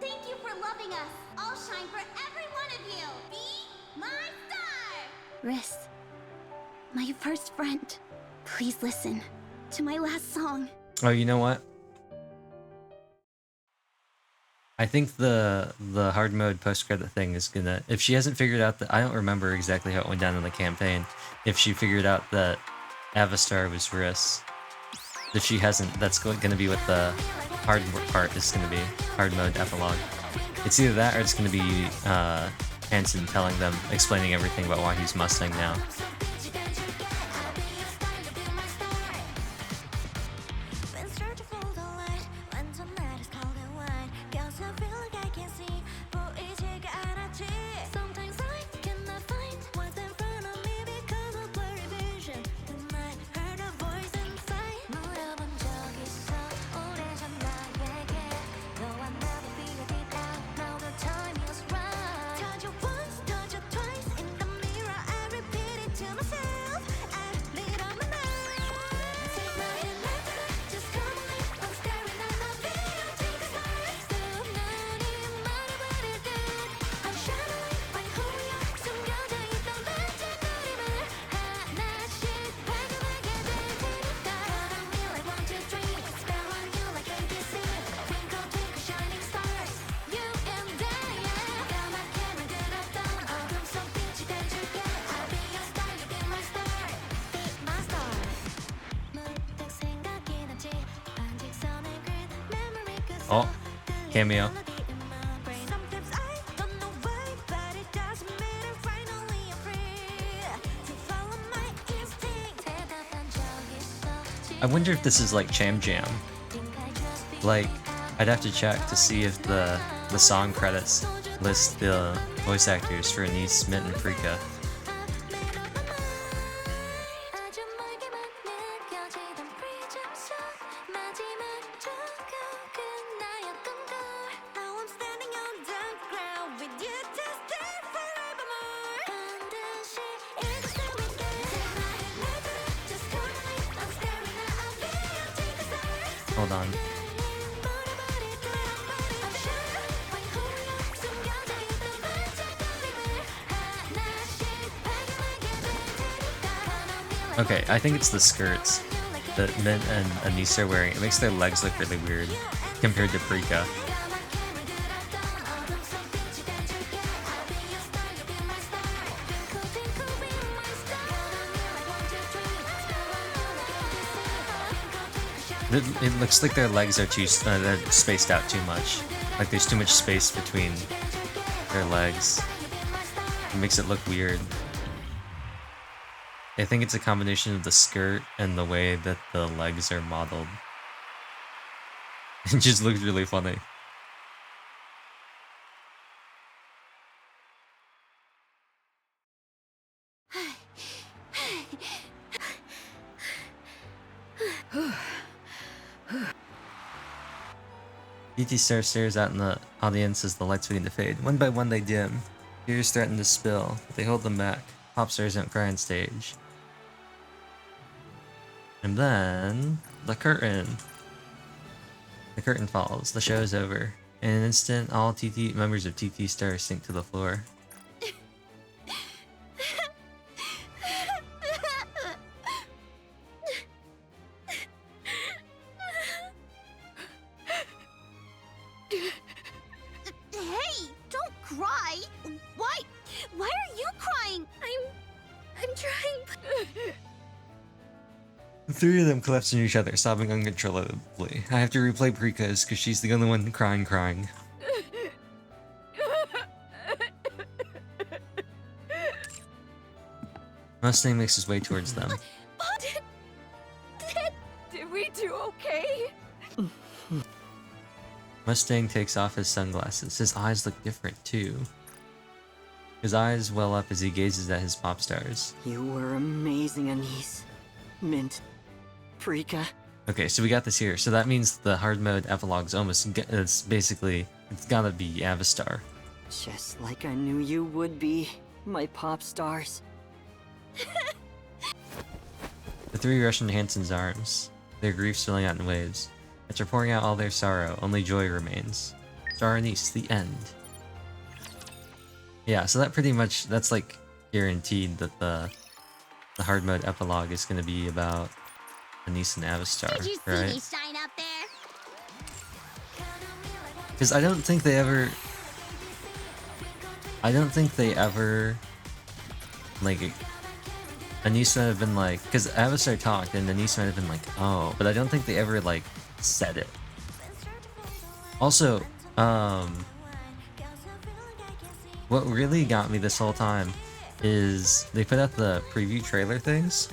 Thank you for loving us. I'll shine for every one of you. Be my star!
Riss, my first friend, please listen to my last song.
Oh, you know what? I think the hard mode post-credit thing is gonna... If she hasn't figured out that... I don't remember exactly how it went down in the campaign. If she figured out that Avistar was Riss. If she hasn't, that's gonna be what the hard part is gonna be. Hard mode epilogue. It's either that or it's gonna be Hanson telling them, explaining everything about why he's Mustang now. Oh, cameo. I wonder if this is like Cham Jam. Like, I'd have to check to see if the song credits list the voice actors for Anise, Mint, and Frika. Hold on. Okay, I think it's the skirts that Mint and Anise are wearing. It makes their legs look really weird compared to Frika. It looks like their legs are they're spaced out too much. Like there's too much space between their legs. It makes it look weird. I think it's a combination of the skirt and the way that the legs are modeled. It just looks really funny. TT Star stares out in the audience as the lights begin to fade. One by one they dim. Tears threaten to spill, but they hold them back. Pop stars don't cry on stage. And then the curtain. The curtain falls. The show is over. In an instant, all members of TT Star sink to the floor.
Hey, don't cry. Why are you crying?
I'm trying.
The three of them collapse into each other, sobbing uncontrollably. I have to replay Prika's because she's the only one crying. Mustang makes his way towards them.
Did we do okay?
Mustang takes off his sunglasses. His eyes look different, too. His eyes well up as he gazes at his pop stars.
You were amazing, Anise. Mint. Frika.
Okay, so we got this here. So that means the hard mode epilogue's it's gotta be Avistar.
Just like I knew you would be, my pop stars.
The three rush into Hansen's arms, their grief spilling out in waves. After pouring out all their sorrow, only joy remains. Star Anise, the end. Yeah, so that pretty much, that's like guaranteed that the hard mode epilogue is gonna be about Anise and Avistar,
Did you see
right?
me shine up there?
Because I don't think they ever, like, Anise might have been like, because Avistar talked and Anise might have been like, oh, but I don't think they ever, like, said it. Also, what really got me this whole time is they put out the preview trailer things.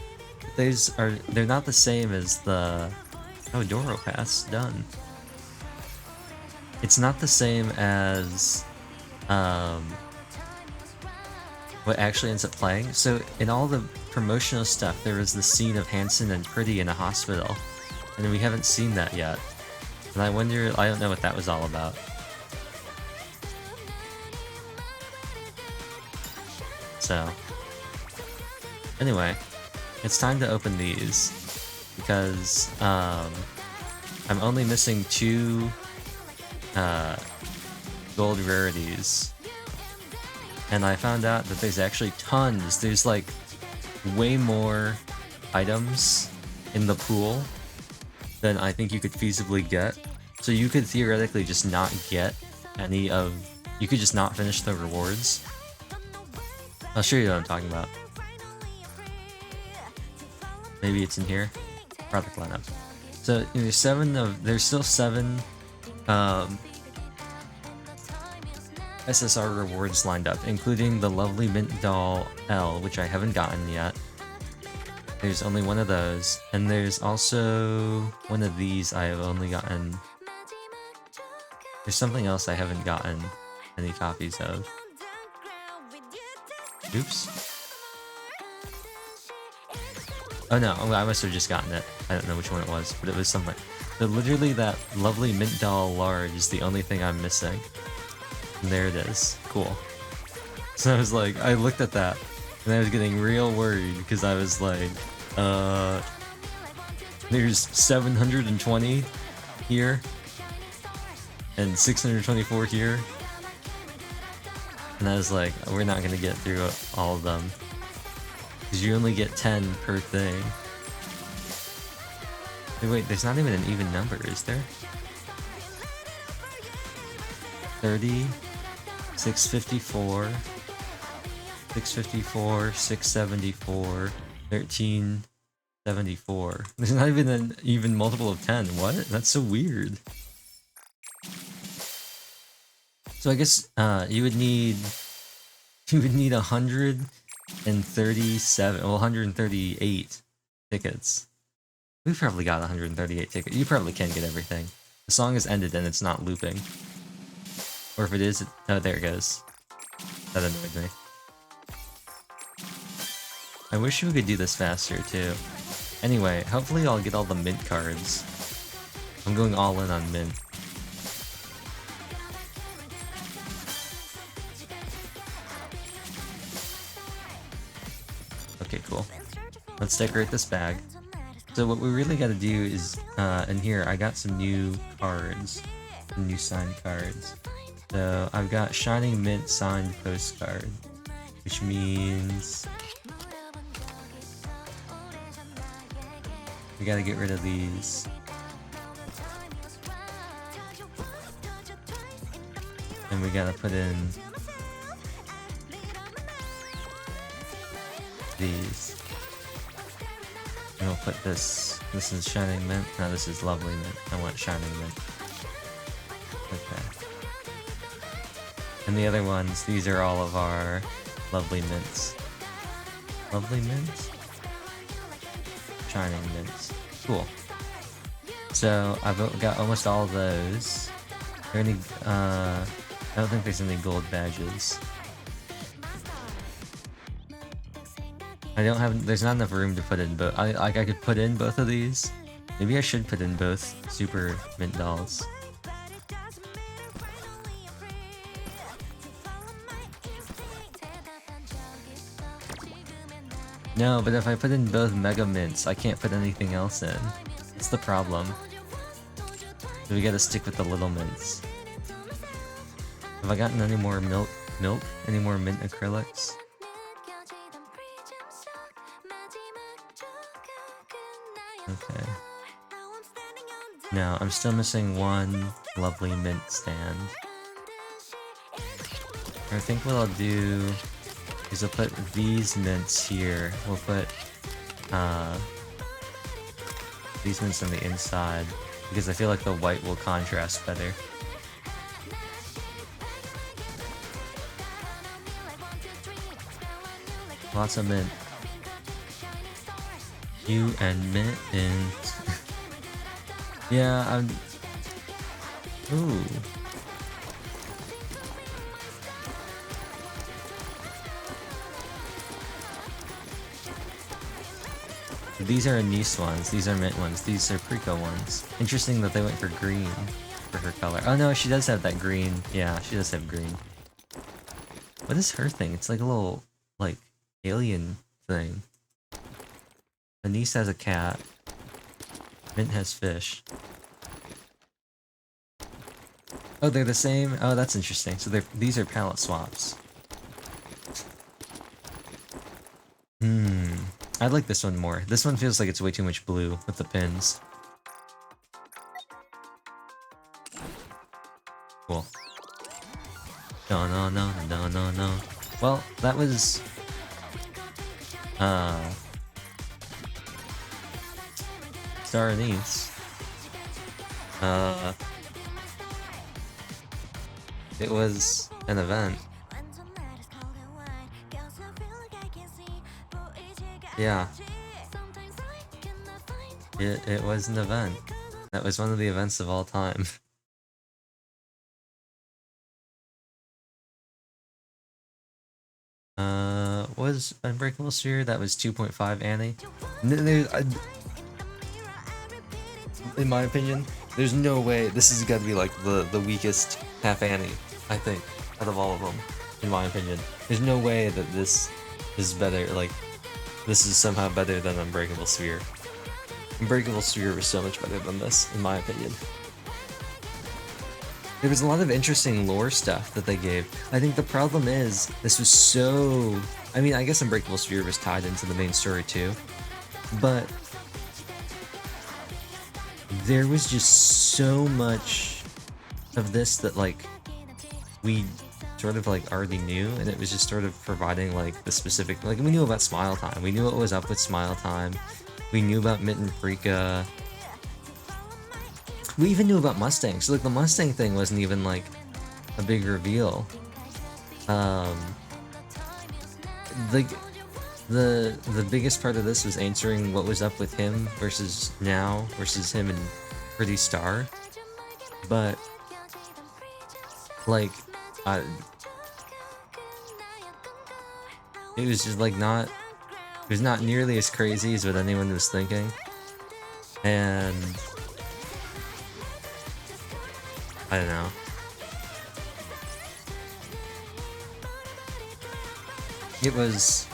They're not the same as the, oh, Doro Pass, done. It's not the same as, what actually ends up playing. So in all the promotional stuff, there was the scene of Hansen and Pretty in a hospital, and we haven't seen that yet. And I don't know what that was all about. So, anyway, it's time to open these, because, I'm only missing 2, gold rarities. And I found out that there's actually tons. There's like way more items in the pool than I think you could feasibly get. So you could theoretically just not get any of... You could just not finish the rewards. I'll show you what I'm talking about. Maybe it's in here. Product lineup. So there's still 7 SSR rewards lined up, including the lovely Mint Doll L, which I haven't gotten yet. There's only one of those, and there's also one of these I have only gotten. There's something else I haven't gotten any copies of. Oops. Oh no, I must have just gotten it. I don't know which one it was, but it was something. But literally that lovely Mint Doll large is the only thing I'm missing. And there it is. Cool. So I was like, I looked at that, and I was getting real worried, because I was like, there's 720 here, and 624 here. And I was like, we're not gonna get through all of them. Because you only get 10 per thing. Wait, there's not even an even number, is there? 30, 654, 654, 674, 1374. There's not even an even multiple of 10. What? That's so weird. So I guess you would need 137, well, 138 tickets. We've probably got 138 tickets. You probably can get everything. The song is ended and it's not looping. Or if it is, oh, there it goes. That annoyed me. I wish we could do this faster, too. Anyway, hopefully I'll get all the mint cards. I'm going all in on mint. Okay, cool. Let's decorate this bag. So what we really gotta do is, in here, I got some new cards. Some new signed cards. So I've got Shining Mint signed postcard, which means we gotta get rid of these. And we gotta put in these. And we'll put this is Shining Mint. No, this is Lovely Mint. I want Shining Mint. Okay. And the other ones, these are all of our lovely mints. Lovely mints? Shining mints. Cool. So I've got almost all of those. Are there any, I don't think there's any gold badges. There's not enough room to put in both. I could put in both of these. Maybe I should put in both Super Mint Dolls. No, but if I put in both Mega Mints, I can't put anything else in. That's the problem. So we gotta stick with the little mints. Have I gotten any more milk? Any more mint acrylics? Okay. No, I'm still missing one lovely mint stand. I think what I'll do is I'll put these mints here. We'll put these mints on the inside because I feel like the white will contrast better. Lots of mint. You and mint and yeah, I'm. Ooh. These are Anise ones, these are mint ones, these are Preco ones. Interesting that they went for green for her color. Oh no, she does have that green. Yeah, she does have green. What is her thing? It's like a little, like, alien thing. Anise has a cat. Mint has fish. Oh, they're the same? Oh, that's interesting. So these are palette swaps. I like this one more. This one feels like it's way too much blue with the pins. Cool. No. Well, that was... Star Anise. It was an event. Yeah. It was an event. That was one of the events of all time. Was Unbreakable Sphere? That was 2.5 Annie. In my opinion, there's no way this has got to be like the weakest half Annie, I think, out of all of them. In my opinion, there's no way that this is better. Like, this is somehow better than Unbreakable Sphere. Unbreakable Sphere was so much better than this, in my opinion. There was a lot of interesting lore stuff that they gave. I think the problem is, this was so... I mean, I guess Unbreakable Sphere was tied into the main story too, but there was just so much of this that, like, we sort of, like, already knew, and it was just sort of providing, like, the specific... Like, we knew about Smile Time. We knew what was up with Smile Time. We knew about Mitt and Frika. We even knew about Mustang. So, like, the Mustang thing wasn't even, like, a big reveal. Like, the biggest part of this was answering what was up with him versus now, versus him and Pretty Star. But, like, it was just, like, not... It was not nearly as crazy as what anyone was thinking. And... I don't know. It was...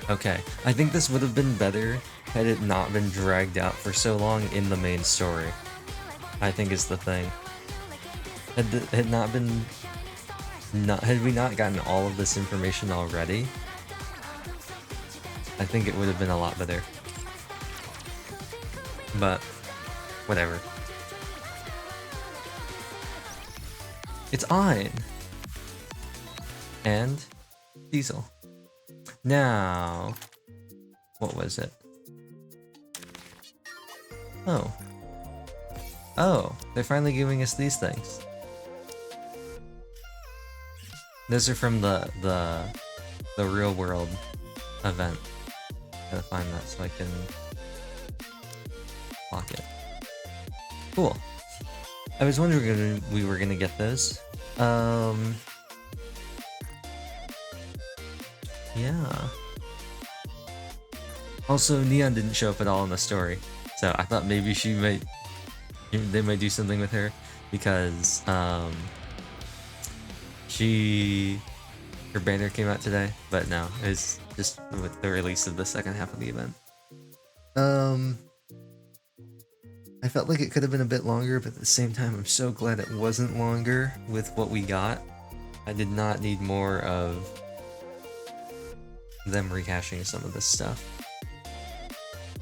okay. I think this would have been better had it not been dragged out for so long in the main story. I think is the thing. Had not been... had we not gotten all of this information already, I think it would have been a lot better. But, whatever. It's Ein! And Diesel. Now, what was it? Oh. Oh, they're finally giving us these things. Those are from the real world event. Gotta find that so I can lock it. Cool. I was wondering if we were gonna get those. Yeah. Also, Neon didn't show up at all in the story, so I thought maybe they might do something with her, because her banner came out today, but no, it's just with the release of the second half of the event. I felt like it could have been a bit longer, but at the same time, I'm so glad it wasn't longer with what we got. I did not need more of them rehashing some of this stuff.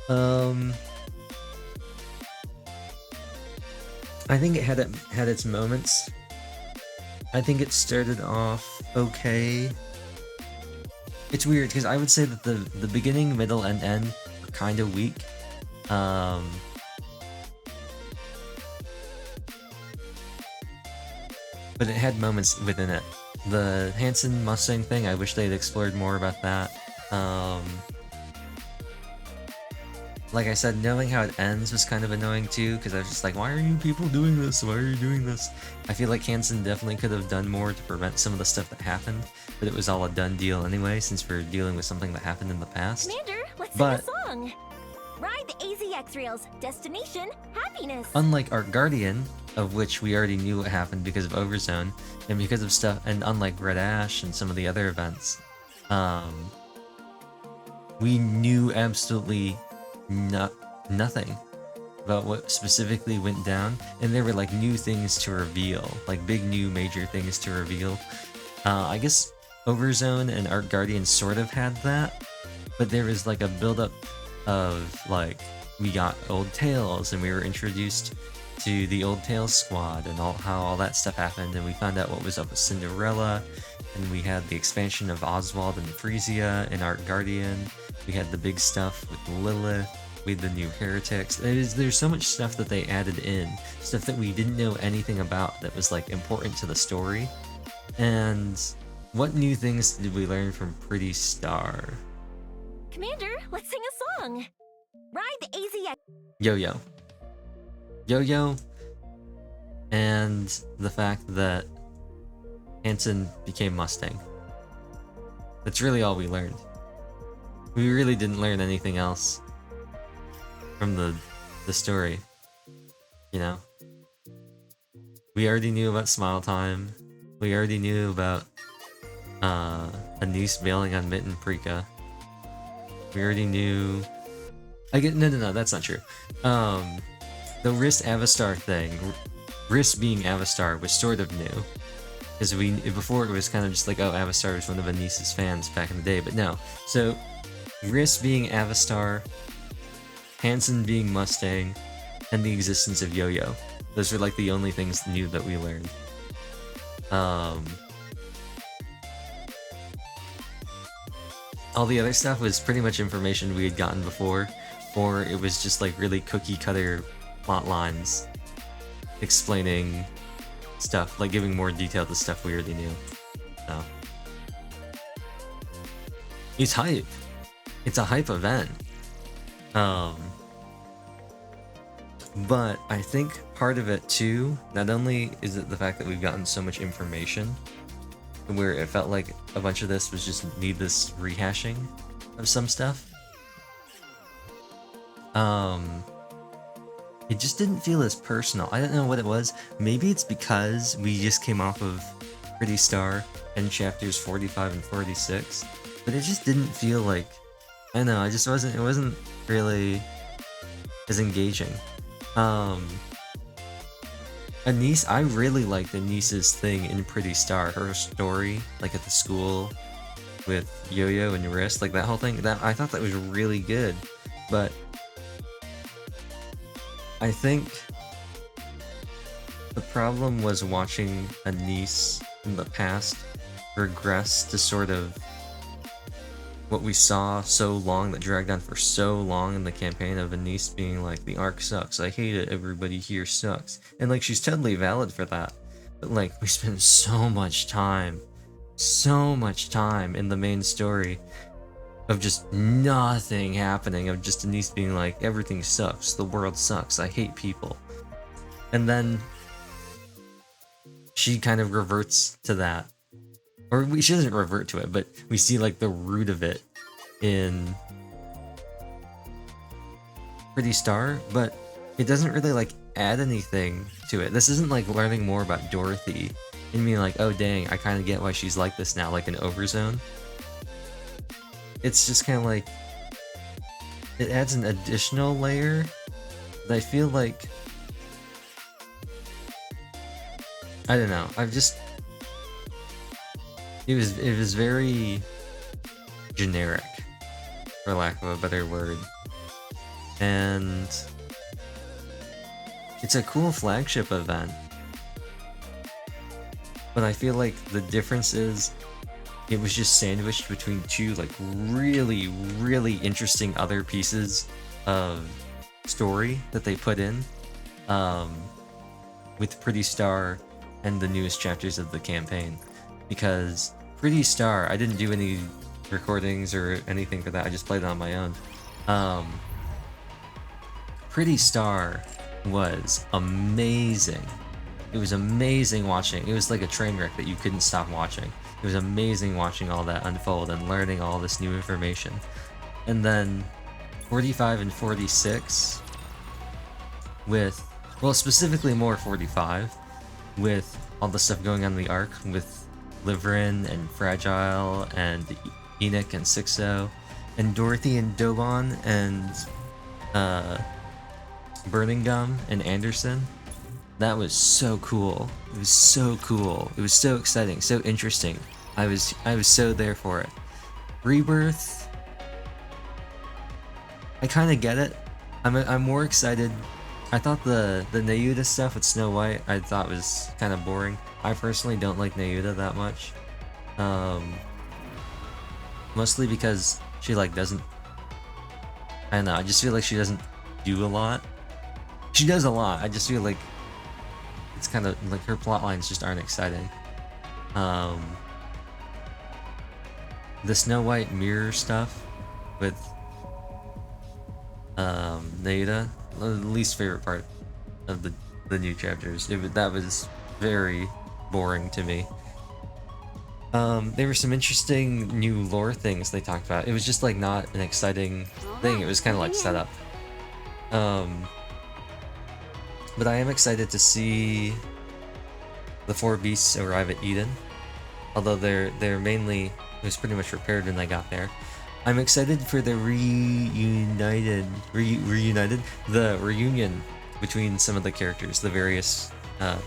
I think it had its moments. I think it started off okay. It's weird because I would say that the beginning, middle, and end were kind of weak. But it had moments within it. The Hanson Mustang thing, I wish they'd explored more about that. Like I said, knowing how it ends was kind of annoying too, because I was just like, why are you people doing this? Why are you doing this? I feel like Hanson definitely could have done more to prevent some of the stuff that happened, but it was all a done deal anyway, since we're dealing with something that happened in the past.
Commander, let's
But
sing a song. Ride the AZX rails. Destination, happiness.
unlike Art Guardian, of which we already knew what happened because of Overzone, and because of stuff, and unlike Red Ash and some of the other events, we knew absolutely nothing about what specifically went down, and there were like new things to reveal, like big new major things to reveal. I guess Overzone and Art Guardian sort of had that, but there was like a build-up of like, we got Old Tales and we were introduced to the Old Tales squad and how all that stuff happened, and we found out what was up with Cinderella, and we had the expansion of Oswald and Frisia in Art Guardian. We had the big stuff with Lilith. with the new heretics. There's so much stuff that they added in, stuff that we didn't know anything about that was like important to the story. And what new things did we learn from Pretty Star?
Commander, let's sing a song. Ride the AZX.
Yo-Yo. Yo-Yo, and the fact that Hanson became Mustang. That's really all we learned. We really didn't learn anything else from the story, you know? We already knew about Smile Time. We already knew about Anise bailing on Mitt and Prika. We already knew... No, that's not true. The Wrist Avistar thing, Wrist being Avistar, was sort of new. Because before it was kind of just like, oh, Avistar was one of Anise's fans back in the day, but no. So, Wrist being Avistar, Hanson being Mustang, and the existence of Yo-Yo. Those were like the only things new that we learned. All the other stuff was pretty much information we had gotten before, or it was just like really cookie cutter plot lines explaining stuff, like giving more detail to stuff we already knew. So it's hype. It's a hype event. But I think part of it too, not only is it the fact that we've gotten so much information, where it felt like a bunch of this was just needless rehashing of some stuff. It just didn't feel as personal. I don't know what it was. Maybe it's because we just came off of Pretty Star and chapters 45 and 46, but it just didn't feel like, I don't know, it wasn't really as engaging. Anise, I really liked Anise's thing in Pretty Star, her story, like at the school with Yo-Yo and Wrist, like that whole thing, I thought that was really good, but I think the problem was watching Anise in the past regress to sort of what we saw so long, that dragged on for so long in the campaign, of Anise being like, the arc sucks, I hate it, everybody here sucks. And like, she's totally valid for that. But like, we spent so much time in the main story of just nothing happening, of just Anise being like, everything sucks, the world sucks, I hate people. And then she kind of reverts to that. Or she doesn't revert to it, but we see like the root of it in Pretty Star, but it doesn't really like add anything to it. This isn't like learning more about Dorothy and being like, oh dang, I kind of get why she's like this now, like an Overzone. It's just kind of like, it adds an additional layer that I feel like, I don't know, it was very generic, for lack of a better word. And it's a cool flagship event, but I feel like the difference is it was just sandwiched between two like really, really interesting other pieces of story that they put in with Pretty Star and the newest chapters of the campaign. Because Pretty Star, I didn't do any recordings or anything for that, I just played it on my own. Pretty Star was amazing. It was amazing watching. It was like a train wreck that you couldn't stop watching. It was amazing watching all that unfold and learning all this new information. And then 45 and 46 with, well, specifically more 45, with all the stuff going on in the arc with Liverin and Fragile and Enoch and Sixo and Dorothy and Dobon and Burning Gum and Anderson. That was so cool. It was so cool. It was so exciting, so interesting. I was so there for it. Rebirth, I kind of get it. I'm more excited. I thought the Nayuta stuff with Snow White I thought was kind of boring. I personally don't like Nayuta that much. Mostly because she like doesn't, I don't know, I just feel like she doesn't do a lot. She does a lot, I just feel like it's kind of like her plot lines just aren't exciting. The Snow White mirror stuff with Nada, the least favorite part of the new chapters. That was very boring to me. There were some interesting new lore things they talked about. It was just like not an exciting thing. It was kind of like setup. But I am excited to see the 4 beasts arrive at Eden. Although they're mainly, it was pretty much repaired when they got there. I'm excited for the reunion between some of the characters, the various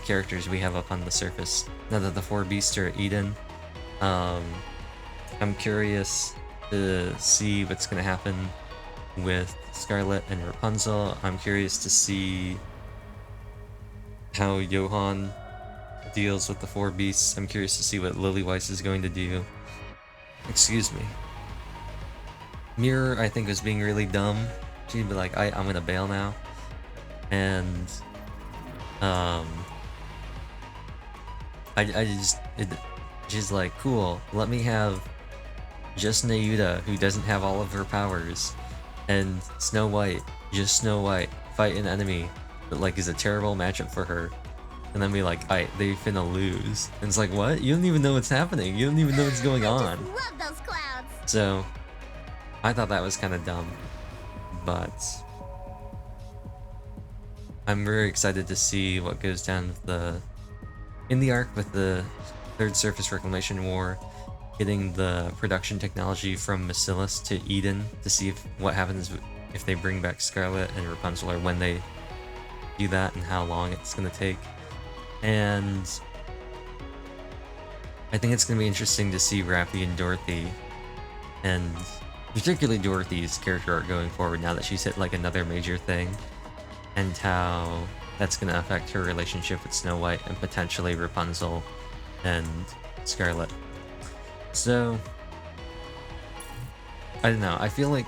characters we have up on the surface. Now that the 4 beasts are at Eden, I'm curious to see what's going to happen with Scarlet and Rapunzel. I'm curious to see how Johan deals with the 4 beasts. I'm curious to see what Lily Weiss is going to do. Excuse me. Mirror, I think, was being really dumb. She'd be like, I'm gonna bail now. And, she's like, cool, let me have just Nayuta, who doesn't have all of her powers, and Snow White, just Snow White, fight an enemy that, like, is a terrible matchup for her. And then be like, they finna lose. And it's like, what? You don't even know what's happening. You don't even know what's going on.
Love those clouds.
So, I thought that was kind of dumb, but I'm very excited to see what goes down with in the arc with the Third Surface Reclamation War, getting the production technology from Massilis to Eden to see what happens if they bring back Scarlet and Rapunzel, or when they do that and how long it's going to take. And I think it's going to be interesting to see Raffi and Dorothy, and particularly Dorothy's character arc going forward now that she's hit like another major thing, and how that's going to affect her relationship with Snow White and potentially Rapunzel and Scarlet. So, I don't know, I feel like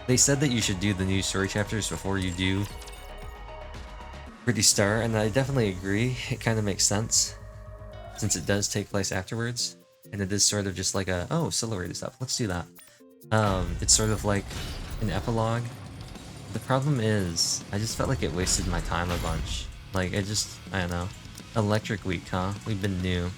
they said that you should do the new story chapters before you do Pretty Star, and I definitely agree. It kind of makes sense, since it does take place afterwards, and it is sort of just like a, oh, celebrated stuff, let's do that. It's sort of like an epilogue. The problem is, I just felt like it wasted my time a bunch. Like, I don't know. Electric Week, huh? We've been new.